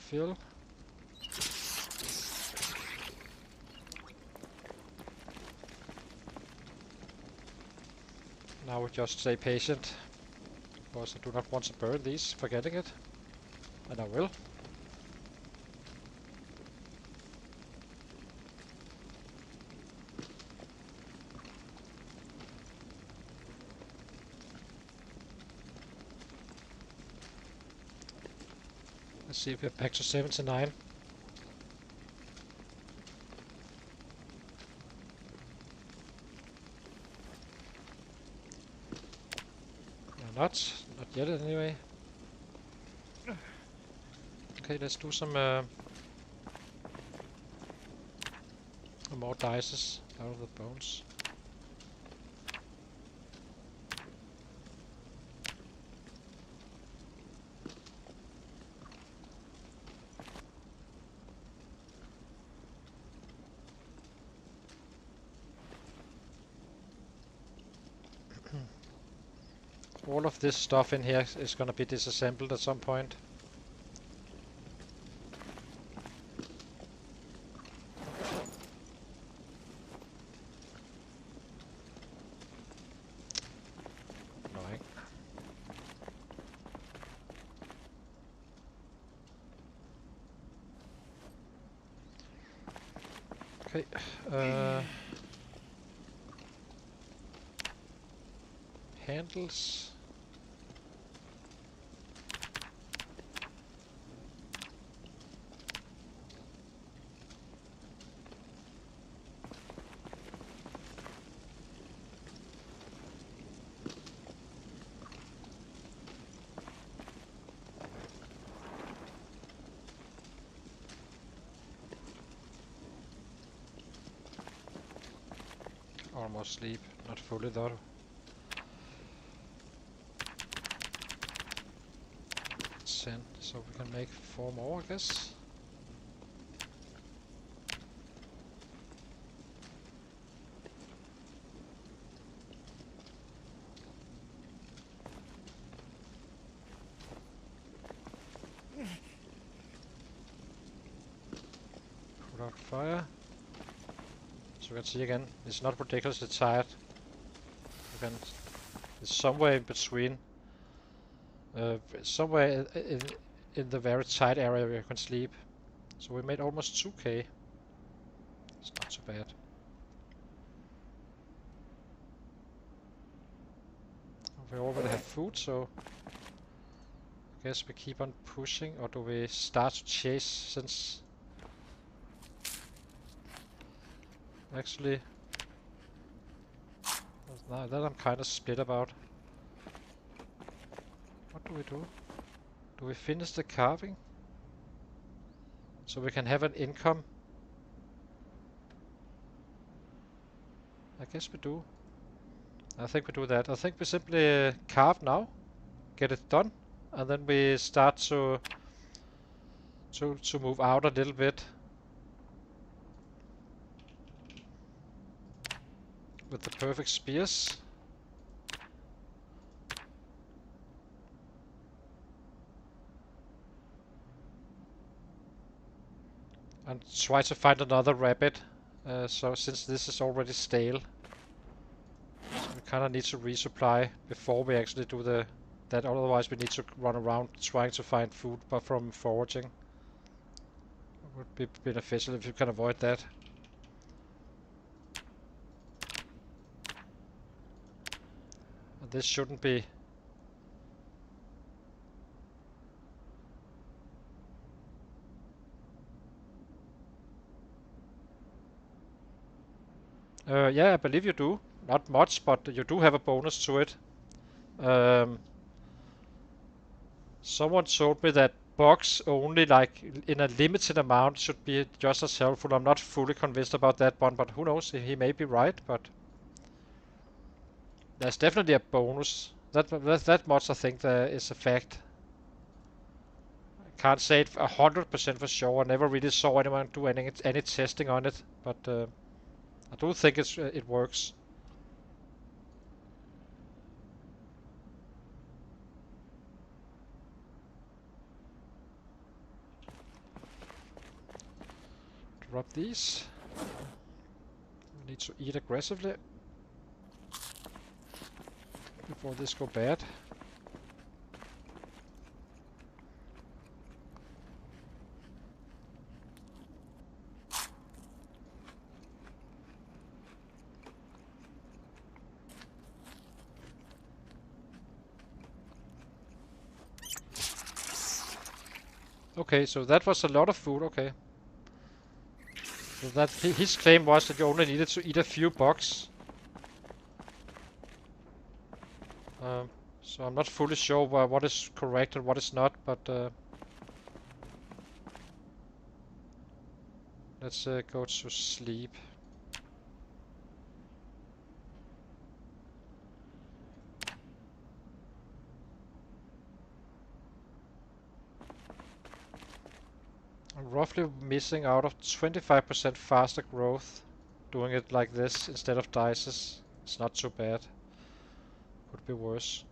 Fill. Now we just stay patient, because I do not want to burn these, forgetting it. And I will. Let's see if we're back to 79. Not yet anyway. Okay, let's do some more dices out of the bones. All of this stuff in here is gonna be disassembled at some point. Annoying. Okay. Handles. Almost sleep, not fully though. 10, so we can make 4 more, I guess. Put out fire. So we can see again, it's not ridiculously tired. You can, it's somewhere in between. Somewhere in the very tight area where you can sleep. So we made almost 2k. It's not so bad. We already have food, so I guess we keep on pushing, or do we start to chase since actually that I'm kind of split about. What do we do? Do we finish the carving? So we can have an income? I guess we do. I think we do that. I think we simply carve now, get it done, and then we start to move out a little bit with the perfect spears. And try to find another rabbit. So since this is already stale, so we kind of need to resupply before we actually do that. Otherwise, we need to run around trying to find food, but from foraging. It would be beneficial if you can avoid that. And this shouldn't be. Yeah, I believe you do. Not much, but you do have a bonus to it. Someone told me that bugs only, like, in a limited amount should be just as helpful. I'm not fully convinced about that one, but who knows? He may be right, but there's definitely a bonus. That much I think there is a fact. I can't say it 100% for sure. I never really saw anyone do any testing on it, but I do think it works. Drop these. We need to eat aggressively before this go bad. Okay, so that was a lot of food, okay. So that his claim was that you only needed to eat a few bugs. So I'm not fully sure what is correct and what is not, but let's go to sleep. I'm roughly missing out of 25% faster growth doing it like this instead of dices. It's not too bad. Could be worse.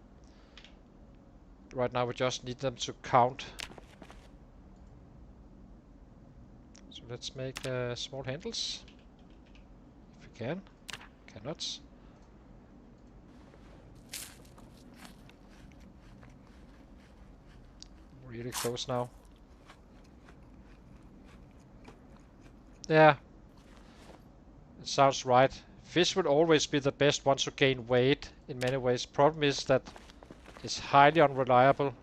Right now we just need them to count. So let's make small handles. If we can. Cannot. Really close now. Yeah. It sounds right. Fish will always be the best one to gain weight in many ways. Problem is that it's highly unreliable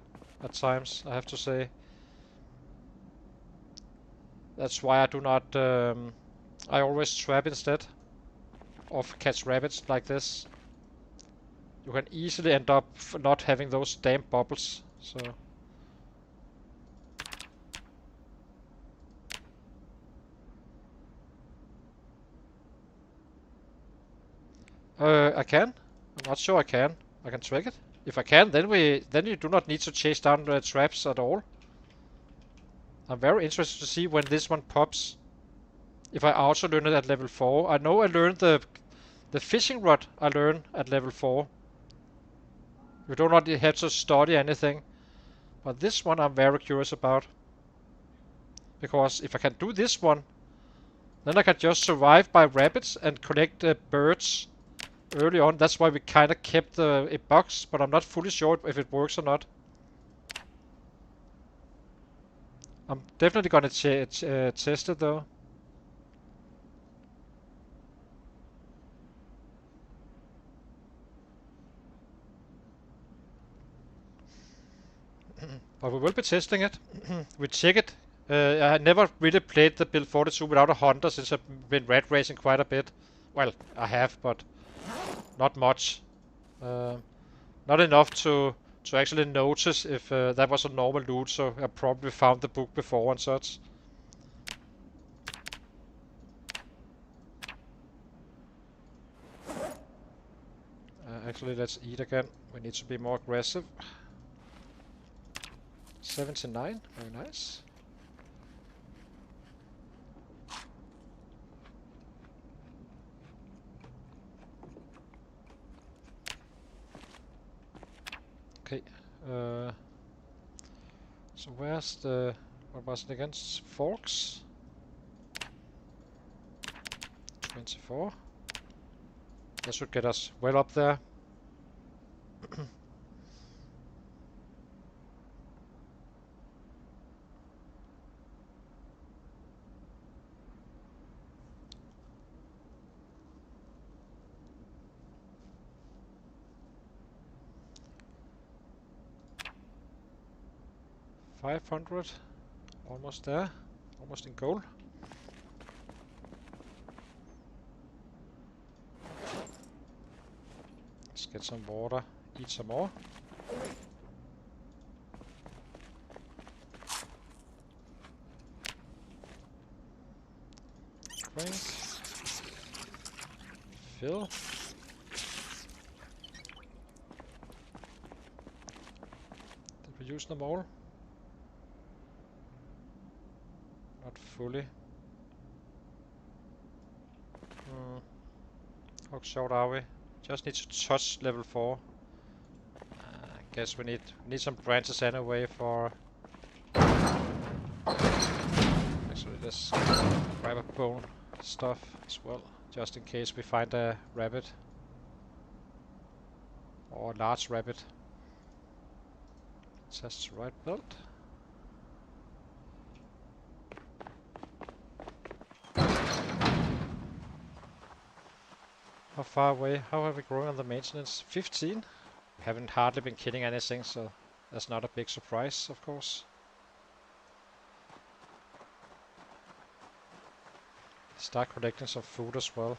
at times, I have to say. That's why I do not... I always trap instead of catch rabbits like this. You can easily end up not having those damn bubbles, so... I can. I'm not sure I can. I can trick it. If I can, then you do not need to chase down the traps at all. I'm very interested to see when this one pops. If I also learn it at level 4. I know I learned the fishing rod I learned at level 4. You do not have to study anything. But this one I'm very curious about. Because if I can do this one, then I can just survive by rabbits and collect birds early on. That's why we kind of kept a box, but I'm not fully sure if it works or not. I'm definitely gonna test it though. But we will be testing it. We check it. I never really played the build 42 without a hunter since I've been rat racing quite a bit. Well, I have, but not much. Not enough to actually notice if that was a normal loot, so I probably found the book before and such. Actually, let's eat again. We need to be more aggressive. 79, very nice. Okay. So where's the... what was it against? Forks? 24. That should get us well up there. $500. Almost there. Almost in goal. Let's get some water. Eat some more. Drink. Fill. Did we use them all? Not fully. How short are we? Just need to touch level 4. I guess we need some branches anyway for... Actually, let's grab a bone stuff as well, just in case we find a rabbit. Or a large rabbit. Attach the right belt. How far away? How have we grown on the maintenance? 15? We haven't hardly been killing anything, so that's not a big surprise, of course. Start collecting some food as well.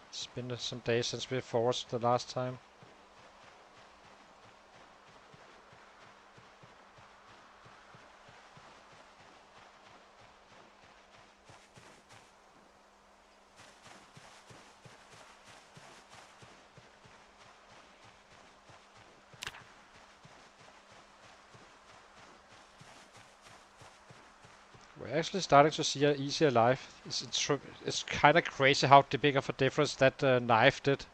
It's been some days since we foraged the last time. We're actually starting to see an easier life. It's kind of crazy how big of a difference that knife did.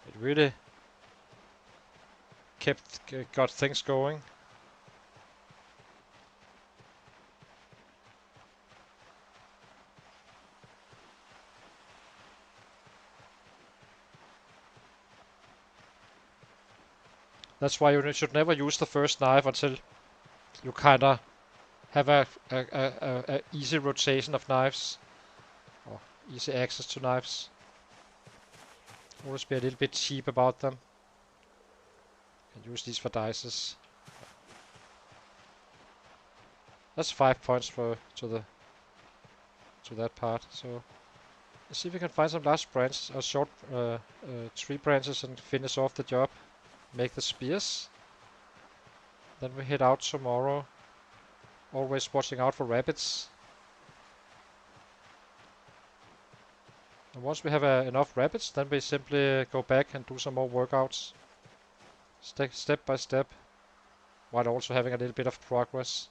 It really got things going. That's why you should never use the first knife until you kinda have a easy rotation of knives, or easy access to knives. Always be a little bit cheap about them. Can use these for dices. That's 5 points to that part. So let's see if we can find some large branches or short tree branches and finish off the job. Make the spears. Then we head out tomorrow. Always watching out for rabbits. And once we have enough rabbits, then we simply go back and do some more workouts. Step by step. While also having a little bit of progress.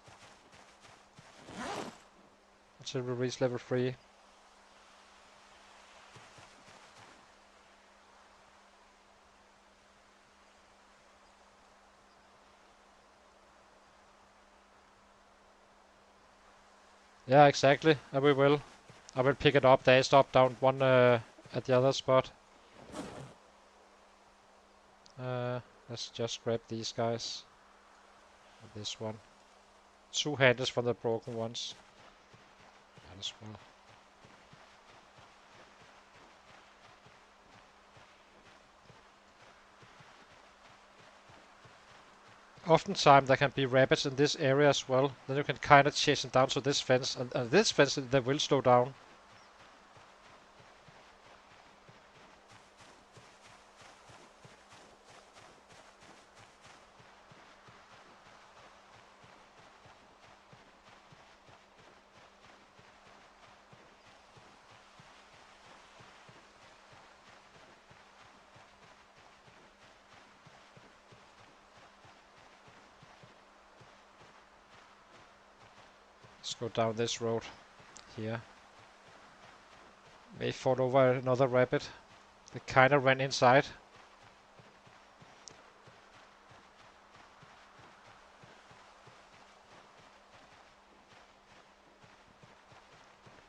Until we reach level 3. Yeah, exactly. And we will. I will pick it up. There is up down one at the other spot. Let's just grab these guys. This one. 2 handles for the broken ones. Might as well. Oftentimes there can be rabbits in this area as well. Then you can kind of chase them down to this fence. And this fence they will slow down. Let's go down this road here. May fall over another rabbit. They kind of ran inside.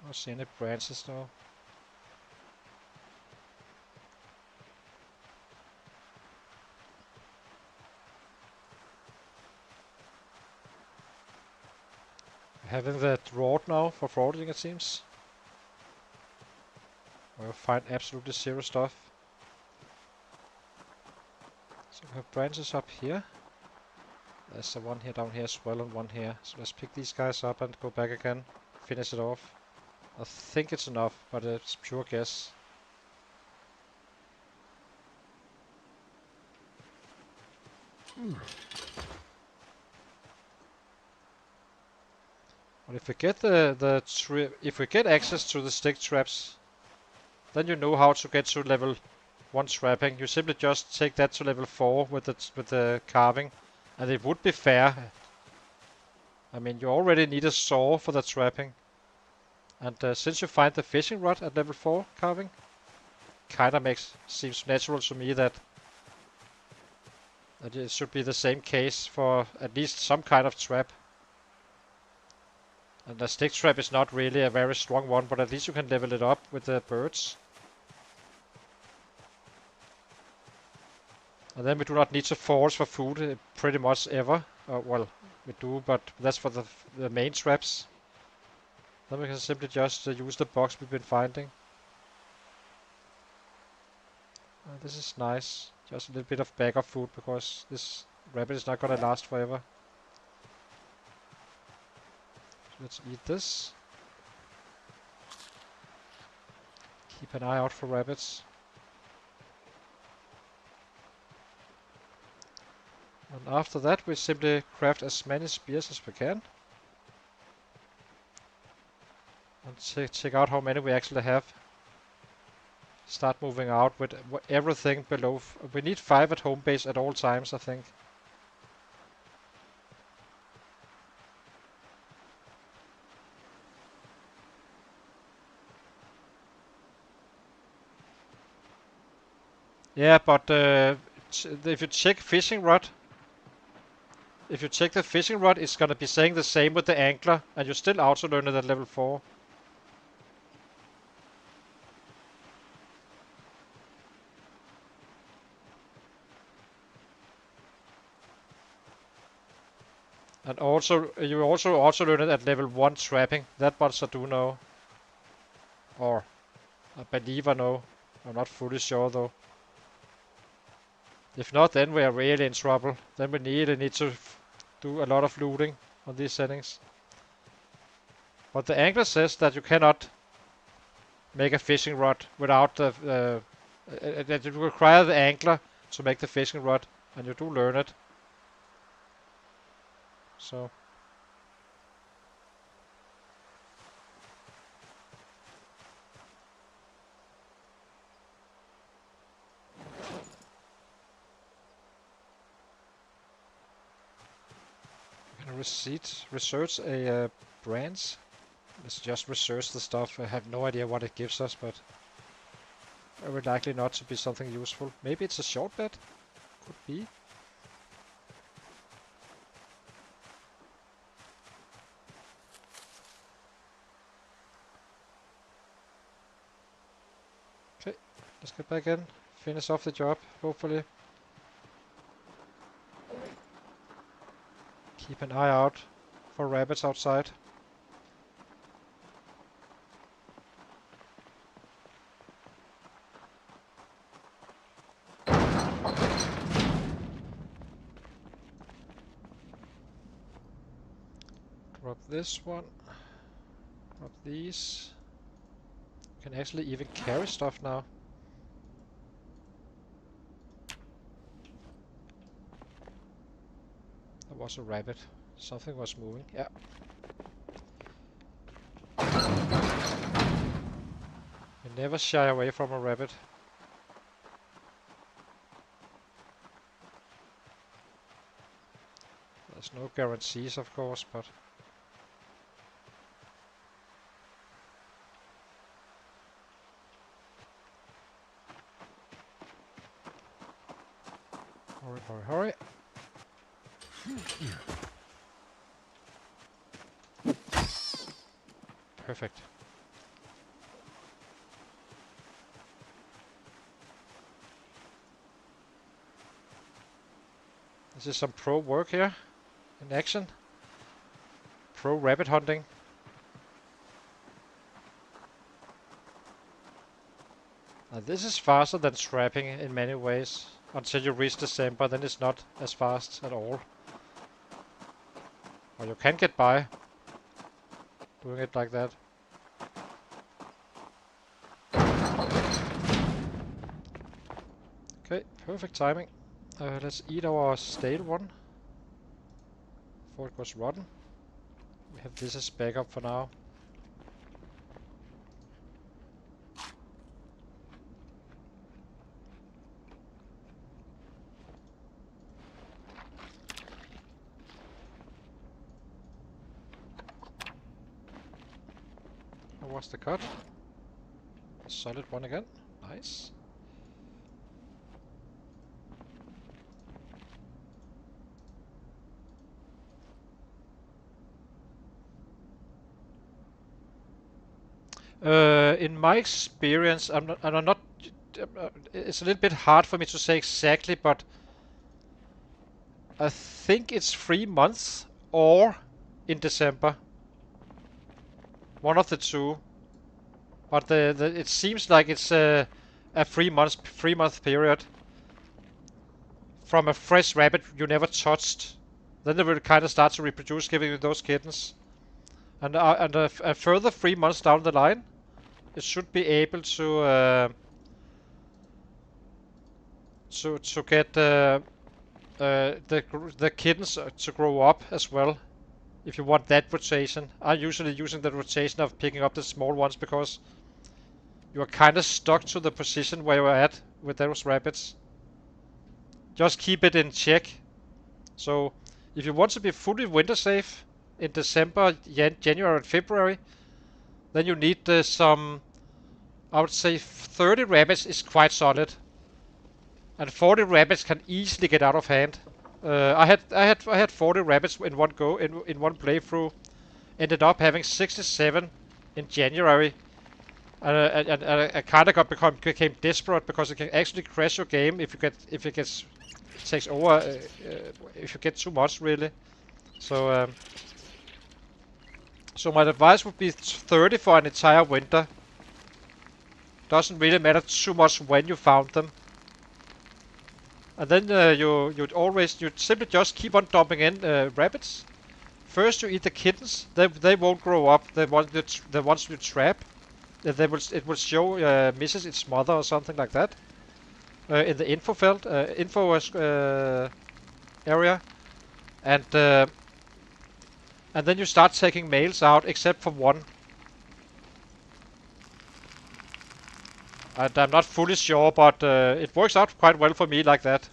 I don't see any branches though. Having that rod now for foraging, it seems. We'll find absolutely zero stuff. So we have branches up here. There's one here down here as well and one here. So let's pick these guys up and go back again. Finish it off. I think it's enough, but it's pure guess. But if we get if we get access to the stick traps, then you know how to get to level 1 trapping. You simply just take that to level 4 with the carving, and it would be fair. I mean, you already need a saw for the trapping, and since you find the fishing rod at level 4 carving, kinda seems natural to me that it should be the same case for at least some kind of trap. And the stick trap is not really a very strong one, but at least you can level it up with the birds. And then we do not need to forage for food pretty much ever. Well, we do, but that's for the main traps. Then we can simply just use the box we've been finding. This is nice. Just a little bit of backup food because this rabbit is not gonna last forever. Let's eat this. Keep an eye out for rabbits. And after that we simply craft as many spears as we can. And check out how many we actually have. Start moving out with everything below. We need 5 at home base at all times, I think. Yeah, but if you check fishing rod, if you check the fishing rod, it's gonna be saying the same with the angler, and you still auto learn it at level 4. And also, you also learn it at level 1 trapping. That much I do know. Or, I believe I know. I'm not fully sure though. If not, then we are really in trouble. Then we need to do a lot of looting on these settings. But the angler says that you cannot make a fishing rod without the... that you require the angler to make the fishing rod, and you do learn it. So... research a branch. Let's just research the stuff. I have no idea what it gives us, but very likely not to be something useful. Maybe it's a short bet? Could be. Okay, let's get back in. Finish off the job, hopefully. Keep an eye out for rabbits outside. Drop this one. Drop these. You can actually even carry stuff now. There was a rabbit. Something was moving. Yeah. You never shy away from a rabbit. There's no guarantees, of course, but... Hurry, hurry, hurry. Perfect. This is some pro work here in action. Pro rabbit hunting. Now this is faster than trapping in many ways. Until you reach December, then it's not as fast at all. Or you can get by doing it like that. Okay, perfect timing. Let's eat our stale one before it goes rotten. We have this as backup for now. How was the cut? A solid one again. Nice. In my experience, I'm not. It's a little bit hard for me to say exactly, but I think it's 3 months or in December. One of the two. But it seems like it's a 3 month period from a fresh rabbit you never touched. Then they will kind of start to reproduce, giving you those kittens. And a further 3 months down the line, it should be able to get the kittens to grow up as well. If you want that rotation, I'm usually using the rotation of picking up the small ones because you are kind of stuck to the position where you're at with those rabbits. Just keep it in check. So if you want to be fully winter safe in December, January and February, then you need some, I would say 30 rabbits is quite solid. And 40 rabbits can easily get out of hand. I had 40 rabbits in one go in one playthrough. Ended up having 67 in January. And I kind of became desperate because it can actually crash your game if it gets takes over if you get too much really. So so my advice would be 30 for an entire winter. Doesn't really matter too much when you found them. And then you'd simply just keep on dumping in rabbits. First you eat the kittens. They won't grow up. The ones you trap. It will show misses its mother or something like that in the info area, and then you start taking males out, except for one. And I'm not fully sure, but it works out quite well for me like that.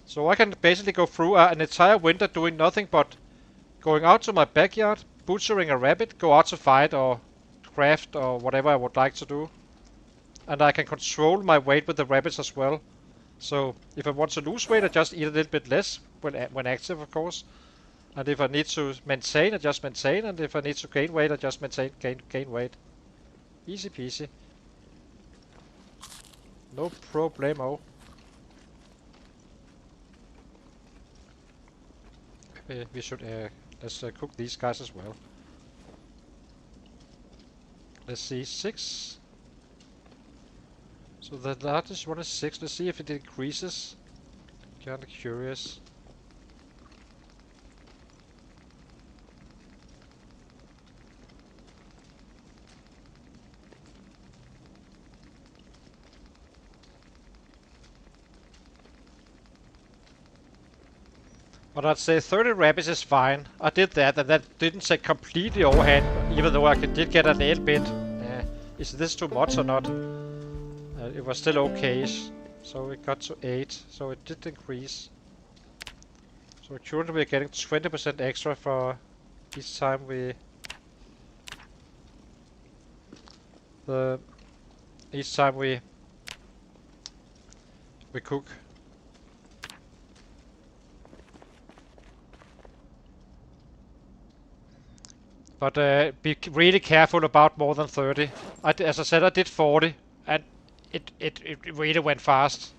So I can basically go through an entire winter doing nothing but going out to my backyard, butchering a rabbit, go out to fight or craft or whatever I would like to do. And I can control my weight with the rabbits as well. So if I want to lose weight, I just eat a little bit less when active, of course. And if I need to maintain, I just maintain. And if I need to gain weight, I just gain weight. Easy peasy. No problemo. We should let's cook these guys as well. Let's see, 6. So the largest one is 6. Let's see if it increases. Kinda curious. But I'd say 30 rabbits is fine. I did that, and that didn't take completely overhand, even though did get a little bit. Is this too much or not? It was still okay-ish. So it got to 8, so it did increase. So currently we're getting 20% extra for each time we each time we cook. But be really careful about more than 30. As I said, I did 40, and it really went fast.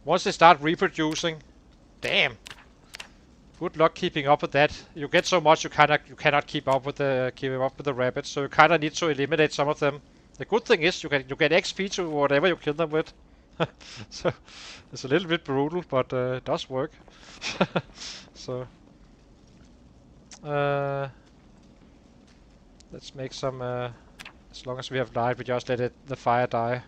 Once they start reproducing, damn. Good luck keeping up with that. You get so much you cannot keep up with the rabbits, so you kind of need to eliminate some of them. The good thing is you get XP to whatever you kill them with. So it's a little bit brutal, but it does work. So uh, let's make some. As long as we have light, we just let the fire die.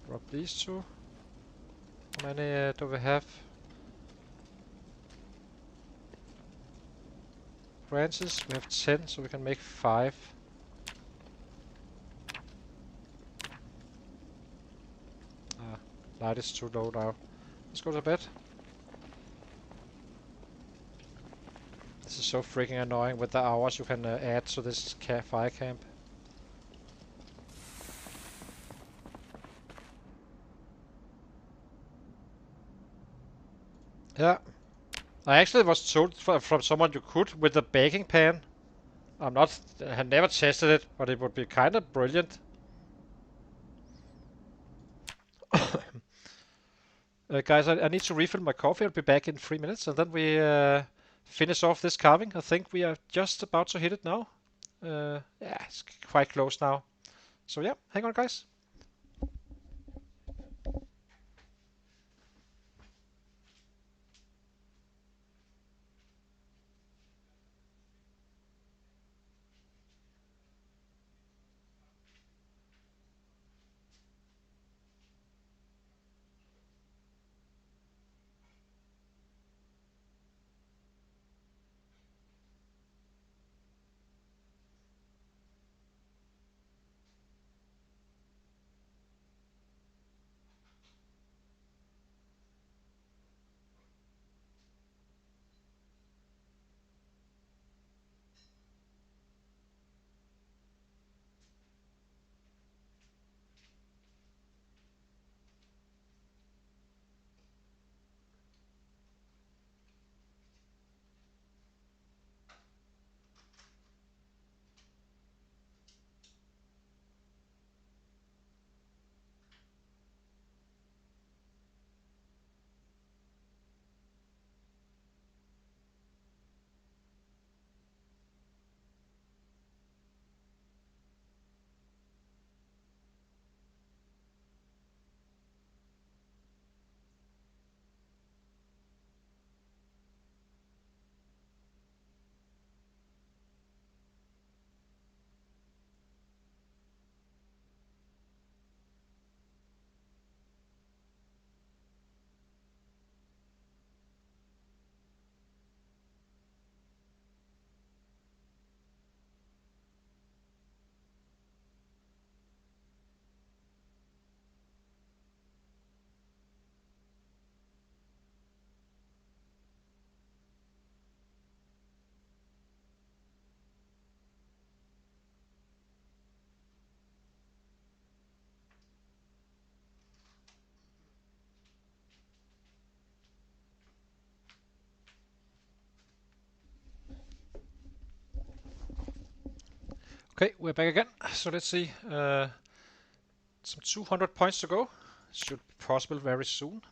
Drop these two. How many do we have? Branches. We have 10, so we can make 5. Light is too low now. Let's go to bed. This is so freaking annoying with the hours you can add to this fire camp. Yeah. I actually was told from someone you could with the baking pan. I have never tested it, but it would be kind of brilliant. Guys, I need to refill my coffee. I'll be back in 3 minutes, and then we finish off this carving. I think we are just about to hit it now. Yeah, it's quite close now. So yeah, hang on, guys. Okay, we're back again. So let's see. Some 200 points to go. Should be possible very soon.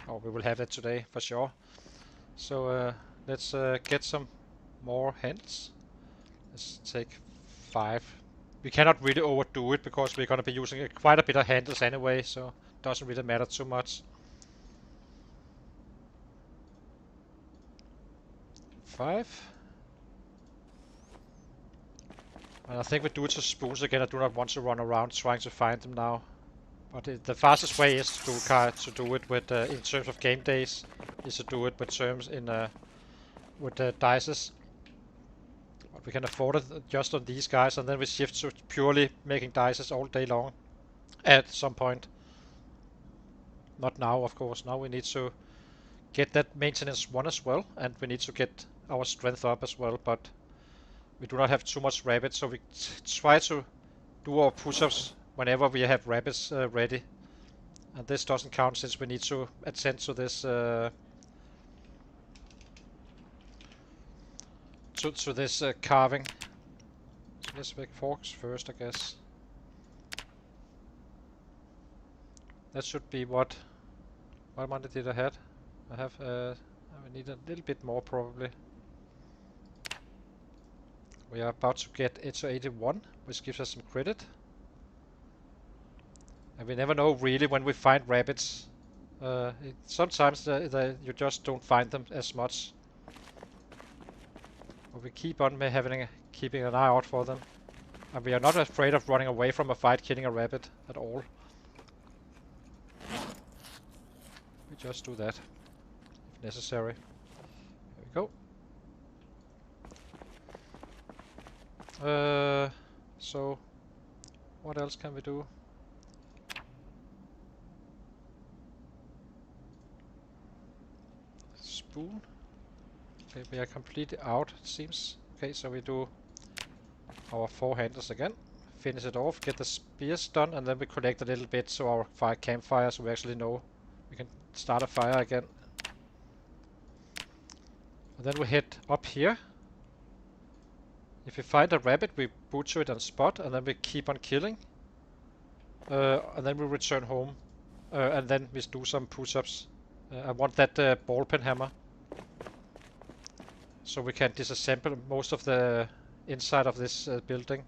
Or we will have it today for sure. So let's get some more hands. Let's take 5. We cannot really overdo it because we're going to be using quite a bit of handles anyway, so it doesn't really matter too much. 5. And I think we do it to spoons again. I do not want to run around trying to find them now. But the fastest way is to do it with, in terms of game days, is to do it with terms in with dices. But we can afford it just on these guys, and then we shift to purely making dices all day long. At some point. Not now, of course. Now we need to get that maintenance 1 as well, and we need to get our strength up as well. But we do not have too much rabbits, so we try to do our push-ups whenever we have rabbits ready. And this doesn't count since we need to attend to this to this carving. So let's make forks first, I guess. That should be what money did I have? I have I need a little bit more probably. We are about to get it to 81, which gives us some credit. And we never know really when we find rabbits. Sometimes you just don't find them as much. But we keep on keeping an eye out for them. And we are not afraid of running away from a fight killing a rabbit at all. We just do that if necessary. Here we go. So what else can we do? Spoon. Okay, we are completely out, it seems. Okay, so we do our 4 handles again. Finish it off, get the spears done, and then we collect a little bit to our campfire so we actually know we can start a fire again. And then we head up here. If we find a rabbit, we butcher it on spot, and then we keep on killing. And then we return home, and then we do some push-ups. I want that ball pen hammer, so we can disassemble most of the inside of this building.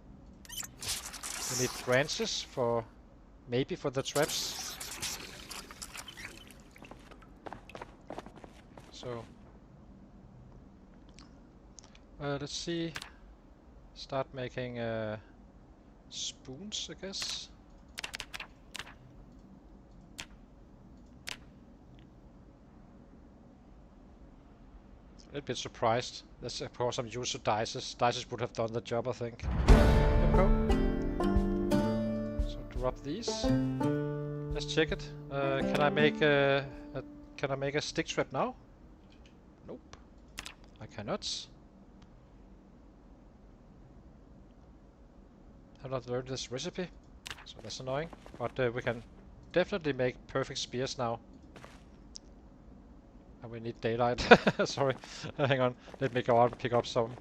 We need branches for maybe for the traps. So let's see. Start making spoons, I guess. A little bit surprised. That's of course I'm used to dices. Dices would have done the job, I think. There we go. So drop these. Let's check it. Can I make a stick trap now? Nope. I cannot. Have not learned this recipe, so that's annoying. But we can definitely make perfect spears now. And we need daylight. Sorry. Hang on. Let me go out and pick up some.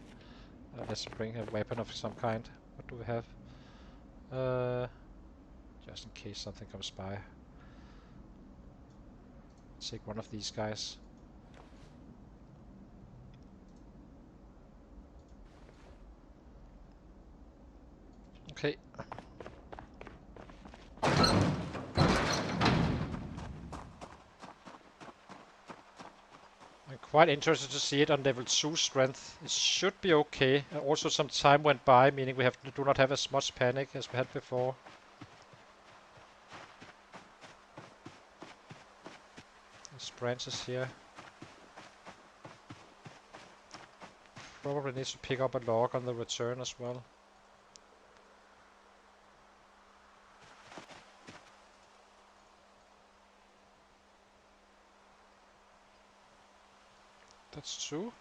Let's bring a weapon of some kind. What do we have? Just in case something comes by. Take one of these guys. Okay. I'm quite interested to see it on level 2 strength. It should be okay. Also some time went by, meaning we do not have as much panic as we had before. There's branches here. Probably need to pick up a log on the return as well. That's true.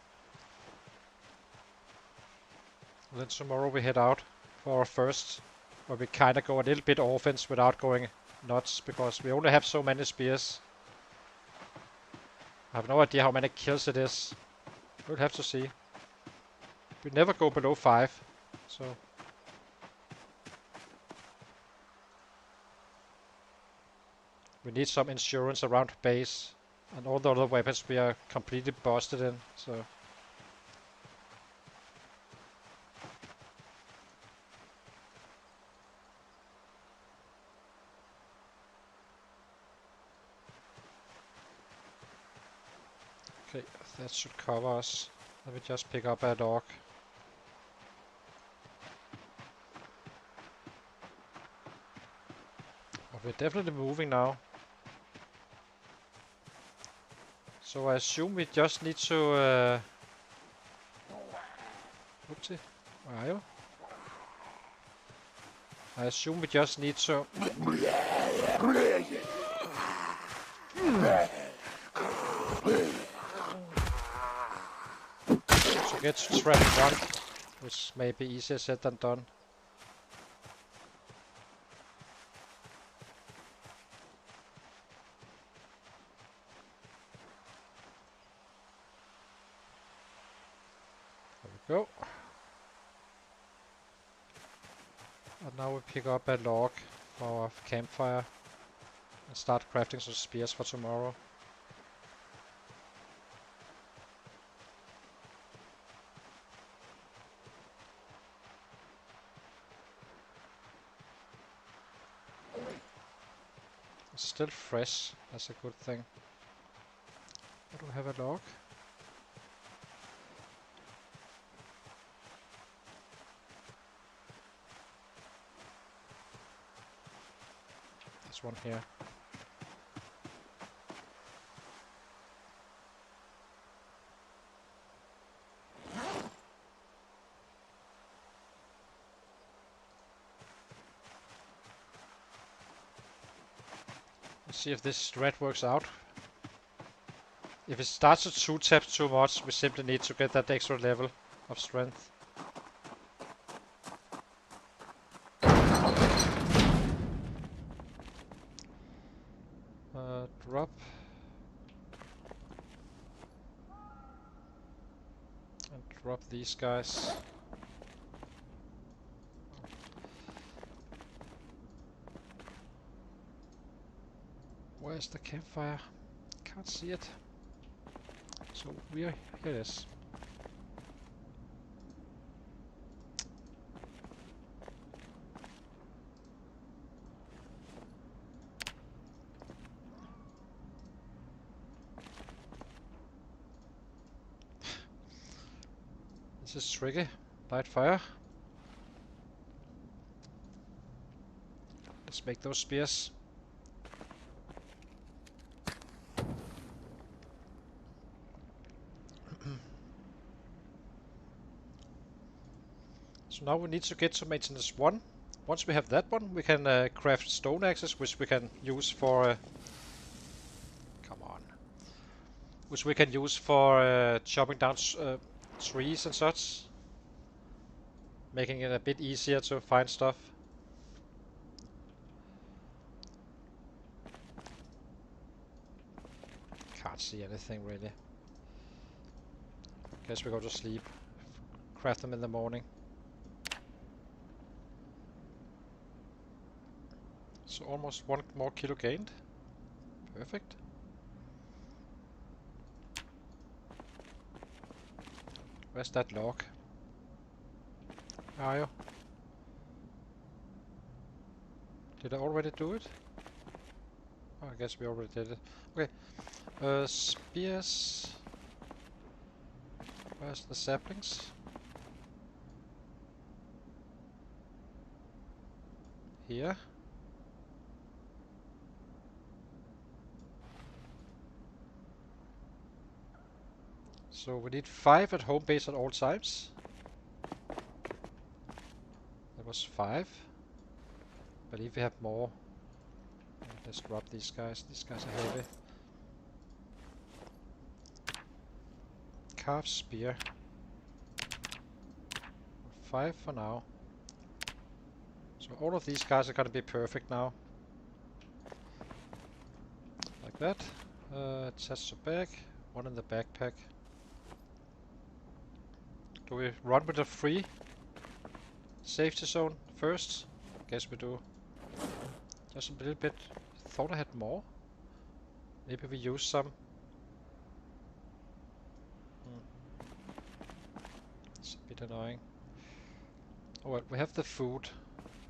And then tomorrow we head out for our first, where we kinda go a little bit offense without going nuts, because we only have so many spears. I have no idea how many kills it is. We'll have to see. We never go below 5, so We need some insurance around base. And all the other weapons we are completely busted in, so... Okay, that should cover us. Let me just pick up a dog. Oh, we're definitely moving now. So I assume we just need to... Oopsie, where are you? I assume we just need to... to get to trap 1, which may be easier said than done. There we go. And now we pick up a log for our campfire and start crafting some spears for tomorrow. It's still fresh, that's a good thing. Do we have a log? There's one here. Let's see if this strat works out. If it starts to 2-tap too much, we simply need to get that extra level of strength. Drop. And drop these guys. Where's the campfire? Can't see it. So here it is. This is tricky. Light fire. Let's make those spears. So now we need to get to maintenance 1. Once we have that one, we can craft stone axes, which we can use for... come on. Which we can use for chopping down trees and such. Making it a bit easier to find stuff. Can't see anything really. Guess we go to sleep. Craft them in the morning. So almost 1 more kilo gained. Perfect. Where's that log? Where are you? Did I already do it? Oh, I guess we already did it. Okay. Spears. Where's the saplings? Here. So we need 5 at home base at all times. That was 5. I believe we have more. Let's drop these guys. These guys are heavy. Carved spear. 5 for now. So all of these guys are gonna be perfect now. Like that. Attach the bag. 1 in the backpack. Do we run with a free safety zone first? Guess we do. Just a little bit. Thought I had more. Maybe we use some. It's a bit annoying. Oh well, we have the food,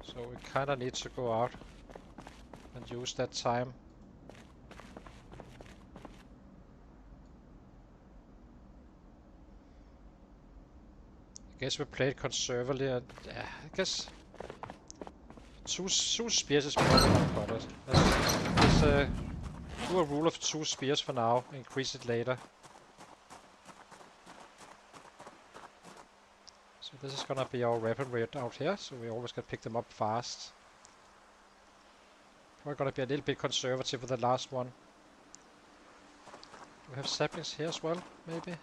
so we kinda need to go out and use that time. I guess we played conservatively, and yeah, I guess two spears is probably not cut it. Let's do a rule of 2 spears for now, increase it later. So this is gonna be our weapon rate out here, so we always can pick them up fast. Probably gonna be a little bit conservative with the last one. We have saplings here as well, maybe?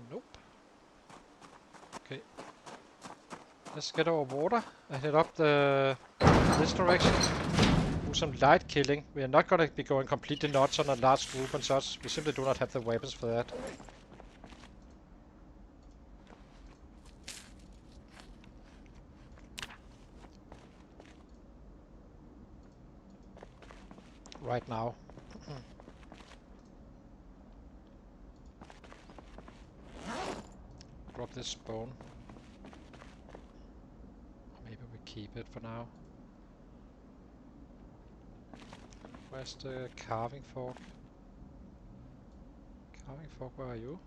Nope. Okay. Let's get our water and head up this direction. Do some light killing. We are not gonna be going completely nuts on a large group and such. We simply do not have the weapons for that. Right now. Drop this bone. Maybe we keep it for now. Where's the carving fork? Carving fork, where are you?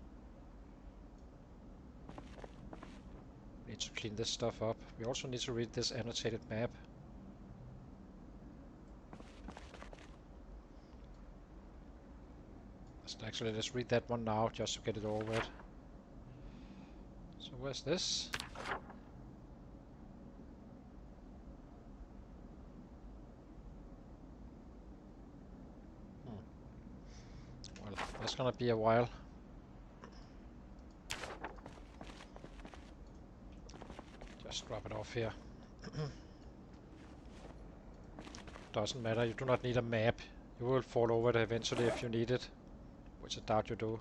Need to clean this stuff up. We also need to read this annotated map. Actually, let's read that one now, just to get it over with. So where's this? Well, that's gonna be a while. Just drop it off here. Doesn't matter, you do not need a map. You will fall over it eventually if you need it. Which I doubt you do.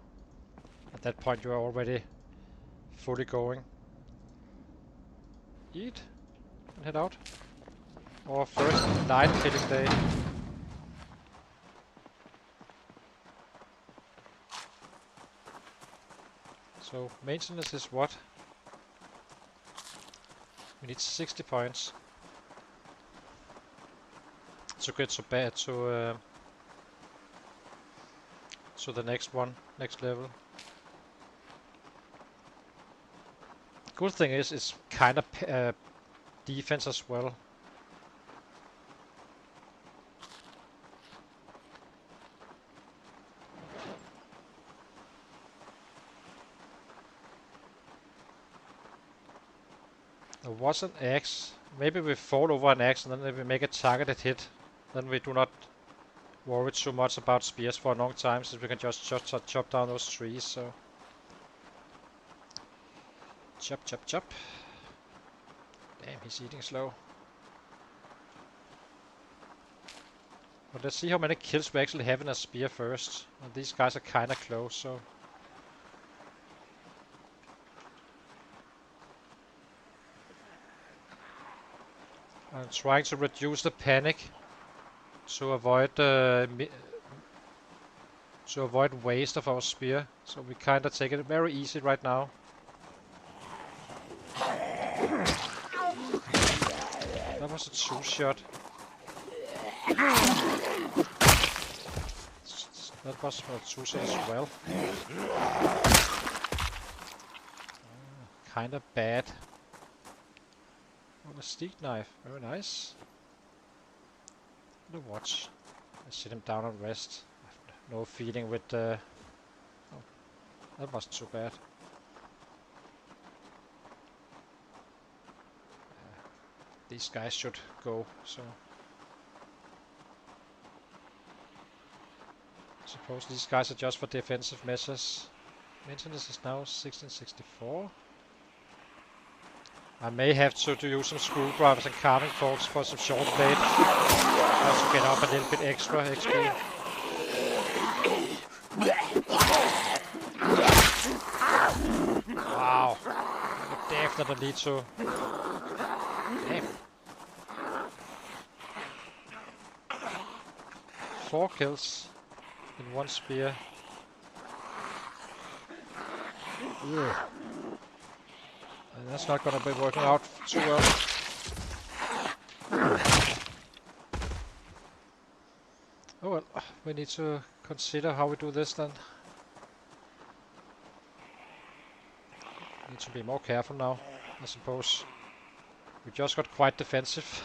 At that point you are already fully going. Eat and head out. Our first night killing day. So maintenance is what? We need 60 points to get so bad to the next one, next level. Good thing is it's kind of defense as well. There was an axe. Maybe we fall over an axe and then if we make a targeted hit, then we do not worry too much about spears for a long time, since we can just chop down those trees. So chop, chop, chop. Damn, he's eating slow. But let's see how many kills we actually have in a spear first. And these guys are kind of close, so. I'm trying to reduce the panic to avoid waste of our spear. So we kind of take it very easy right now. That was a 2-shot. That was a 2-shot as well. Kind of bad. Oh, a steak knife. Very nice. The watch. I sit him down and rest. I have no feeling with the... Oh, that wasn't too bad. These guys should go, so... I suppose these guys are just for defensive measures. Maintenance is now 1664. I may have to use some screwdrivers and carving forks for some short blade. Just to get up a little bit extra XP. Wow. I would definitely need to... Damn. 4 kills in one spear. Ugh. And that's not gonna be working out too well. Oh well, we need to consider how we do this then. Need to be more careful now, I suppose. We just got quite defensive.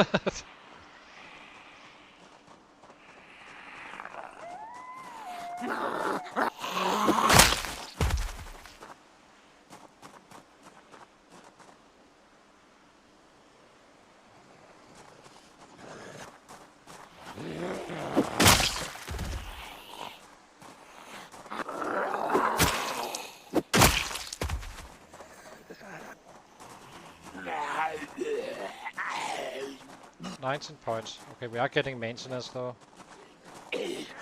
19 points. Okay, we are getting maintenance though. But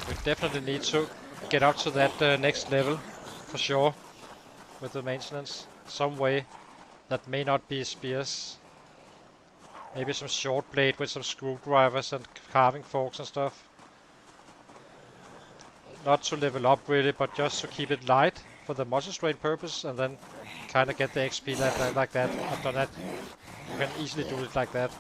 we definitely need to get up to that next level, for sure, with the maintenance. Some way that may not be spears. Maybe some short blade with some screwdrivers and carving forks and stuff. Not to level up really, but just to keep it light for the muscle strain purpose, and then kind of get the XP like that. After that, you can easily do it like that.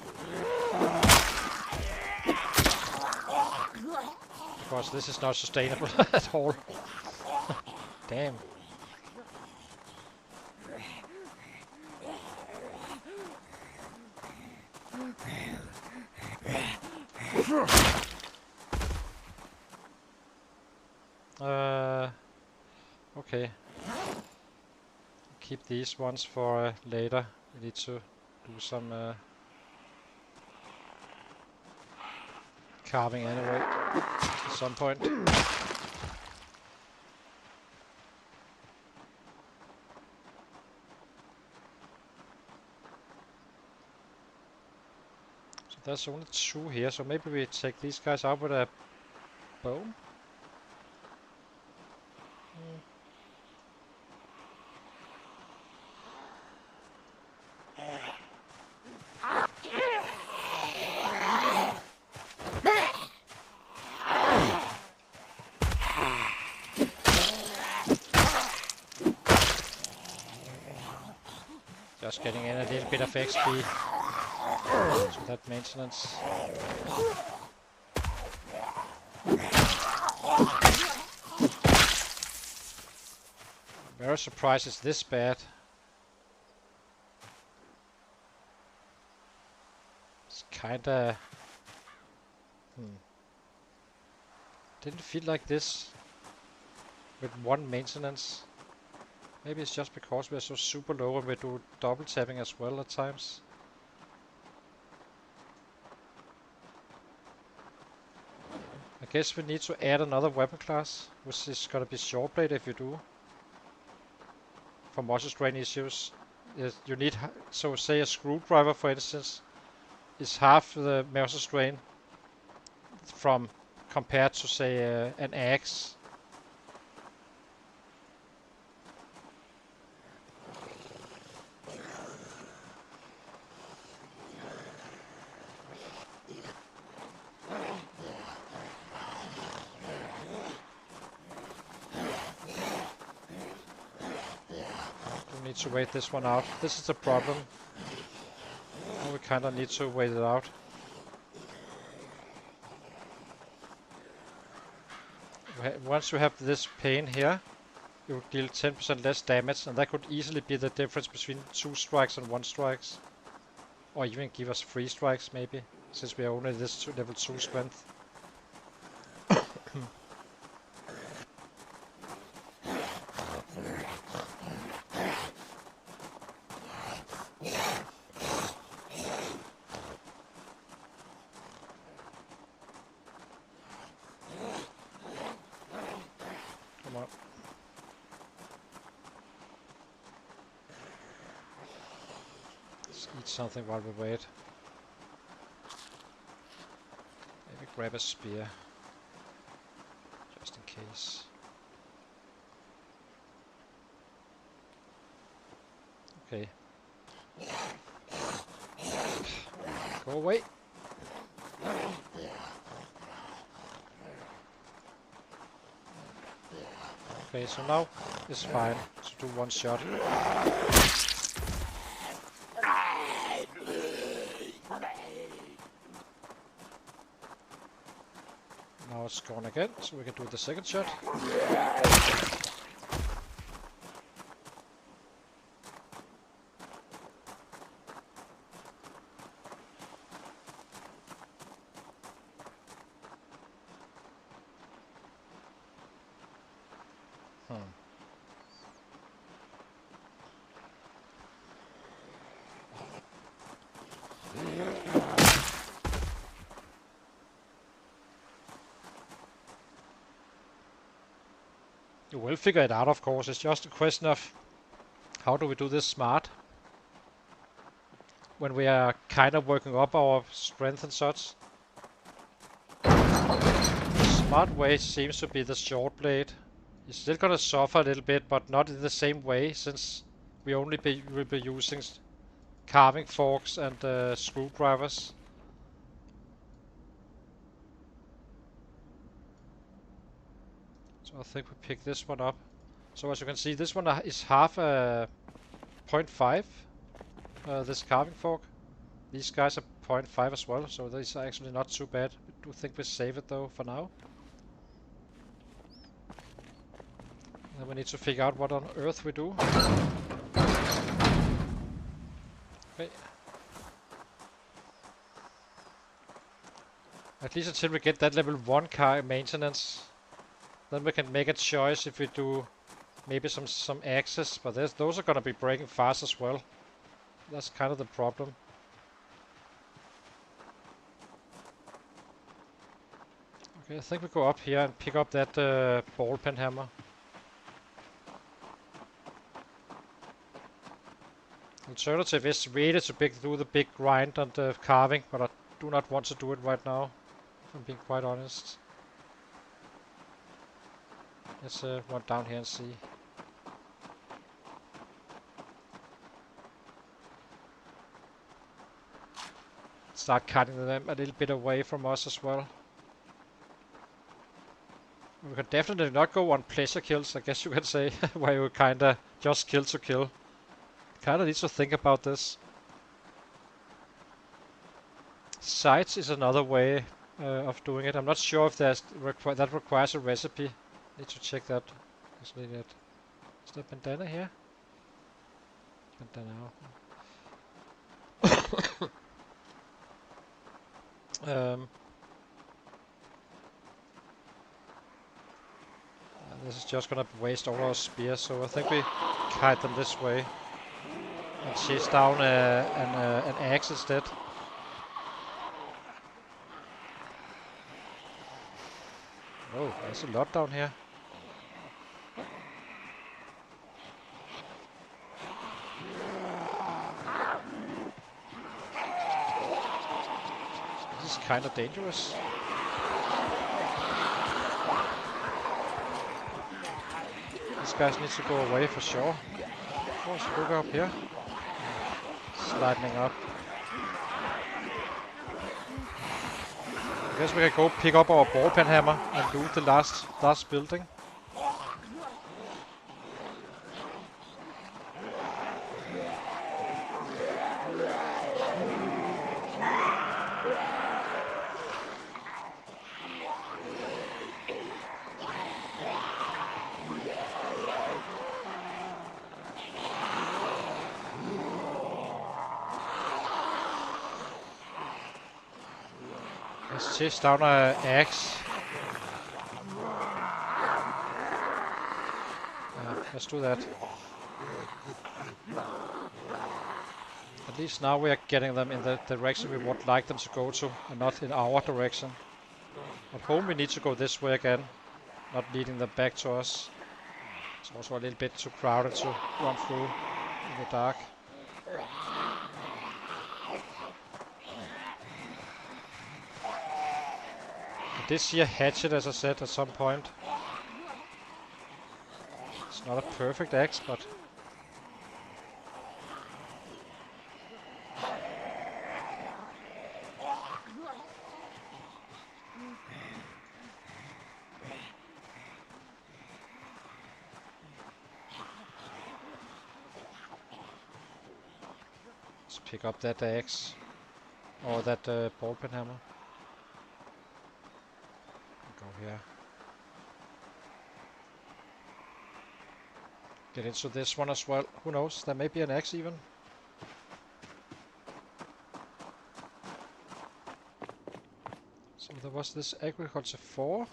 Because this is not sustainable at all. Damn. Okay. Keep these ones for later. We need to do some carving anyway at some point. So there's only 2 here, so maybe we take these guys out with a bow. Just getting in a little bit of XP. So that maintenance. Very surprised it's this bad. It's kinda... Didn't feel like this with 1 maintenance. Maybe it's just because we're so super low and we do double tapping as well at times. I guess we need to add another weapon class, which is gonna be short blade if you do. For muscle strain issues. You need, so say a screwdriver for instance, is half the muscle strain from compared to say an axe. Need to wait this one out. This is the problem. We kind of need to wait it out. Once you have this pane here, you will deal 10% less damage, and that could easily be the difference between 2 strikes and 1 strikes. Or even give us 3 strikes maybe, since we are only this level 2 strength. Something while we wait. Maybe grab a spear, just in case. Okay. Go away. Okay, so now it's fine to do one shot. Now it's gone again, so we can do the second shot. You will figure it out, of course. It's just a question of how do we do this smart when we are kind of working up our strength and such. The smart way seems to be the short blade. You're still gonna suffer a little bit, but not in the same way, since we only will be using carving forks and screwdrivers. So I think we pick this one up. So as you can see, this one is half 0.5, this carving fork. These guys are 0.5 as well, so these are actually not too bad. I do think we save it though for now. Then we need to figure out what on earth we do. Okay. At least until we get that level 1 car maintenance. Then we can make a choice if we do maybe some axes, but those are gonna be breaking fast as well. That's kind of the problem. Okay, I think we go up here and pick up that ball pen hammer. Alternative is really to do the big grind on the carving, but I do not want to do it right now, if I'm being quite honest. Let's run down here and see. Start cutting them a little bit away from us as well. We can definitely not go on pleasure kills, I guess you can say, where you kinda just kill to kill. Kinda need to think about this. Sights is another way of doing it. I'm not sure if that requires a recipe. Need to check that. Actually, is there bandana here? Bandana. This is just gonna waste all our spears, so I think we kite them this way and chase down an axe instead. Oh, there's a lot down here. This is kind of dangerous. These guys need to go away for sure. Oh, so go up here. Sliding up. I guess we can go pick up our ball pen hammer and loot the last building. Let's chase down an axe. Yeah, let's do that. At least now we are getting them in the direction we would like them to go to, and not in our direction. At home we need to go this way again, not leading them back to us. It's also a little bit too crowded to run through in the dark. I did see a hatchet, as I said, at some point. It's not a perfect axe, but... Let's pick up that axe. Or that ball pen hammer. Go here. Get into this one as well. Who knows? There may be an axe even. So there was this agriculture 4.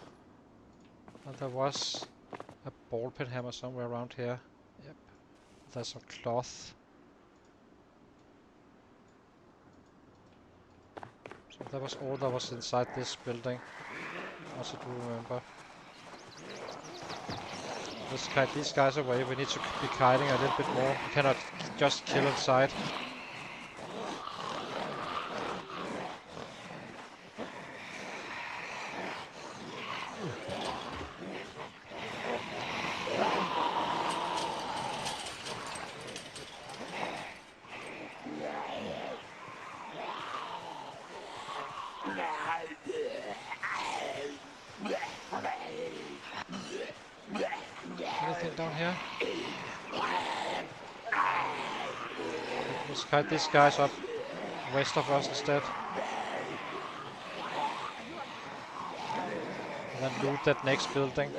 And there was a ball pen hammer somewhere around here. Yep. There's some cloth. So that was all that was inside this building. As I do remember. Let's kite these guys away. We need to be kiting a little bit more. We cannot just kill inside. Anything down here? Let's kite these guys up west of us instead. And then loot that next building.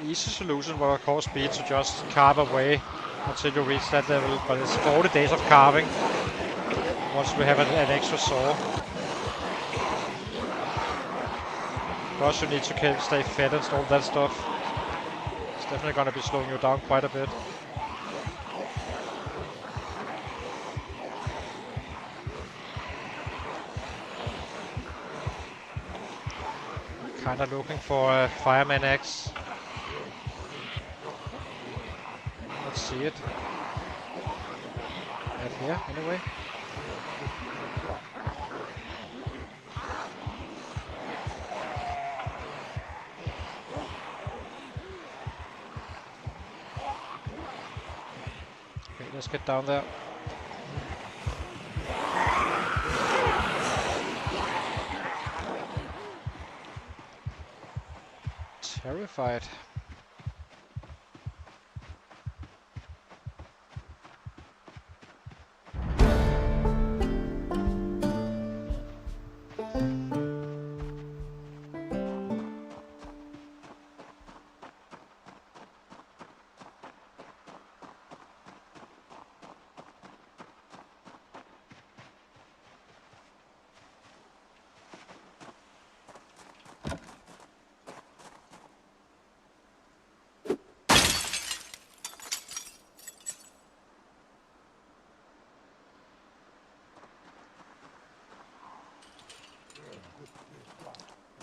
Easy solution would of course be to just carve away until you reach that level, but it's 40 days of carving once we have an extra saw. Plus you need to stay fed and all that stuff. It's definitely going to be slowing you down quite a bit. Kinda looking for a fireman axe. Let's see it. Right here, anyway. Okay, let's get down there. Terrified.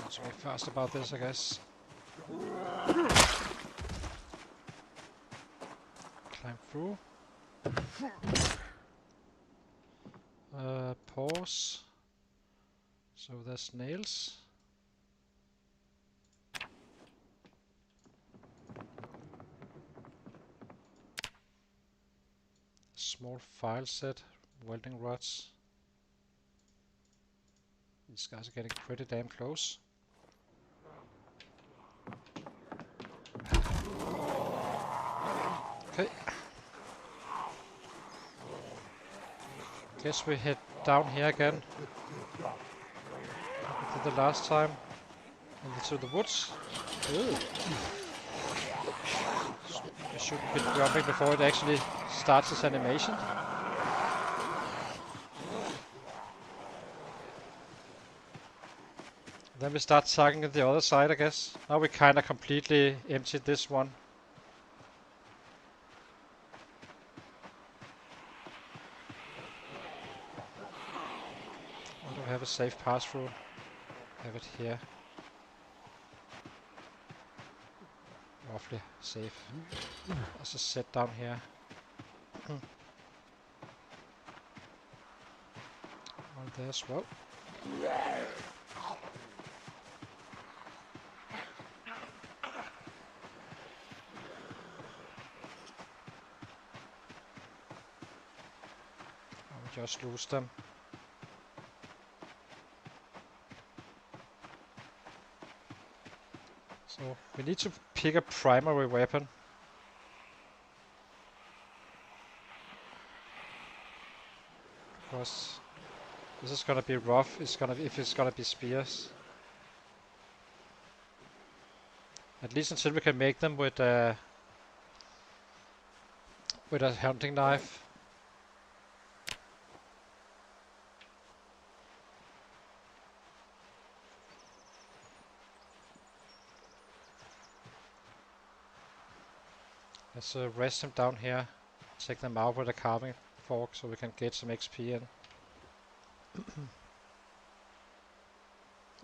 Let's be fast about this, I guess. Climb through. Pause. So there's nails. Small file set, welding rods. These guys are getting pretty damn close. Okay. Guess we head down here again. Like we did the last time. Into the woods. Ooh. shouldn't be jumping before it actually starts its animation. Then we start targeting the other side, I guess. Now we kinda completely emptied this one. Where do we have a safe pass through? Have it here. Roughly safe. Let's just sit down here. One there as well. I'll just lose them. So we need to pick a primary weapon. Because this is gonna be rough. If it's gonna be spears. At least until we can make them with a hunting knife. Let's rest them down here. Take them out with a carving fork so we can get some XP in.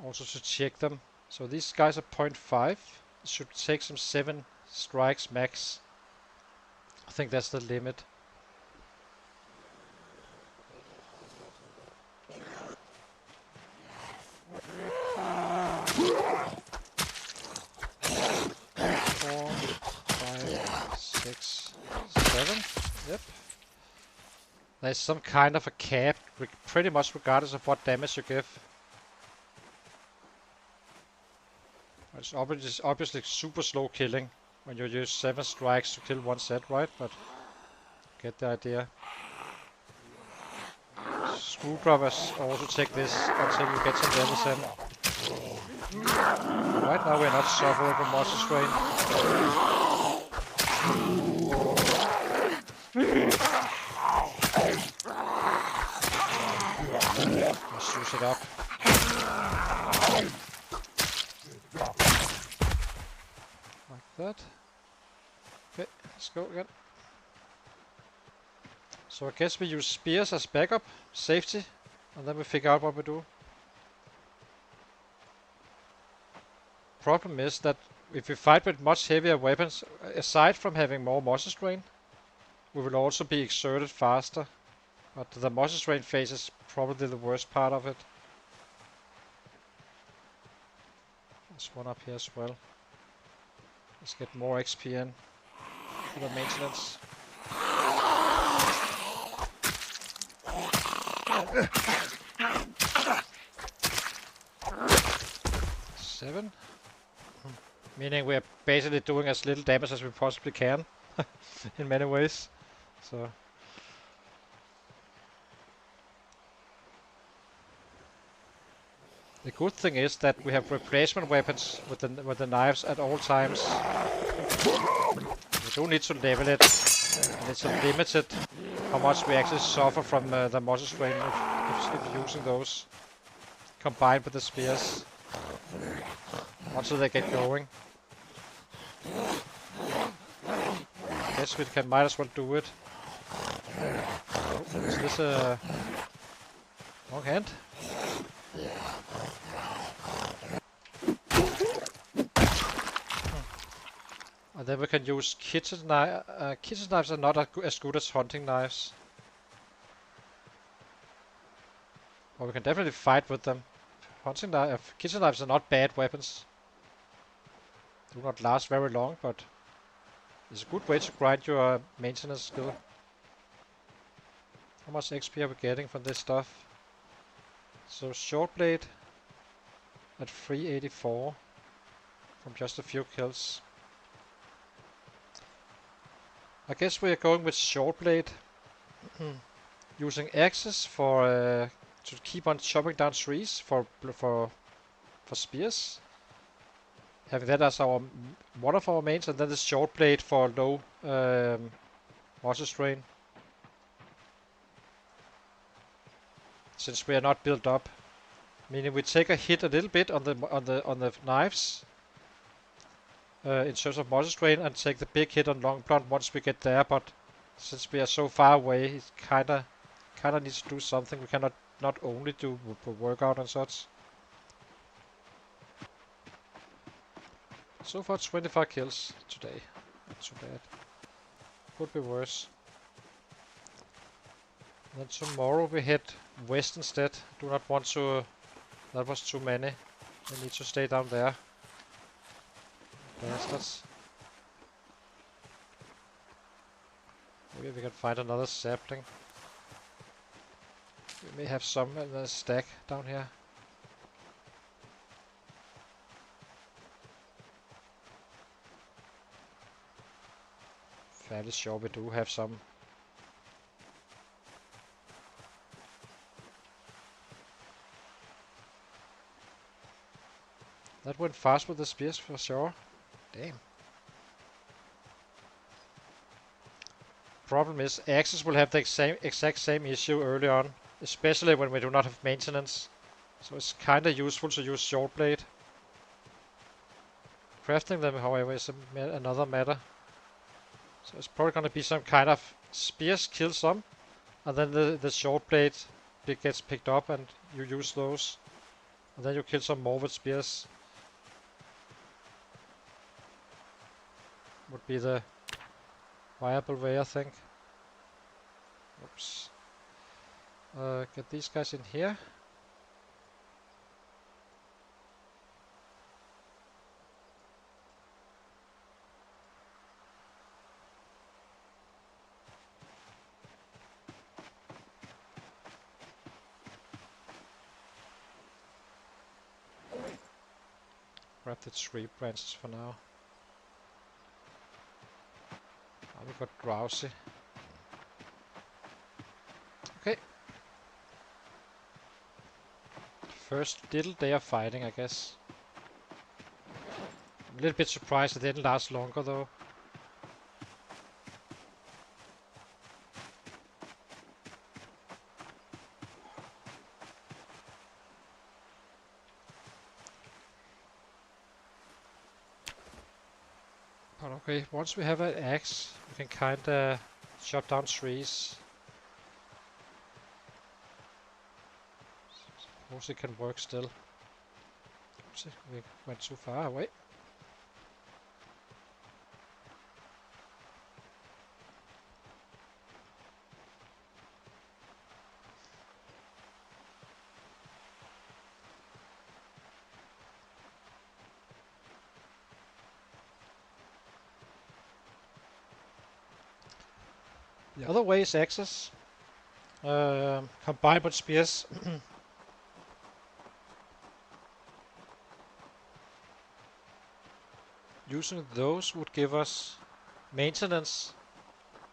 Also to check them. So these guys are 0.5. It should take some 7 strikes max. I think that's the limit. Yep. There's some kind of a cap, pretty much regardless of what damage you give. It's obviously super slow killing when you use 7 strikes to kill one set, right? But get the idea. Screwdrivers also take this until you get some levels in. Right now we're not suffering from monster strain. Let's use it up. Like that. Okay, let's go again. So I guess we use spears as backup, safety, and then we figure out what we do. Problem is that if we fight with much heavier weapons, aside from having more monster strain, we will also be exerted faster. But the monster strain phase is probably the worst part of it. There's one up here as well. Let's get more XP in for the maintenance. Seven. Meaning we're basically doing as little damage as we possibly can in many ways. So the good thing is that we have replacement weapons with the knives at all times. We don't need to level it, and it's limited how much we actually suffer from the monster strain if using those combined with the spears until they get going. Guess we might as well do it. Oh, is this a long hand? And then we can use kitchen knives. Kitchen knives are not as good as hunting knives. But we can definitely fight with them. Kitchen knives are not bad weapons. Do not last very long, but it's a good way to grind your maintenance skill. How much XP are we getting from this stuff? So short blade at 384 from just a few kills. I guess we are going with short blade, using axes for to keep on chopping down trees for spears, having that as our one of our mains, and then the short blade for low water strain. Since we are not built up, meaning we take a hit a little bit on the knives in terms of water strain, and take the big hit on long blunt once we get there. But since we are so far away, it kinda needs to do something. We cannot not only do workout and such. So far 25 kills today. Not too bad. Could be worse. And then tomorrow we head west instead. Do not want to... that was too many. We need to stay down there. Bastards. Maybe we can find another sapling. We may have some in the stack down here. Fairly sure we do have some. That went fast with the spears for sure. Damn. Problem is, axes will have the exact same issue early on, especially when we do not have maintenance. So it's kinda useful to use short blade. Crafting them, however, is another matter. So it's probably gonna be some kind of spears kill some, and then the short blade gets picked up and you use those. And then you kill some more with spears. Would be the viable way, I think. Oops. Get these guys in here. Grab the tree branches for now. Oh, we got drowsy. Okay. First little day of fighting, I guess. I'm a little bit surprised it didn't last longer though. But okay, once we have an axe, we can kinda chop down trees. Suppose it can work still. Oops, we went too far away. The other way is axes. Combined with spears. Using those would give us maintenance,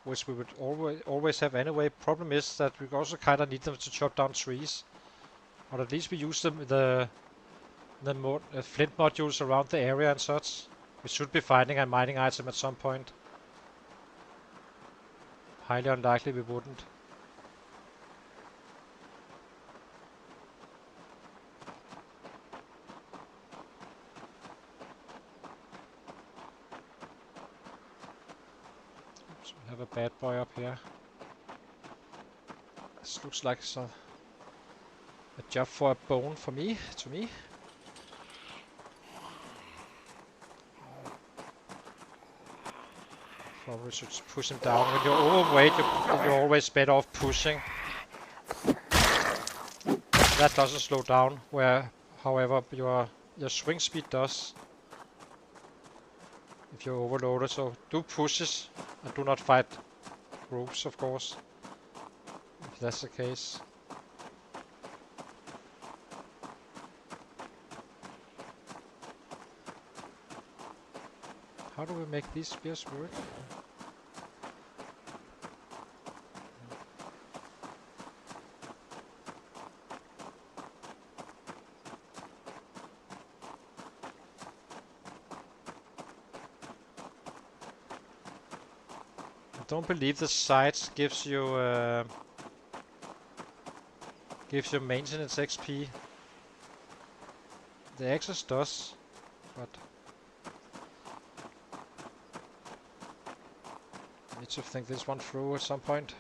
which we would always have anyway. Problem is that we also kind of need them to chop down trees, or at least we use them the flint modules around the area and such. We should be finding a mining item at some point. Highly unlikely we wouldn't. Oops, we have a bad boy up here. This looks like a job for a bone for me, to me. Probably should push him down. When you're overweight, you're always better off pushing. That doesn't slow down, however your swing speed does. If you're overloaded, so do pushes and do not fight groups, of course. If that's the case. How do we make these spears work? I don't believe the sides gives you maintenance XP. The access does, but I need to think this one through at some point.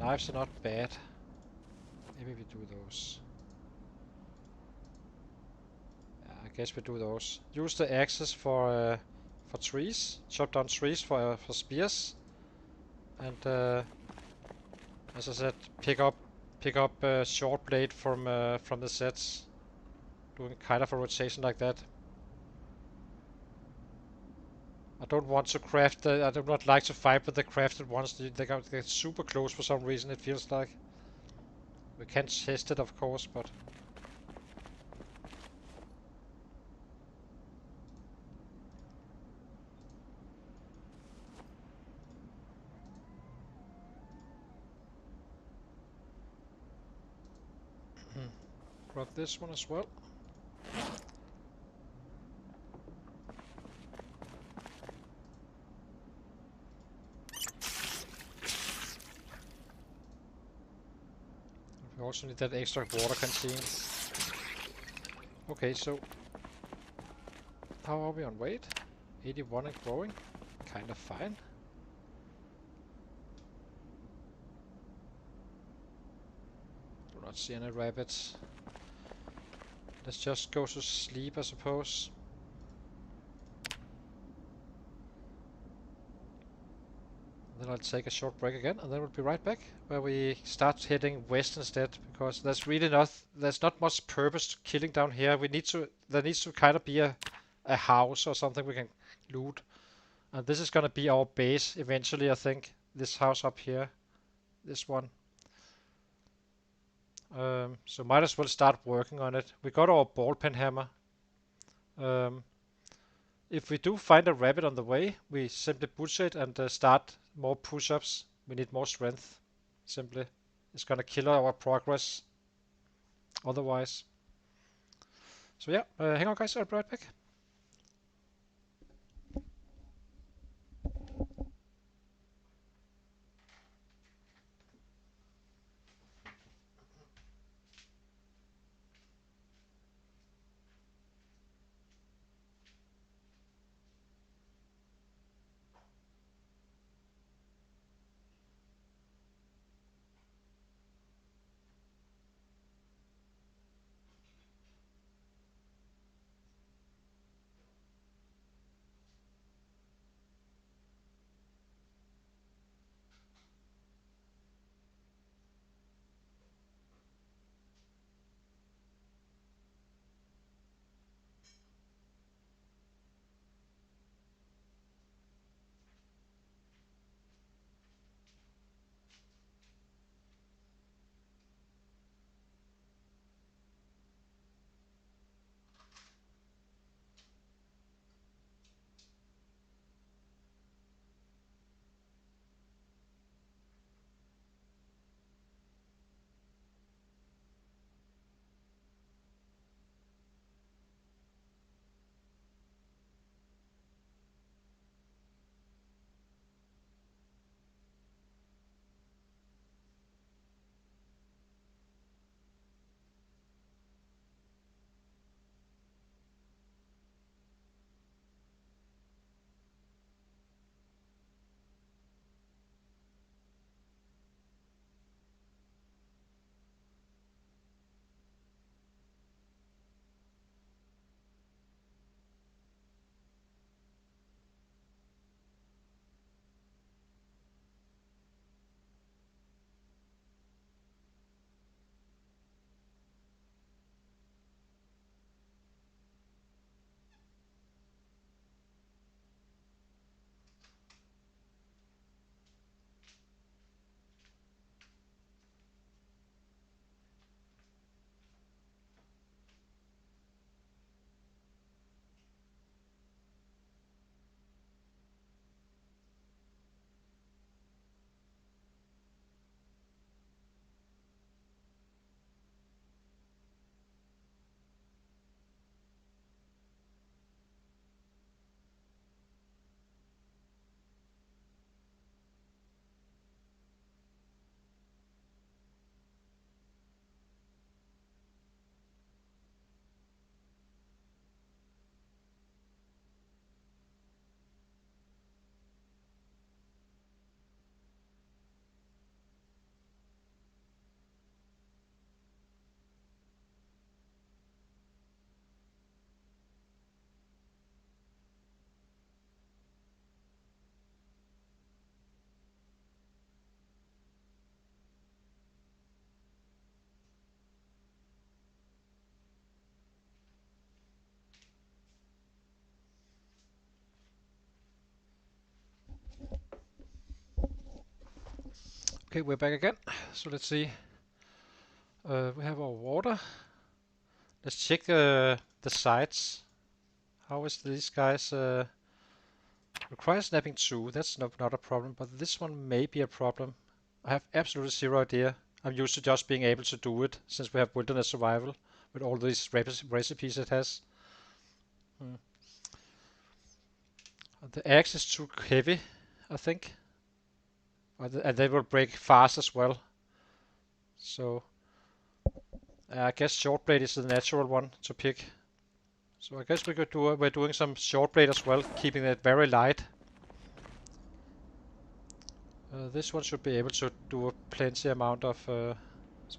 Knives are not bad. Maybe we do those. Yeah, I guess we do those. Use the axes for trees. Chop down trees for spears. And as I said, pick up short blade from the sets. Doing kind of a rotation like that. I don't want to craft. I do not like to fight with the crafted ones. They get super close for some reason. It feels like. We can test it, of course, but. Grab this one as well. We also need that extra water canteen. Okay, so how are we on weight? 81 and growing. Kind of fine. Do not see any rabbits. Let's just go to sleep, I suppose. Then I'll take a short break again, and then we'll be right back, where we start heading west instead, because there's not much purpose to killing down here. There needs to kind of be a house or something we can loot, and this is gonna be our base eventually. I think this house up here, this one. So might as well start working on it. We got our ball pen hammer. If we do find a rabbit on the way, we simply butcher it and start more push-ups. We need more strength, simply. It's gonna kill our progress otherwise. So yeah, hang on guys, I'll be right back. Okay, we're back again. So let's see. We have our water. Let's check the sides. How is these guys? Require snapping 2. That's not a problem, but this one may be a problem. I have absolutely zero idea. I'm used to just being able to do it since we have wilderness survival with all these recipes it has. The axe is too heavy, I think. And they will break fast as well. So I guess short blade is the natural one to pick. So I guess we're doing some short blade as well, keeping it very light. This one should be able to do a plenty amount of. So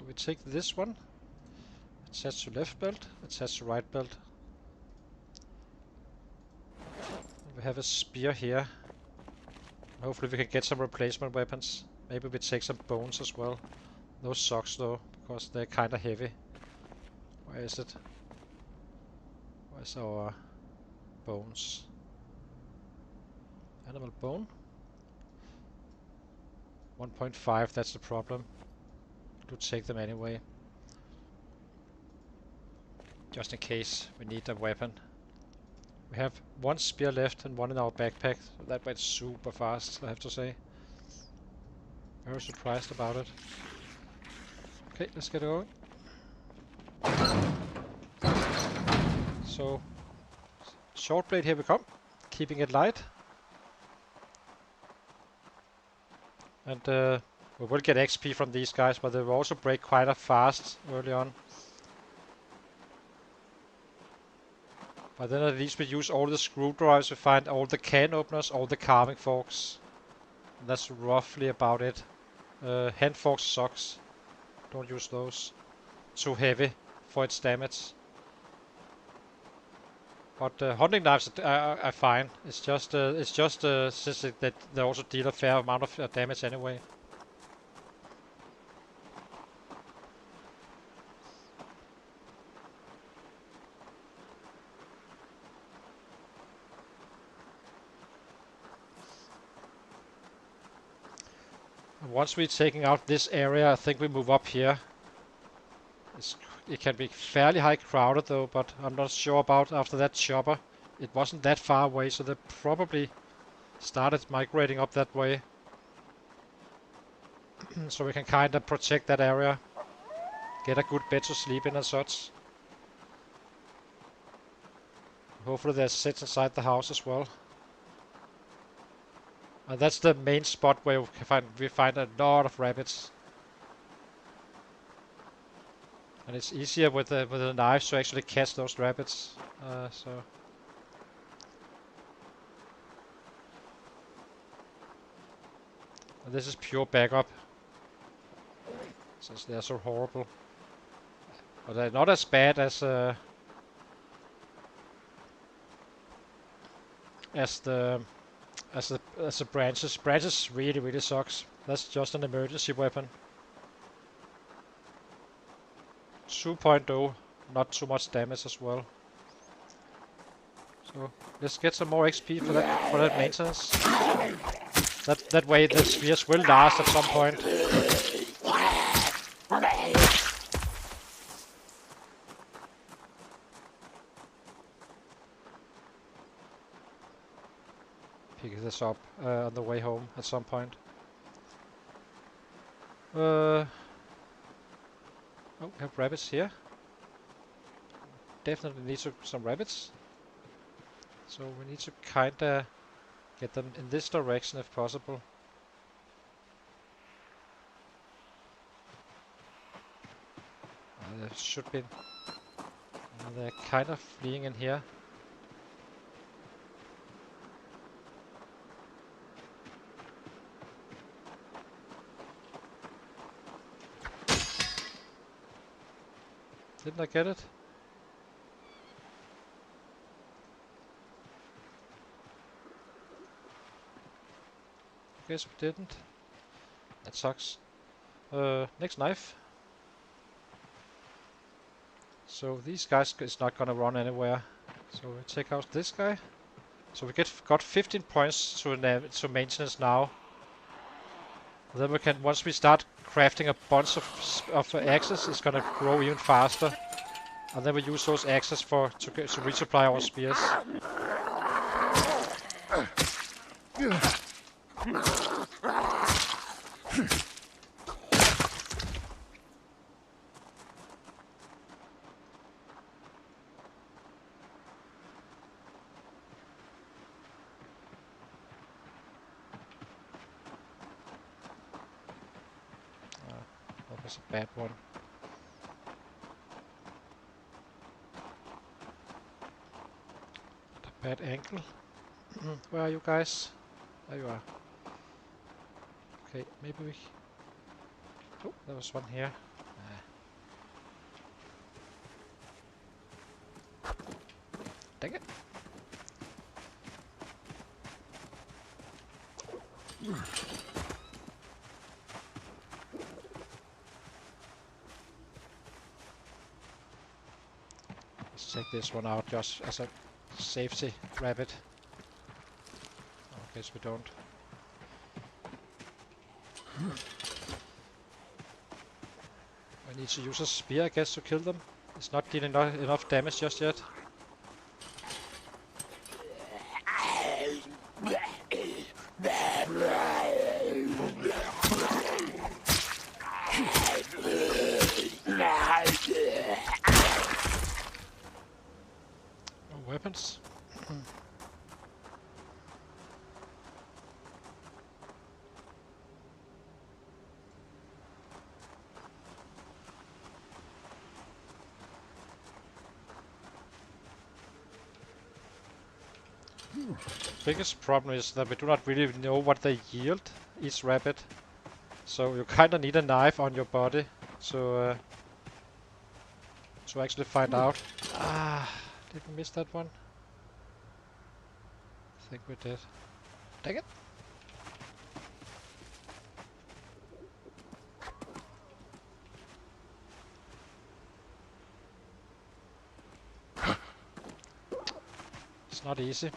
we take this one, attach to left belt, attach to right belt. We have a spear here. Hopefully we can get some replacement weapons. Maybe we take some bones as well. No socks though, because they're kind of heavy. Where is it? Where's our bones? Animal bone? 1.5, that's the problem. Do take them anyway. Just in case we need a weapon. We have one spear left and one in our backpack. So that went super fast, I have to say. Very surprised about it. Okay, let's get going. So, short blade, here we come. Keeping it light. And we will get XP from these guys, but they will also break quite fast early on. But then at least we use all the screwdrivers, we find all the can openers, all the carving forks. And that's roughly about it. Hand forks sucks. Don't use those. Too heavy for its damage. But hunting knives are fine. It's just since that they also deal a fair amount of damage anyway. Once we're taking out this area, I think we move up here. It can be fairly high crowded though, but I'm not sure about after that chopper. It wasn't that far away, so they probably started migrating up that way. So we can kind of protect that area. Get a good bed to sleep in and such. Hopefully there's sets inside the house as well. And that's the main spot where we find a lot of rabbits. And it's easier with the knives to actually catch those rabbits. So and this is pure backup, since they're so horrible. But they're not as bad as the branches. Branches really sucks. That's just an emergency weapon. 2.0, not too much damage as well. So let's get some more XP for that maintenance. That way the spheres will last at some point. Pick this up on the way home at some point. Oh, we have rabbits here. Definitely need some rabbits. So we need to kinda get them in this direction if possible. There should be. They're kind of fleeing in here. Didn't I get it? Guess we didn't. That sucks. Next knife. So these guys is not gonna run anywhere. So we take out this guy. So we got 15 points to maintenance now. Then we can, once we start crafting a bunch of axes, it's gonna grow even faster. And then we use those axes to resupply our spears. That was a bad one. A bad angle. Where are you guys? There you are. Okay, maybe we... Oh, there was one here. Dang it. Let's take this one out just as a safety rabbit. I guess we don't. I need to use a spear, I guess, to kill them. It's not dealing enough damage just yet. No weapons. Biggest problem is that we do not really know what they yield, each rabbit. So you kinda need a knife on your body to actually find out. Ah, did we miss that one? I think we did. Dang it! It's not easy.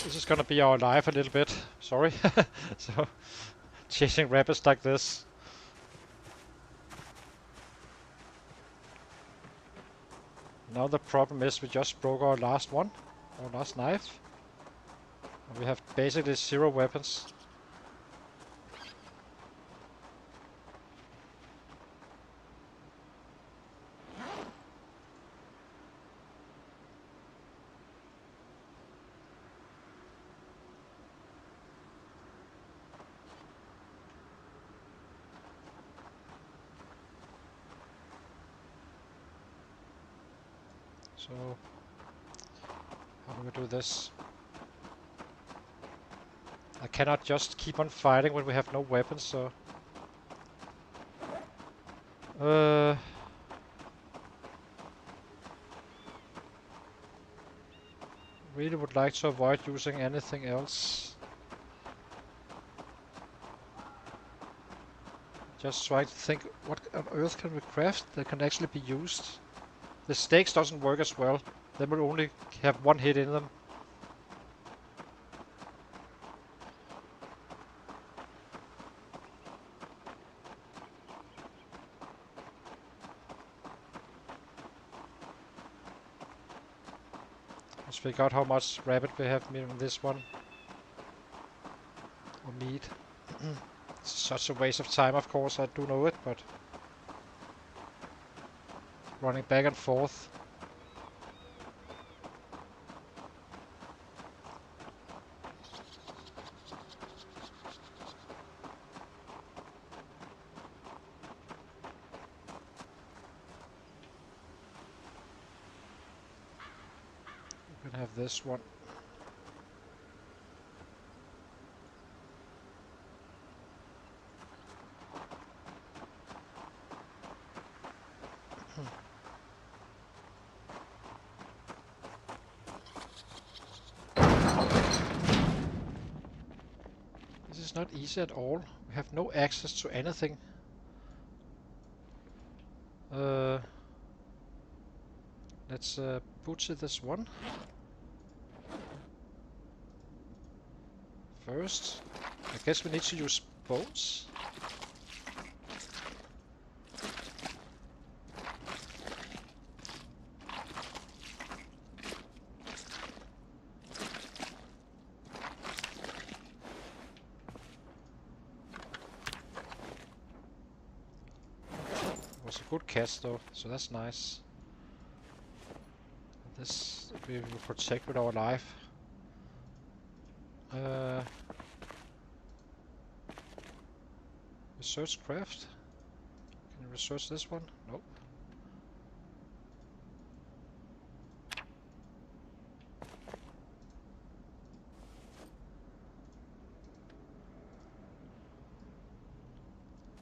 This is gonna be our life a little bit. Sorry. So, chasing rabbits like this. Now the problem is we just broke our last one, our last knife. And we have basically 0 weapons. So, how do we do this? I cannot just keep on fighting when we have no weapons, so... Really would like to avoid using anything else. Just trying to think, what on earth can we craft that can actually be used? The stakes doesn't work as well. They will only have 1 hit in them. Let's figure out how much rabbit we have in this one. Or meat. It's such a waste of time, of course, I do know it, but... running back and forth. We can have this one. It's not easy at all. We have no access to anything. Let's butcher this one first. I guess we need to use bones. It was a good catch though, so that's nice. This we will protect with our life. Research craft. Can you research this one? Nope.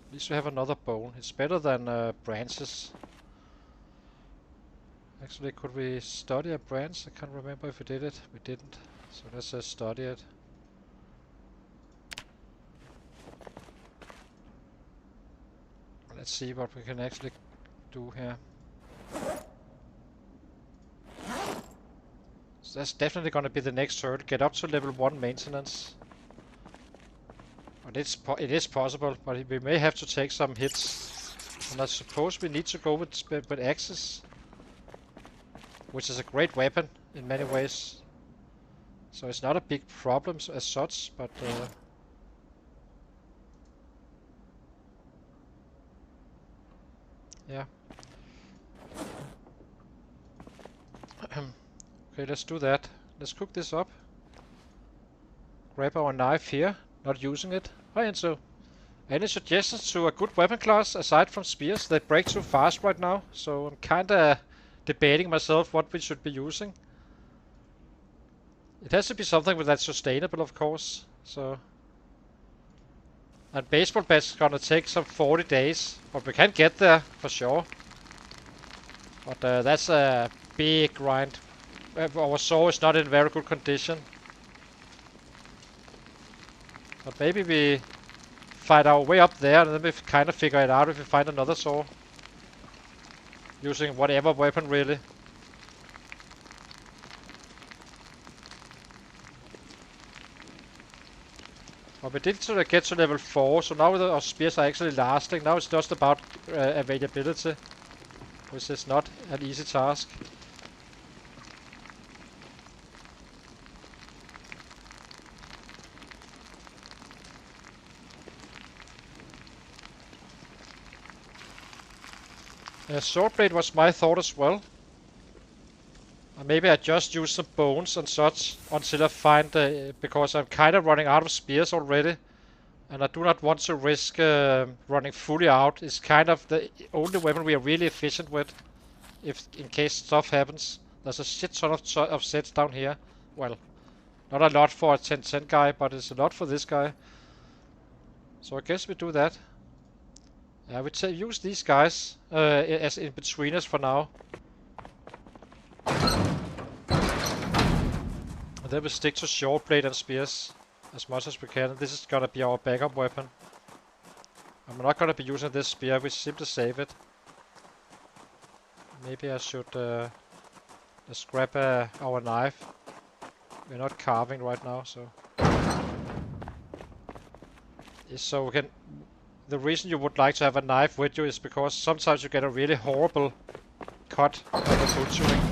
At least we have another bone. It's better than branches. Actually, could we study a branch? I can't remember if we did it. We didn't. So let's study it. Let's see what we can actually do here. So that's definitely going to be the next hurdle. Get up to level 1 maintenance. But it is possible, but we may have to take some hits. And I suppose we need to go with axes, which is a great weapon in many ways. So it's not a big problem as such, but yeah. Okay, let's do that. Let's cook this up. Grab our knife here, not using it. Hi Enzo. Any suggestions to a good weapon class aside from spears? They break too fast right now, so I'm kinda debating myself what we should be using. It has to be something that's sustainable, of course. So, and baseball bat's gonna take some 40 days, but we can get there for sure. But that's a big grind. Our saw is not in very good condition. But maybe we fight our way up there, and then we kind of figure it out if we find another saw. Using whatever weapon, really. But we did sort of get to level 4, so now our spears are actually lasting. Now it's just about availability, which is not an easy task. Swordblade was my thought as well. Maybe I just use some bones and such until I find, because I'm kind of running out of spears already, and I do not want to risk running fully out. It's kind of the only weapon we are really efficient with, if in case stuff happens. There's a shit ton of sets down here. Well, not a lot for a 10-10 guy, but it's a lot for this guy. So I guess we do that. I would say use these guys as in-betweeners for now. And then we stick to Swordblade and spears as much as we can. This is gonna be our backup weapon. I'm not gonna be using this spear, we simply save it. Maybe I should just grab our knife. We're not carving right now, so... So we can... The reason you would like to have a knife with you is because sometimes you get a really horrible cut when you're butchering.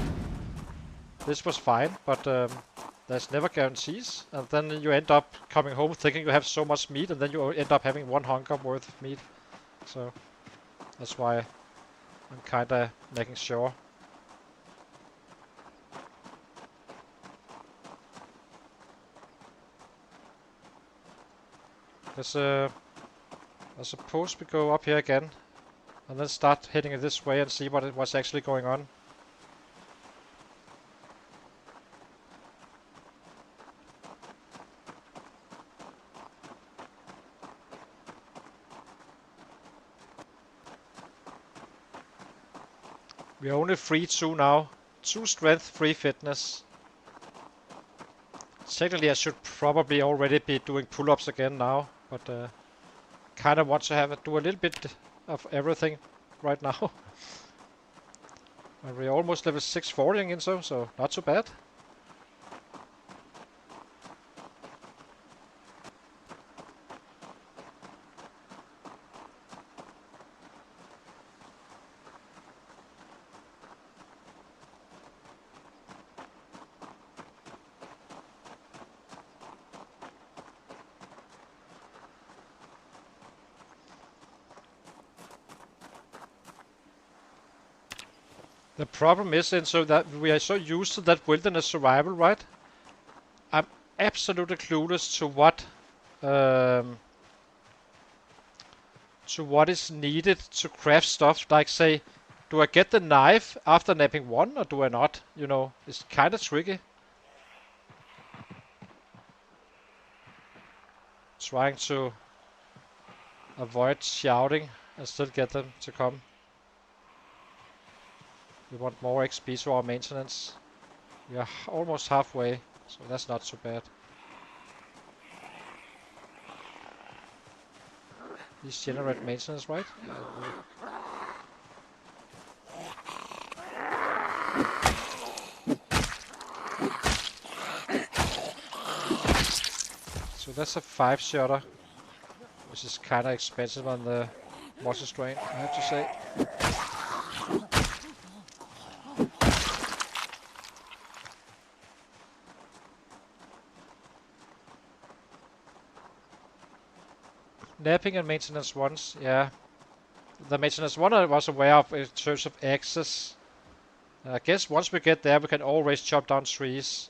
This was fine, but there's never guarantees, and then you end up coming home thinking you have so much meat, and then you end up having 1 hunger worth of meat. So that's why I'm kinda making sure. I suppose we go up here again, and then start heading it this way and see what's actually going on. We are only free 2 now. 2 strength, 3 fitness. Technically, I should probably already be doing pull-ups again now, but kind of want to do a little bit of everything right now. And we're almost level 6 foraging in, so not too bad. The problem is then so that we are so used to that wilderness survival, right? I'm absolutely clueless to what is needed to craft stuff. Like say, do I get the knife after napping 1 or do I not? You know, it's kind of tricky. Trying to avoid shouting and still get them to come. We want more XP to our maintenance. We are almost halfway, so that's not too bad. These generate maintenance, right? So that's a 5-shotter, which is kind of expensive on the muscle strain, I have to say. Napping and maintenance 1s, yeah. The maintenance 1 I was aware of in terms of access. I guess once we get there, we can always chop down trees.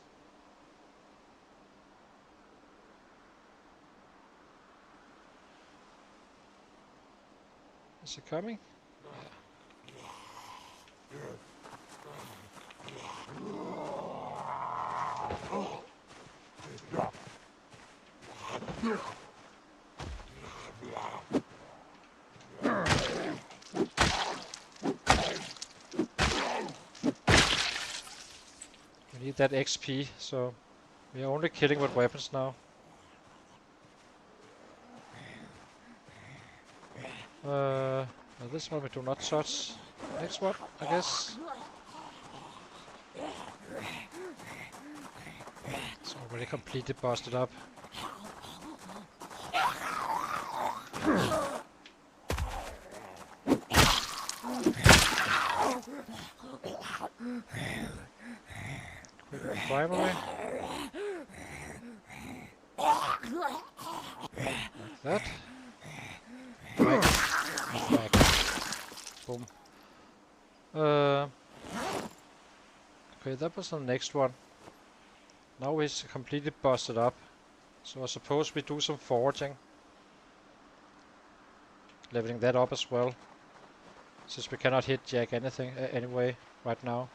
Is it coming? We need that XP, so we are only killing with weapons now. This one we do not touch. Next one, I guess. It's already completely busted up. Quick primary. Like that. Back. Boom. Okay, that was the next one. Now it's completely busted up. So I suppose we do some foraging. Leveling that up as well. Since we cannot hit Jack anything anyway right now.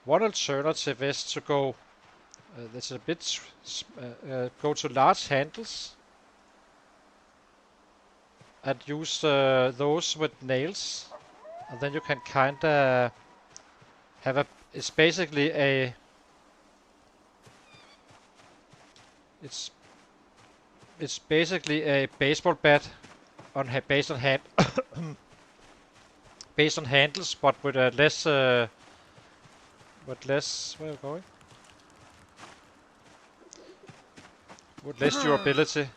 One alternative is to go that's a bit go to large handles and use those with nails, and then you can kinda have a. It's basically a. It's basically a baseball bat on based on hand based on handles, but with a less. With less. Where are you going? With less durability.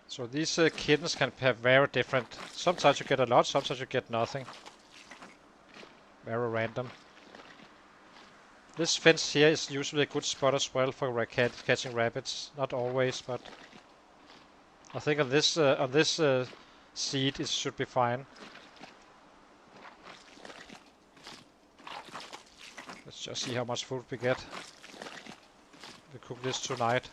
So these kittens can have very different. Sometimes you get a lot, sometimes you get nothing. Very random. This fence here is usually a good spot as well for catching rabbits. Not always, but I think on this seed it should be fine. Let's just see how much food we get. We cook this tonight.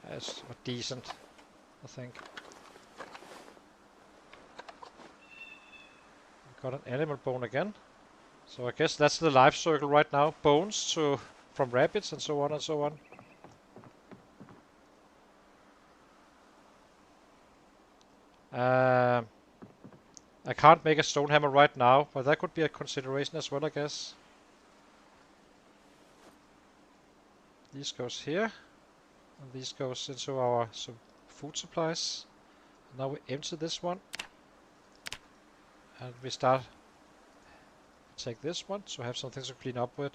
That's decent, I think. We got an animal bone again. So I guess that's the life circle right now. Bones from rabbits and so on and so on. I can't make a stone hammer right now, but that could be a consideration as well, I guess. This goes here, and this goes into our food supplies. Now we empty this one, and we start take this one to have something to clean up with.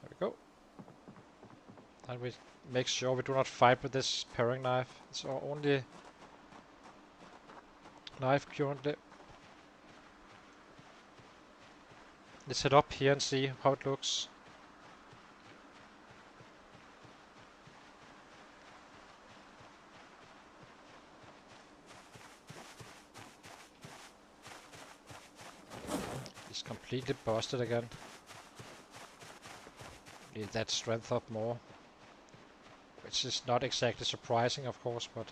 There we go. And we make sure we do not fight with this paring knife. It's our only knife currently. Let's head up here and see how it looks. It's completely busted again. Need that strength up more. Which is not exactly surprising, of course, but...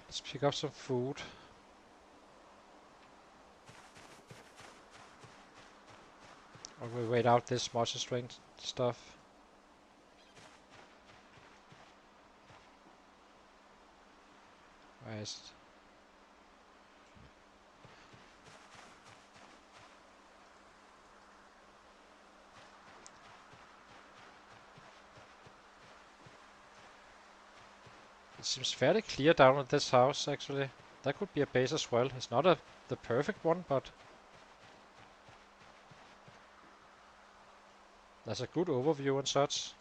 let's pick up some food. Or we wait out this muscle strength stuff. Where is it? It seems fairly clear down at this house, actually. That could be a base as well. It's not the perfect one, but... That's a good overview and such.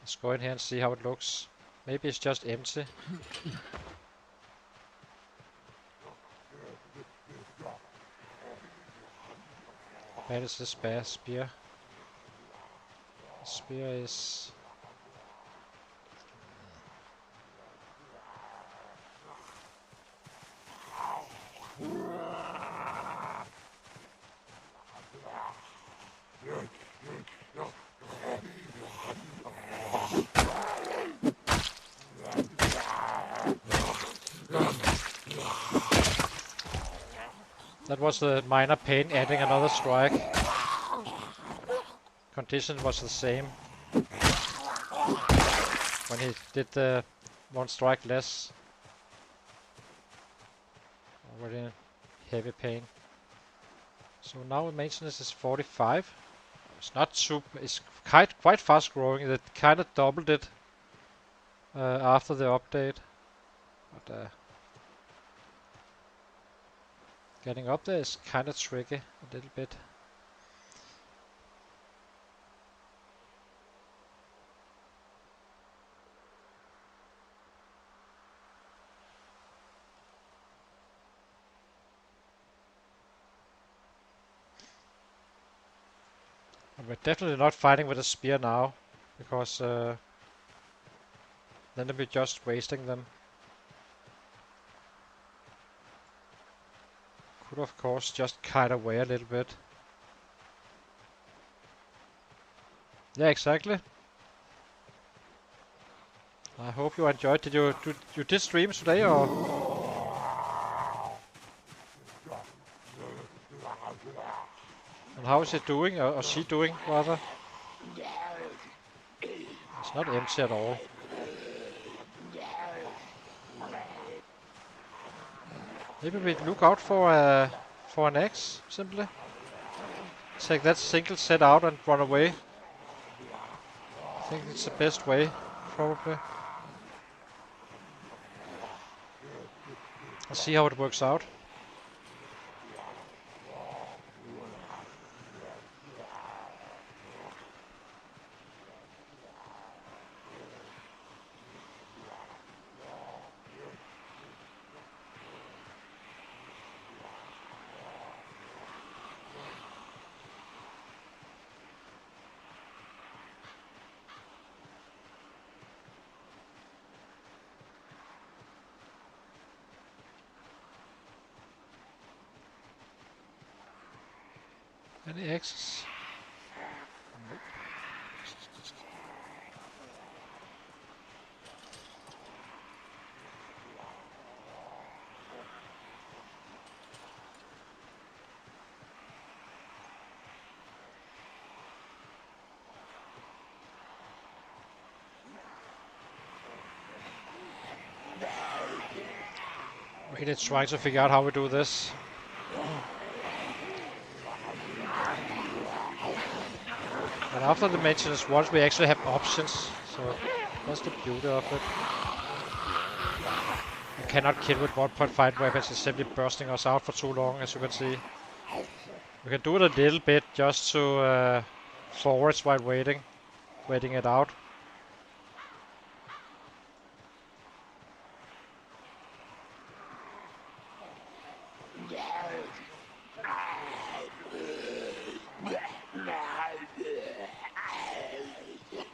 Let's go in here and see how it looks. Maybe it's just empty. Where is this spear? The spear is... That was a minor pain adding another strike. Condition was the same when he did the one strike less. Already heavy pain. So now maintenance is 45. It's not super. It's quite fast growing. It kind of doubled it after the update. But getting up there is kind of tricky a little bit. And we're definitely not fighting with a spear now, because then we're just wasting them. Could of course just kite away a little bit. Yeah, exactly. I hope you enjoyed. Did you did stream today, or? And how is it doing, or she doing rather? It's not empty at all. Maybe we look out for an X, simply. Take that single set out and run away. I think it's the best way, probably. Let's see how it works out. Any X's? Nope. Really trying to figure out how we do this. And after the maintenance, once we actually have options, so that's the beauty of it. We cannot kill with 1.5 weapons, it's simply bursting us out for too long, as you can see. We can do it a little bit just to forwards while waiting it out.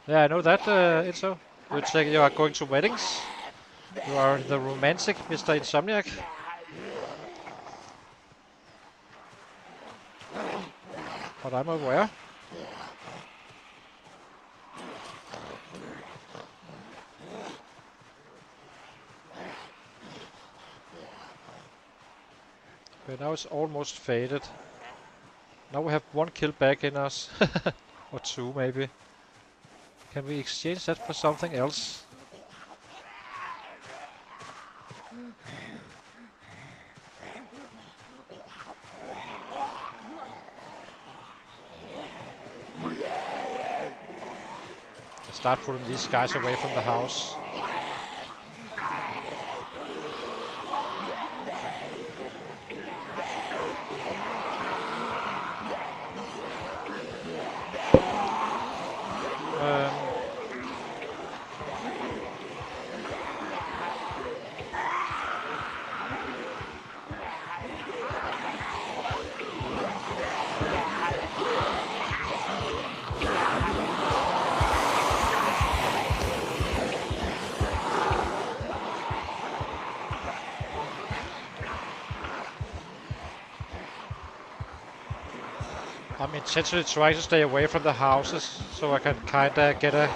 Yeah, I know that, Itzo. You are going to weddings. You are the romantic Mr. Insomniac. But I'm aware. Okay, now it's almost faded. Now we have one kill back in us. Or two, maybe. Can we exchange that for something else? Start putting these guys away from the house. I'm intentionally trying to stay away from the houses so I can kinda get a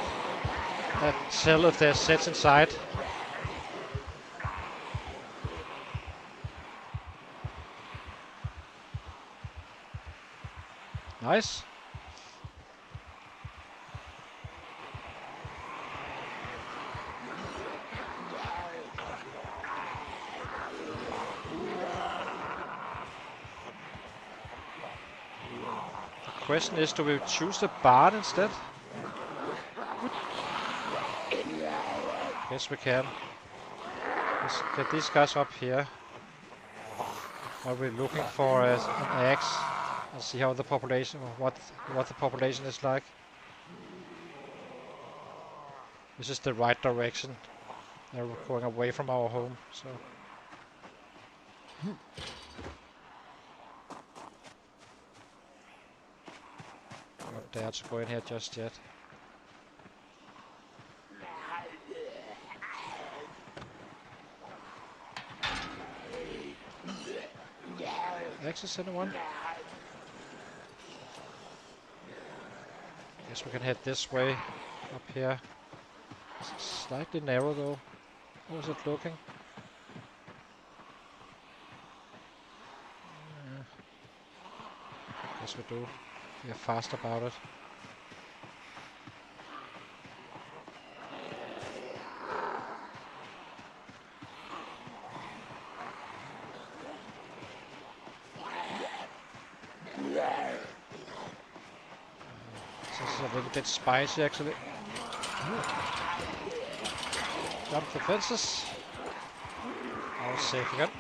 tell if there's sets inside. Nice. The question is, do we choose the barn instead? Yes, we can. Let's get these guys up here. While we're looking for an axe and see how the population, what the population is like. This is the right direction. They're going away from our home, so. Not dare to go in here just yet. Access anyone? Guess we can head this way up here. It's slightly narrow though. How is it looking? Guess we do. We are fast about it. This is a little bit spicy actually. Jump the fences. Now it's safe again.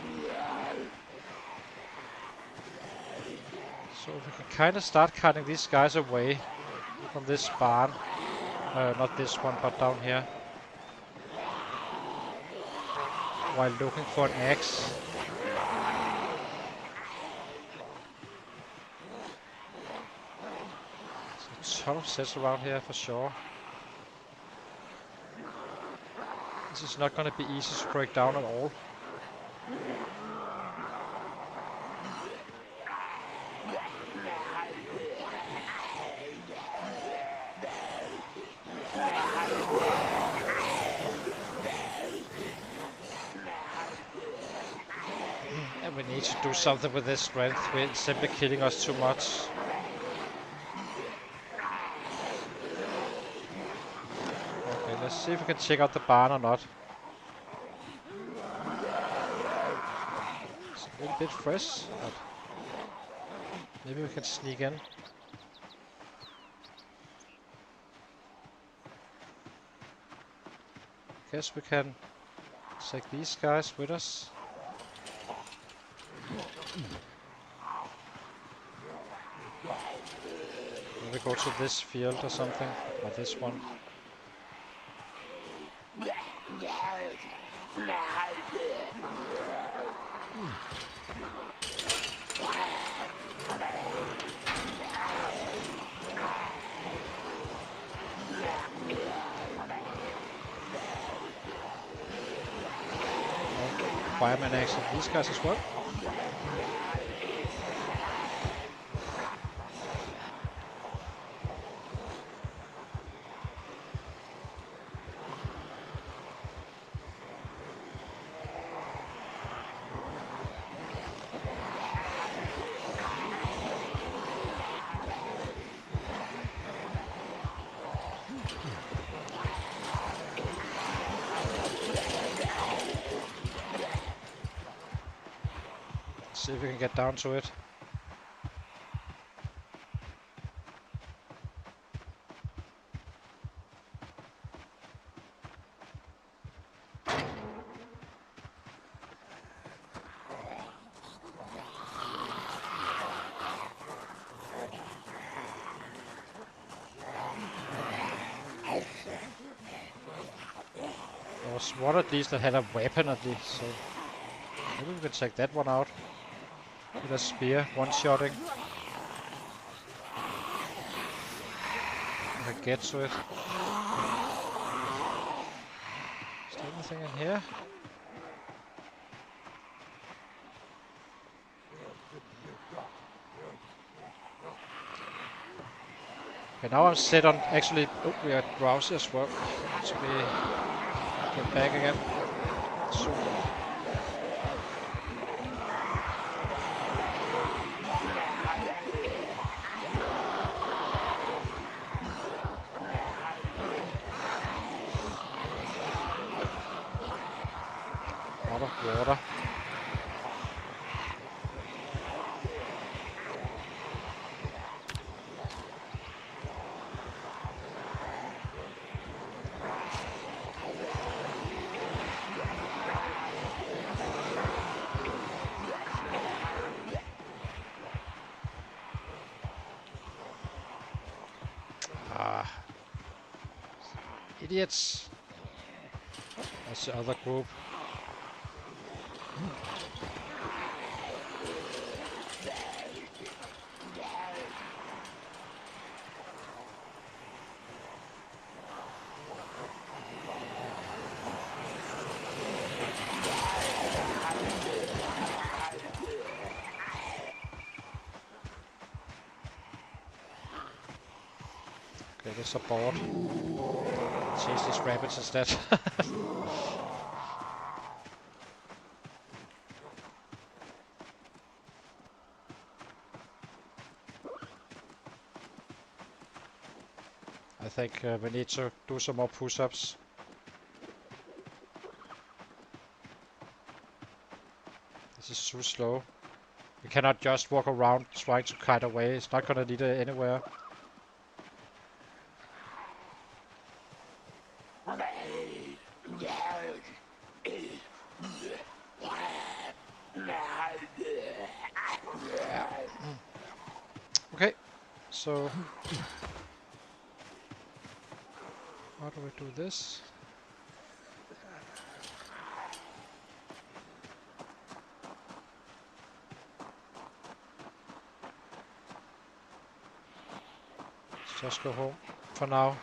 So we can kind of start cutting these guys away from this barn. Not this one, but down here. While looking for an axe. There's a ton of sets around here for sure. This is not going to be easy to break down at all. And we need to do something with this strength. We're simply killing us too much. Okay, let's see if we can check out the barn or not. It's a little bit fresh, but maybe we can sneak in. Guess we can take these guys with us. Maybe go to this field or something, or this one. Fireman axe of these guys as well. See if we can get down to it. There was one at least that had a weapon at least, so maybe we can take that one out. With a spear, one-shotting. I can get to it. Is there anything in here? Okay, now I'm set on actually. Oh, we are drowsy as well. So we get back again soon. Out of water. Idiots. That's the other group. Okay, there's a board. Chase these rabbits instead. I think we need to do some more push-ups. This is too slow. We cannot just walk around trying to kite away. It's not gonna lead anywhere. Okay, so how do we do this? Let's just go home for now.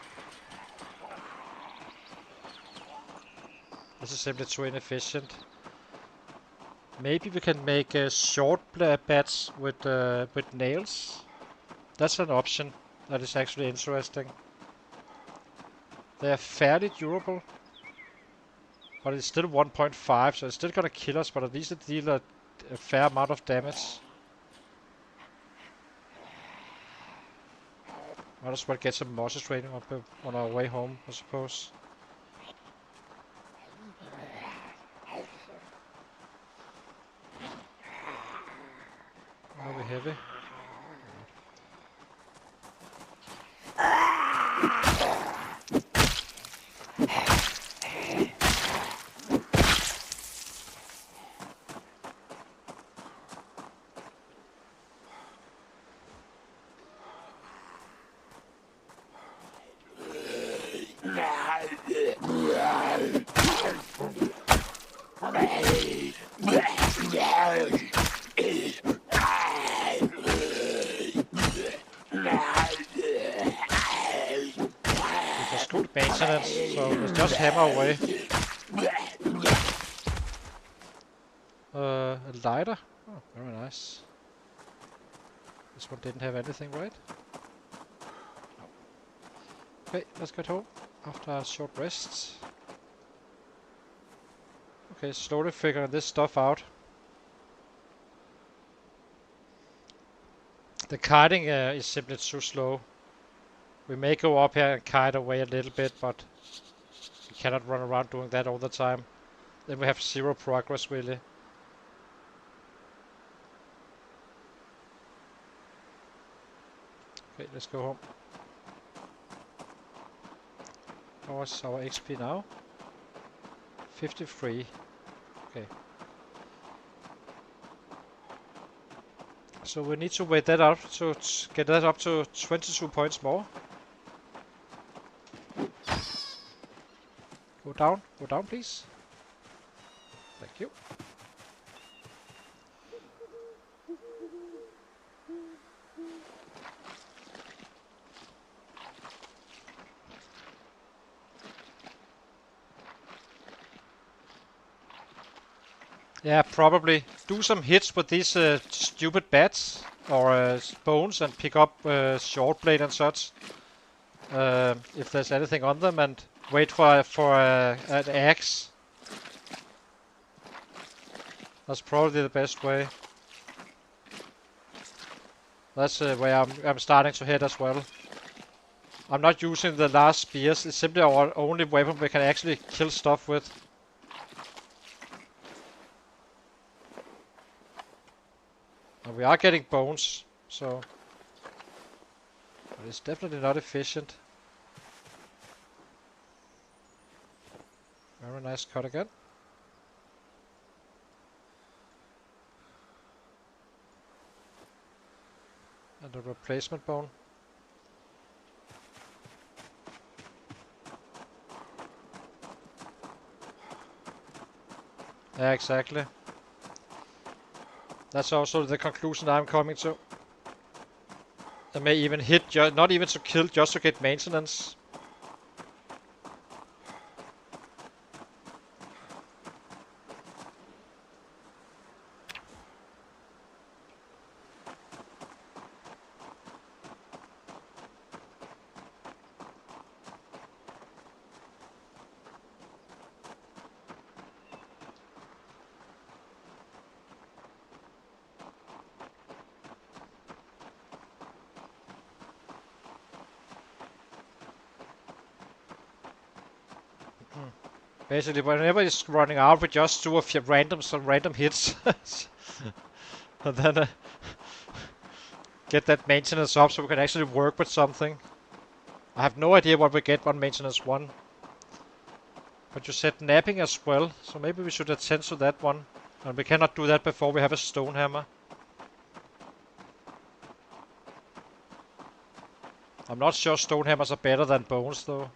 This is simply too inefficient. Maybe we can make short bats with nails. That's an option that is actually interesting. They are fairly durable, but it's still 1.5, so it's still gonna kill us, but at least it deals a fair amount of damage. Might as well get some monster training up on our way home, I suppose. Are we heavy? Good maintenance, so let's just hammer away. A lighter? Oh, very nice. This one didn't have anything, right? No. Okay, let's get home after a short rest. Okay, slowly figuring this stuff out. The kiting is simply too slow. We may go up here and kite away a little bit, but we cannot run around doing that all the time. Then we have zero progress, really. Okay, let's go home. What's our XP now? 53. Okay. So we need to wait that up to get that up to 22 points more. Go down please. Thank you. Yeah, probably do some hits with these stupid bats or bones and pick up short blade and such. If there's anything on them, and wait for an axe. That's probably the best way. That's where I'm starting to head as well. I'm not using the last spears. It's simply our only weapon we can actually kill stuff with. And we are getting bones, so... But it's definitely not efficient. Very nice cut again. And a replacement bone. Yeah, exactly. That's also the conclusion I'm coming to. I may even hit, not even to kill, just to get maintenance. Basically, whenever it's running out, we just do a few random hits. And then get that maintenance up so we can actually work with something. I have no idea what we get on maintenance 1. But you said napping as well, so maybe we should attend to that one. And we cannot do that before we have a stone hammer. I'm not sure stone hammers are better than bones though.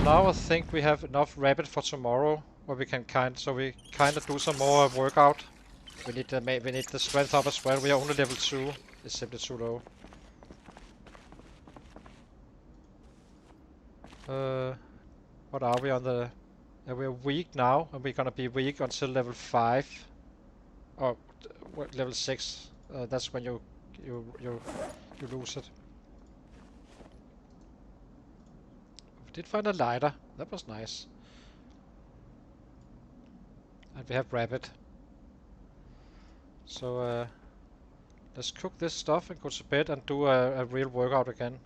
Now I think we have enough rabbit for tomorrow, where we can kind of do some more workout. We need the strength up as well. We are only level 2. It's simply too low. What are we on the? We're weak now, and we're gonna be weak until level 5. Or level 6. That's when you lose it. We did find a lighter. That was nice. And we have rabbit. So let's cook this stuff and go to bed and do a real workout again.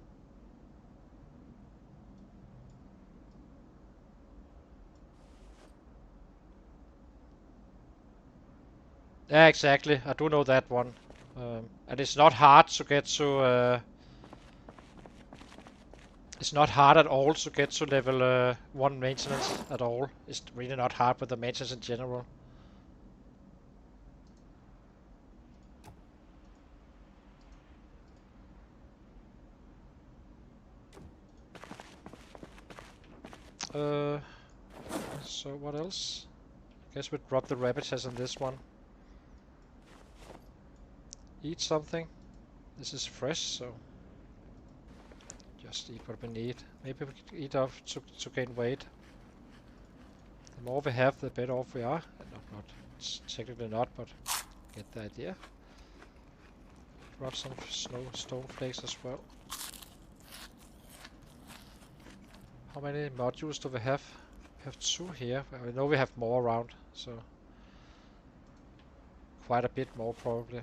Yeah, exactly. I do know that one. And it's not hard to get to... it's not hard at all to get to level 1 maintenance at all. It's really not hard with the maintenance in general. So what else? I guess we drop the rabbit chest on this one. Eat something. This is fresh, so just eat what we need. Maybe we could eat off to gain weight. The more we have, the better off we are. Not technically not, but get the idea. Drop some stone flakes as well. How many modules do we have? We have 2 here. I know we have more around, so quite a bit more probably.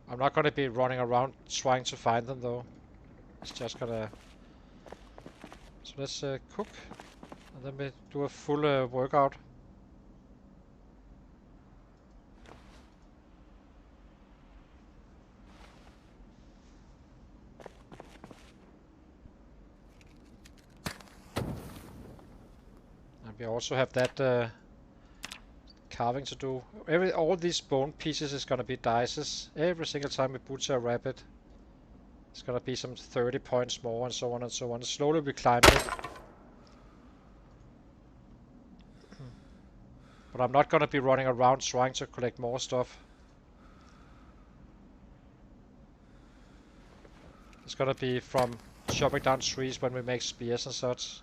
I'm not gonna be running around trying to find them though. It's just gonna... So let's cook, and then we do a full workout. And we also have that carving to do. All these bone pieces is gonna be dices. Every single time we butcher a rabbit, it's gonna be some 30 points more, and so on and so on. Slowly we climb it. But I'm not gonna be running around trying to collect more stuff. It's gonna be from chopping down trees when we make spears and such.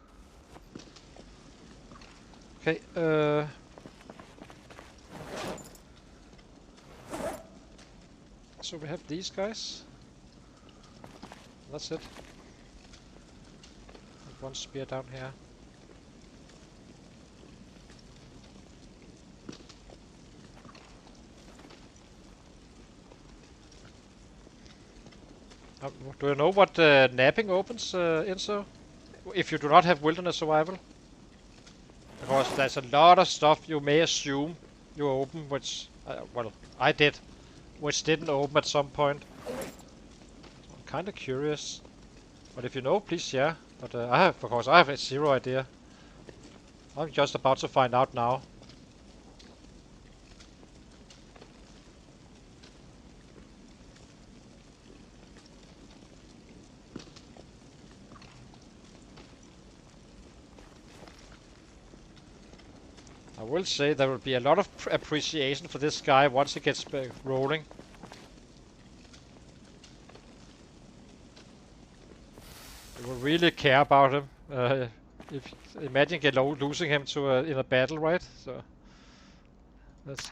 Okay, so we have these guys. That's it. And 1 spear down here. Do you know what napping opens Enzo? If you do not have wilderness survival? Because there's a lot of stuff you may assume you open, which, well, I did, which didn't open at some point. So I'm kinda curious. But if you know, please share. But of course, I have 0 idea. I'm just about to find out now. I will say there will be a lot of appreciation for this guy once he gets rolling. You will really care about him. Imagine losing him to in a battle, right? So that's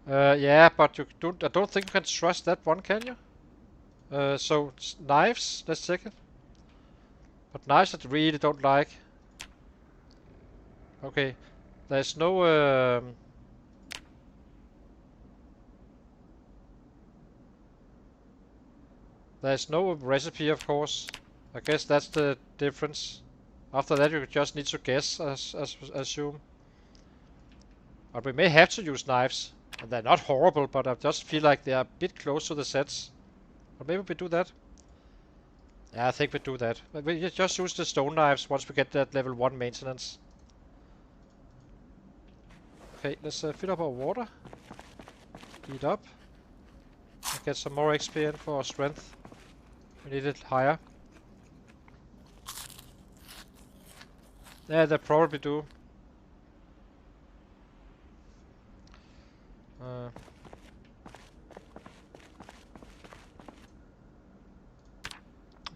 yeah, but I don't think you can trust that one, can you? So knives, let's check it. But knives I really don't like. Okay, there's no There's no recipe, of course. I guess that's the difference. After that, you just need to guess, assume. But we may have to use knives. And they're not horrible, but I just feel like they are a bit close to the sets. But maybe we do that. Yeah, I think we do that. But we just use the stone knives once we get that level 1 maintenance. Okay, let's fill up our water. Eat up. And get some more XP in for our strength. We need it higher. Yeah, they probably do.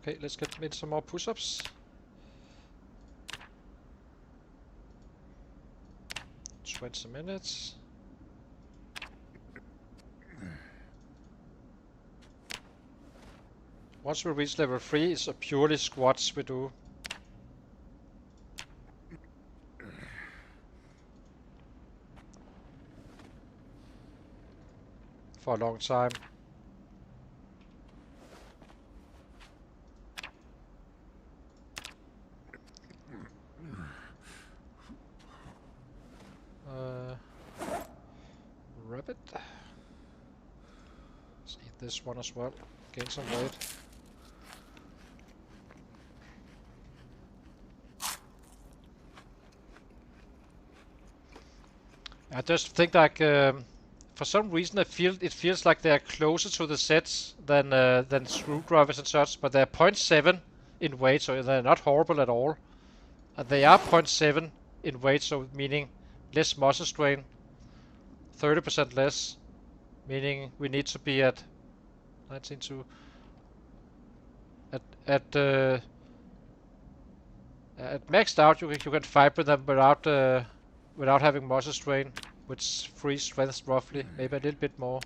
Okay, let's get in some more push-ups. Twenty minutes. Once we reach level 3, it's a purely squats we do. For a long time. Rabbit. Let's eat this one as well. Gain some weight. I just think like for some reason it feels like they are closer to the sets than screwdrivers and such, but they're 0.7 in weight, so they're not horrible at all. And they are 0.7 in weight, so meaning less muscle strain, 30% less, meaning we need to be at 19.2 at maxed out. You can fight with them without having muscle strain, which free strength roughly, maybe a little bit more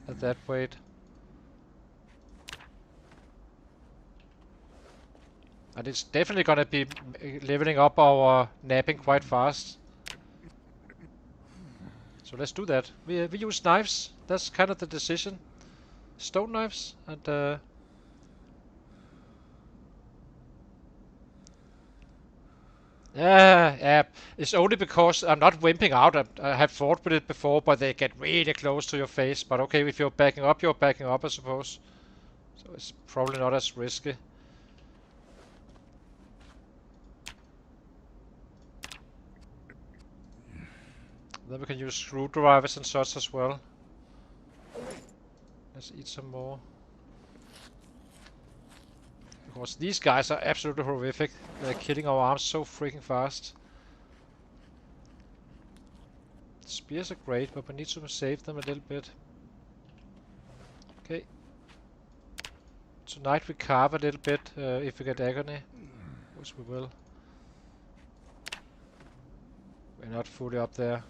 at that weight. And it's definitely gonna be leveling up our napping quite fast. So let's do that. We use knives. That's kind of the decision. Stone knives and yeah. It's only because I'm not wimping out. I have fought with it before, but they get really close to your face. But okay, if you're backing up, I suppose. So it's probably not as risky. Then we can use screwdrivers and such as well. Let's eat some more. Because these guys are absolutely horrific. They're killing our arms so freaking fast. Spears are great, but we need to save them a little bit. Okay. Tonight we carve a little bit if we get agony, which we will. We're not fully up there.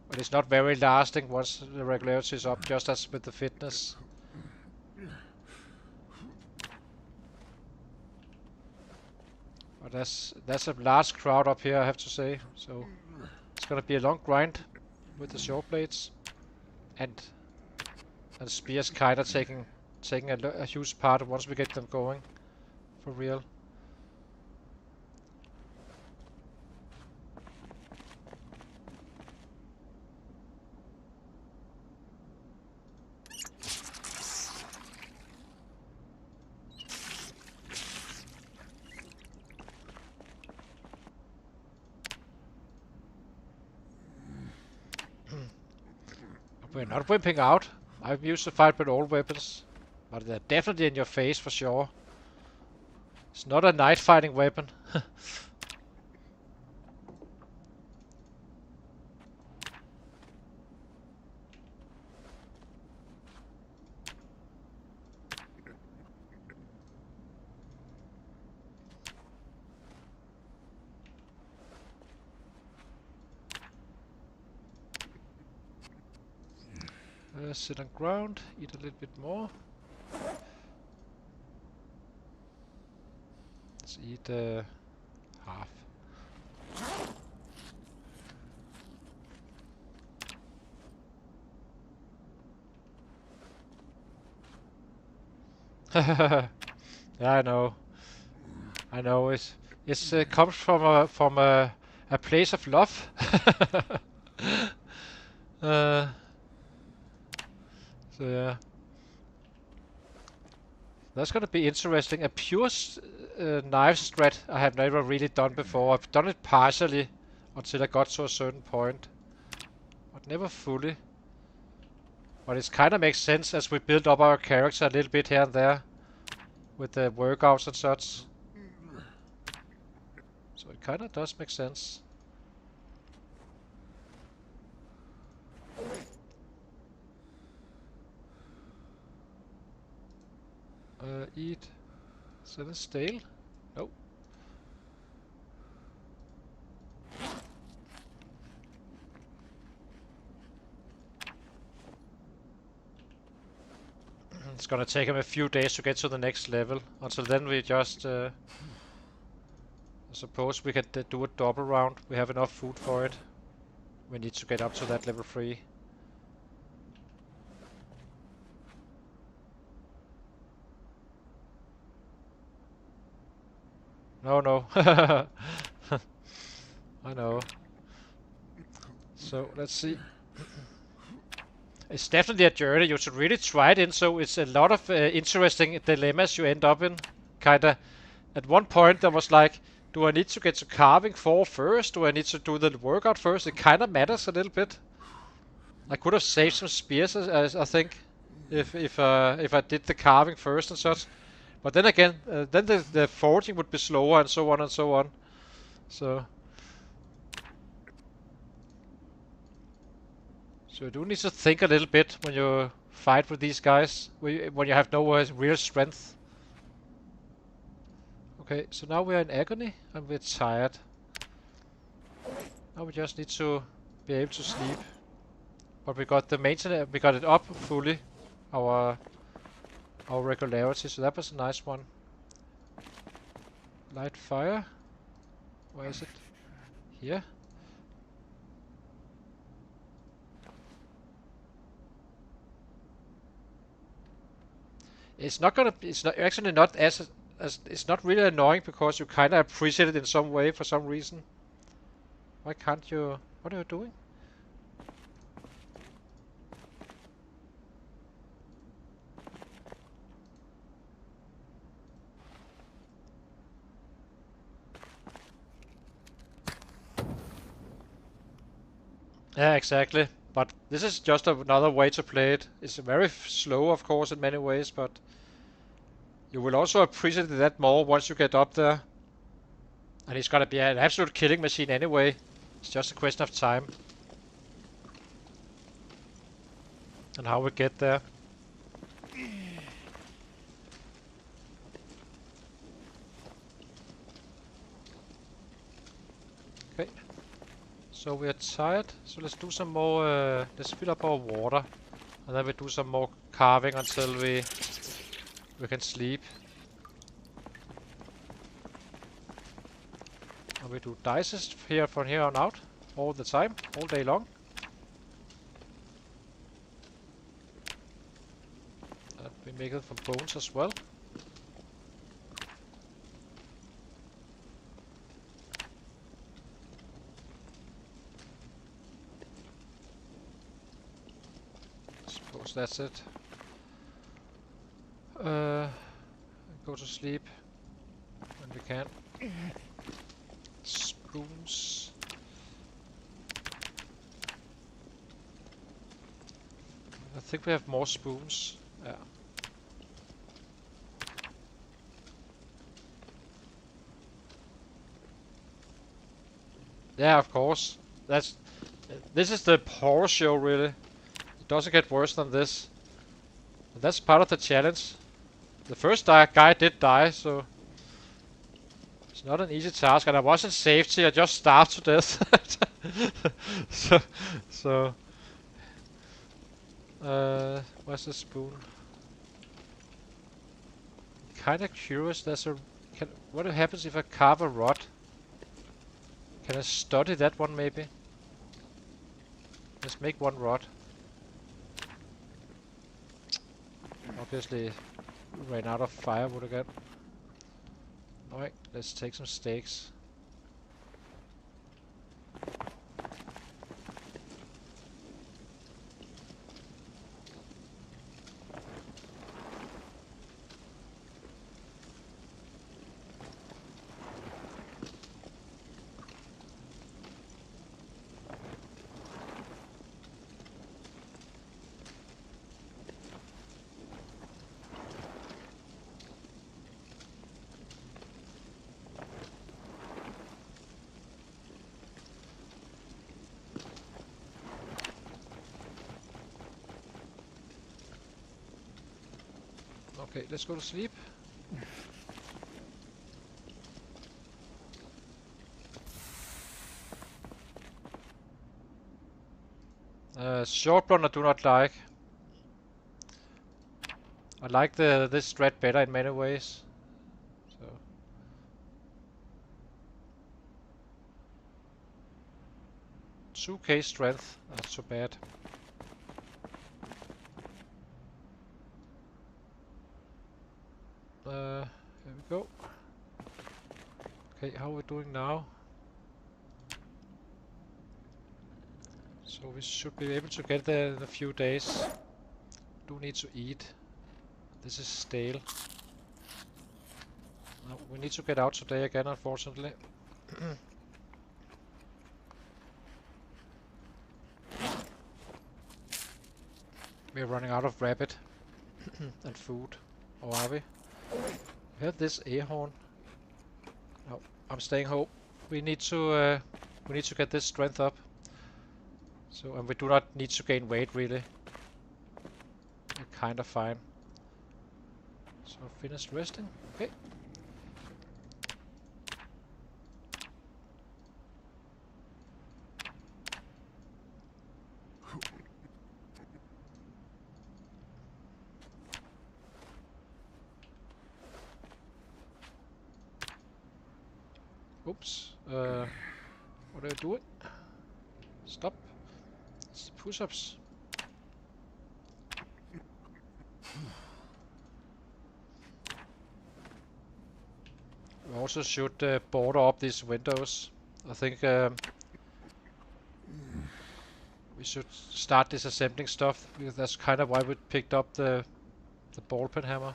But it's not very lasting once the regularity is up, just as with the fitness. But that's a large crowd up here, I have to say. So it's gonna be a long grind with the short blades, and spears kinda taking a huge part once we get them going for real. We're not wimping out. I've used to fight with all weapons, but they're definitely in your face for sure. It's not a night fighting weapon. Sit on ground, eat a little bit more. Let's eat half. Yeah, I know. I know. It's comes from a place of love. uh, so yeah, that's gonna be interesting. A pure knife strat I have never really done before. I've done it partially until I got to a certain point, but never fully. But it kind of makes sense as we build up our character a little bit here and there with the workouts and such. So it kind of does make sense. Eat. Is it stale? No. It's gonna take him a few days to get to the next level. Until then we just... I suppose we could do a double round. We have enough food for it. We need to get up to that level 3. No, no. I know. So, let's see. It's definitely a journey. You should really try it in, so it's a lot of interesting dilemmas you end up in. Kinda. At one point there was like, do I need to get to carving 4 first? Do I need to do the workout first? It kinda matters a little bit. I could have saved some spears, I think, if I did the carving first and such. But then again, then the foraging would be slower and so on and so on. So you do need to think a little bit when you fight with these guys, when you have no real strength. Okay, so now we are in agony and we're tired. Now we just need to be able to sleep. But we got the maintenance, we got it up fully, our regularity, so that was a nice one. Light fire. Where is it? Here. It's not gonna. It's not actually not as. It's not really annoying because you kind of appreciate it in some way for some reason. Why can't you? What are you doing? Yeah, exactly. But this is just another way to play it. It's very slow, of course, in many ways, but you will also appreciate that more once you get up there. And it's gonna be an absolute killing machine anyway. It's just a question of time. And how we get there. Okay. So we are tired. So let's do some more, let's fill up our water. And then we do some more carving until we can sleep. And we do dices here from here on out. All the time. All day long. And we make it from bones as well. Suppose that's it. Go to sleep when we can. Spoons. I think we have more spoons. Yeah. Yeah, of course. This is the horror show, really. It doesn't get worse than this. And that's part of the challenge. The first guy did die, so it's not an easy task. And I was in safety. I just starved to death. so where's the spoon? Kind of curious. What happens if I carve a rod? Can I study that one maybe? Let's make one rod. Obviously, We ran out of firewood again. Alright, let's take some steaks. Okay, let's go to sleep. Short blonde I do not like. I like this strat better in many ways. So 2k strength, not so bad. Here we go. Okay, how are we doing now? So we should be able to get there in a few days. Do need to eat. This is stale. No, we need to get out today again, unfortunately. We're running out of rabbit and food. Or are we? We have this ahorn. No, I'm staying home. We need to get this strength up. So, and we do not need to gain weight really. We're kind of fine. So finished resting. Okay. Oops. What are you doing? Stop. It's push-ups. We also should border up these windows. I think we should start disassembling stuff, because that's kind of why we picked up the ball pen hammer.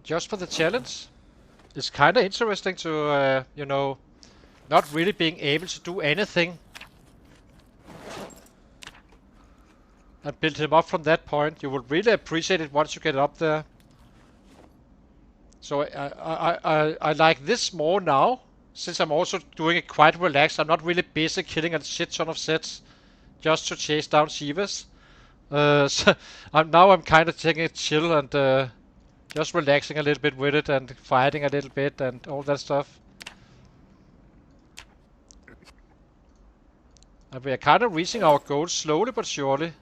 Just for the challenge, it's kind of interesting to, you know, not really being able to do anything and build him up from that point. You will really appreciate it once you get up there. So I like this more now, since I'm also doing it quite relaxed. I'm not really busy killing a shit ton of sets just to chase down Shivas. So I'm kind of taking it chill and just relaxing a little bit with it and fighting a little bit and all that stuff. And we are kind of reaching our goals slowly but surely.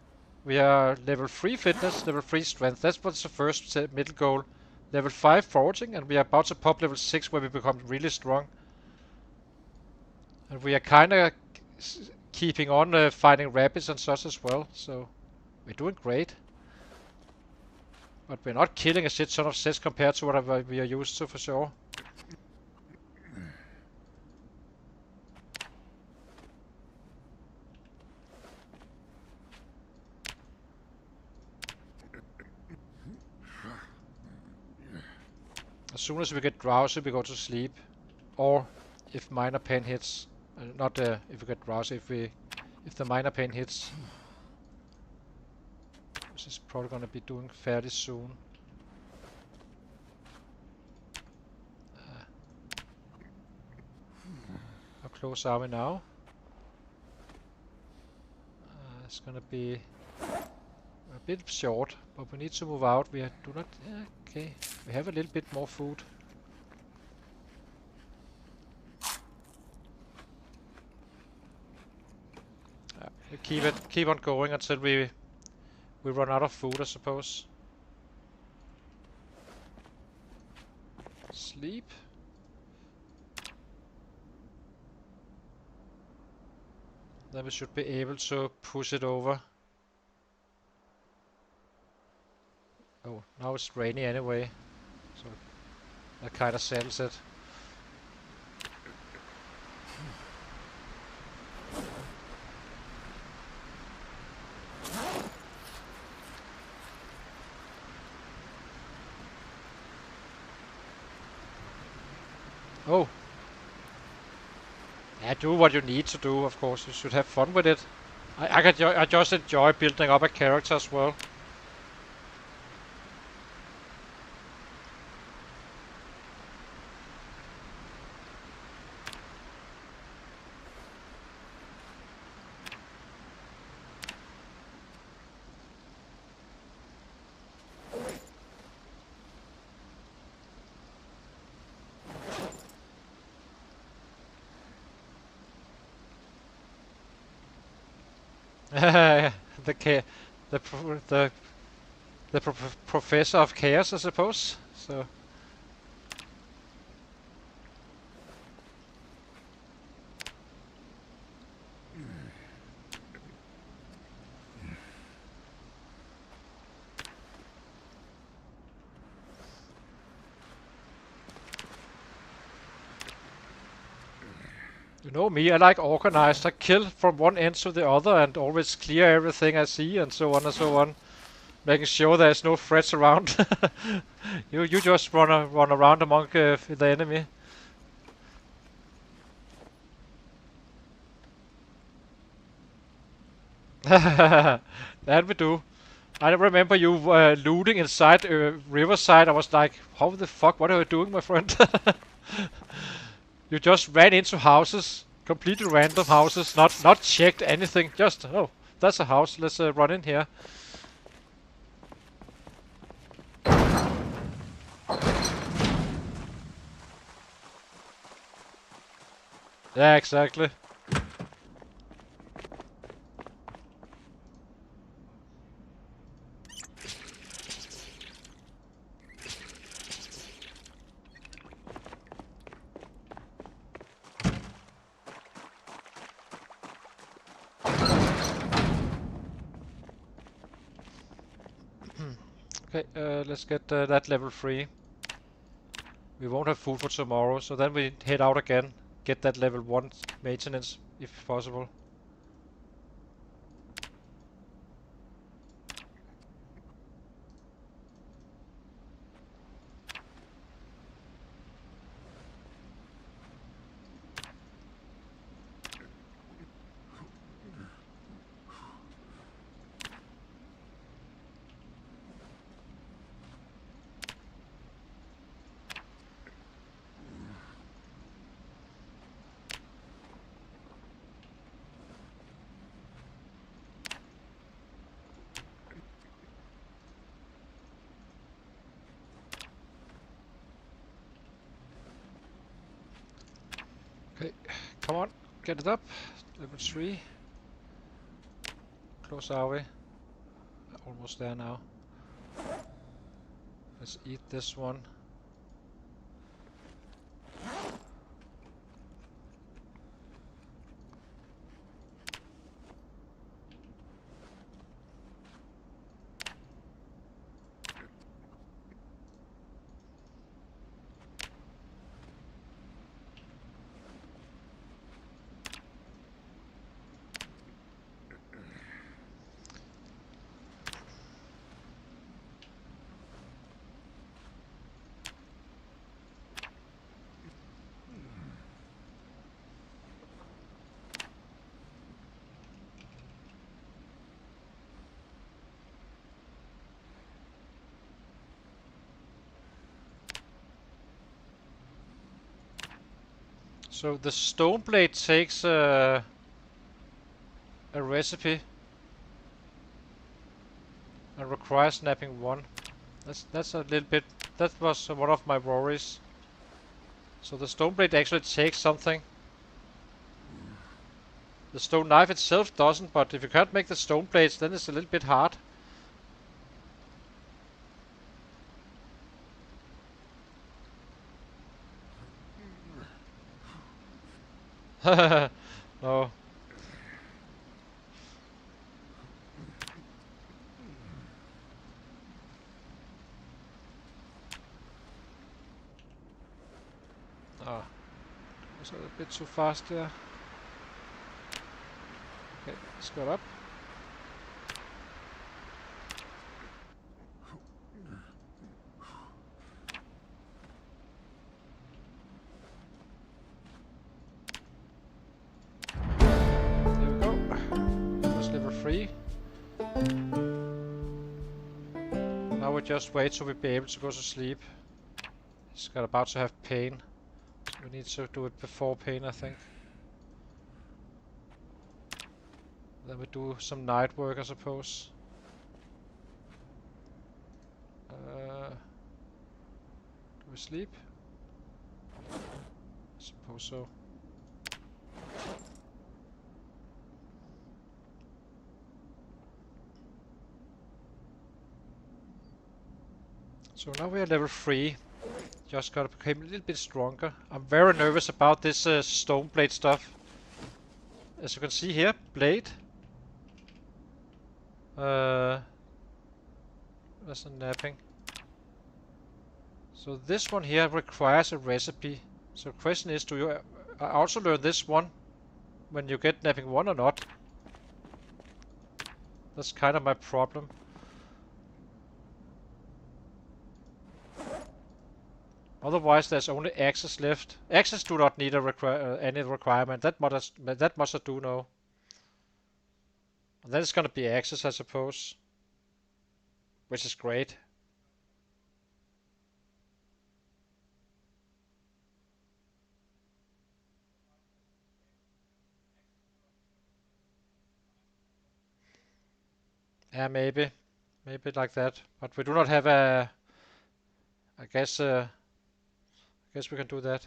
We are level 3 fitness, level 3 strength. That's what's the first middle goal. Level 5 foraging, and we are about to pop level 6 where we become really strong. And we are kind of keeping on finding rabbits and such as well, so we're doing great. But we're not killing a shit ton of sets compared to what we are used to, for sure. As soon as we get drowsy, we go to sleep. Or if minor pain hits, Not if we get drowsy, if the minor pain hits. Which is probably gonna be doing fairly soon. How close are we now? It's gonna be a bit short, but we need to move out. We do not... Yeah, okay. We have a little bit more food. We keep on going until we run out of food, I suppose. Sleep. Then we should be able to push it over. Oh, now it's rainy anyway, so that kind of settles it. Oh. Yeah, do what you need to do, of course. You should have fun with it. I just enjoy building up a character as well. the ca the pro the professor of chaos, I suppose. So you know me, I like organized. I kill from one end to the other and always clear everything I see and so on and so on, making sure there's no threats around. You just run around among the enemy. That we do. I remember you looting inside Riverside. I was like, how the fuck, what are you doing, my friend? You just ran into houses, completely random houses, not checked anything, just, oh, that's a house, let's run in here. Yeah, exactly. Okay, let's get that level 3. We won't have food for tomorrow, so then we head out again, get that level 1 maintenance, if possible. Okay, come on, get it up. Level 3. Close are we? Almost there now. Let's eat this one. So the stone blade takes a recipe and requires snapping 1. That's a little bit. That was one of my worries. So the stone blade actually takes something. The stone knife itself doesn't, but if you can't make the stone blades, then it's a little bit hard. No. Oh, was a bit too fast there. Okay, let's go up. There we go. That was level 3. Now we just wait so we'll be able to go to sleep. He's got about to have pain. So we need to do it before pain, I think. Then we do some night work, I suppose. Do we sleep? I suppose so. So now we are level 3. Just gotta become a little bit stronger. I'm very nervous about this stone blade stuff. As you can see here, blade. That's a napping. So this one here requires a recipe. So the question is, do you also learn this one when you get napping 1 or not? That's kind of my problem. Otherwise, there's only axes left. Axes do not need any requirement. That much I do know. And then it's gonna be axes, I suppose, which is great. Yeah, maybe like that. But we do not have a. I guess we can do that.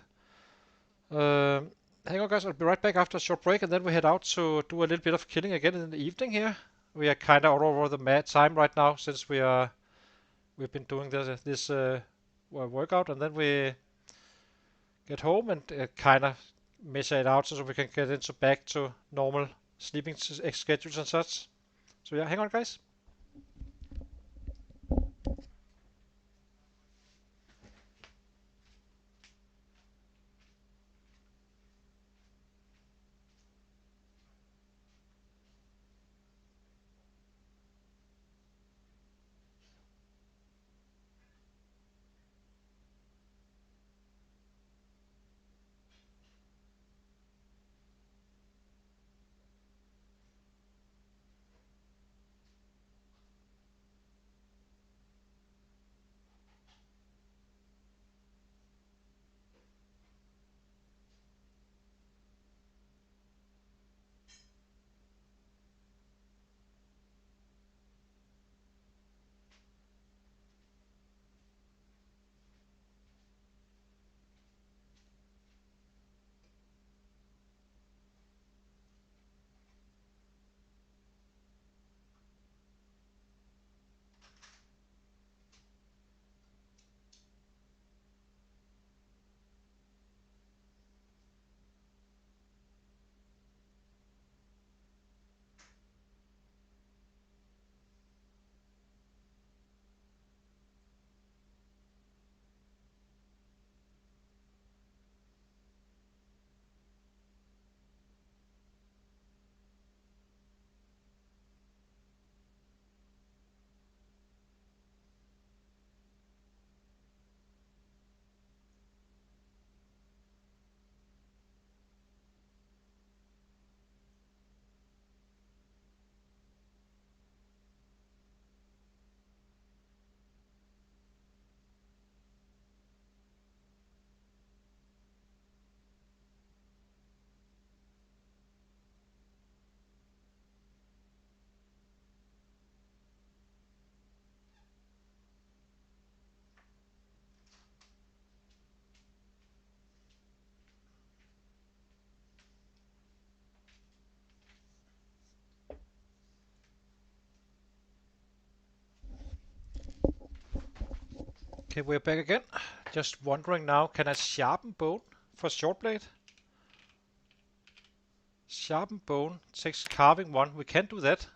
Hang on, guys. I'll be right back after a short break, and then we head out to do a little bit of killing again in the evening here. We are kind of all over the time right now since we've been doing this workout, and then we get home and kind of measure it out so we can get into back to normal sleeping schedules and such. So yeah, hang on, guys. Okay, we're back again. Just wondering now, can I sharpen bone for short blade? Sharpen bone takes carving 1. We can do that.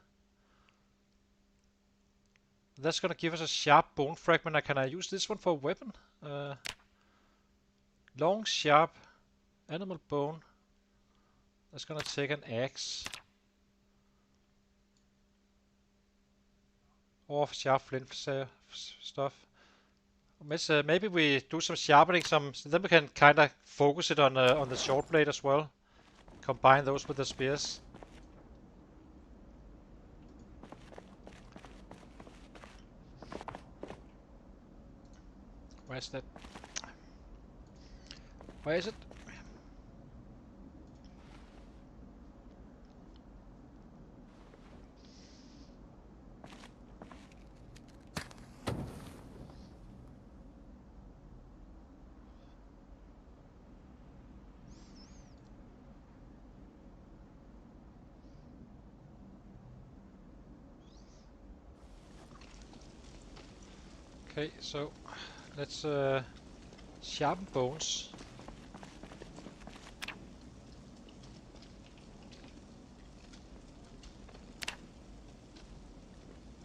That's gonna give us a sharp bone fragment. Can I use this one for a weapon? Long, sharp, animal bone. That's gonna take an axe. Or sharp flint stuff. Maybe we do some sharpening, then we can kind of focus it on the short blade as well. Combine those with the spears. Where's that? Where is it? Okay, so let's sharpen bones.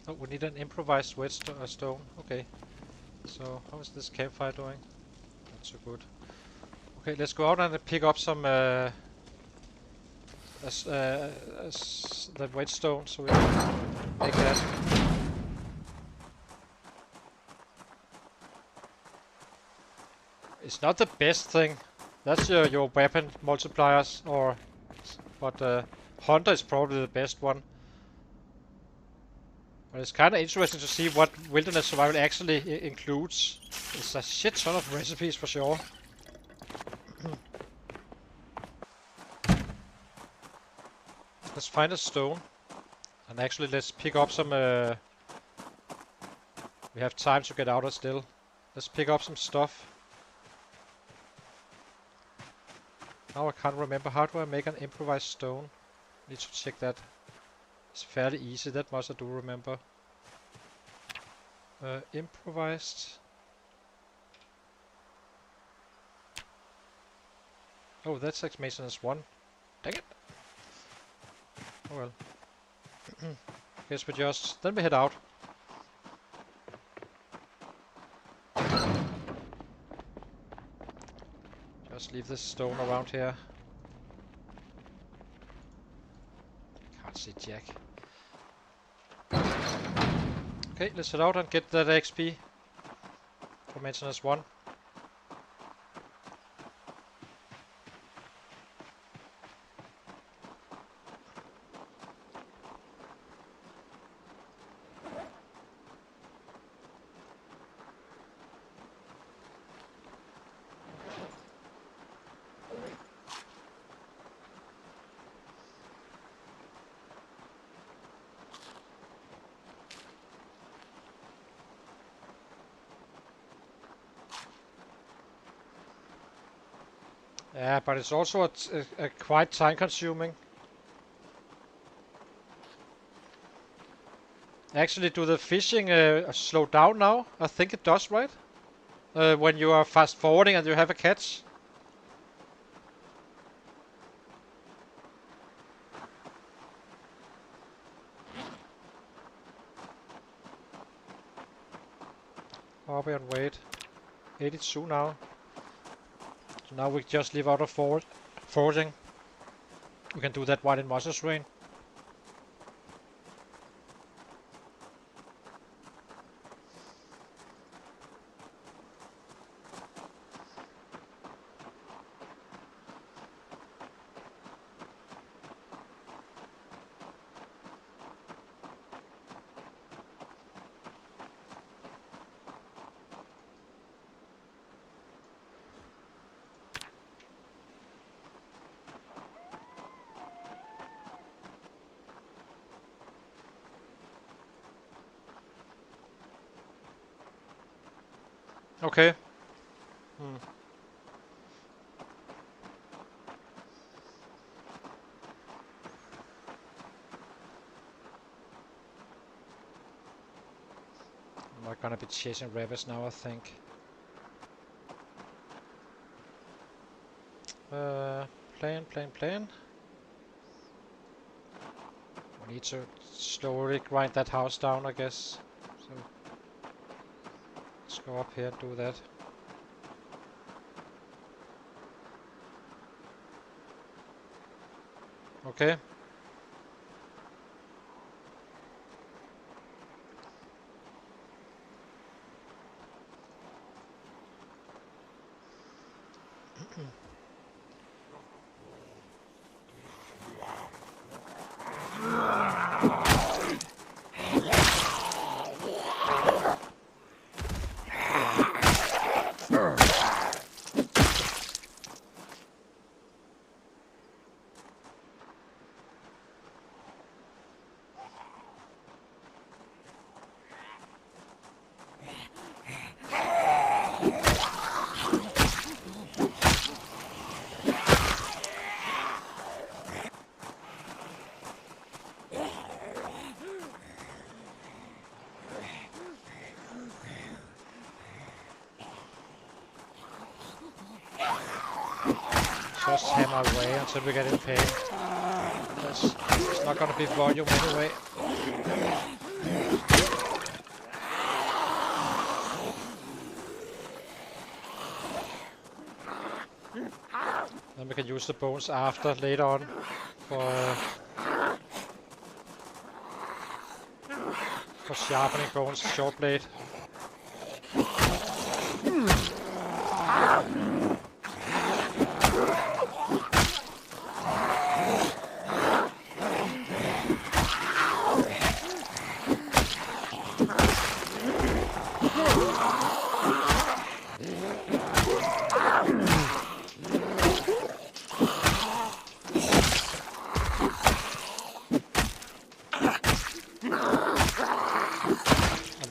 Oh, we need an improvised stone. Okay, so how is this campfire doing? Not so good. Okay, let's go out and pick up some the whetstone so we can make that. It's not the best thing. That's your weapon multipliers, but Hunter is probably the best one. But it's kind of interesting to see what wilderness survival actually includes. It's a shit ton of recipes for sure. Let's find a stone. And actually let's pick up some... we have time to get out of still. Let's pick up some stuff. Now I can't remember. How do I make an improvised stone? Need to check that. It's fairly easy, that much I do remember. Improvised. Oh, that's maintenance 1. Dang it! Oh well. Guess we just... Then we head out. Just leave this stone around here. Can't see jack. Okay, let's head out and get that XP for maintenance 1. Yeah, but it's also a quite time consuming. Actually, do the fishing slow down now? I think it does, right? When you are fast forwarding and you have a catch. Hobby and wait. 82 now. So now we just leave out of foraging. We can do that while in Moses Rain. Okay. gonna be chasing rabbits now, I think. Plan. We need to slowly grind that house down, I guess. So let's go up here and do that. Okay. Just hammer away until we get in pain. It's not gonna be volume anyway. Then we can use the bones after, later on, for sharpening bones, short blade.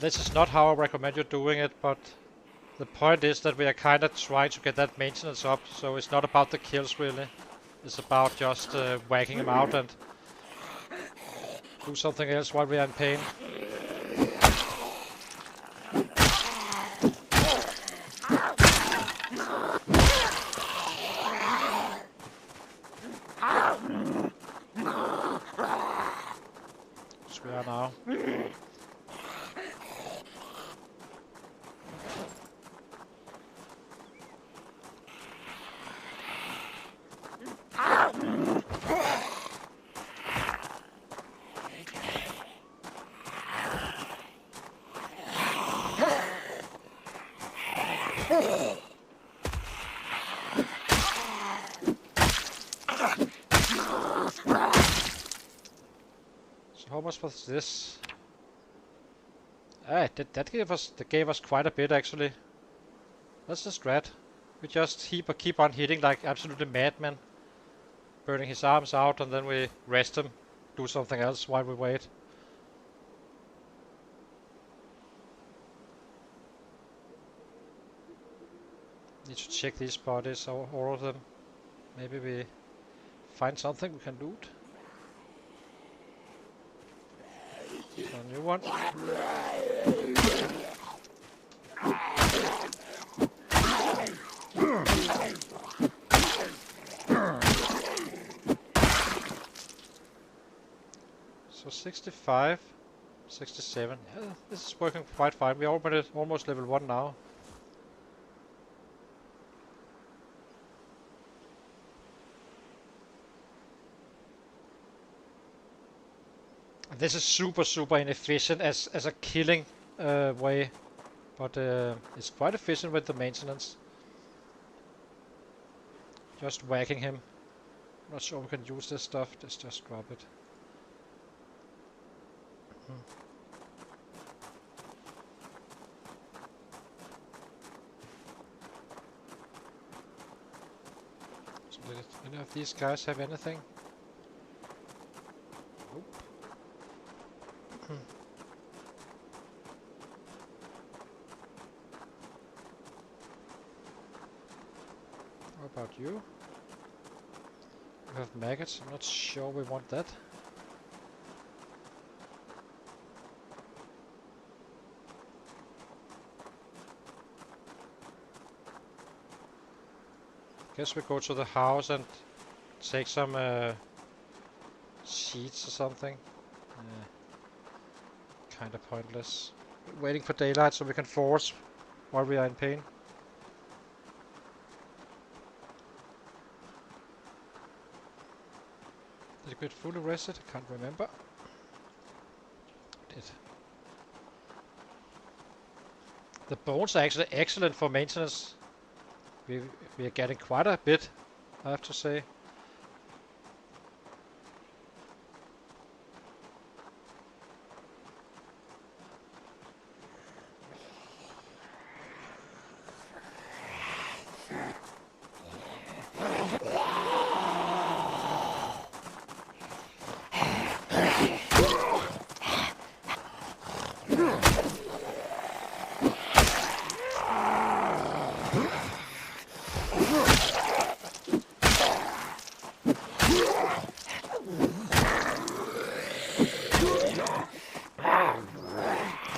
This is not how I recommend you doing it, but the point is that we are kind of trying to get that maintenance up, so it's not about the kills really. It's about just whacking them out and do something else while we are in pain. Which we are now. So how much was this? That gave us quite a bit actually. That's the strat. We just keep on hitting like absolutely madmen, burning his arms out, and then we rest him, do something else while we wait. Need to check these bodies, all of them. Maybe we find something we can loot. A new one. So 65, 67. Yeah, this is working quite fine. We're almost level 1 now. This is super inefficient as a killing way, but it's quite efficient with the maintenance. Just whacking him. Not sure we can use this stuff. Let's just drop it. So did any of these guys have anything? Nope. How about you? We have maggots. I'm not sure we want that. Guess we go to the house and take some sheets or something. Kinda pointless. Waiting for daylight so we can force while we are in pain. Did it get fully rested? I can't remember. Did. The bones are actually excellent for maintenance. We are getting quite a bit, I have to say.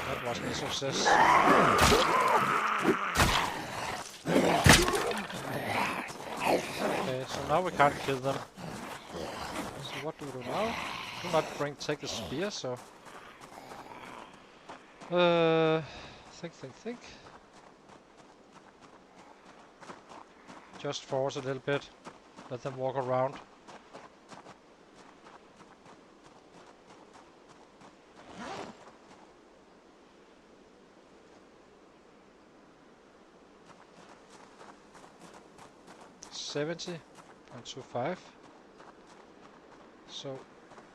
That wasn't a success. Okay, so now we can't kill them. So what do we do now? Do not take the spear, so... think. Just force a little bit. Let them walk around. $70.25. So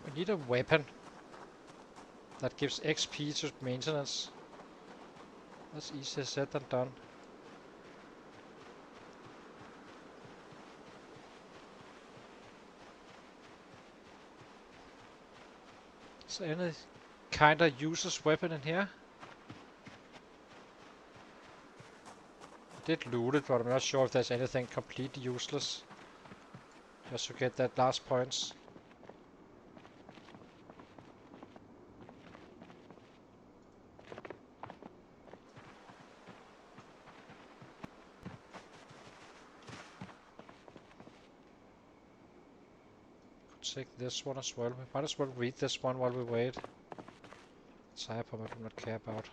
we need a weapon that gives XP to maintenance. That's easier said than done. Is there any kinda useless weapon in here? I did loot it, but I'm not sure if there's anything completely useless. Just to get that last points. Take this one as well. We might as well read this one while we wait. Type I do not care about.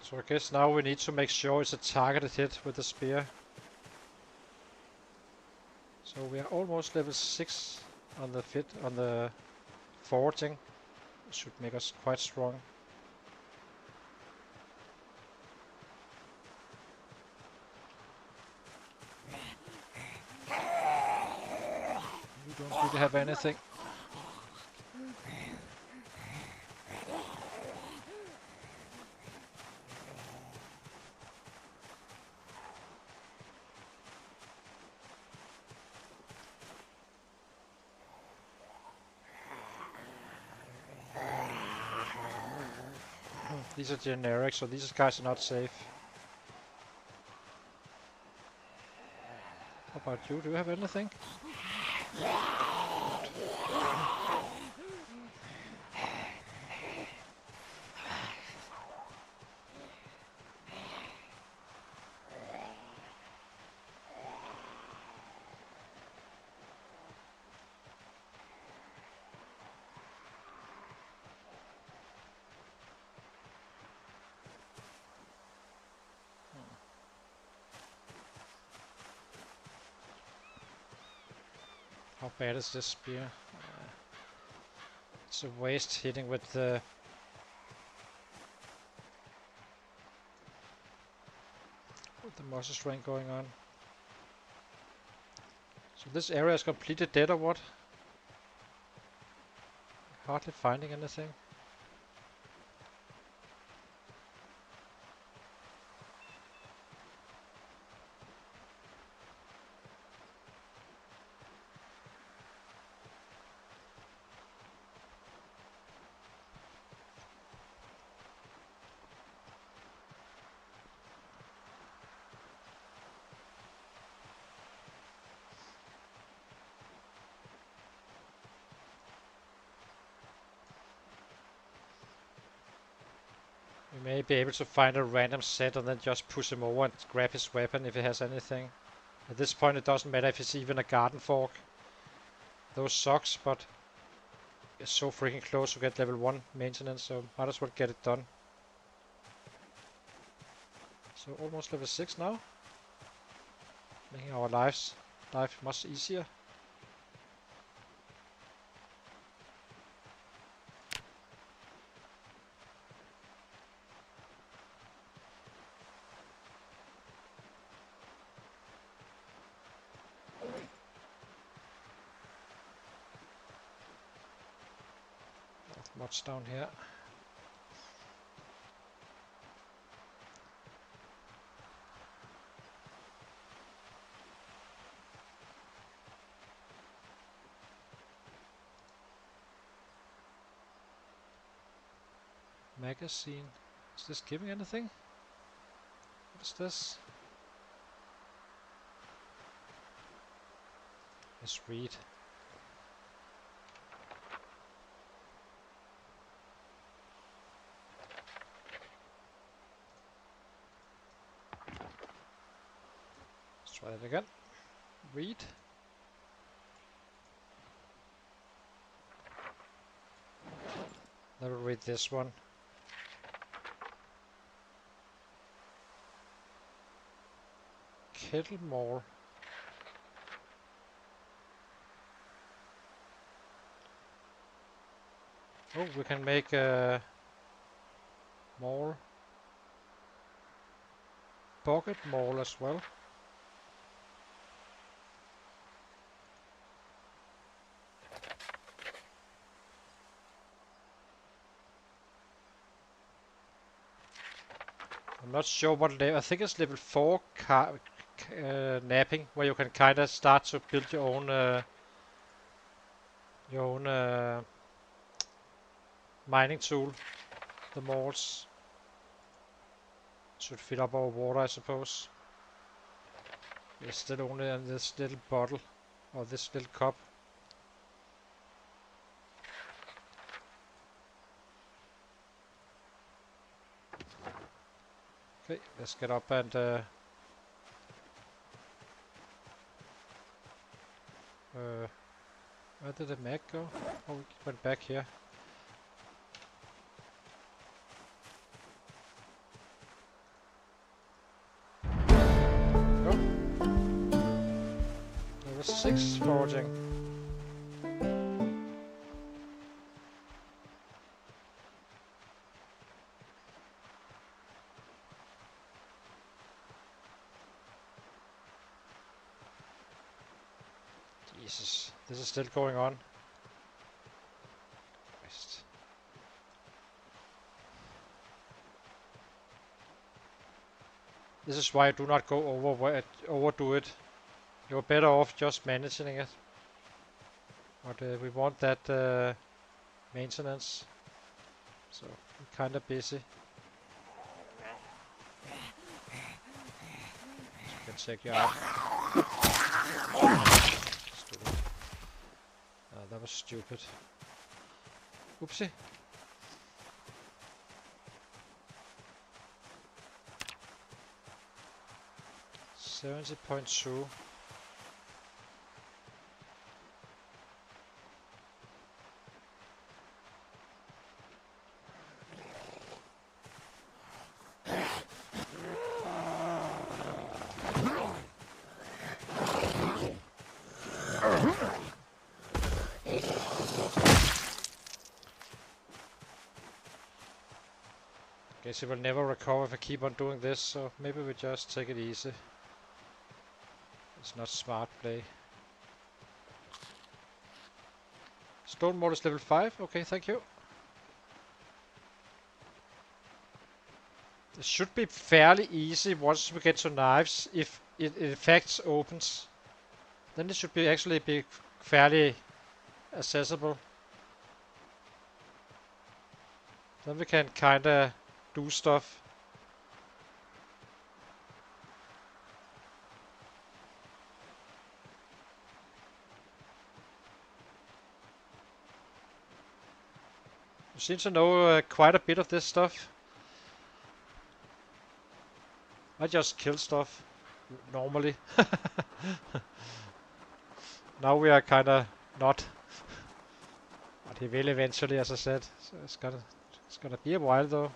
So I guess now we need to make sure it's a targeted hit with the spear. So we are almost level 6 on the foraging. Should make us quite strong. We don't really have anything. These are generic, so these guys are not safe. How about you? Do you have anything? How bad is this spear? It's a waste hitting with the muscle strain going on. So this area is completely dead or what? Hardly finding anything. We may be able to find a random set and then just push him over and grab his weapon if he has anything. At this point it doesn't matter if it's even a garden fork. Those sucks, but it's so freaking close to get level 1 maintenance, so might as well get it done. So almost level 6 now. Making our life much easier. Not much down here. Magazine. Is this giving anything? What is this? Let's read. Let's try it again. Read. Never read this one. Kettlemore. Oh, we can make more bucket mall as well. I'm not sure what level. I think it's level 4 napping, where you can kind of start to build your own mining tool. The malls should fill up our water, I suppose. It's still only in this little bottle, or this little cup. Okay, let's get up and where did the map go? Oh, we went back here. Oh, level 6 foraging. Jesus, this is still going on. Christ. This is why I do not go overdo it. You're better off just managing it. But we want that maintenance. So we're kind of busy. So you can check you out. That was stupid. Oopsie. $70.2. Guess it will never recover if I keep on doing this, so maybe we just take it easy. It's not smart play. Stone mold is level 5. Okay, thank you. It should be fairly easy once we get to knives, if it in fact opens. Then it should be actually be fairly accessible. Then we can kinda do stuff. You seem to know quite a bit of this stuff. I just kill stuff normally. Now we are kinda not. But he will eventually, as I said. So it's gonna be a while though.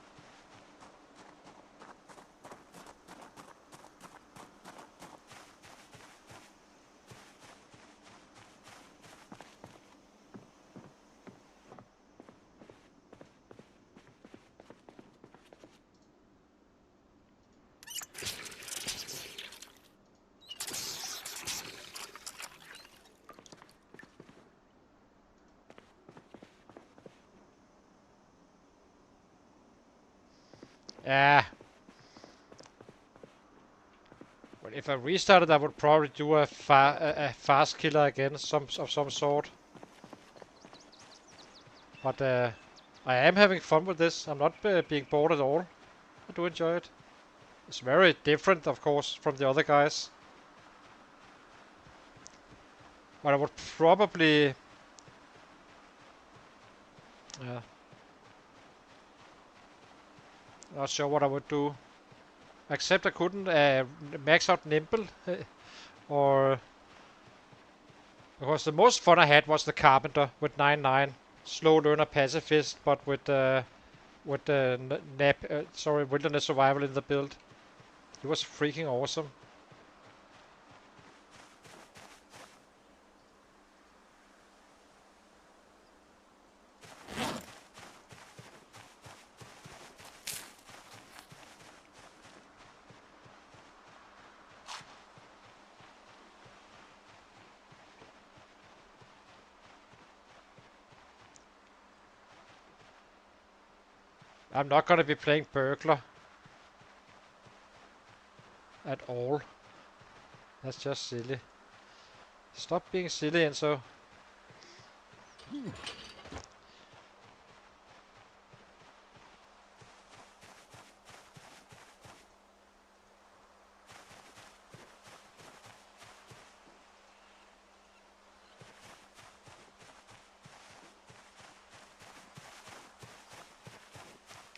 Yeah. Well, if I restarted, I would probably do a fast killer again, of some sort. But I am having fun with this. I'm not being bored at all. I do enjoy it. It's very different, of course, from the other guys. But I would probably... not sure what I would do. Except I couldn't max out Nimble. Or... Because the most fun I had was the Carpenter with 9-9. Slow learner pacifist, but with wilderness survival in the build. It was freaking awesome. I'm not gonna be playing Burglar at all. That's just silly. Stop being silly, Enzo.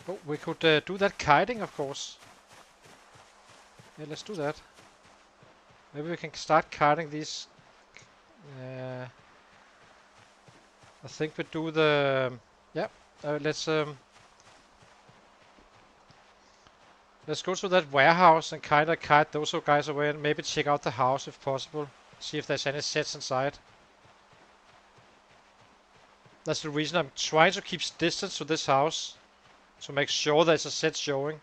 Oh, we could do that kiting, of course. Yeah, let's do that. Maybe we can start kiting these. I think we do the... yeah, let's go to that warehouse and kind of kite those guys away and maybe check out the house if possible. See if there's any sets inside. That's the reason I'm trying to keep distance to this house. To make sure there's a set showing.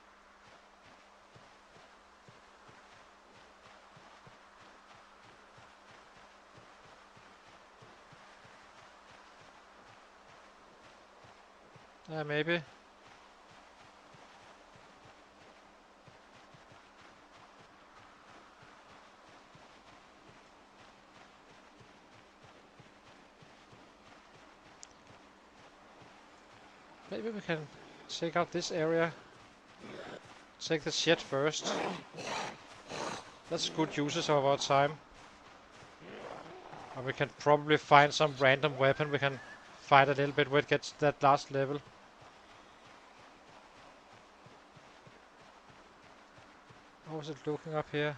Maybe. Maybe we can check out this area. Take the shed first. That's good uses of our time. And we can probably find some random weapon we can fight a little bit when it gets to that last level. How is it looking up here?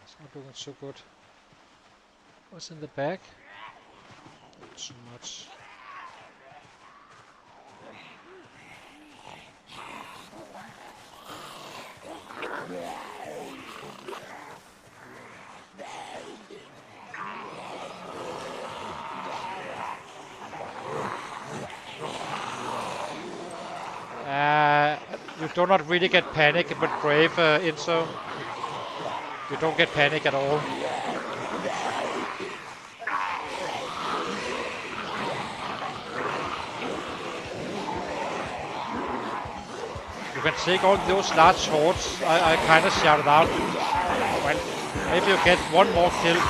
It's not looking so good. What's in the bag? Not so much. You do not really get panic with Brave, Inso. You don't get panic at all. You can take all those large hordes. I kind of shouted out. Well, maybe you get one more kill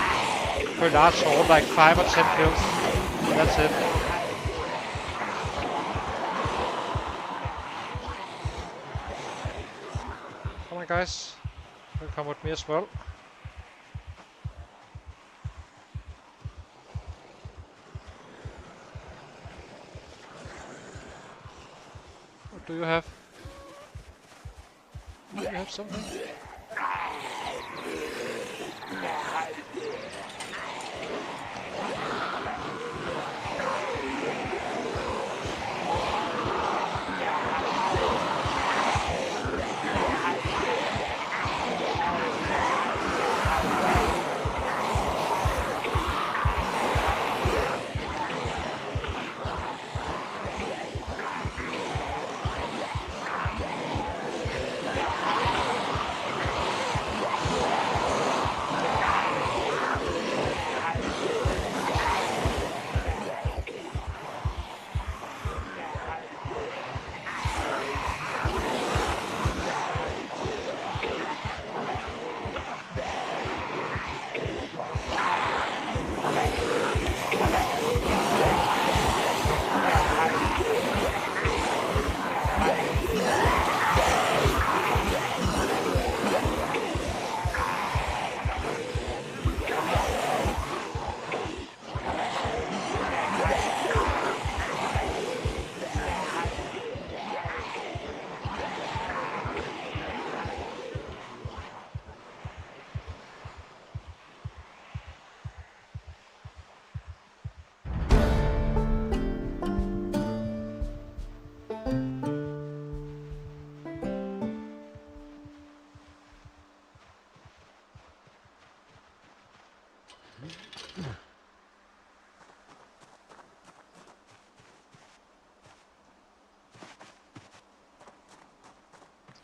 per large horde, like 5 or 10 kills. That's it. Come on, guys. You can come with me as well. What do you have? you have something?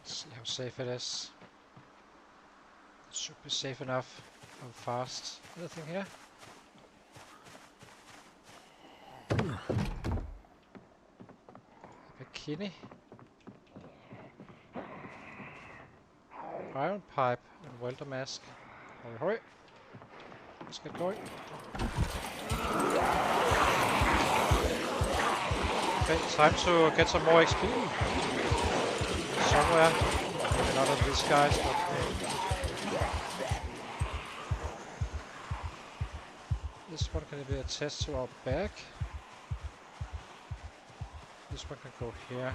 See how safe it is. It should be safe enough. How fast? Anything here? Bikini. Iron pipe and welder mask. Hurry, hurry. Let's get going. Okay, time to get some more XP. Somewhere. Maybe not on these guys, but this one can be attached to our back. This one can go here.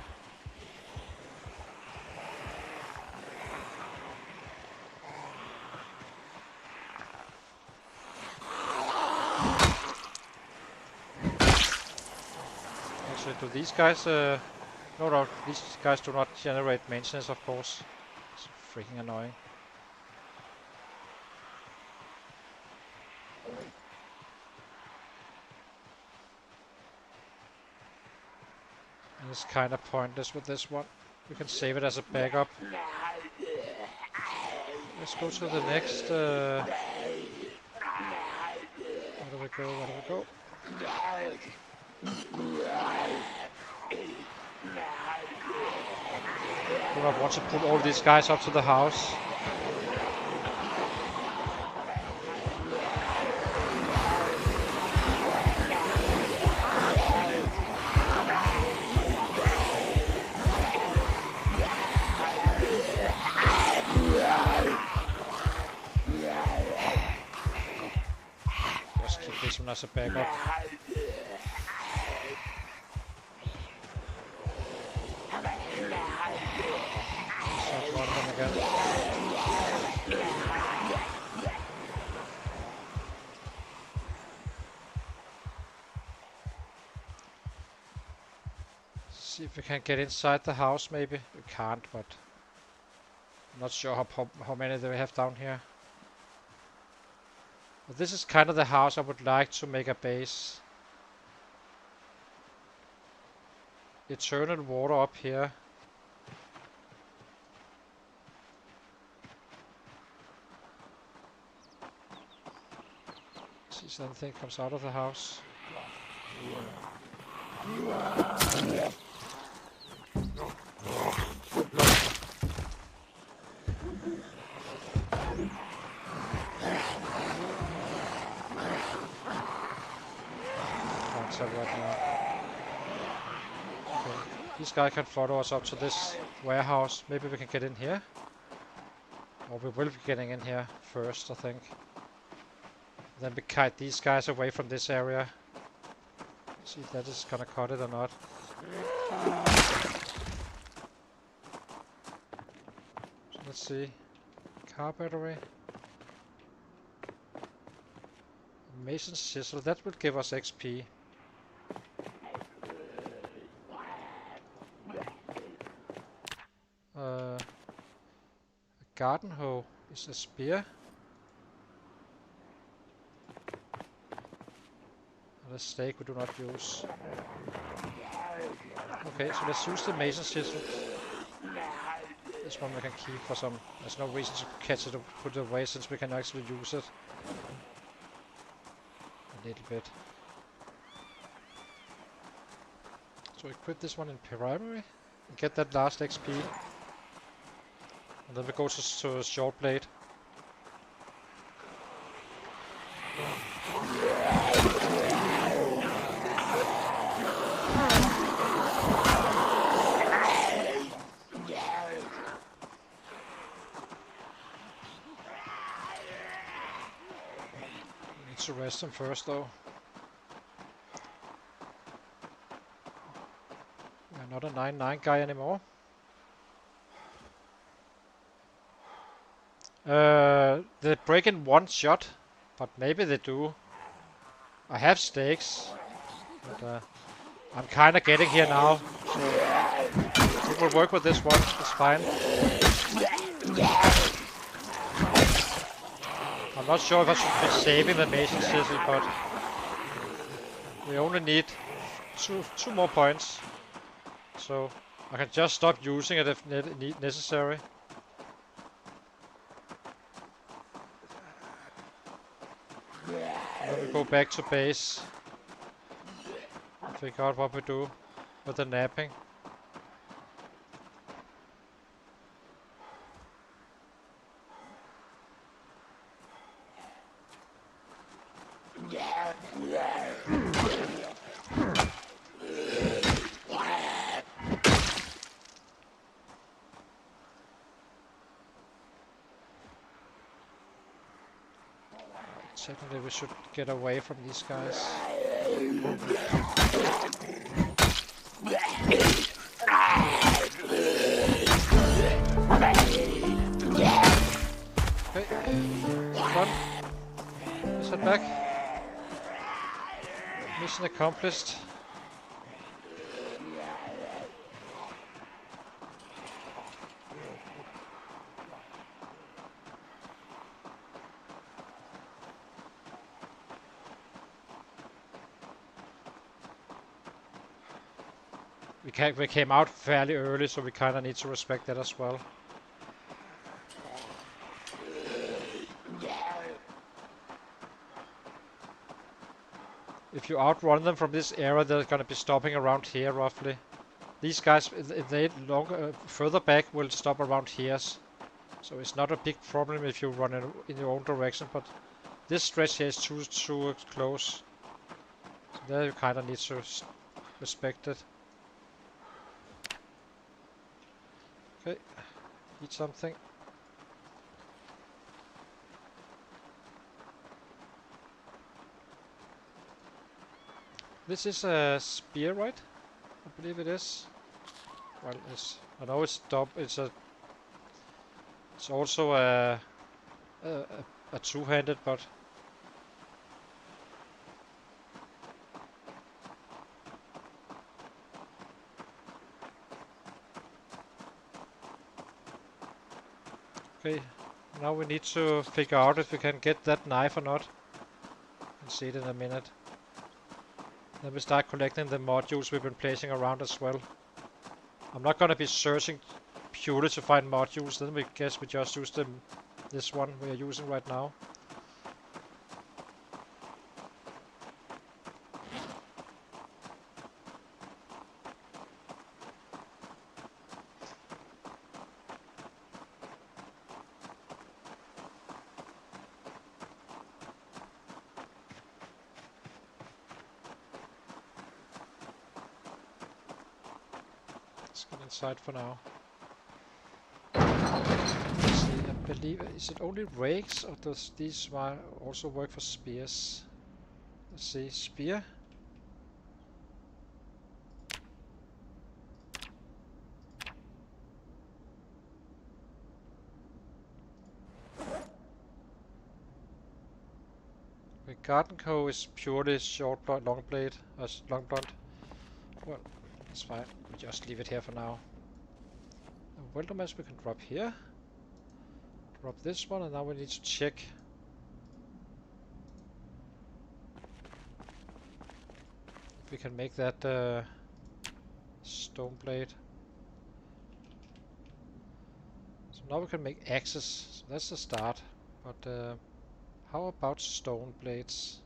Actually, do these guys no, these guys do not generate maintenance, of course. It's freaking annoying. And it's kind of pointless with this one. We can save it as a backup. Let's go to the next. Where do we go? Where do we go? Do not want to put all these guys up to the house. Just keep this one as a backup. See if we can get inside the house, maybe. We can't, but I'm not sure how many do we have down here. But this is kind of the house I would like to make a base. Eternal water up here. See if anything comes out of the house. Right now. Okay. This guy can follow us up to this warehouse. Maybe we can get in here. Or we will be getting in here first, I think. Then we kite these guys away from this area. See if that is gonna cut it or not. So Let's see. Car battery. Mason's chisel. That would give us XP. A garden hoe is a spear. And a stake we do not use. Okay, so let's use the mason's chisel. This one we can keep for some. There's no reason to catch it or put it away since we can actually use it. A little bit. So equip this one in primary. And get that last XP. And then we go to short blade. Need to rest him first though. We're not a 9-9 guy anymore. They break in one shot, but maybe they do. I have stakes, but I'm kind of getting here now. So it will work with this one. It's fine. I'm not sure if I should be saving the Mason Chisel, but we only need two more points, so I can just stop using it if necessary. Then we go back to base and figure out what we do with the napping. Technically we should get away from these guys. Okay, run. Let's head back. Mission accomplished. We came out fairly early, so we kind of need to respect that as well. If you outrun them from this area, they're gonna be stopping around here roughly. These guys, if they further back, will stop around here. So it's not a big problem if you run in your own direction, but this stretch here is too close. So there you kind of need to respect it. Okay, eat something. This is a spear, right? I believe it is. Well, I know it's it's also a two-handed, but okay. Now we need to figure out if we can get that knife or not. We'll see it in a minute. Then we start collecting the modules we've been placing around as well. I'm not gonna be searching purely to find modules, then we guess we just use this one we are using right now. Let's get inside for now. Let's see, I believe, is it only rakes or does these also work for spears? Let's see, spear. Okay, garden hoe is purely short blade, long blade, long blunt. Well, that's fine. We just leave it here for now. The wilderness we can drop here. Drop this one, and now we need to check if we can make that stone blade. So now we can make axes. So that's the start. But how about stone blades?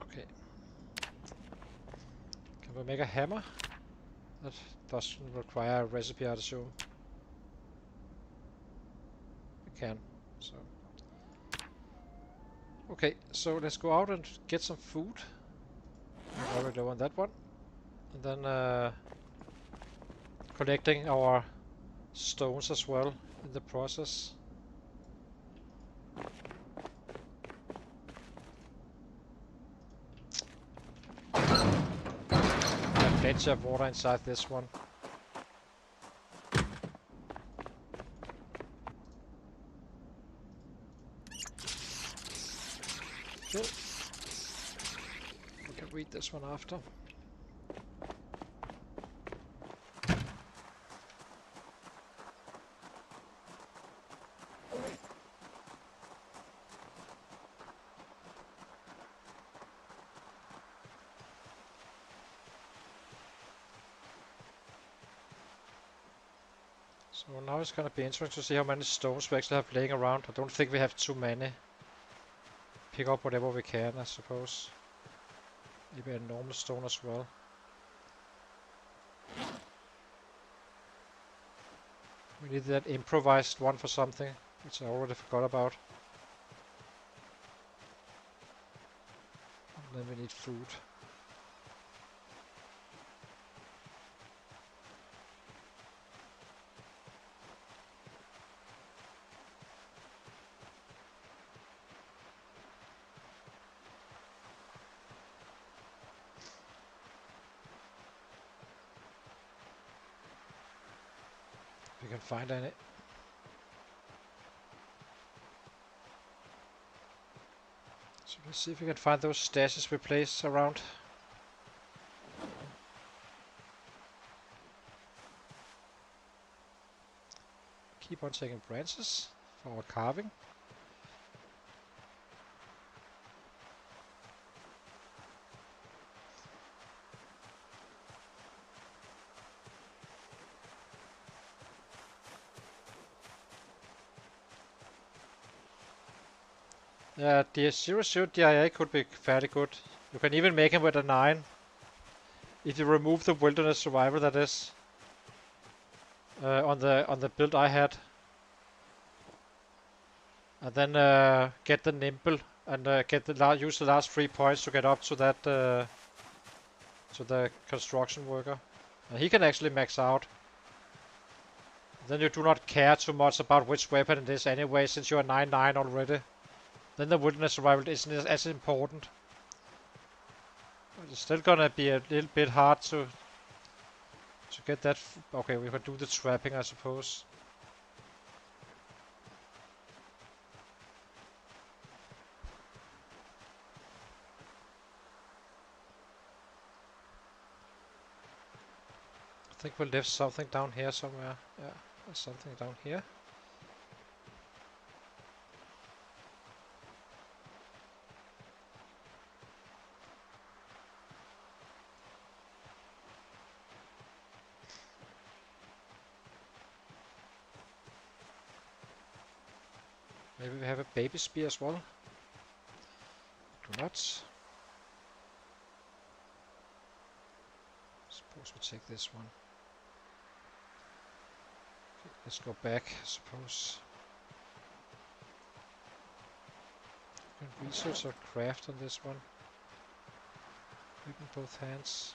Okay. Can we make a hammer? That doesn't require a recipe, I'd assume. We can. So. Okay, so let's go out and get some food. I'm already low on that one. And then collecting our stones as well in the process. There's plenty of water inside this one. Cool. We can read this one after. So now it's gonna be interesting to see how many stones we actually have laying around. I don't think we have too many. Pick up whatever we can, I suppose. Maybe a normal stone as well. We need that improvised one for something, which I already forgot about. And then we need food. If we can find any. So let's see if we can find those stashes we place around. Keep on taking branches for our carving. Yeah, the 00 DIA could be fairly good. You can even make him with a 9. If you remove the wilderness survival, that is. On the build I had. And then get the nimble and use the last 3 points to get up to that to the construction worker. And he can actually max out. Then you do not care too much about which weapon it is anyway, since you are 9-9 already. Then the wilderness survival isn't as important. But it's still gonna be a little bit hard to get that. Okay, we could do the trapping, I suppose. I think we left something down here somewhere. Yeah, there's something down here. Maybe we have a baby spear as well. Do not. Suppose we take this one. Okay, let's go back, I suppose. We can research or craft on this one. Grip in both hands.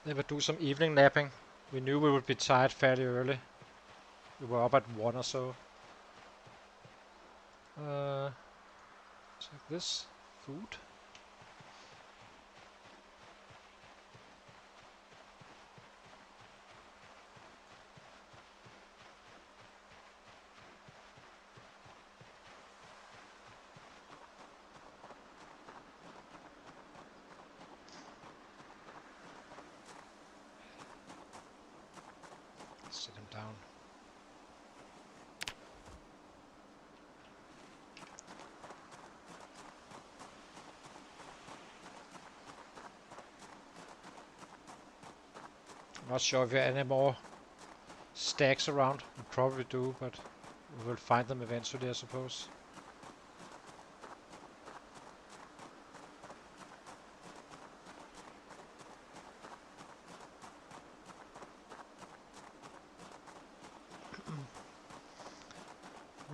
Then we'll do some evening napping. We knew we would be tired fairly early. We were up at 1 or so. Check this. Food. Sit him down. I'm not sure if there are any more stacks around. We probably do, but we will find them eventually, I suppose.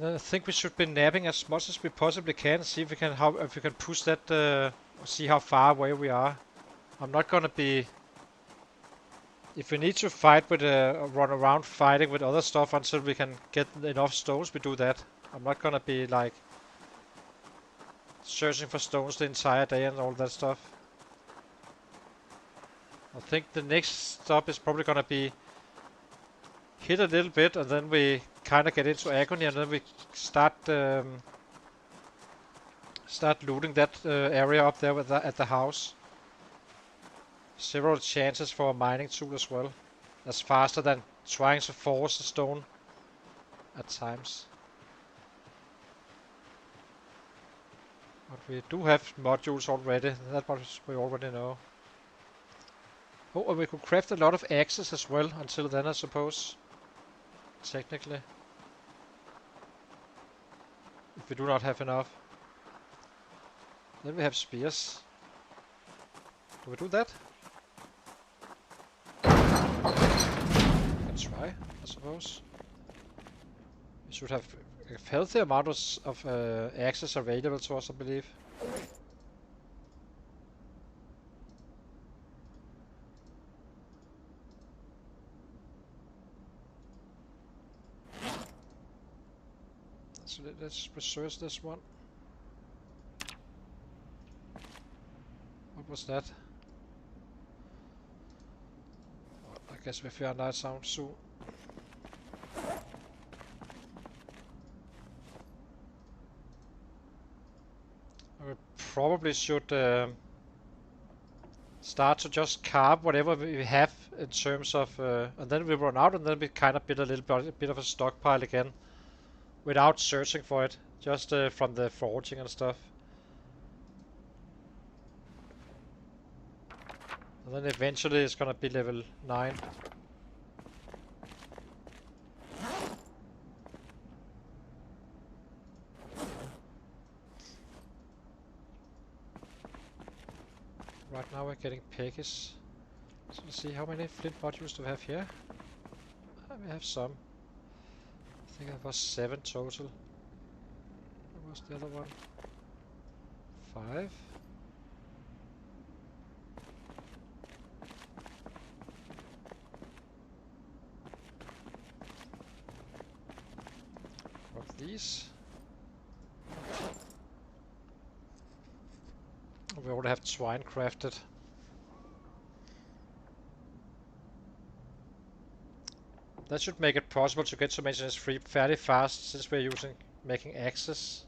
I think we should be napping as much as we possibly can. See if we can if we can push that. See how far away we are. I'm not gonna be. If we need to fight with run around fighting with other stuff until we can get enough stones, we do that. I'm not gonna be like searching for stones the entire day and all that stuff. I think the next stop is probably gonna be hit a little bit, and then we kind of get into agony, and then we start looting that area up there with at the house. Several chances for a mining tool as well. That's faster than trying to force a stone at times. But we do have modules already. That much we already know. Oh, and we could craft a lot of axes as well until then, I suppose. Technically. If we do not have enough. Then we have spears. Do we do that? We can try, I suppose. We should have a healthy amount of axes available to us, I believe. So let's research this one. What was that? Well, I guess we find that sound soon. We probably should start to just carve whatever we have in terms of, and then we run out, and then we kind of build a little bit of a stockpile again, without searching for it, just from the foraging and stuff. And then eventually it's gonna be level 9. Right now we're getting peckies. So let's see how many flint modules do we have here. We have some. I think it was 7 total. What was the other one? 5. Of these. We already have twine crafted. That should make it possible to get some maintenance free fairly fast, since we're making axes.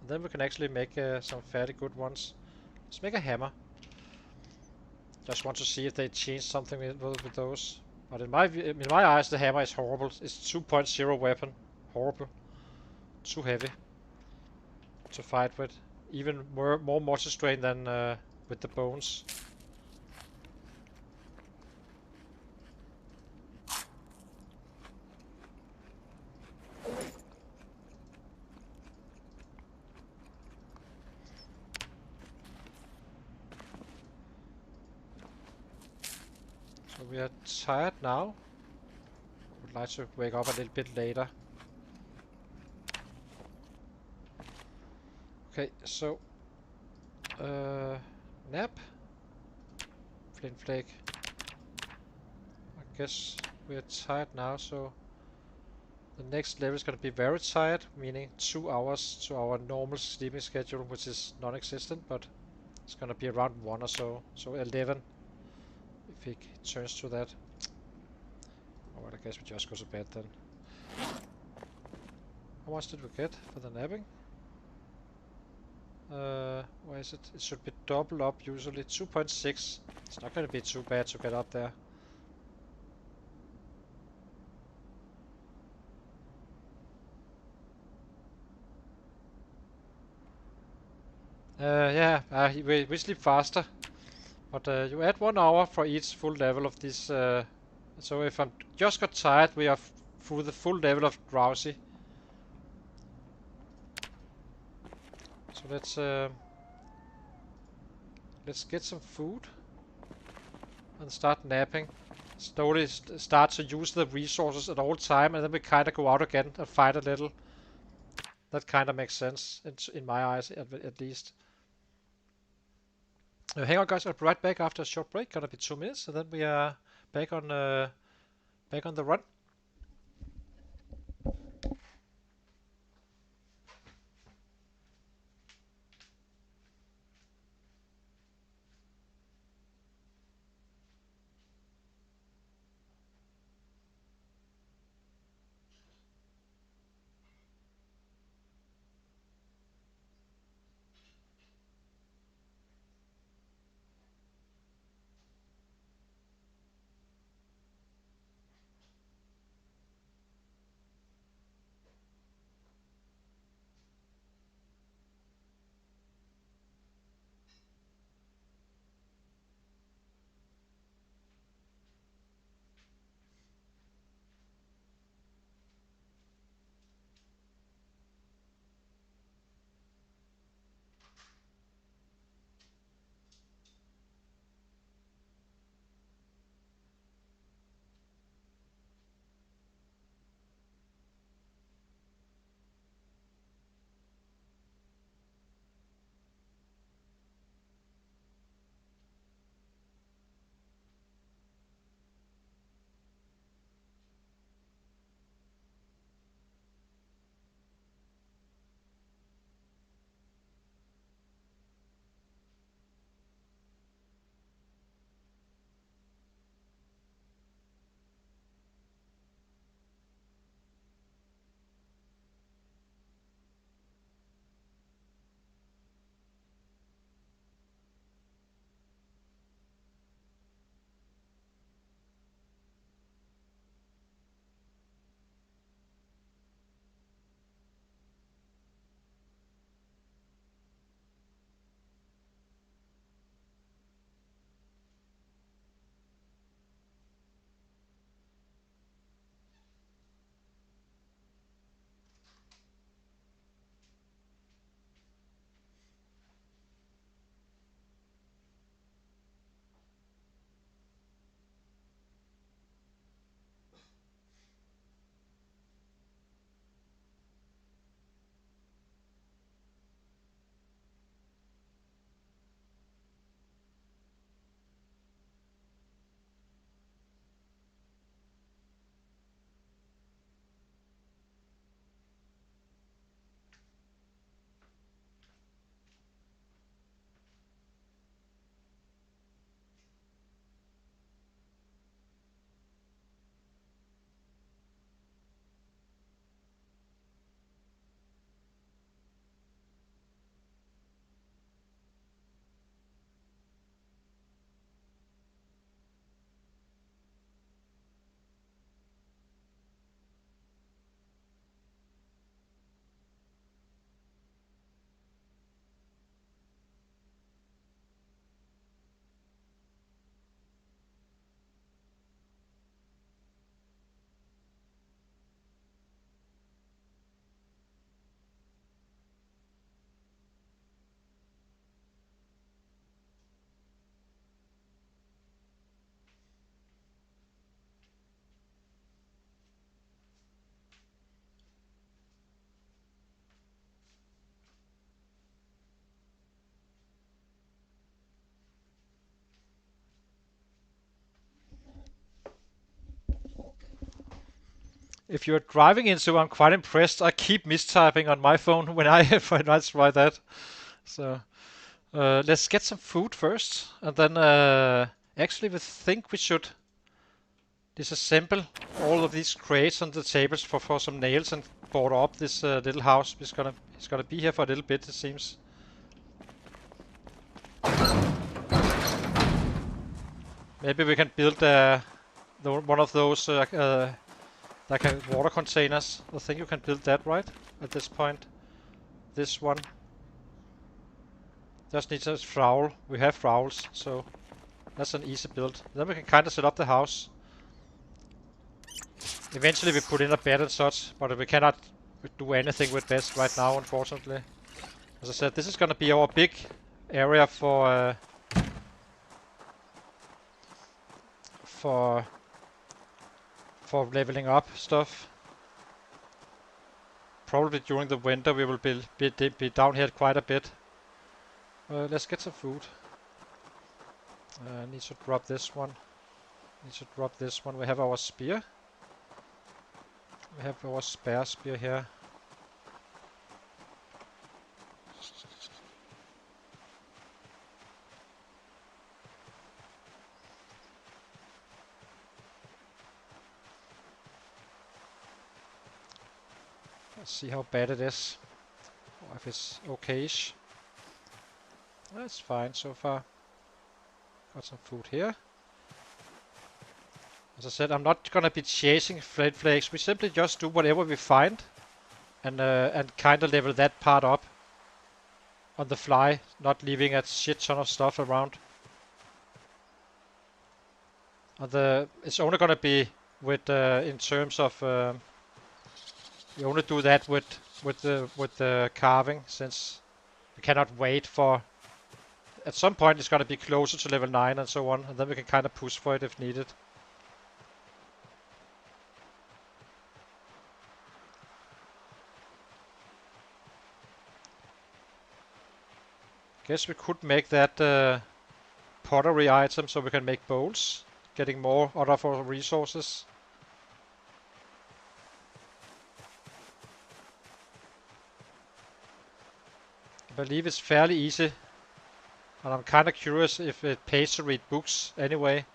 And then we can actually make some fairly good ones. Let's make a hammer. Just want to see if they change something with those. But in my eyes, the hammer is horrible. It's 2.0 weapon. Horrible. Too heavy to fight with. Even more muscle strain than with the bones. So we are tired now. Would like to wake up a little bit later. Okay, so nap, flint flake, Guess we're tired now, so the next level is going to be very tired, meaning 2 hours to our normal sleeping schedule, which is non-existent, but it's going to be around 1 or so. So 11, if it turns to that. Alright, I guess we just go to bed then. How much did we get for the napping? Where is it? It should be double up usually. 2.6. It's not going to be too bad to get up there. Yeah, we sleep faster. But you add 1 hour for each full level of this. So if I'm just got tired, we are through the full level of drowsy. So let's get some food and start napping. Slowly start to use the resources at all time, and then we kind of go out again and fight a little. That kind of makes sense in my eyes, at least. Hang on, guys. I'll be right back after a short break. Gonna be 2 minutes, and then we are back on the run. if you're driving into, I'm quite impressed. I keep mistyping on my phone when I when I try that. So let's get some food first, and then actually we think we should disassemble all of these crates on the tables for some nails and board up this little house. It's gonna be here for a little bit, it seems. Maybe we can build one of those like water containers. I think you can build that right at this point. This one just needs a trowel. We have trowels, so that's an easy build. Then we can kind of set up the house. Eventually we put in a bed and such, but we cannot do anything with beds right now, unfortunately. As I said, this is gonna be our big area for leveling up stuff. Probably during the winter we will be down here quite a bit. Let's get some food. Need to drop this one. Need to drop this one. We have our spear. We have our spare spear here. Let's see how bad it is. Or if it's okay-ish. That's fine so far. Got some food here. As I said, I'm not gonna be chasing flint flakes. We simply just do whatever we find, and kind of level that part up on the fly, not leaving a shit ton of stuff around. It's only gonna be with in terms of we only do that with the carving, since we cannot wait for. At some point it's gonna be closer to level 9 and so on, and then we can kind of push for it if needed. Guess we could make that pottery item so we can make bowls, getting more out of our resources. I believe it's fairly easy, and I'm kind of curious if it pays to read books anyway.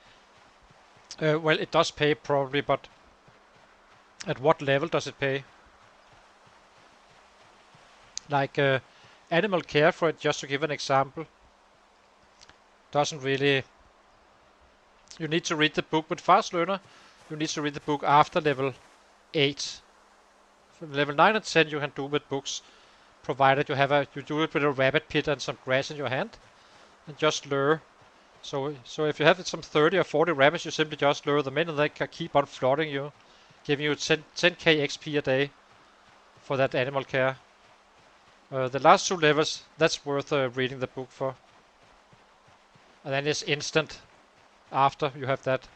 Well, it does pay probably, but at what level does it pay? Like animal care, for it, just to give an example, doesn't really. You need to read the book with fast learner. You need to read the book after level 8. From level 9 and 10 you can do with books, provided you do it with a rabbit pit and some grass in your hand, and just lure. So if you have some 30 or 40 rabbits, you simply just lure them in, and they can keep on flooding you, giving you 10k XP a day for that animal care. The last 2 levels, that's worth reading the book for. And then it's instant after you have that.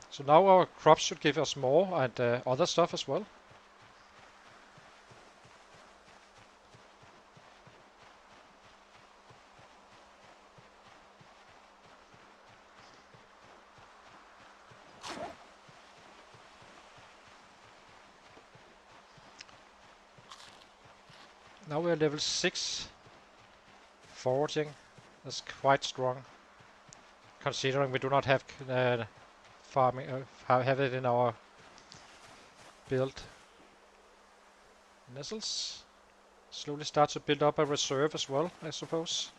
So now our crops should give us more, and other stuff as well. Now we're level 6. Foraging. That's quite strong, considering we do not have farming, have it in our build. Nettles. Slowly start to build up a reserve as well, I suppose.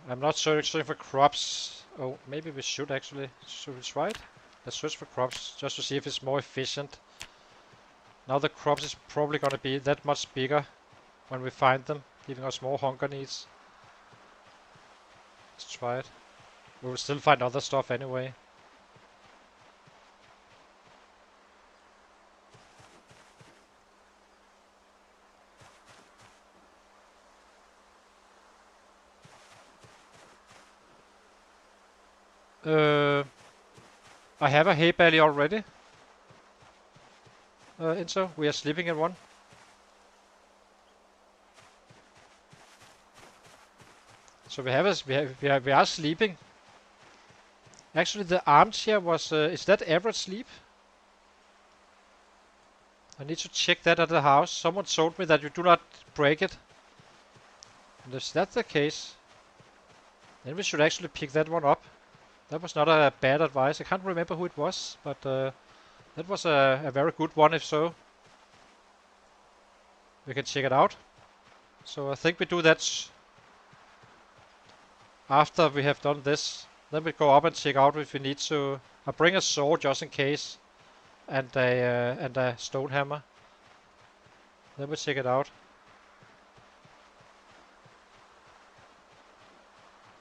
I'm not searching for crops. Oh, maybe we should actually. Should we try it? Let's search for crops just to see if it's more efficient. Now the crops is probably gonna be that much bigger when we find them, giving us more hunger needs. Let's try it. We will still find other stuff anyway. I have a hay bale already. Enzo, we are sleeping in one. So we are sleeping. Actually, the armchair was. Is that average sleep? I need to check that at the house. Someone told me that you do not break it. And if that's the case, then we should actually pick that one up. That was not a bad advice. I can't remember who it was, but that was a very good one if so. We can check it out. So I think we do that after we have done this. Then we go up and check out if we need to. I bring a sword just in case, and a stone hammer. Then we check it out.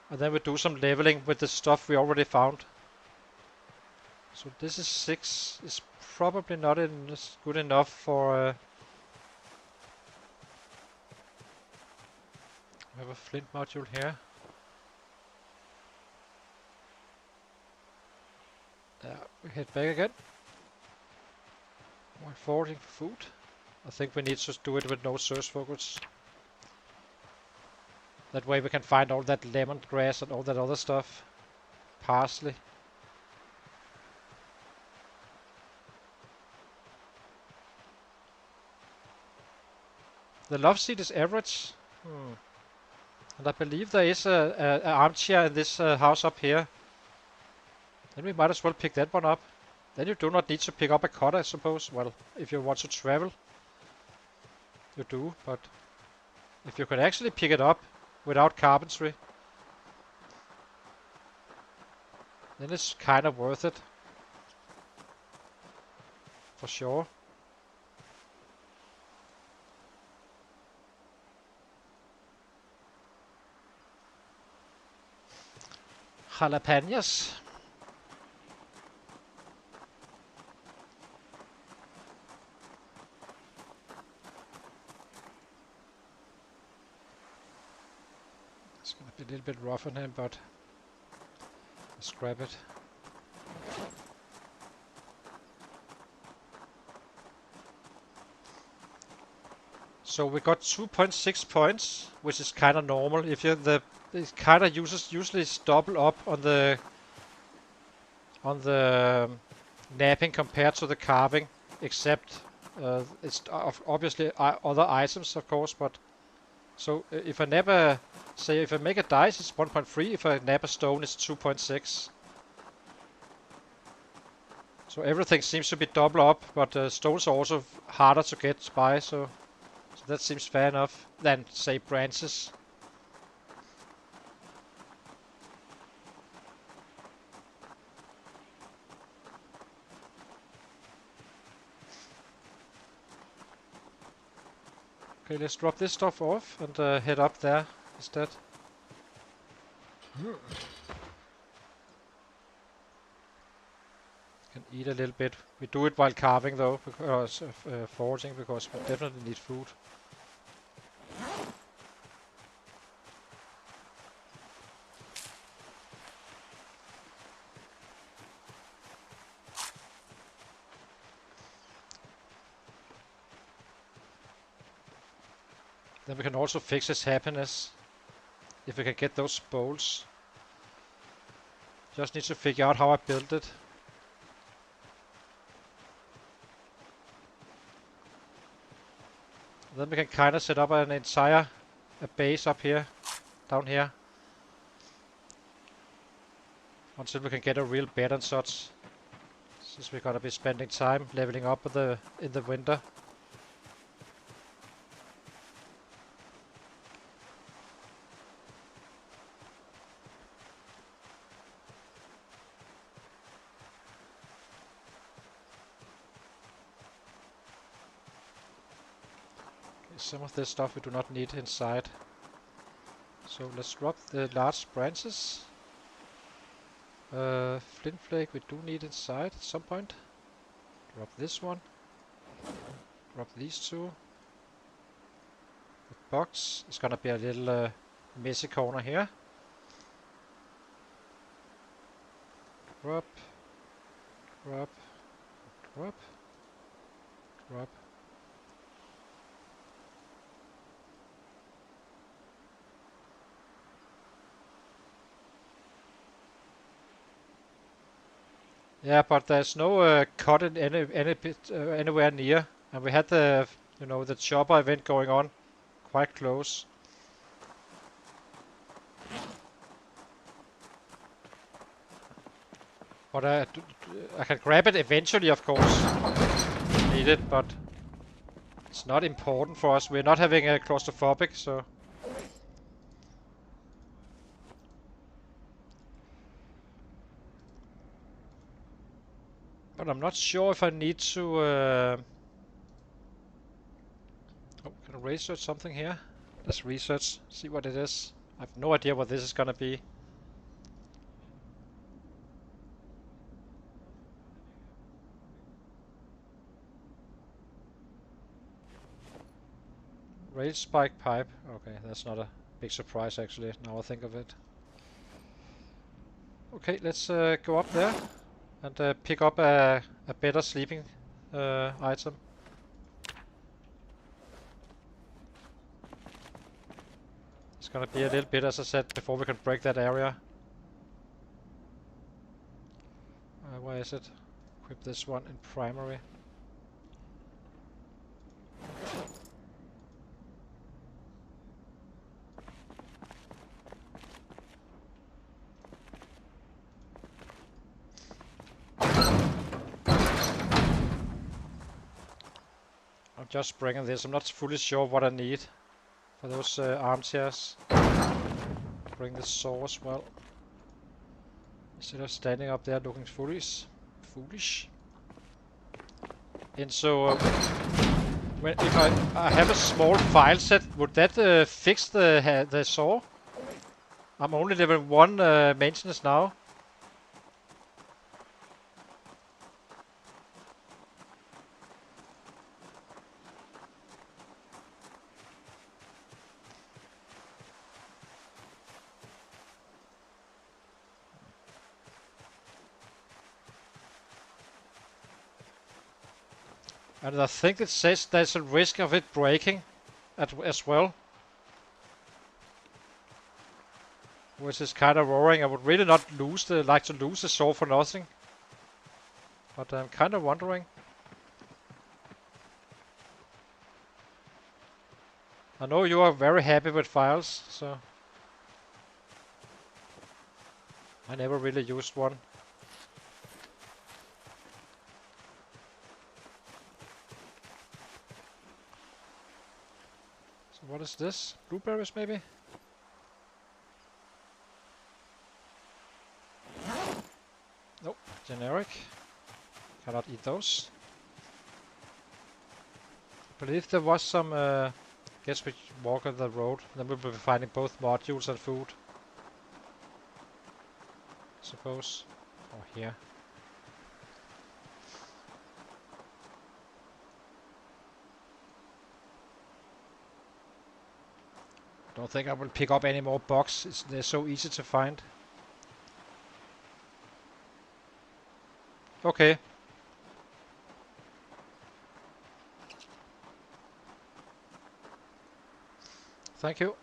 And then we do some leveling with the stuff we already found. So this is 6. It's probably not good enough for... we have a flint module here. We head back again. We're foraging for food. I think we need to do it with no search focus. That way we can find all that lemongrass and all that other stuff. Parsley. The love seat is average. And I believe there is a armchair in this house up here. Then we might as well pick that one up. Then you do not need to pick up a cot, I suppose. Well, if you want to travel, you do. But if you can actually pick it up without carpentry, then it's kind of worth it. For sure. Jalapenos. It's gonna be a little bit rough on him, but let's grab it. So we got 2.6 points, which is kind of normal. If you're it kind of usually is double up on the napping compared to the carving, except it's obviously other items, of course. But so if I nap if I make a dice, it's 1.3. If I nap a stone, it's 2.6. So everything seems to be double up, but stones are also harder to get by. So that seems fair enough than, say, branches. Okay, let's drop this stuff off and head up there instead. Can eat a little bit. We do it while carving though, because foraging, because we definitely need food. Then we can also fix his happiness if we can get those bowls. Just need to figure out how I built it. Then we can kind of set up an entire base up here, down here, until we can get a real bed and such. Since we're gonna be spending time leveling up in the winter. Some of this stuff we do not need inside. So let's drop the large branches. Flint flake we do need inside at some point. Drop this one. Drop these two. The box is gonna be a little messy corner here. Drop. Drop. Drop. Drop. Yeah, but there's no cut in any bit anywhere near, and we had the the chopper event going on quite close. But I can grab it eventually, of course, if needed, but it's not important for us. We're not having a claustrophobic, so. But I'm not sure if I need to. Oh, can I research something here? Let's research, see what it is. I have no idea what this is gonna be. Rail spike pipe. Okay, that's not a big surprise actually, now I think of it. Okay, let's go up there and pick up a better sleeping item. It's gonna be a little bit, as I said, before we can break that area. Where is it? Equip this one in primary. I'm just bringing this. I'm not fully sure what I need for those armchairs. Bring the saw as well. Instead of standing up there looking foolish. And so, if I have a small file set, would that fix the saw? I'm only level 1 maintenance now. And I think it says there's a risk of it breaking as well. Which is kind of worrying. I would really not like to lose the saw for nothing. But I'm kind of wondering. I know you are very happy with files, so I never really used one. So what is this? Blueberries maybe? Nope, generic. Cannot eat those. I believe there was some, guess we walk on the road, then we'll be finding both modules and food. I suppose. Or here. Don't think I will pick up any more bugs. They're so easy to find. Okay. Thank you.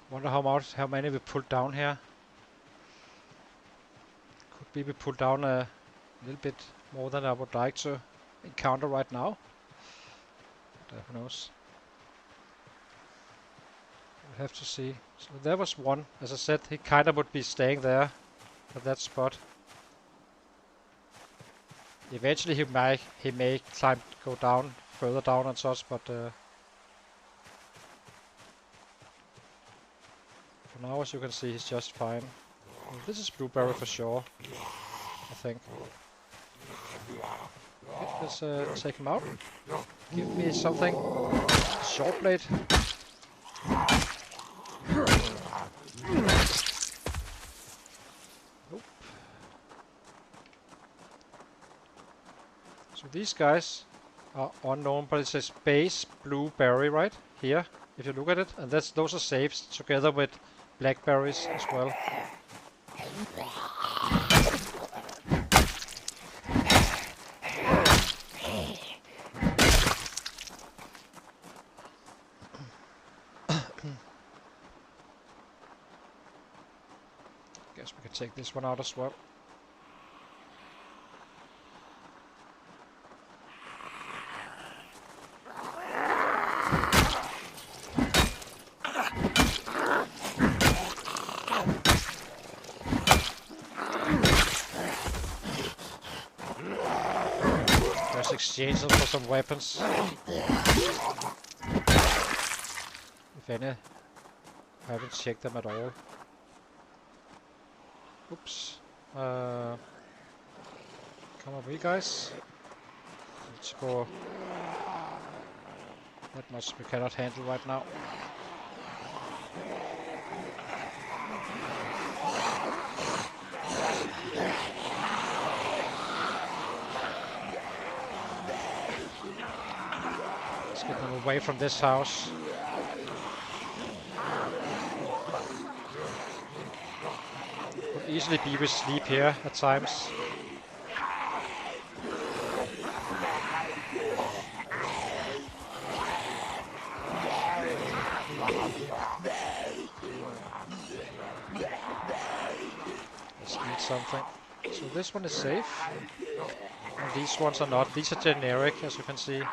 Wonder how many we pulled down here. Could be we pulled down a little bit more than I would like to encounter right now. But, who knows? We'll have to see. So there was one. As I said, he kind of would be staying there at that spot. Eventually he may go down further down and such, but for now, as you can see, he's just fine. Well, this is blueberry for sure, I think. Okay, let's take him out. Give me something. Short blade. Nope. So these guys are unknown, but it says base blueberry right here. If you look at it, and those are saves together with blackberries as well. Guess we can take this one out as well. Just exchange them for some weapons. If any. I haven't checked them at all. Oops. Come over, you guys. Let's go. That much we cannot handle right now. Let's get them away from this house. Could easily be with sleep here at times. Let's eat something. So this one is safe. And these ones are not. These are generic, as you can see.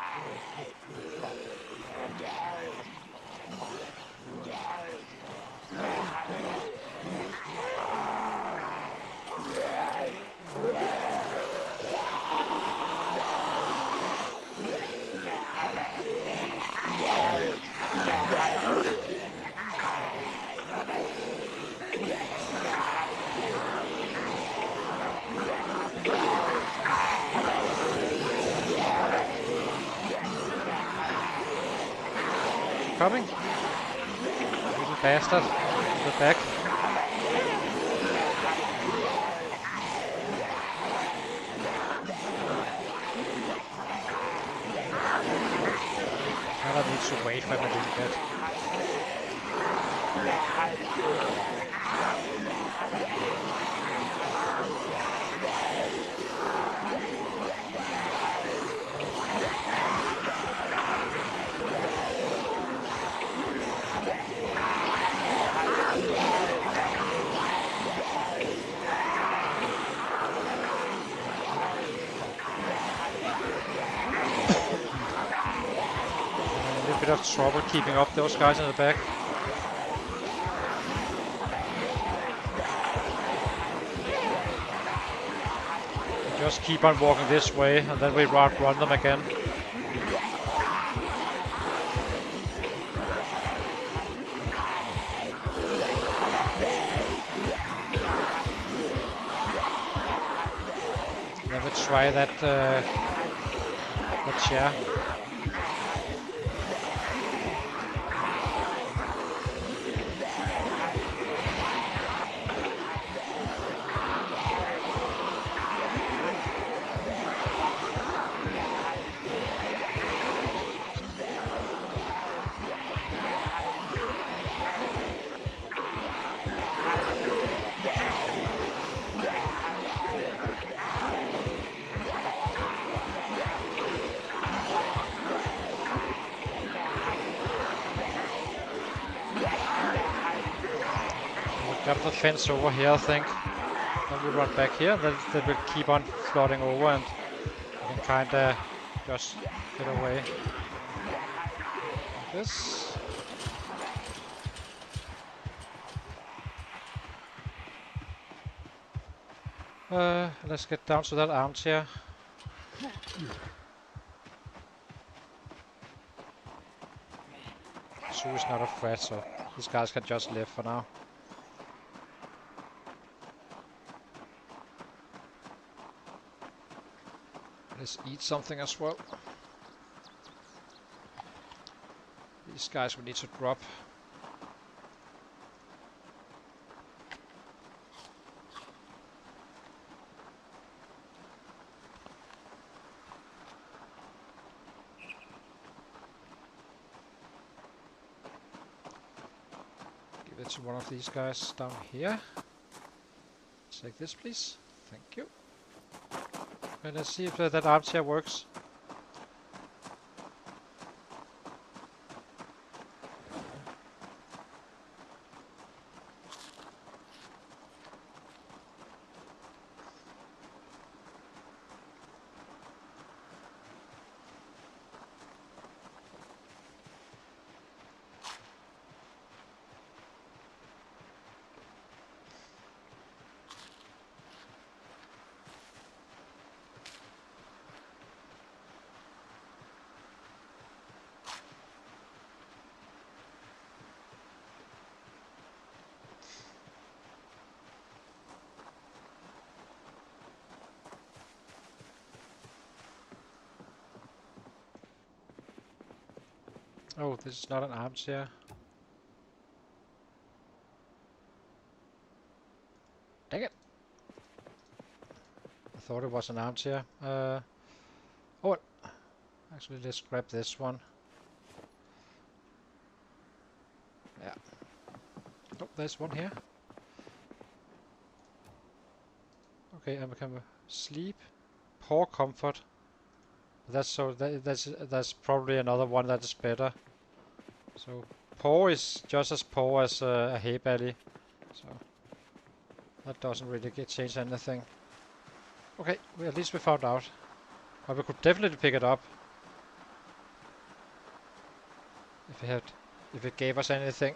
Coming. Little bastard. To the back. I need to wait for him a little bit. Of trouble keeping up those guys in the back. We just keep on walking this way and then we run them again. Then we try that chair. Got the fence over here, I think. Then we run back here, and then they will keep on flooding over, and we can kinda just get away. Like this. Let's get down to that armchair. Sue is not a threat, so these guys can just live for now. Let's eat something as well. These guys we need to drop. Give it to one of these guys down here. Take this, please. Thank you. Okay, let's see if that armchair works. Oh, this is not an armchair. Dang it! I thought it was an armchair. Oh, actually, let's grab this one. Yeah. Oh, there's one here. Okay, and we can sleep. Poor comfort. That's probably another one that is better. So poor is just as poor as a hay belly. So that doesn't really change anything. Okay, at least we found out. But we could definitely pick it up if it gave us anything.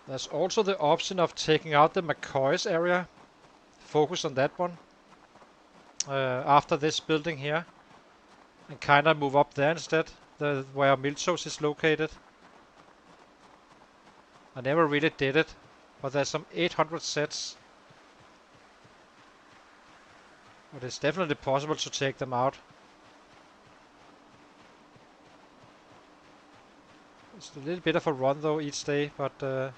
There's also the option of taking out the McCoy's area. Focus on that one. After this building here. And kind of move up there instead. Where milestones is located. I never really did it. But there's some 800 sets. But it's definitely possible to take them out. It's a little bit of a run though each day, but I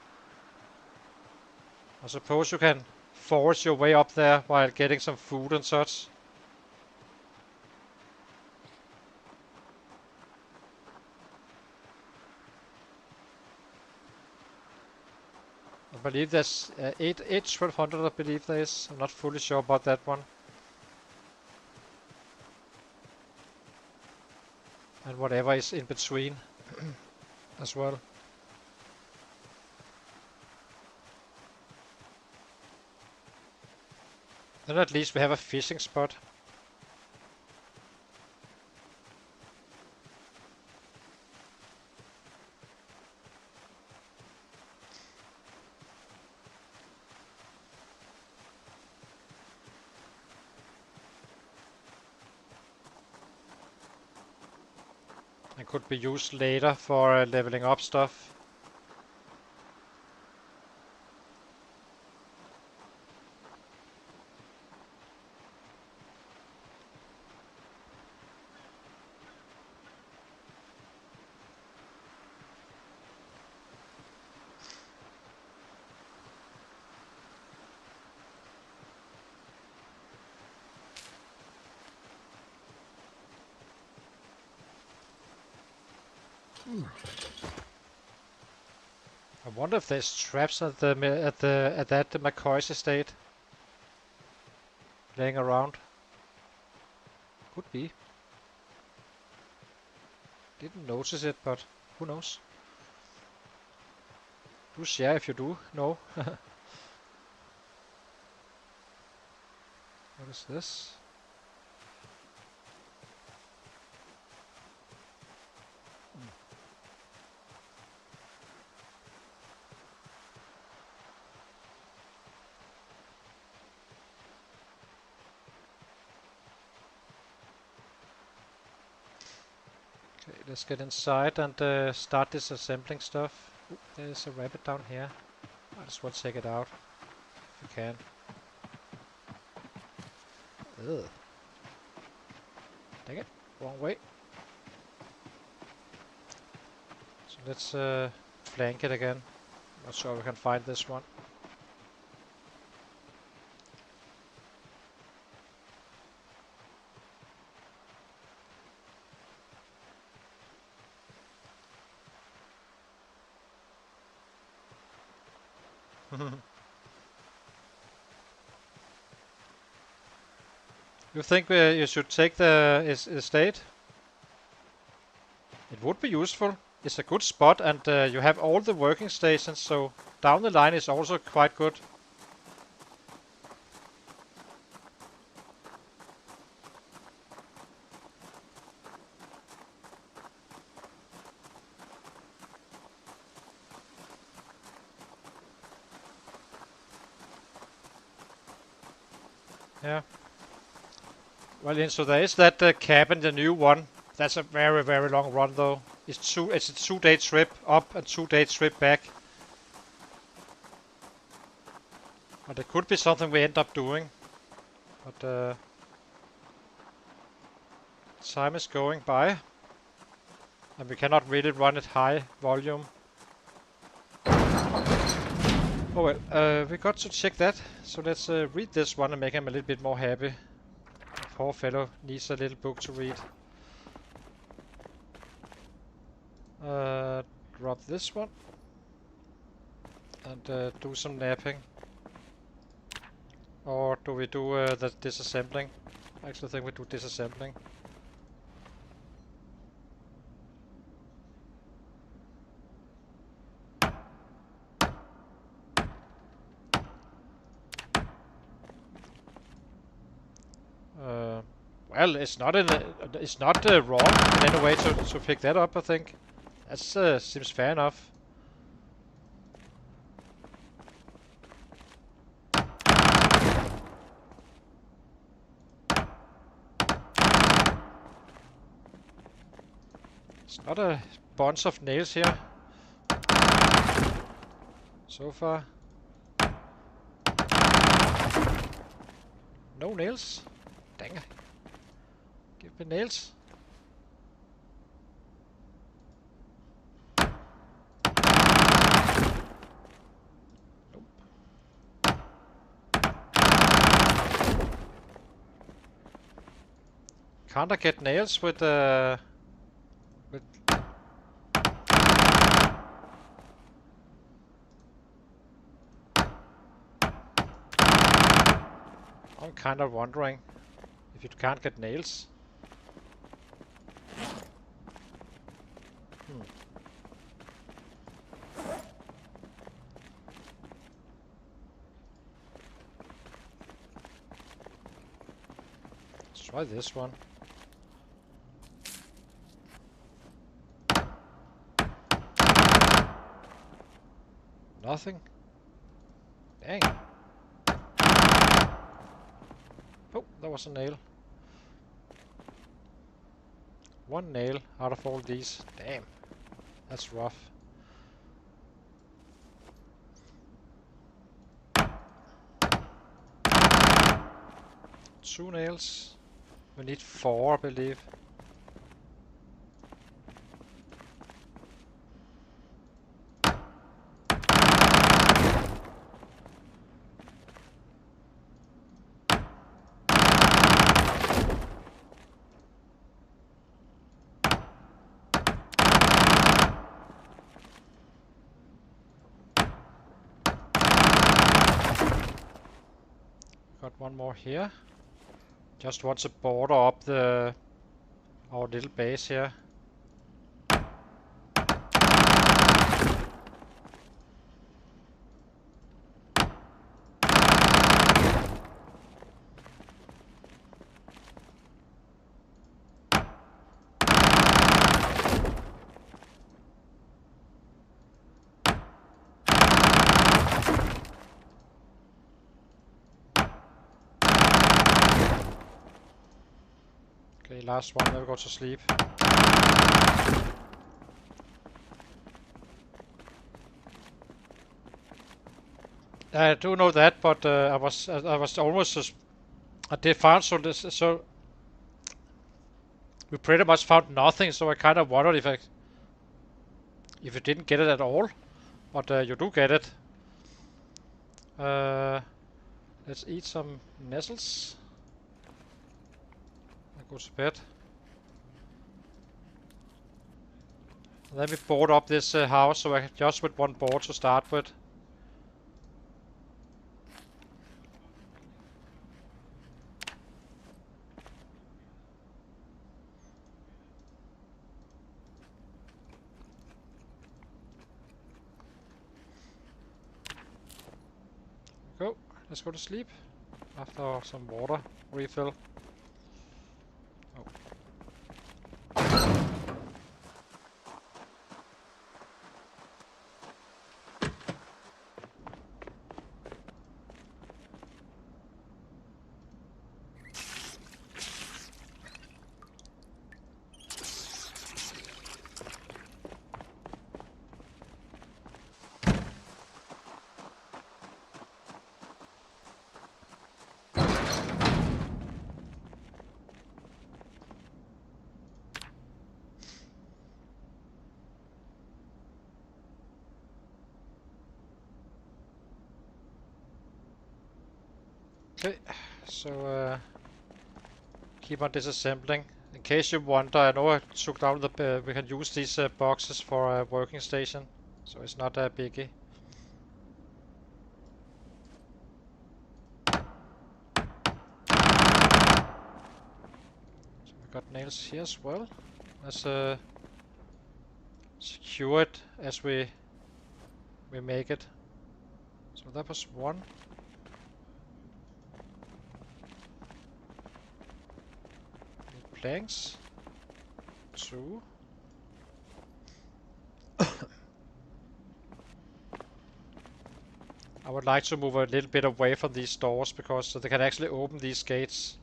suppose you can force your way up there while getting some food and such. I believe there's 1200 I believe there is. I'm not fully sure about that one. And whatever is in between as well. Then at least we have a fishing spot. And could be used later for leveling up stuff. I wonder if there's traps at that McCoy's estate laying around. Could be. Didn't notice it, but who knows? Do share if you do know. What is this? Okay, let's get inside and start disassembling stuff. Ooh, there's a rabbit down here. Might as well check it out if we can. Ugh. Dang it, wrong way. So let's flank it again. Not sure we can find this one. You think you should take the estate? It would be useful. It's a good spot, and you have all the working stations, so down the line is also quite good. Yeah. Well, so there is that cabin, the new one. That's a very, very long run, though. It's a 2-day trip up and 2-day trip back. But it could be something we end up doing. But time is going by, and we cannot really run at high volume. Oh well, we got to check that. So let's read this one and make him a little bit more happy. The poor fellow needs a little book to read. Drop this one and do some napping. Or do we do the disassembling? I actually think we do disassembling. Well, it's not wrong in any way to pick that up. I think that seems fair enough. It's not a bunch of nails here so far. No nails. Dang it. Give me nails. Nope. Can't I get nails with I'm kind of wondering if you can't get nails. Let's try this one. Nothing? Dang. Oh, that was a nail. One nail out of all these. Damn. That's rough. Two nails. We need 4, I believe. Got one more here. Just want to border up our little base here. Okay, last one, never go to sleep. I do know that, but I was almost I did found so we pretty much found nothing. So I kind of wondered if you didn't get it at all, but you do get it. Let's eat some nettles. I go to bed. And then we board up this house, so I just with one board to start with. Go. Let's go to sleep after some water refill. Oh. Okay, so keep on disassembling. In case you wonder, I know I took down the. We can use these boxes for a working station, so it's not a biggie. So we got nails here as well. Let's secure it as we make it. So that was one. Planks. 2. I would like to move a little bit away from these doors because so they can actually open these gates.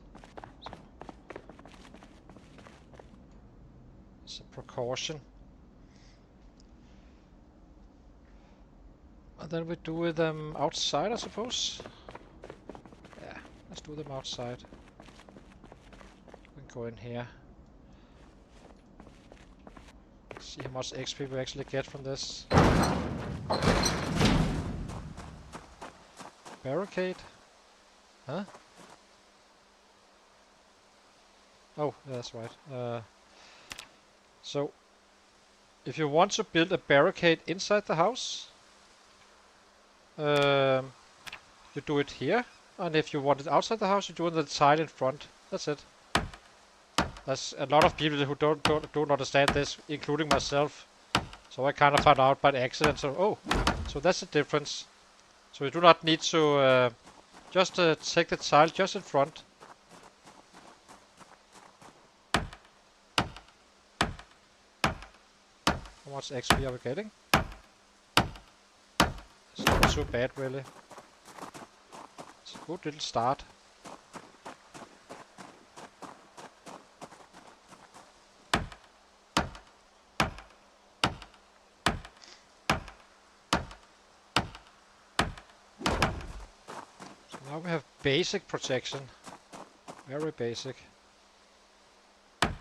It's a precaution. And then we do them outside, I suppose. Yeah, let's do them outside. We can go in here. See how much XP we actually get from this. Barricade? Huh? Oh, yeah, that's right. So, if you want to build a barricade inside the house, you do it here. And if you want it outside the house, you do it on the tile in front. That's it. There's a lot of people who don't understand this, including myself. So I kind of found out by accident. So, oh, so that's the difference. So you do not need to just take the tile just in front. How much XP are we getting? It's not too bad, really. It's a good little start. So now we have basic protection. Very basic. Like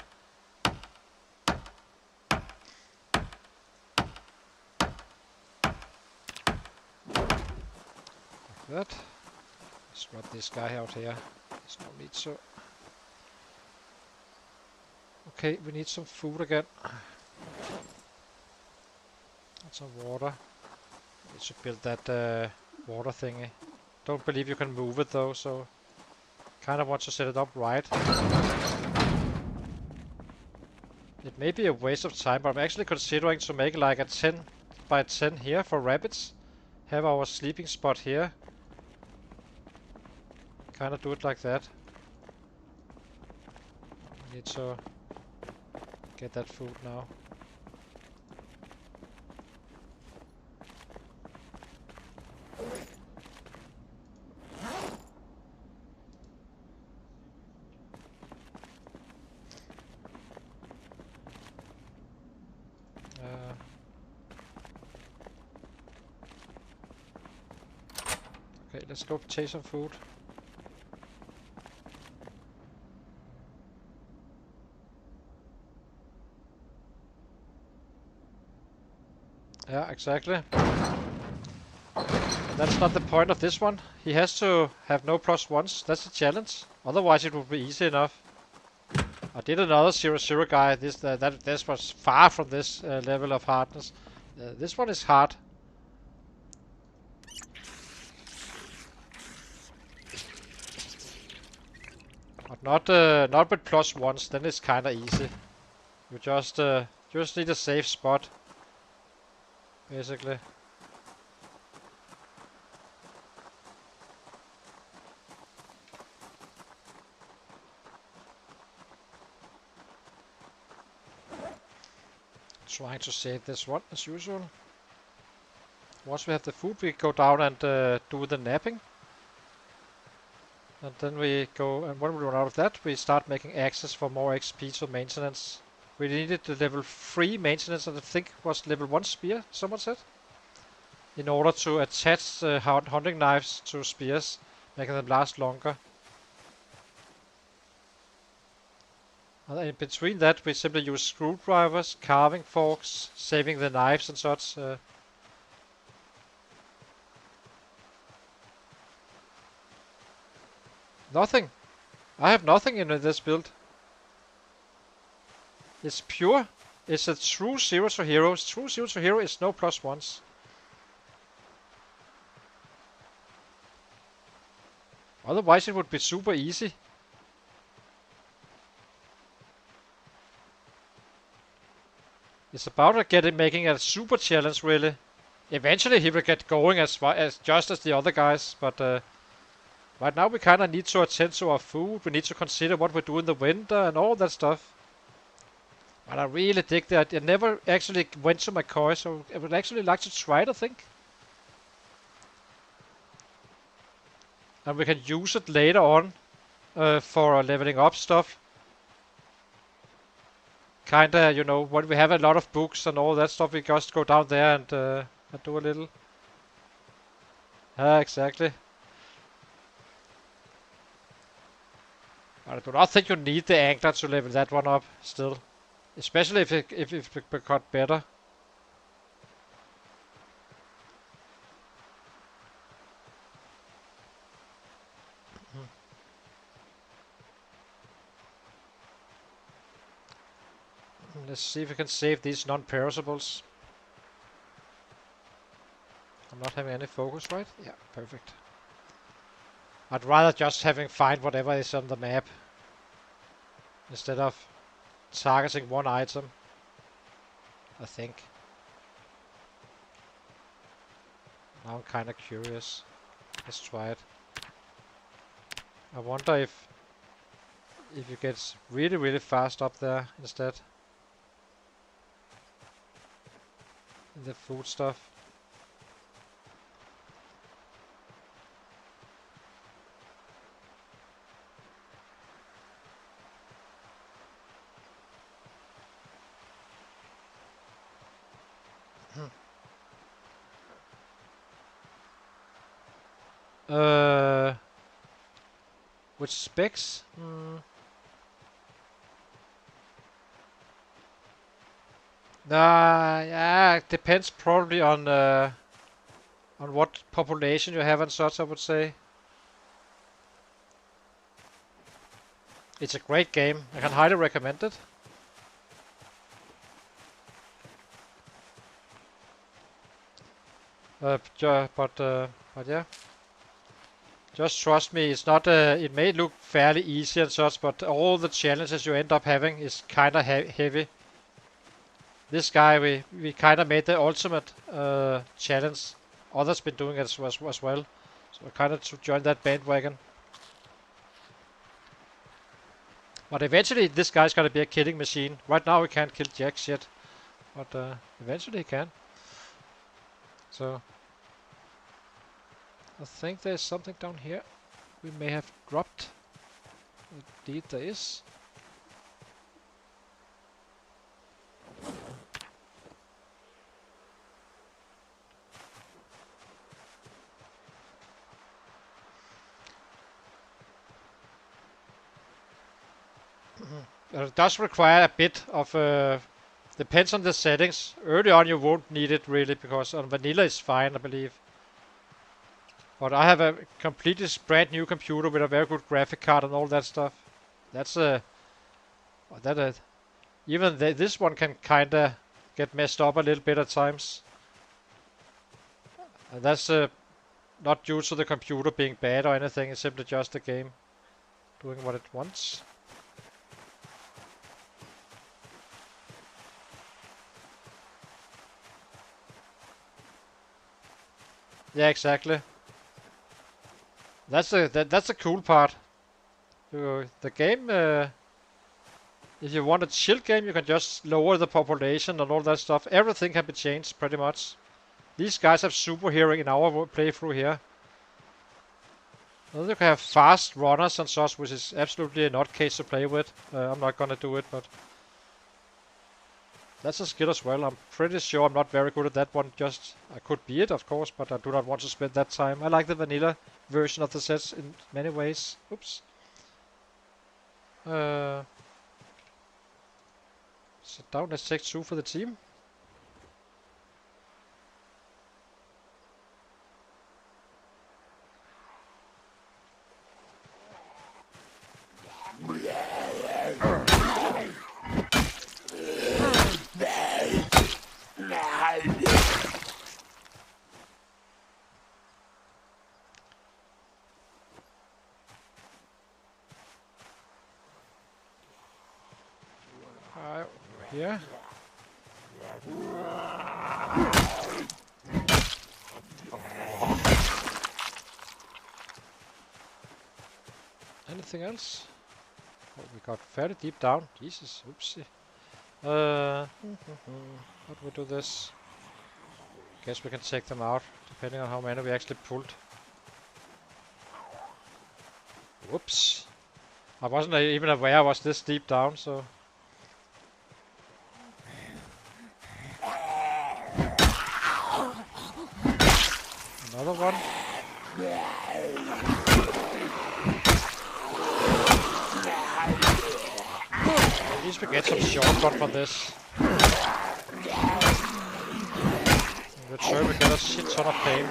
that. Let's run this guy out here. There's no need to. Okay, we need some food again. And some water. We need to build that water thingy. Don't believe you can move it though, so kind of want to set it up right. It may be a waste of time, but I'm actually considering to make like a 10 by 10 here for rabbits. Have our sleeping spot here. Kind of do it like that. We need to get that food now. Okay, let's go take some food. Yeah, exactly. That's not the point of this one. He has to have no +1s. That's the challenge. Otherwise, it would be easy enough. I did another 0-0 guy. This was far from this level of hardness. This one is hard. But not with +1s. Then it's kind of easy. You just need a safe spot, basically. Trying to save this one as usual. Once we have the food, we go down and do the napping. And then we go, and when we run out of that, we start making access for more XP to maintenance. We needed the level 3 maintenance, and I think was level 1 spear, someone said, in order to attach hunting knives to spears, making them last longer. And in between that, we simply use screwdrivers, carving forks, saving the knives and such. Nothing. I have nothing in this build. It's pure. It's a true 0 to hero. True 0 to hero is no +1s. Otherwise it would be super easy. It's about making a super challenge, really. Eventually he will get going as just as the other guys, but right now we kind of need to attend to our food. We need to consider what we do in the winter and all that stuff. But I really dig that. I never actually went to McCoy, so I would actually like to try it, I think. And we can use it later on for leveling up stuff. Kinda, you know, when we have a lot of books and all that stuff, we just go down there and do a little. Exactly. But I do not think you need the angler to level that one up still. Especially if it got better. Let's see if we can save these non-perishables. I'm not having any focus, right? Yeah, perfect. I'd rather just find whatever is on the map instead of targeting one item, I think. Now I'm kind of curious. Let's try it. I wonder if you get really fast up there instead. In the food stuff. Which specs? Yeah, it depends probably on what population you have and such, I would say. It's a great game. I can highly recommend it. But yeah. Just trust me, it's not. It may look fairly easy and such, but all the challenges you end up having is kind of heavy. This guy, we kind of made the ultimate challenge. Others been doing it as well, so I kind of to join that bandwagon. But eventually, this guy's gonna be a killing machine. Right now, we can't kill jack shit, but eventually he can. So I think there's something down here we may have dropped. Indeed, there is. It does require a bit of depends on the settings. Early on you won't need it really because on vanilla it's fine, I believe. But I have a completely brand new computer with a very good graphic card and all that stuff. That's even this one can kinda get messed up a little bit at times. And that's not due to the computer being bad or anything. It's simply just the game doing what it wants. Yeah, exactly. That's the cool part. The game, if you want a chill game, you can just lower the population and all that stuff. Everything can be changed pretty much. These guys have super hearing in our playthrough here. Then you can have fast runners and such, which is absolutely not case to play with. I'm not gonna do it, but that's a skill as well. I'm pretty sure I'm not very good at that one. Just I could be it, of course, but I do not want to spend that time. I like the vanilla version of the sets in many ways. Oops. Sit down. Let's take 2 for the team. Here. Anything else? Oh, we got fairly deep down. Jesus, oopsie. How do we do this? Guess we can take them out, depending on how many we actually pulled. Whoops. I wasn't even aware I was this deep down, so... Another one. At least we get some shortcut from this. In return we get a shit ton of pain.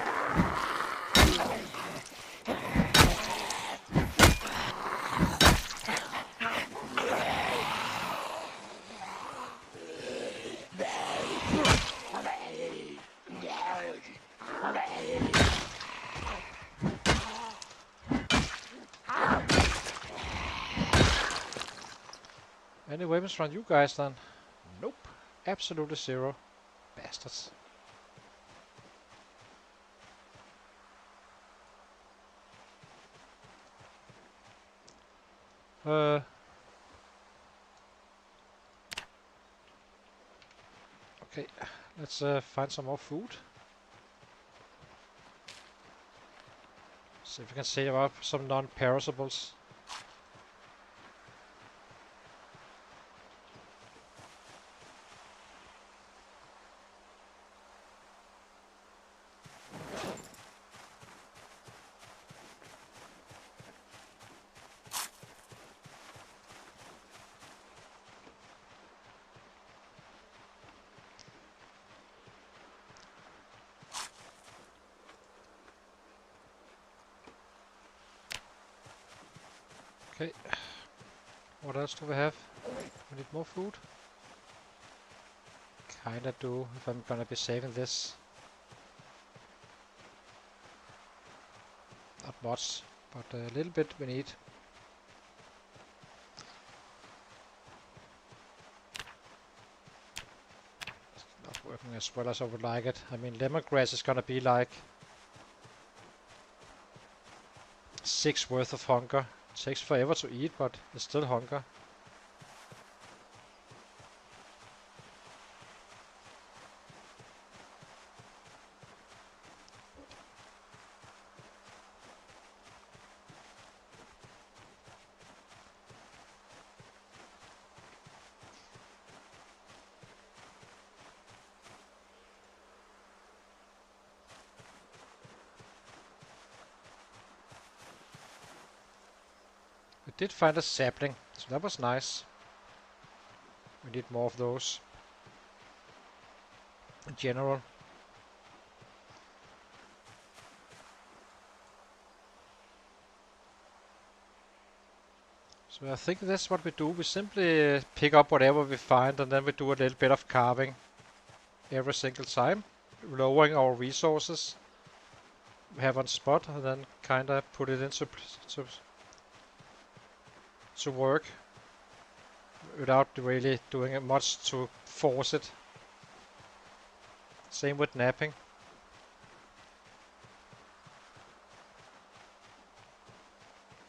Any weapons from you guys then? Nope. Absolutely zero. Bastards. Okay, let's find some more food. See if we can save up some non-perishables. Okay. What else do we have? We need more food. Kinda do, if I'm gonna be saving this. Not much, but a little bit we need. It's not working as well as I would like it. I mean, lemongrass is gonna be like 6 worth of hunger. It takes forever to eat, but it's still hunger. We did find a sapling, so that was nice. We need more of those in general. So I think that's what we do. We simply pick up whatever we find and then we do a little bit of carving every single time, lowering our resources we have on spot and then kinda put it into to work without really doing much to force it. Same with napping.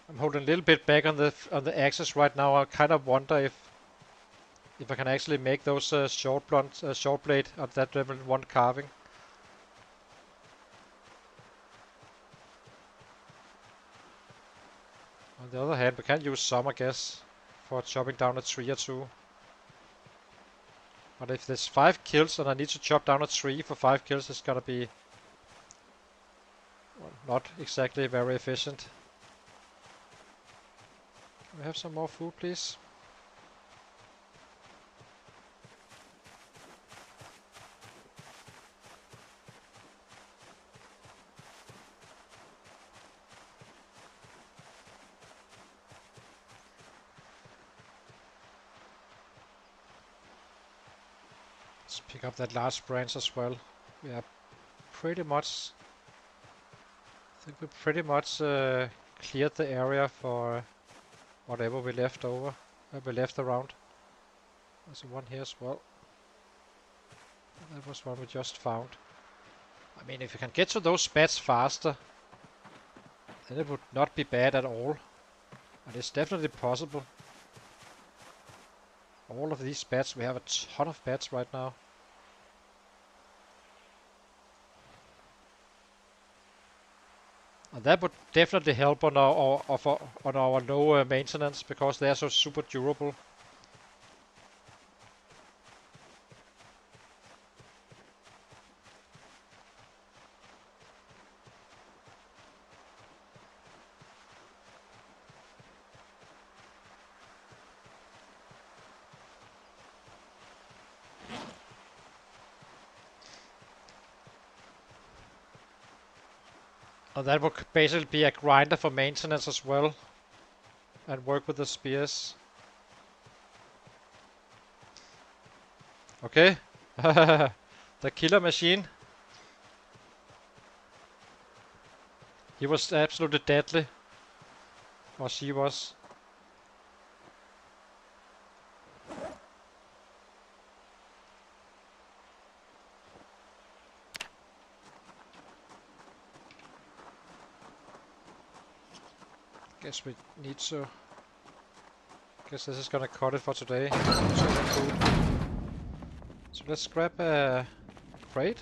I'm holding a little bit back on the axis right now. I kind of wonder if I can actually make those short blade at that level 1 carving. On the other hand, we can use some, I guess, for chopping down a tree or two. But if there's 5 kills and I need to chop down a tree for 5 kills, it's gonna be, well, not exactly very efficient. Can we have some more food, please? Let's pick up that last branch as well. We are pretty much... I think we pretty much cleared the area for whatever we left over. We left around. There's one here as well. That was one we just found. I mean, if you can get to those bats faster, then it would not be bad at all. And it's definitely possible. All of these bats, we have a ton of bats right now. And that would definitely help on our low maintenance, because they are so super durable. And that would basically be a grinder for maintenance as well, and work with the spears. Okay, the killer machine. He was absolutely deadly, or she was. Guess we need to... Guess this is gonna cut it for today. So let's grab a crate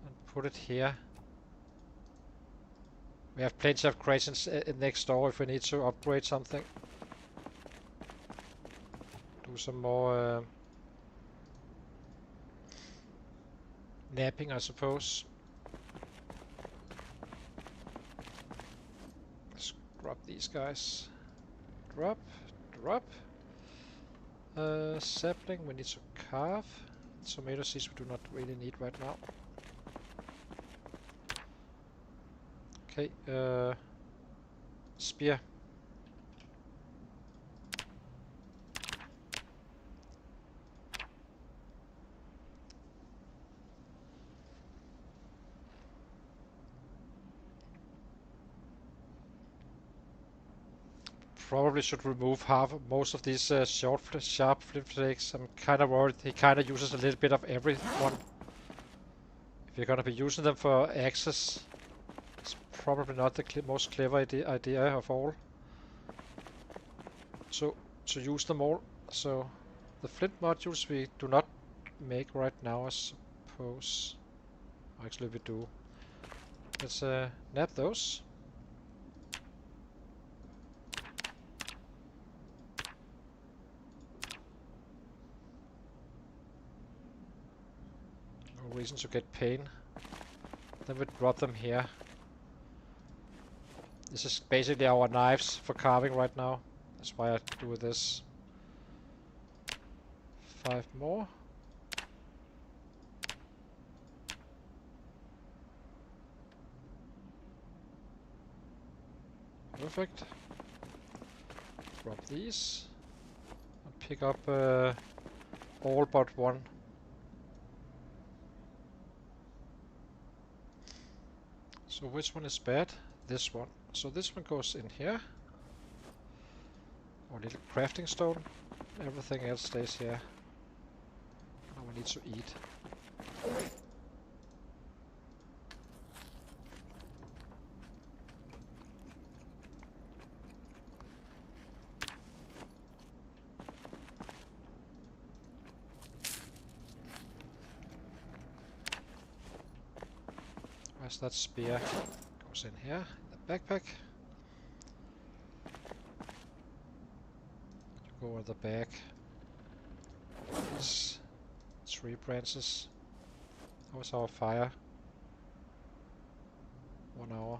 and put it here. We have plenty of crates in next door if we need to upgrade something. Do some more napping, I suppose. Drop these guys. Drop. Sapling we need to carve. Tomato seeds we do not really need right now. Okay, spear. Probably should remove most of these sharp flint flakes. I'm kind of worried he kind of uses a little bit of every one. If you're gonna be using them for axes, it's probably not the most clever idea of all. So to use them all. So the flint modules we do not make right now, I suppose. Actually, we do. Let's nab those. Reason to get pain. Then we drop them here. This is basically our knives for carving right now. That's why I do this. 5 more. Perfect. Drop these. And pick up all but one. So which one is bad? This one. So this one goes in here. Our little crafting stone. Everything else stays here. Now we need to eat. Where's that spear? Goes in here, in the backpack. You go in the back. These 3 branches. How's our fire? 1 hour.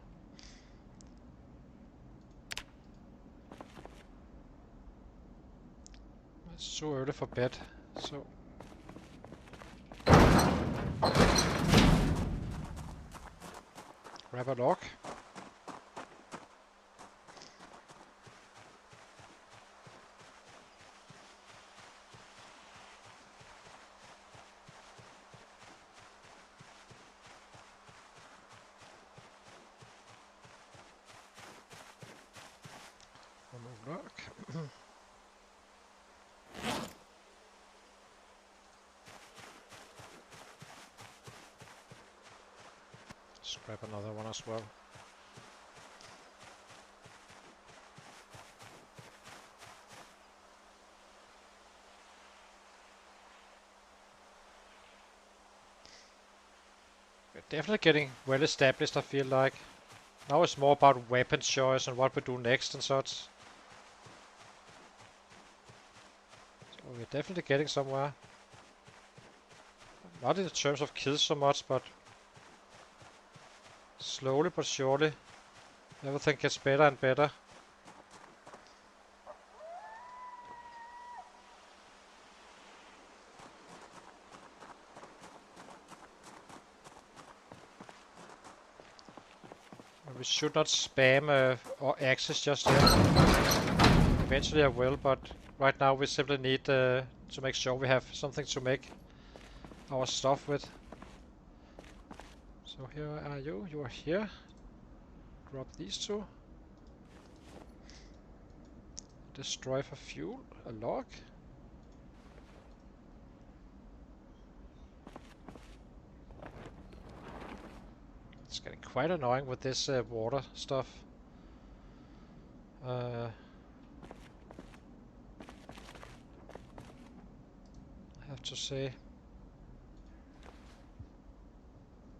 It's too early for bed, so grab a log. Remove log. Just grab another one as well. We're definitely getting well established, I feel like. Now it's more about weapon choice and what we do next and such. So we're definitely getting somewhere. Not in terms of kills so much, but slowly but surely everything gets better and better. We should not spam or access just yet. Eventually I will, but right now we simply need to make sure we have something to make our stuff with. So here are you. You are here. Drop these 2. Destroy for fuel. A log. It's getting quite annoying with this water stuff. I have to say.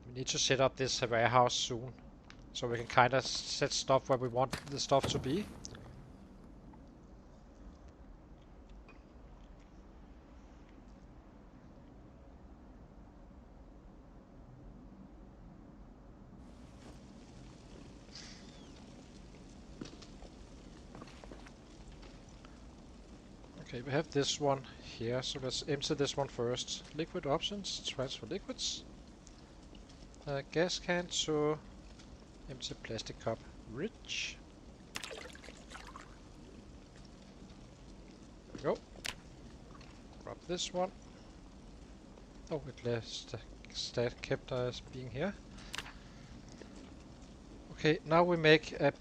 We need to set up this warehouse soon. So we can kind of set stuff where we want the stuff to be. Okay, we have this one here, so let's empty this one first. Liquid options, transfer liquids. Gas can to empty plastic cup. Rich. There we go. Grab this one. Oh, it kept us being here. Okay, now we make a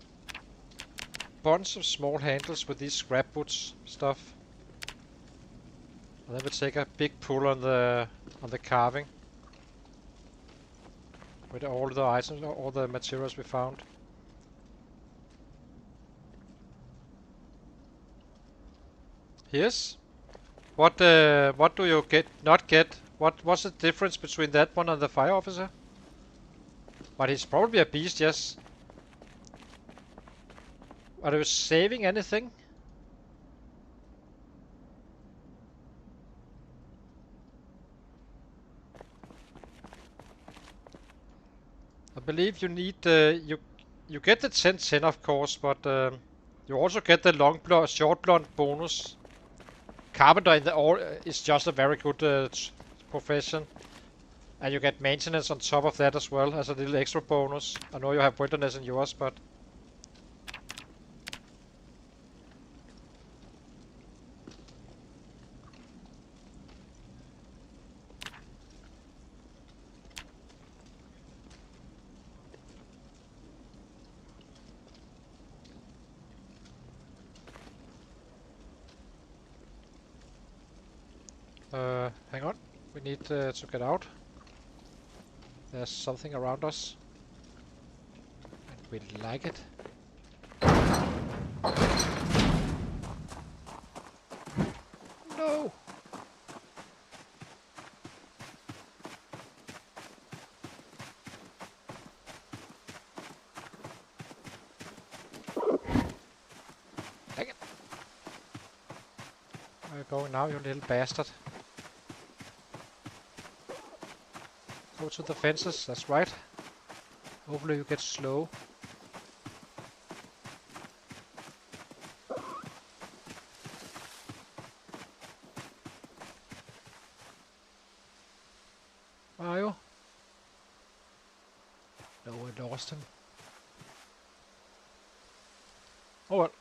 bunch of small handles with these scrap boots stuff. And then we take a big pull on the carving with all the items, all the materials we found. Yes. What do you not get? What's the difference between that one and the fire officer? But he's probably a beast, yes. Are you saving anything? I believe you need you get the 10/10 of course, but you also get the long blonde, short blonde bonus. Carpenter in the ore is just a very good profession. And you get maintenance on top of that as well as a little extra bonus. I know you have wilderness in yours, but hang on. We need to get out. There's something around us. And we like it. No! Dang it! Where are you going now, you little bastard? Go to the fences, that's right. Hopefully you get slow. Where are you? No, I lost him. Oh well.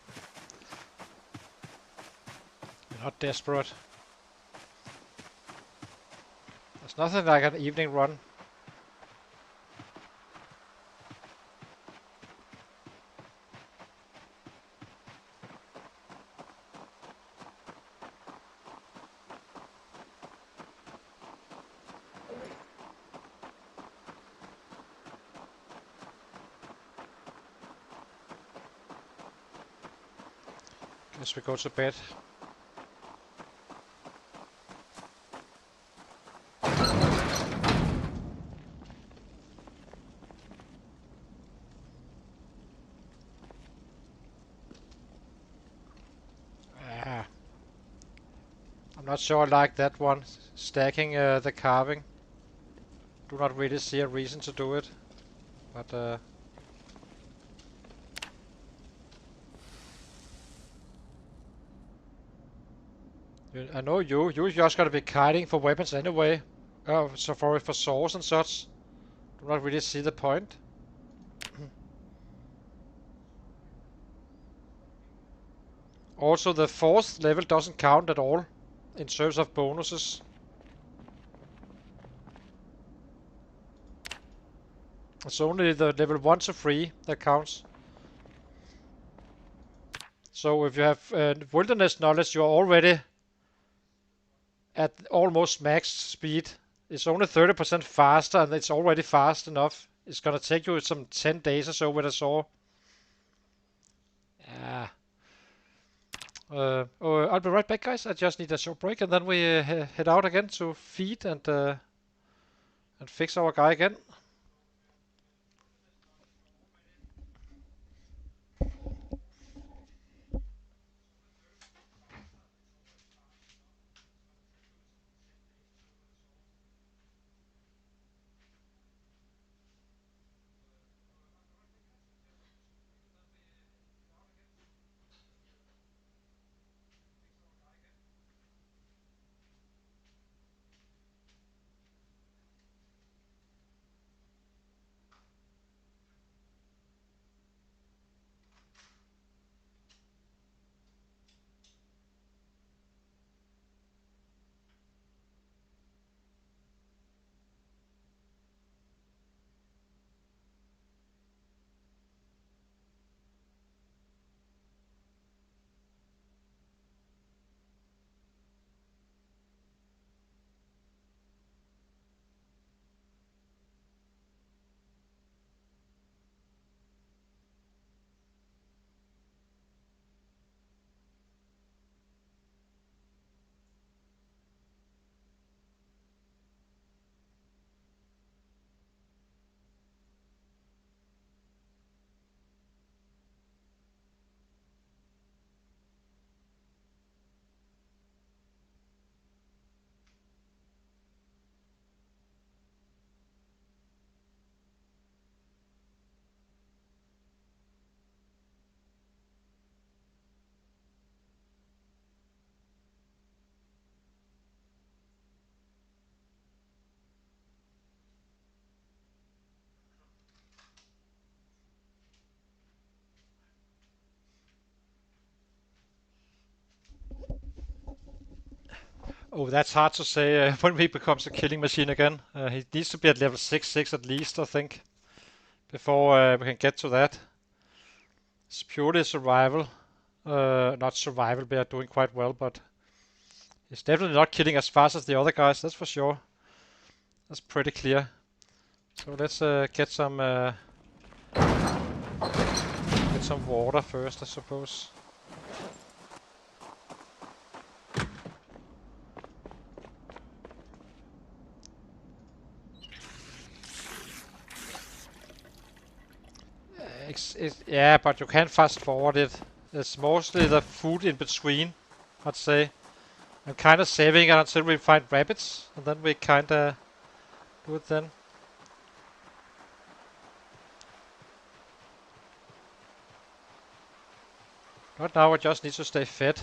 You're not desperate. There's nothing like an evening run. Guess we go to bed. Ah, I'm not sure I like that one. Stacking the carving. Do not really see a reason to do it. But I know you just gotta be kiting for weapons anyway. So for swords and such. Do not really see the point. Also, the fourth level doesn't count at all in terms of bonuses. It's only the level 1 to 3 that counts. So if you have wilderness knowledge, you're already at almost max speed. It's only 30% faster, and it's already fast enough. It's gonna take you some 10 days or so with a saw. Yeah. I'll be right back, guys. I just need a short break, and then we head out again to feed and fix our guy again. Oh, that's hard to say when he becomes a killing machine again. He needs to be at level 6 at least, I think, before we can get to that. It's purely survival. Not survival, we are doing quite well, but he's definitely not killing as fast as the other guys, that's for sure. That's pretty clear. So let's get some water first, I suppose. Yeah, but you can fast forward it. It's mostly the food in between, I'd say. I'm kind of saving it until we find rabbits, and then we kind of do it then. Right now we just need to stay fit,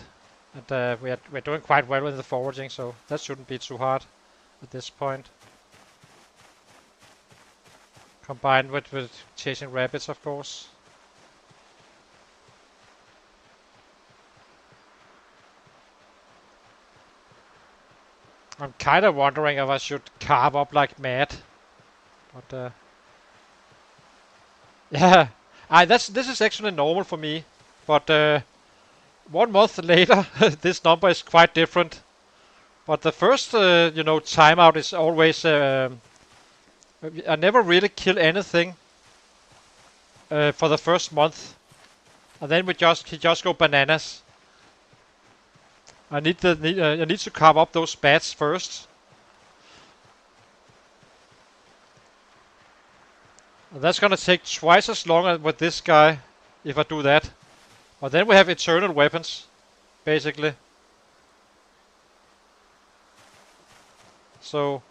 and we're doing quite well with the foraging, so that shouldn't be too hard at this point. Combined with chasing rabbits, of course. I'm kind of wondering if I should carve up like mad, but yeah, this is actually normal for me, but 1 month later, this number is quite different. But the first, timeout is always. I never really kill anything for the first month, and then he just go bananas. I need to carve up those bats first. And that's gonna take twice as long with this guy if I do that. But then we have eternal weapons, basically. So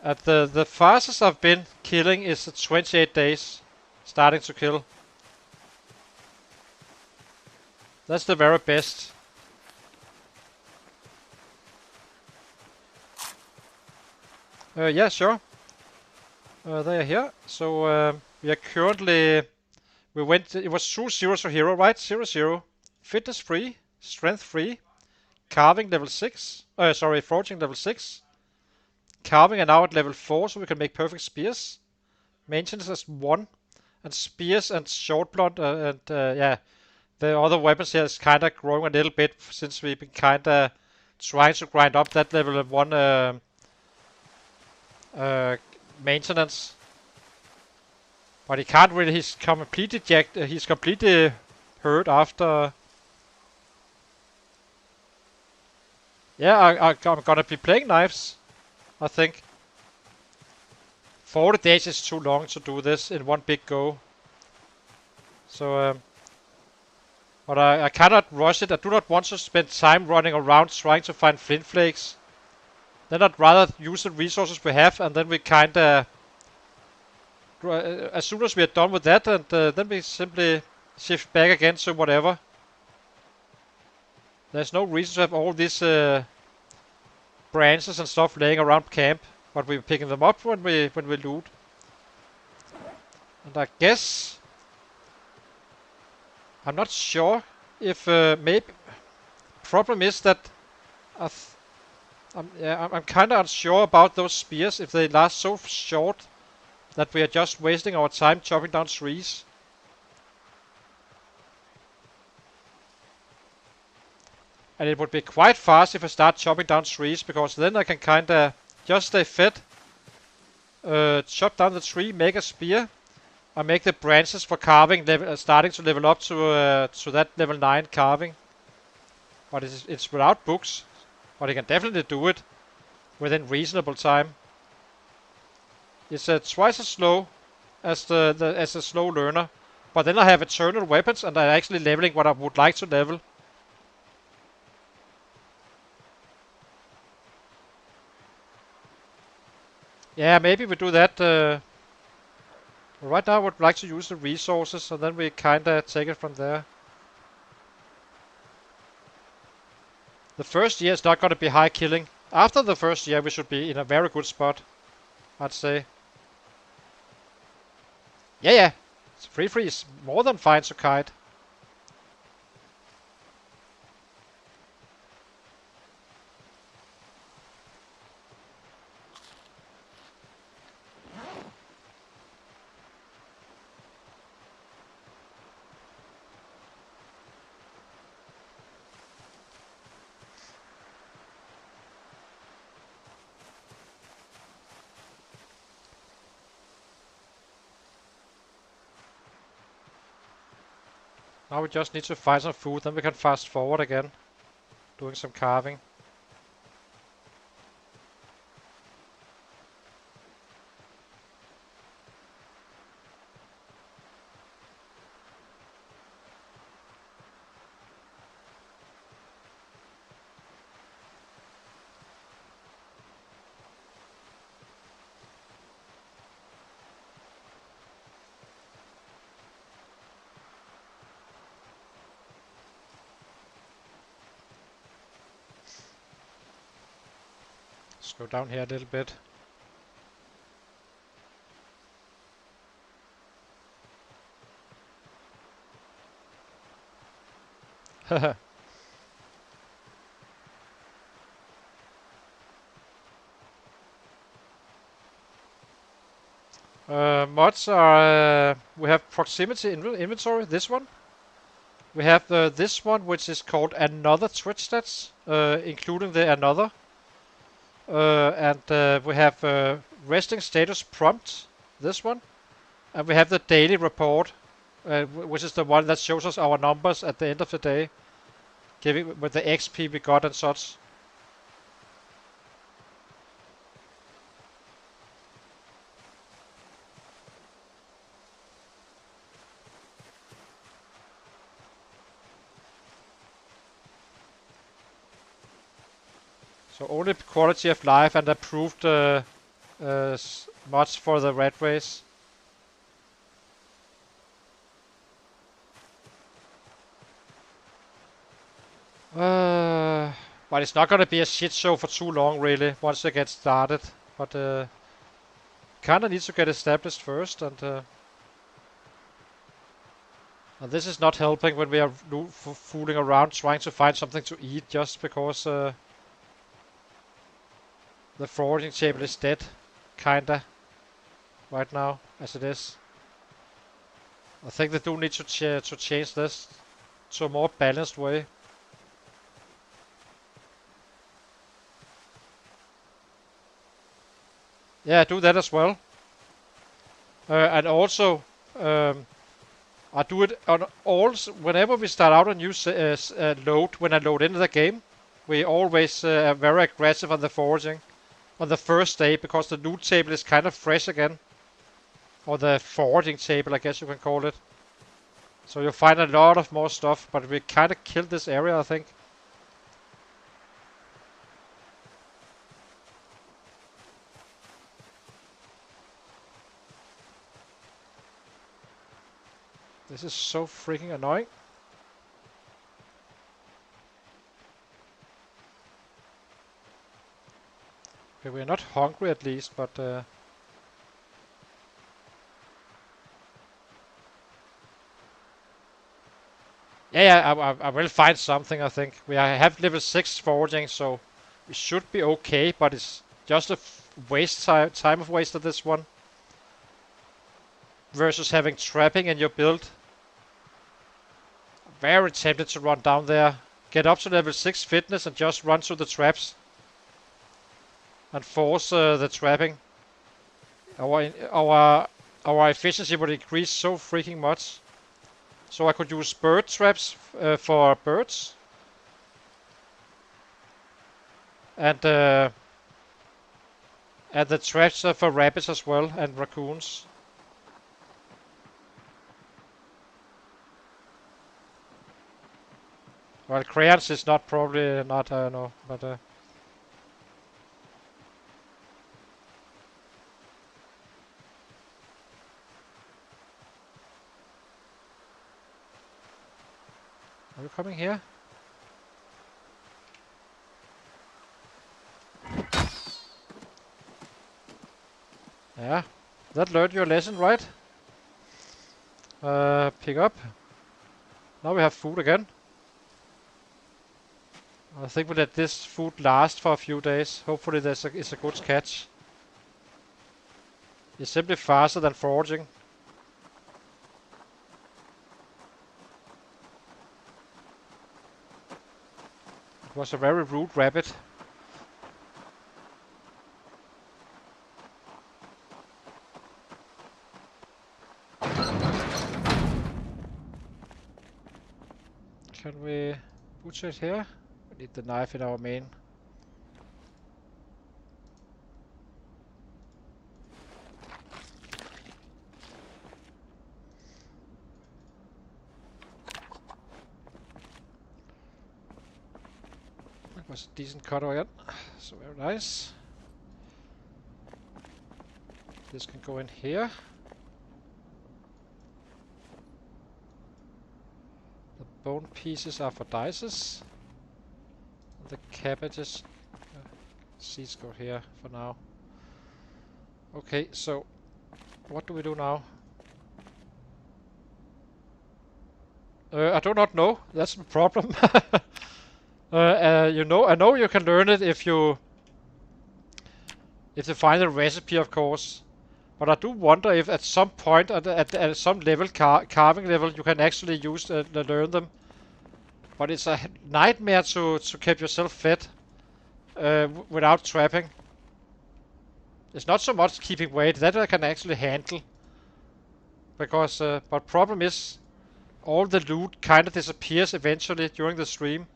at the fastest I've been killing is at 28 days, starting to kill. That's the very best. Yeah, sure. They are here. So we are currently. It was true 0 to hero, right? 0-0. Fitness free, strength free, carving level 6. Foraging level 6. Carving are now at level 4, so we can make perfect spears. Maintenance is 1. And spears and short blunt yeah, the other weapons here is kind of growing a little bit since we've been kind of trying to grind up that level 1 maintenance. But he can't really. He's completely jacked. He's completely hurt after. Yeah, I'm gonna be playing knives, I think. 40 days is too long to do this in one big go. So, but I cannot rush it. I do not want to spend time running around trying to find flint flakes. Then I'd rather use the resources we have, and then we kinda. As soon as we are done with that, and then we simply shift back again to whatever. There's no reason to have all these branches and stuff laying around camp, but we're picking them up when we loot. And I guess I'm not sure if maybe problem is that I'm kind of unsure about those spears if they last so short that we are just wasting our time chopping down trees. And it would be quite fast if I start chopping down trees, because then I can kinda just stay fit, chop down the tree, make a spear, and make the branches for carving starting to level up to that level 9 carving. But it's without books, but you can definitely do it within reasonable time. It's twice as slow as as a slow learner, but then I have eternal weapons and I'm actually leveling what I would like to level. Yeah, maybe we do that. Right now I would like to use the resources, and then we kinda take it from there. The first year is not gonna be high killing. After the first year we should be in a very good spot, I'd say. Yeah. Free is more than fine to kite. Now we just need to find some food, then we can fast forward again, doing some carving. Let's go down here a little bit. Mods are... we have proximity inventory, this one. We have this one, which is called another Twitch stats, including the another. And we have resting status prompt, this one. And we have the daily report, which is the one that shows us our numbers at the end of the day, giving with the XP we got and such. So only quality of life and approved mods for the Ratrace. But it's not gonna be a shit show for too long, really, once it gets started. But kinda needs to get established first, and this is not helping when we are fooling around trying to find something to eat just because the foraging table is dead, kinda, right now, as it is. I think they do need to change this to a more balanced way. Yeah, do that as well. And also, I do it on all, whenever we start out a new load, when I load into the game, we always are very aggressive on the foraging on the first day, because the loot table is kind of fresh again. Or the foraging table, I guess you can call it. So you'll find a lot of more stuff, but we kind of killed this area, I think. This is so freaking annoying. Okay, we're not hungry at least, but yeah, I will find something, I think. We have level 6 foraging, so we should be okay, but it's just a time of waste of this one. Versus having trapping in your build. Very tempted to run down there. Get up to level 6 fitness and just run through the traps. And force the trapping. Our efficiency would increase so freaking much. So I could use bird traps for birds. And the traps for rabbits as well, and raccoons. Well, crayons is not probably not, no, but are you coming here? Yeah, that learned your lesson, right? Pick up. Now we have food again. I think we let this food last for a few days. Hopefully it's a good catch. It's simply faster than foraging. It was a very rude rabbit. Can we butcher it here? We need the knife in our main. That was a decent cut again. So very nice. This can go in here. The bone pieces are for dices. The cabbages seeds go here for now. Okay, so what do we do now? I do not know. That's the problem. You know, I know you can learn it if you find a recipe, of course. But I do wonder if at some point at some level, carving level, you can actually use learn them. But it's a nightmare to keep yourself fed without trapping. It's not so much keeping weight that I can actually handle. Because but problem is, all the loot kind of disappears eventually during the stream.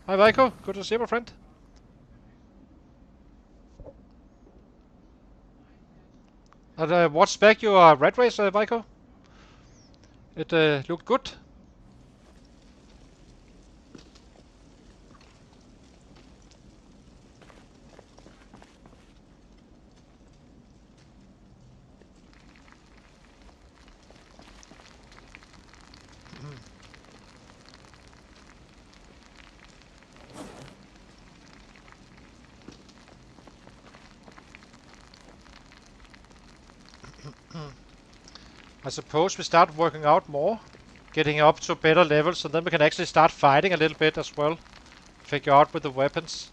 Hi Vico, good to see you, my friend. And watch back your Ratrace, Vico. It looked good. I suppose we start working out more, getting up to better levels, and then we can actually start fighting a little bit as well. Figure out with the weapons.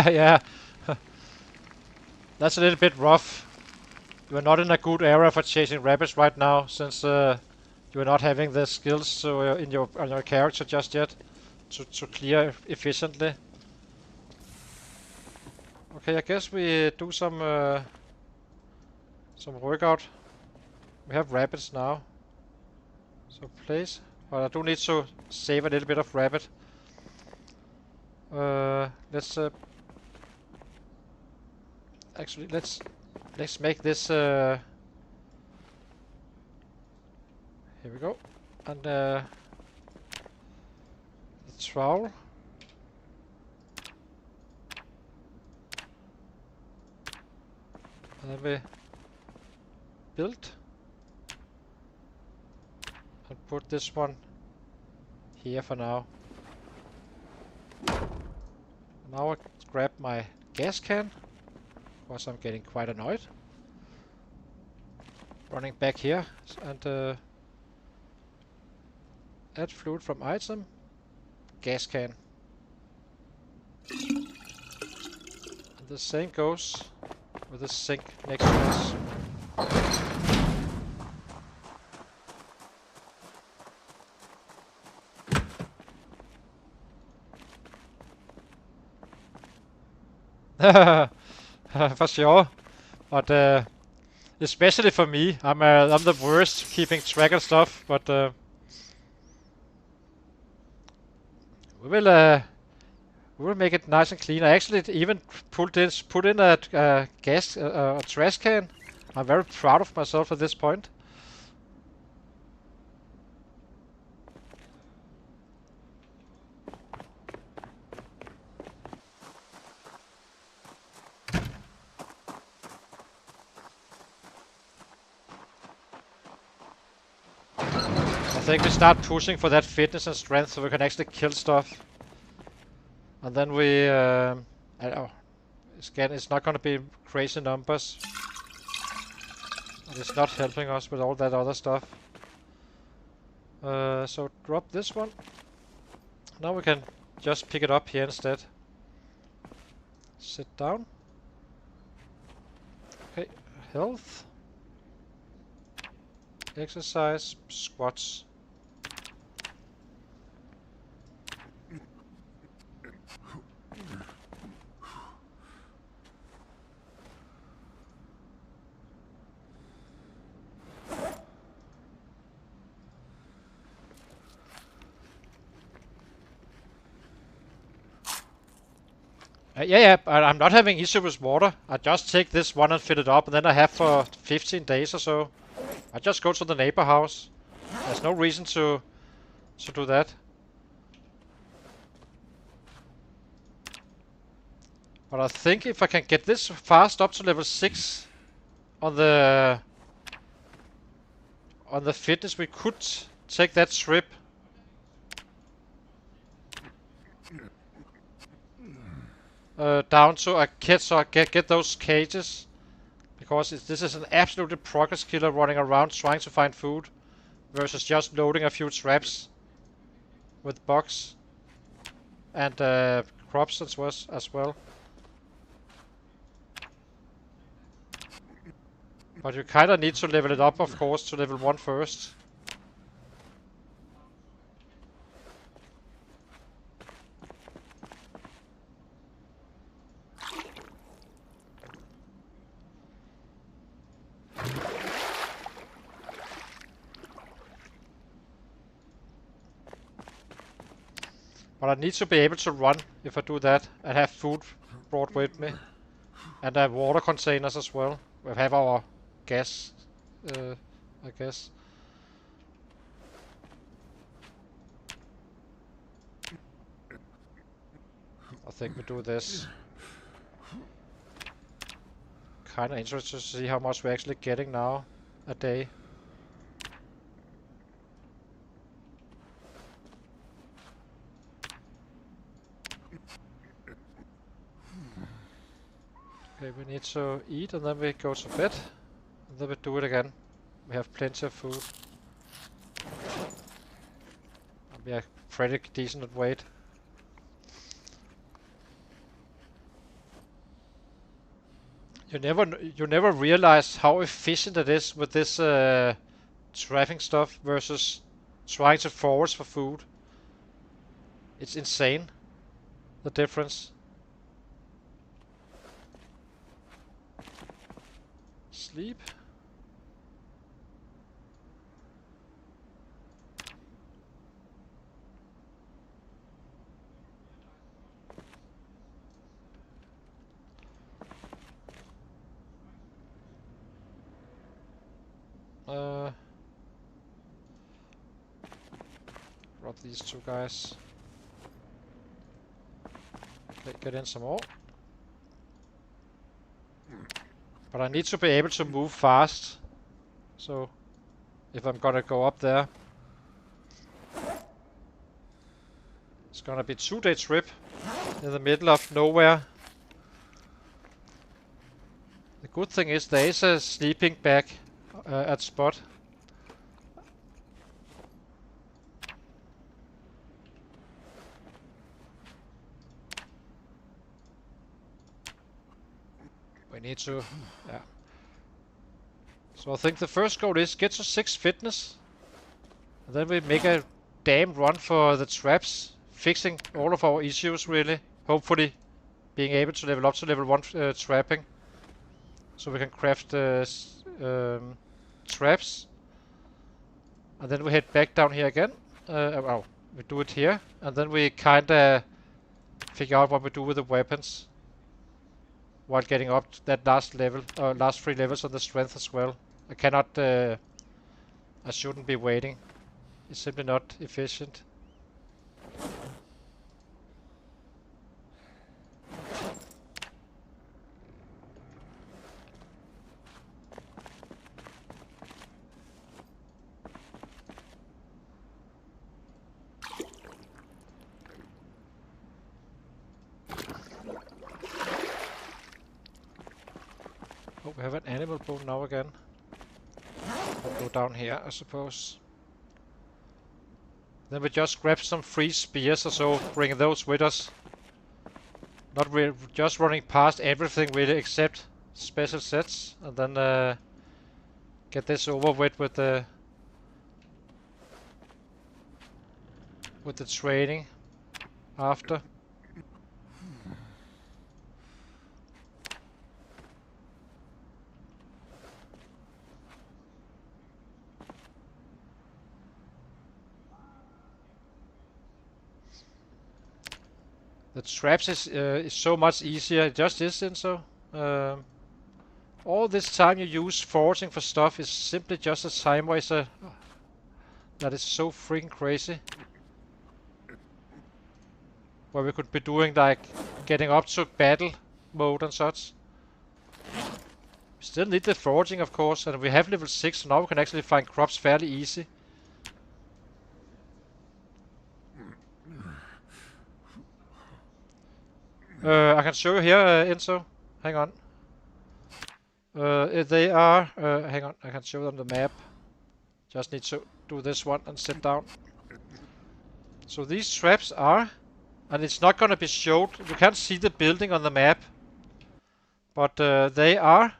Yeah, that's a little bit rough. You are not in a good area for chasing rabbits right now, since you are not having the skills in your character just yet to clear efficiently. Okay, I guess we do some workout. We have rabbits now, so place. But I do need to save a little bit of rabbit. Let's actually let's make this. Here we go, and the trowel. And then we build and put this one here for now. Now I grab my gas can, because I'm getting quite annoyed. Running back here and add fluid from item, gas can. And the same goes with the sink next to us. For sure, but especially for me, I'm the worst keeping track of stuff. But we will make it nice and clean. I actually even put in a a trash can. I'm very proud of myself at this point. I think we start pushing for that fitness and strength so we can actually kill stuff. And then we, again, it's not going to be crazy numbers. And it's not helping us with all that other stuff. So drop this one. Now we can just pick it up here instead. Sit down. Okay, health. Exercise, squats. Yeah, I'm not having issue with water. I just take this one and fill it up, and then I have for 15 days or so. I just go to the neighbor house. There's no reason to do that. But I think if I can get this fast up to level 6 on the fitness, we could take that trip. Down to a kit, so I get those cages, because this is an absolutely progress killer running around trying to find food, versus just loading a few traps with bugs and crops as well. But you kind of need to level it up, of course, to level 1 first. But I need to be able to run if I do that, and have food brought with me. And I have water containers as well. We have our gas, I guess. I think we do this. Kinda interested to see how much we're actually getting now a day. Okay, we need to eat and then we go to bed. And then we do it again. We have plenty of food. And we are pretty decent at weight. You never realize how efficient it is with this trapping stuff versus trying to forage for food. It's insane, the difference. Sleep. Drop these two guys. Okay, get in some more. But I need to be able to move fast. So, if I'm gonna go up there, it's gonna be a 2-day trip in the middle of nowhere. The good thing is there is a sleeping bag at spot. We need to, yeah. So I think the first goal is get to 6 fitness. And then we make a damn run for the traps, fixing all of our issues really. Hopefully being able to level up to level 1 trapping. So we can craft traps. And then we head back down here again. Well, we do it here. And then we kinda figure out what we do with the weapons. While getting up to that last level, last 3 levels on the strength as well. I cannot, I shouldn't be waiting. It's simply not efficient. Oh, we have an animal bone now again. I'll go down here, I suppose. Then we just grab some free spears or so, bring those with us. Not really, just running past everything really, except special sets, and then get this over with the training after. The traps is so much easier. It just is, and so all this time you use foraging for stuff is simply just a time waster. That is so freaking crazy. Where we could be doing like getting up to battle mode and such. We still need the foraging, of course, and we have level 6, so now we can actually find crops fairly easy. I can show you here, Enzo. Hang on. They are... hang on, I can show you on the map. Just need to do this one and sit down. So these traps are... And it's not gonna be showed. You can't see the building on the map. But they are...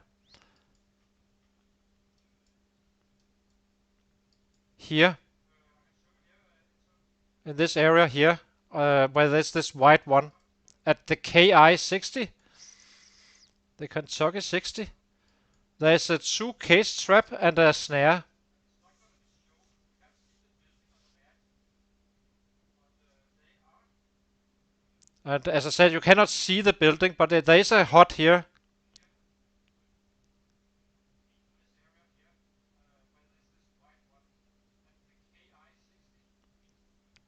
here. In this area here. Where there's this white one. At the KI 60. The Kentucky 60. There's a 2 cage trap and a snare. And as I said, you cannot see the building, but there is a hut here.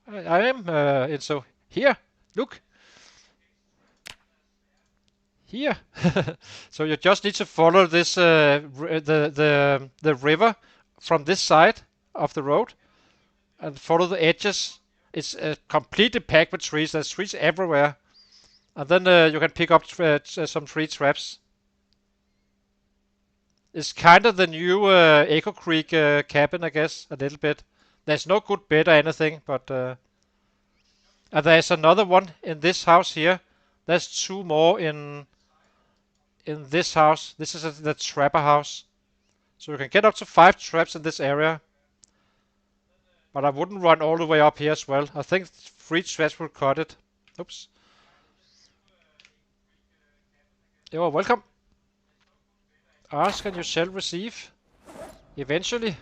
I am in so here. Look. Here. So you just need to follow this the river from this side of the road and follow the edges. It's completely packed with trees. There's trees everywhere, and then you can pick up some tree traps. It's kind of the new Echo Creek cabin, I guess, a little bit. There's no good bed or anything, but and there's another one in this house here. There's 2 more in this house. This is the trapper house. So you can get up to 5 traps in this area. But I wouldn't run all the way up here as well. I think 3 traps will cut it. Oops. You are welcome. Ask and you shall receive. Eventually.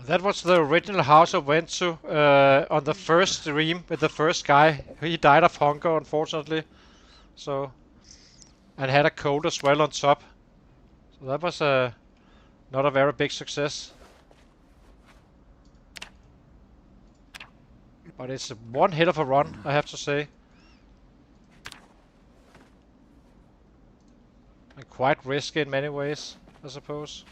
That was the original house I went to on the first stream with the first guy. He died of hunger, unfortunately. So, and had a cold as well on top. So that was not a very big success. But it's one hell of a run, I have to say. And quite risky in many ways, I suppose.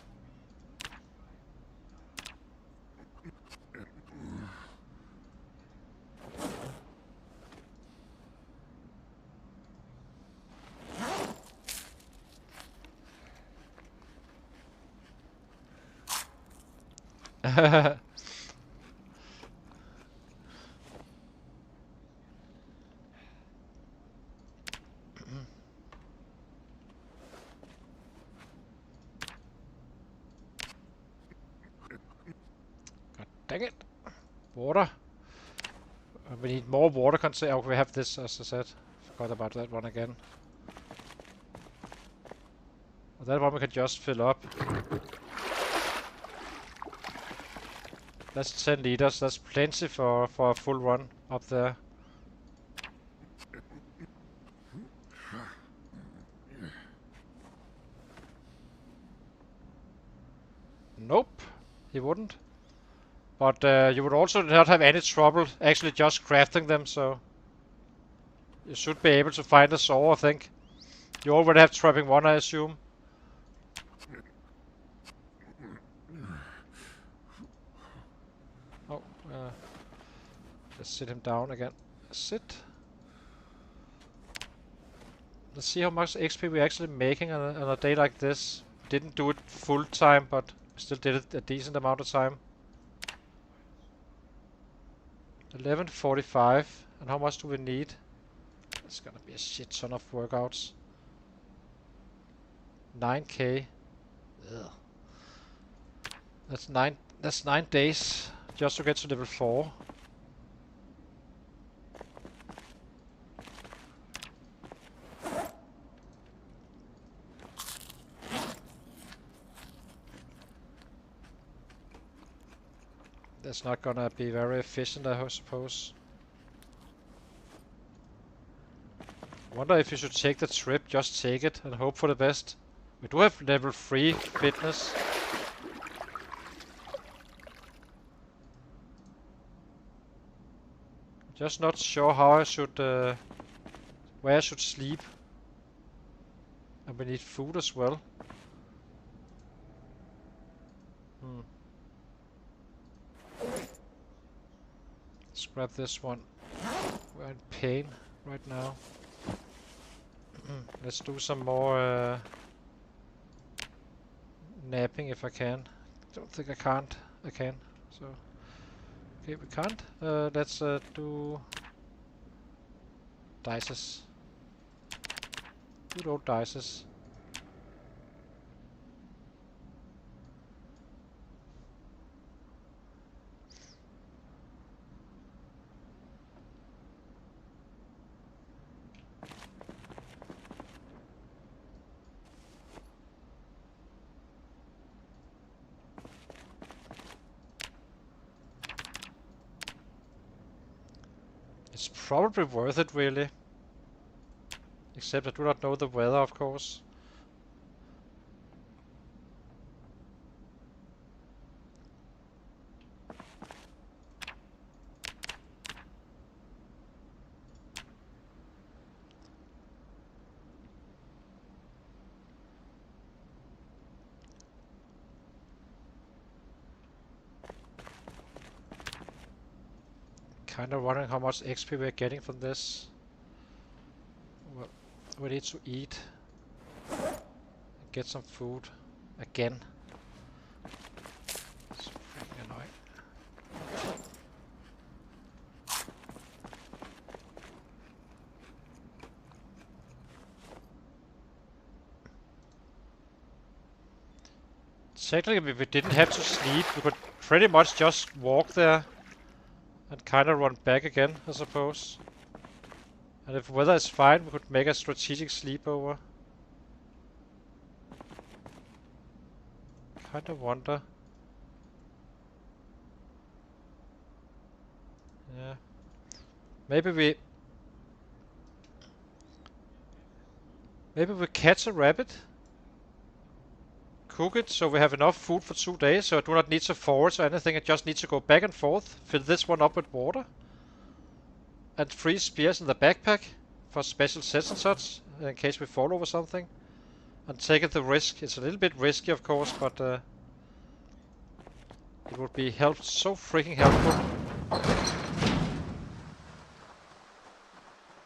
God dang it. Water. We need more water container. Oh, we have this, as I said. Forgot about that one again. Well, that one we can just fill up. That's 10 liters. That's plenty for a full run up there. Nope, he wouldn't. But you would also not have any trouble actually just crafting them, so you should be able to find a saw, I think. You already have trapping 1, I assume. Let's sit him down again. Sit. Let's see how much XP we're actually making on a day like this. Didn't do it full time, but still did it a decent amount of time. 11:45. And how much do we need? It's gonna be a shit ton of workouts. 9k. Ugh. That's 9 days just to get to level 4. That's not gonna be very efficient, I suppose. Wonder if you should take the trip, just take it and hope for the best. We do have level 3 fitness. Just not sure how I should, where I should sleep. And we need food as well. Let's grab this one. We're in pain right now. Let's do some more napping if I can. Don't think I can't. I can. So okay, we can't. Let's do dices. Good old dices. It's probably worth it, really. Except I do not know the weather, of course. Kind of wondering how much XP we're getting from this. Well, we need to eat. Get some food. Again. It's freaking annoying. Technically, if we didn't have to sleep, we could pretty much just walk there and kind of run back again, I suppose. And if weather is fine, we could make a strategic sleepover. Kind of wonder. Yeah. Maybe we catch a rabbit. Cook it so we have enough food for 2 days, so I do not need to forage or anything. I just need to go back and forth, fill this one up with water, and 3 spears in the backpack for special sets and such, in case we fall over something. And take the risk. It's a little bit risky, of course, but it would be so freaking helpful.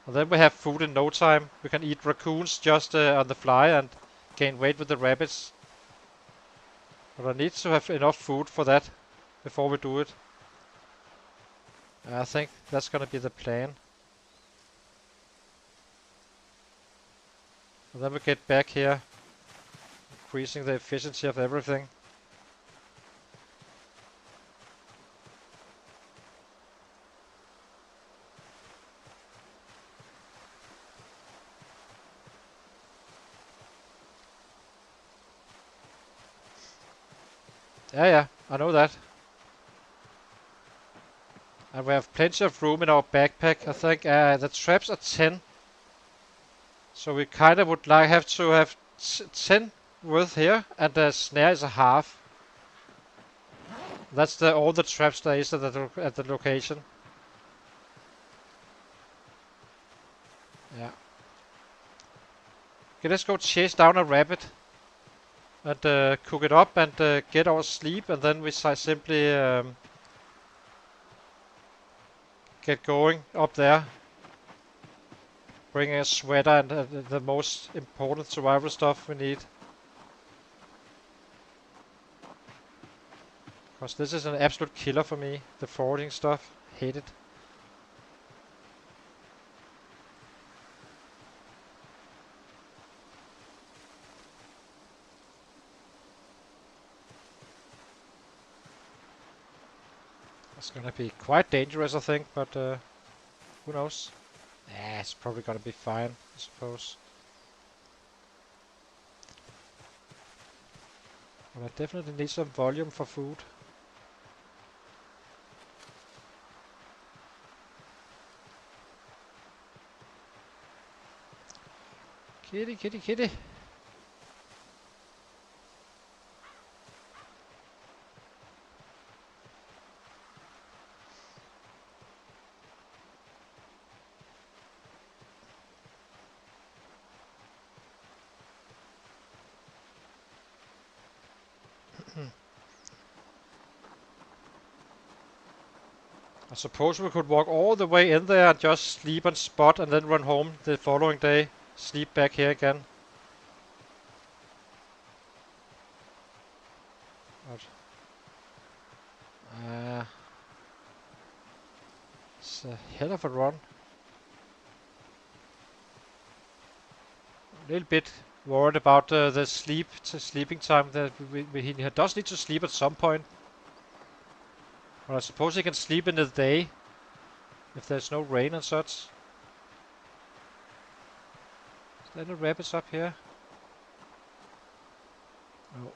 And then we have food in no time. We can eat raccoons just on the fly and gain weight with the rabbits. But I need to have enough food for that before we do it. I think that's gonna be the plan. And then we get back here, increasing the efficiency of everything. Yeah, I know that. And we have plenty of room in our backpack. I think the traps are 10. So we kind of would have to have 10 worth here, and the snare is a half. That's all the traps there is at the location. Yeah. Okay, let's go chase down a rabbit. And cook it up and get our sleep, and then we simply get going up there. Bring a sweater and the most important survival stuff we need. Because this is an absolute killer for me, the foraging stuff. Hate it. It's gonna be quite dangerous, I think, but who knows? Yeah, it's probably gonna be fine, I suppose. But I definitely need some volume for food. Kitty, kitty, kitty. I suppose we could walk all the way in there and just sleep on spot and then run home the following day. Sleep back here again. But, it's a hell of a run. A little bit worried about the sleeping time. That he does need to sleep at some point. But I suppose he can sleep in the day if there's no rain and such. Is there any rabbits up here? No.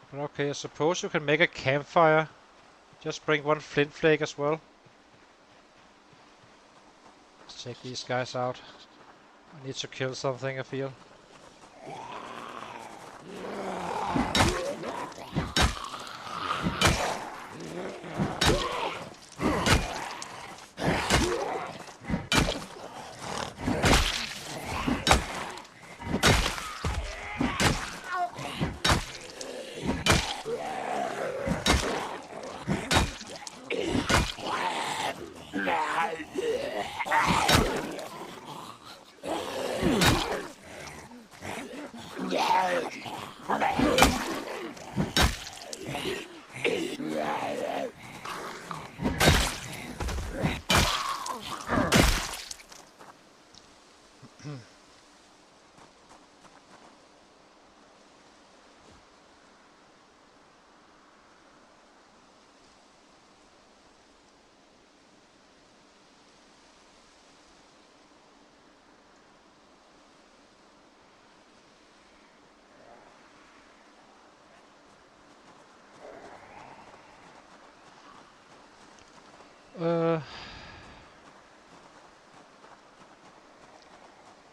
But okay, I suppose you can make a campfire. Just bring one flint flake as well. Let's take these guys out. I need to kill something, I feel.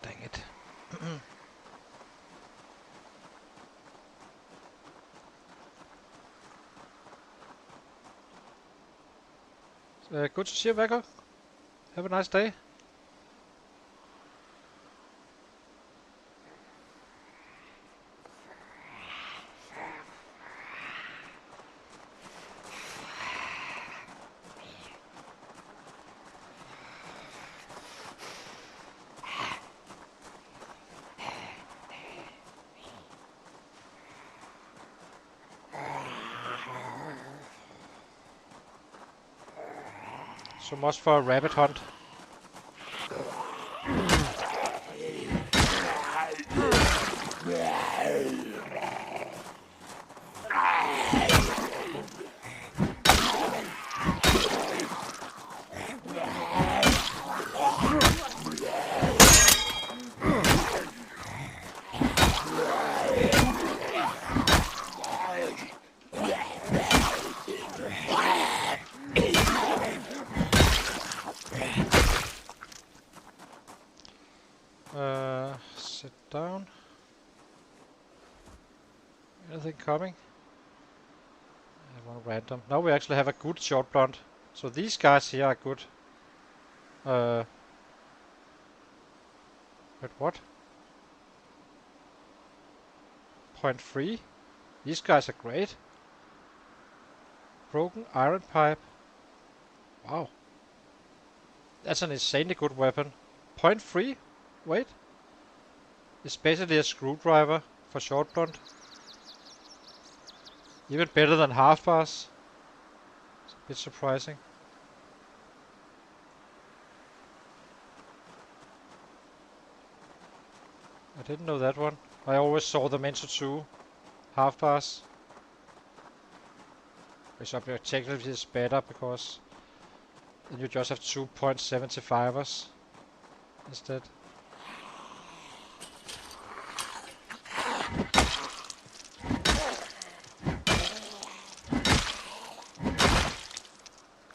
Dang it. Good to see you, Vecco. Have a nice day. So much for a rabbit hunt. Sit down. Anything coming? One random. Now we actually have a good short blunt. So these guys here are good. Wait, what? 0.3? These guys are great. Broken iron pipe. Wow. That's an insanely good weapon. 0.3? Wait. It's basically a screwdriver for short blunt. Even better than half bars. It's a bit surprising. I didn't know that one. I always saw them into 2 half bars. Which objectively is better because then you just have 2.75ers instead.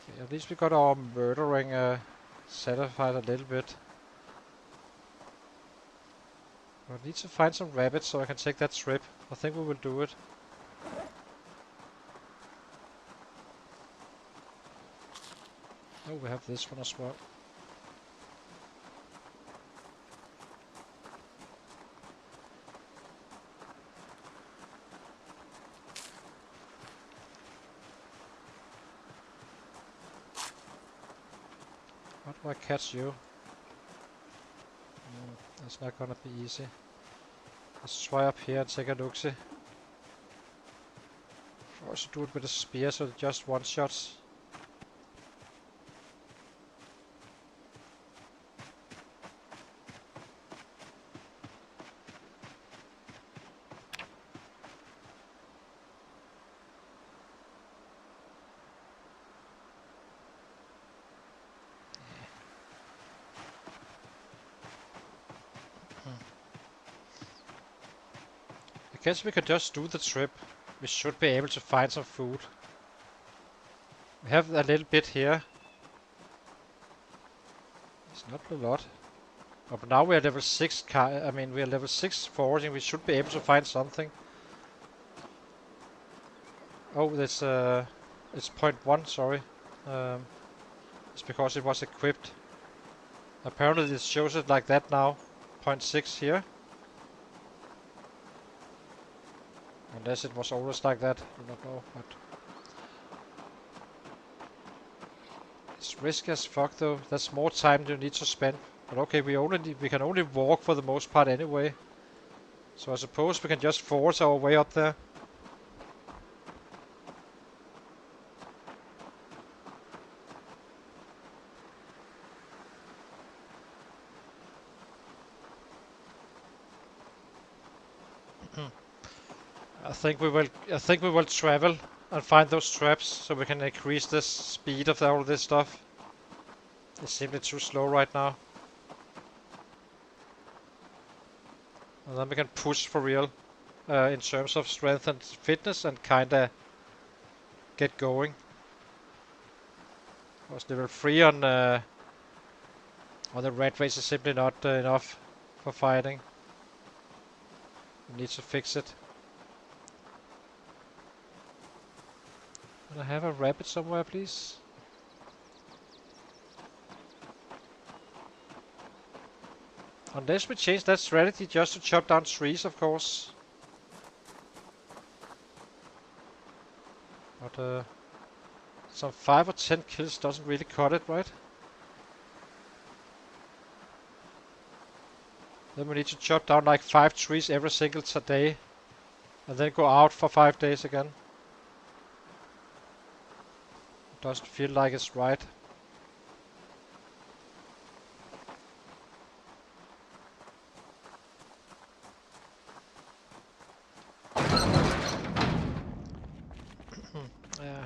Okay, at least we got our murdering satisfied a little bit. I need to find some rabbits so I can take that trip. I think we will do it. Oh, we have this one as well. How do I catch you? That's not gonna be easy. Let's try up here and take a look-see. Also do it with a spear so it's just one shots. I guess we could just do the trip. We should be able to find some food. We have a little bit here. It's not a lot. Oh, but now we are level 6 we are level 6 foraging. We should be able to find something. Oh, it's 0.1, sorry. It's because it was equipped. Apparently it shows it like that now. 0.6 here. Unless it was always like that, I don't know, but... It's risky as fuck though, that's more time you need to spend. But okay, we can only walk for the most part anyway. So I suppose we can just force our way up there. I think we will travel and find those traps so we can increase the speed of all this stuff. It's simply too slow right now. And then we can push for real in terms of strength and fitness and kinda get going. Because level 3 on the Ratrace is simply not enough for fighting. We need to fix it. Can I have a rabbit somewhere, please? Unless we change that strategy just to chop down trees, of course. But some 5 or 10 kills doesn't really cut it, right? Then we need to chop down like 5 trees every single day. And then go out for 5 days again. Doesn't feel like it's right. Yeah.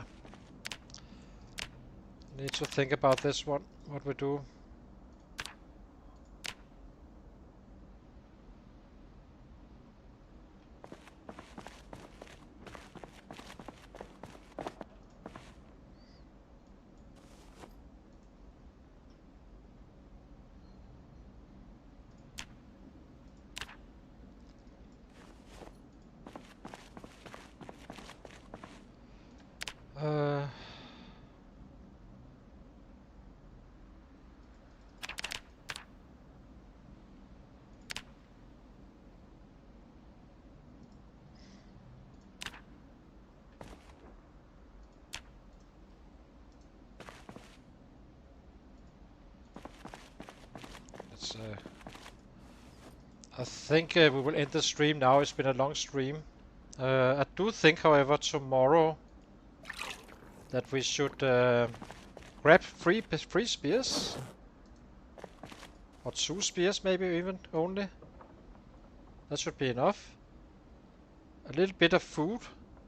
Need to think about this one, what we do. I think we will end the stream now. It's been a long stream. I do think, however, tomorrow that we should grab three spears. Or 2 spears, maybe even only. That should be enough. A little bit of food.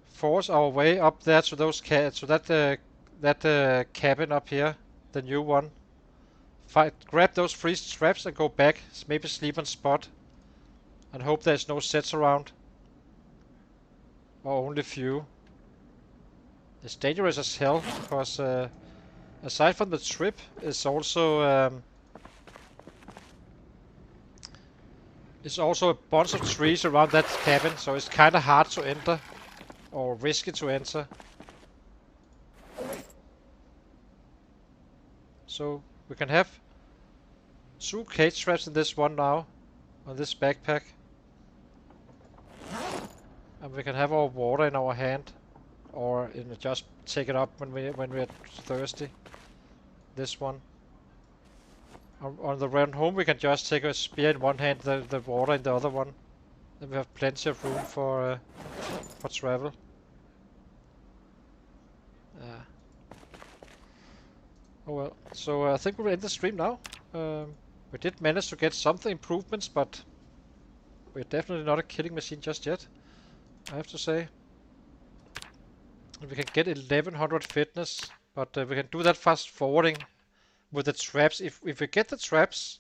Force our way up there to those that cabin up here, the new one. Grab those 3 straps and go back. Maybe sleep on spot. And hope there's no sets around. Or only few. It's dangerous as hell, because aside from the trip, it's also a bunch of trees around that cabin, so it's kinda hard to enter. Or risky to enter. So we can have 2 cage traps in this one now, on this backpack. And we can have our water in our hand, or just take it up when we're thirsty. This one. On the run home we can just take a spear in one hand, the water in the other one. Then we have plenty of room for travel. Oh well, so I think we'll end the stream now. We did manage to get some improvements, but we're definitely not a killing machine just yet, I have to say. And we can get 1100 fitness, but we can do that fast forwarding with the traps. If we get the traps,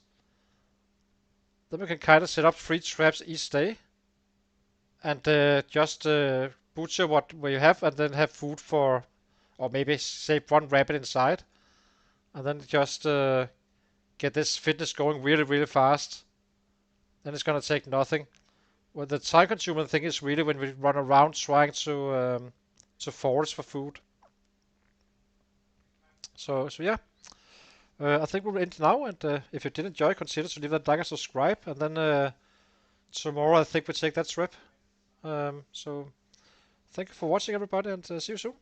then we can kind of set up 3 traps each day. And just butcher what we have, and then have food for, or maybe save 1 rabbit inside. And then just get this fitness going really, really fast. Then it's gonna take nothing. Well, the time consuming thing is really when we run around trying to forage for food. So yeah. I think we'll end now, and if you did enjoy, consider to leave that like and subscribe, and then tomorrow I think we take that trip. So thank you for watching, everybody, and see you soon.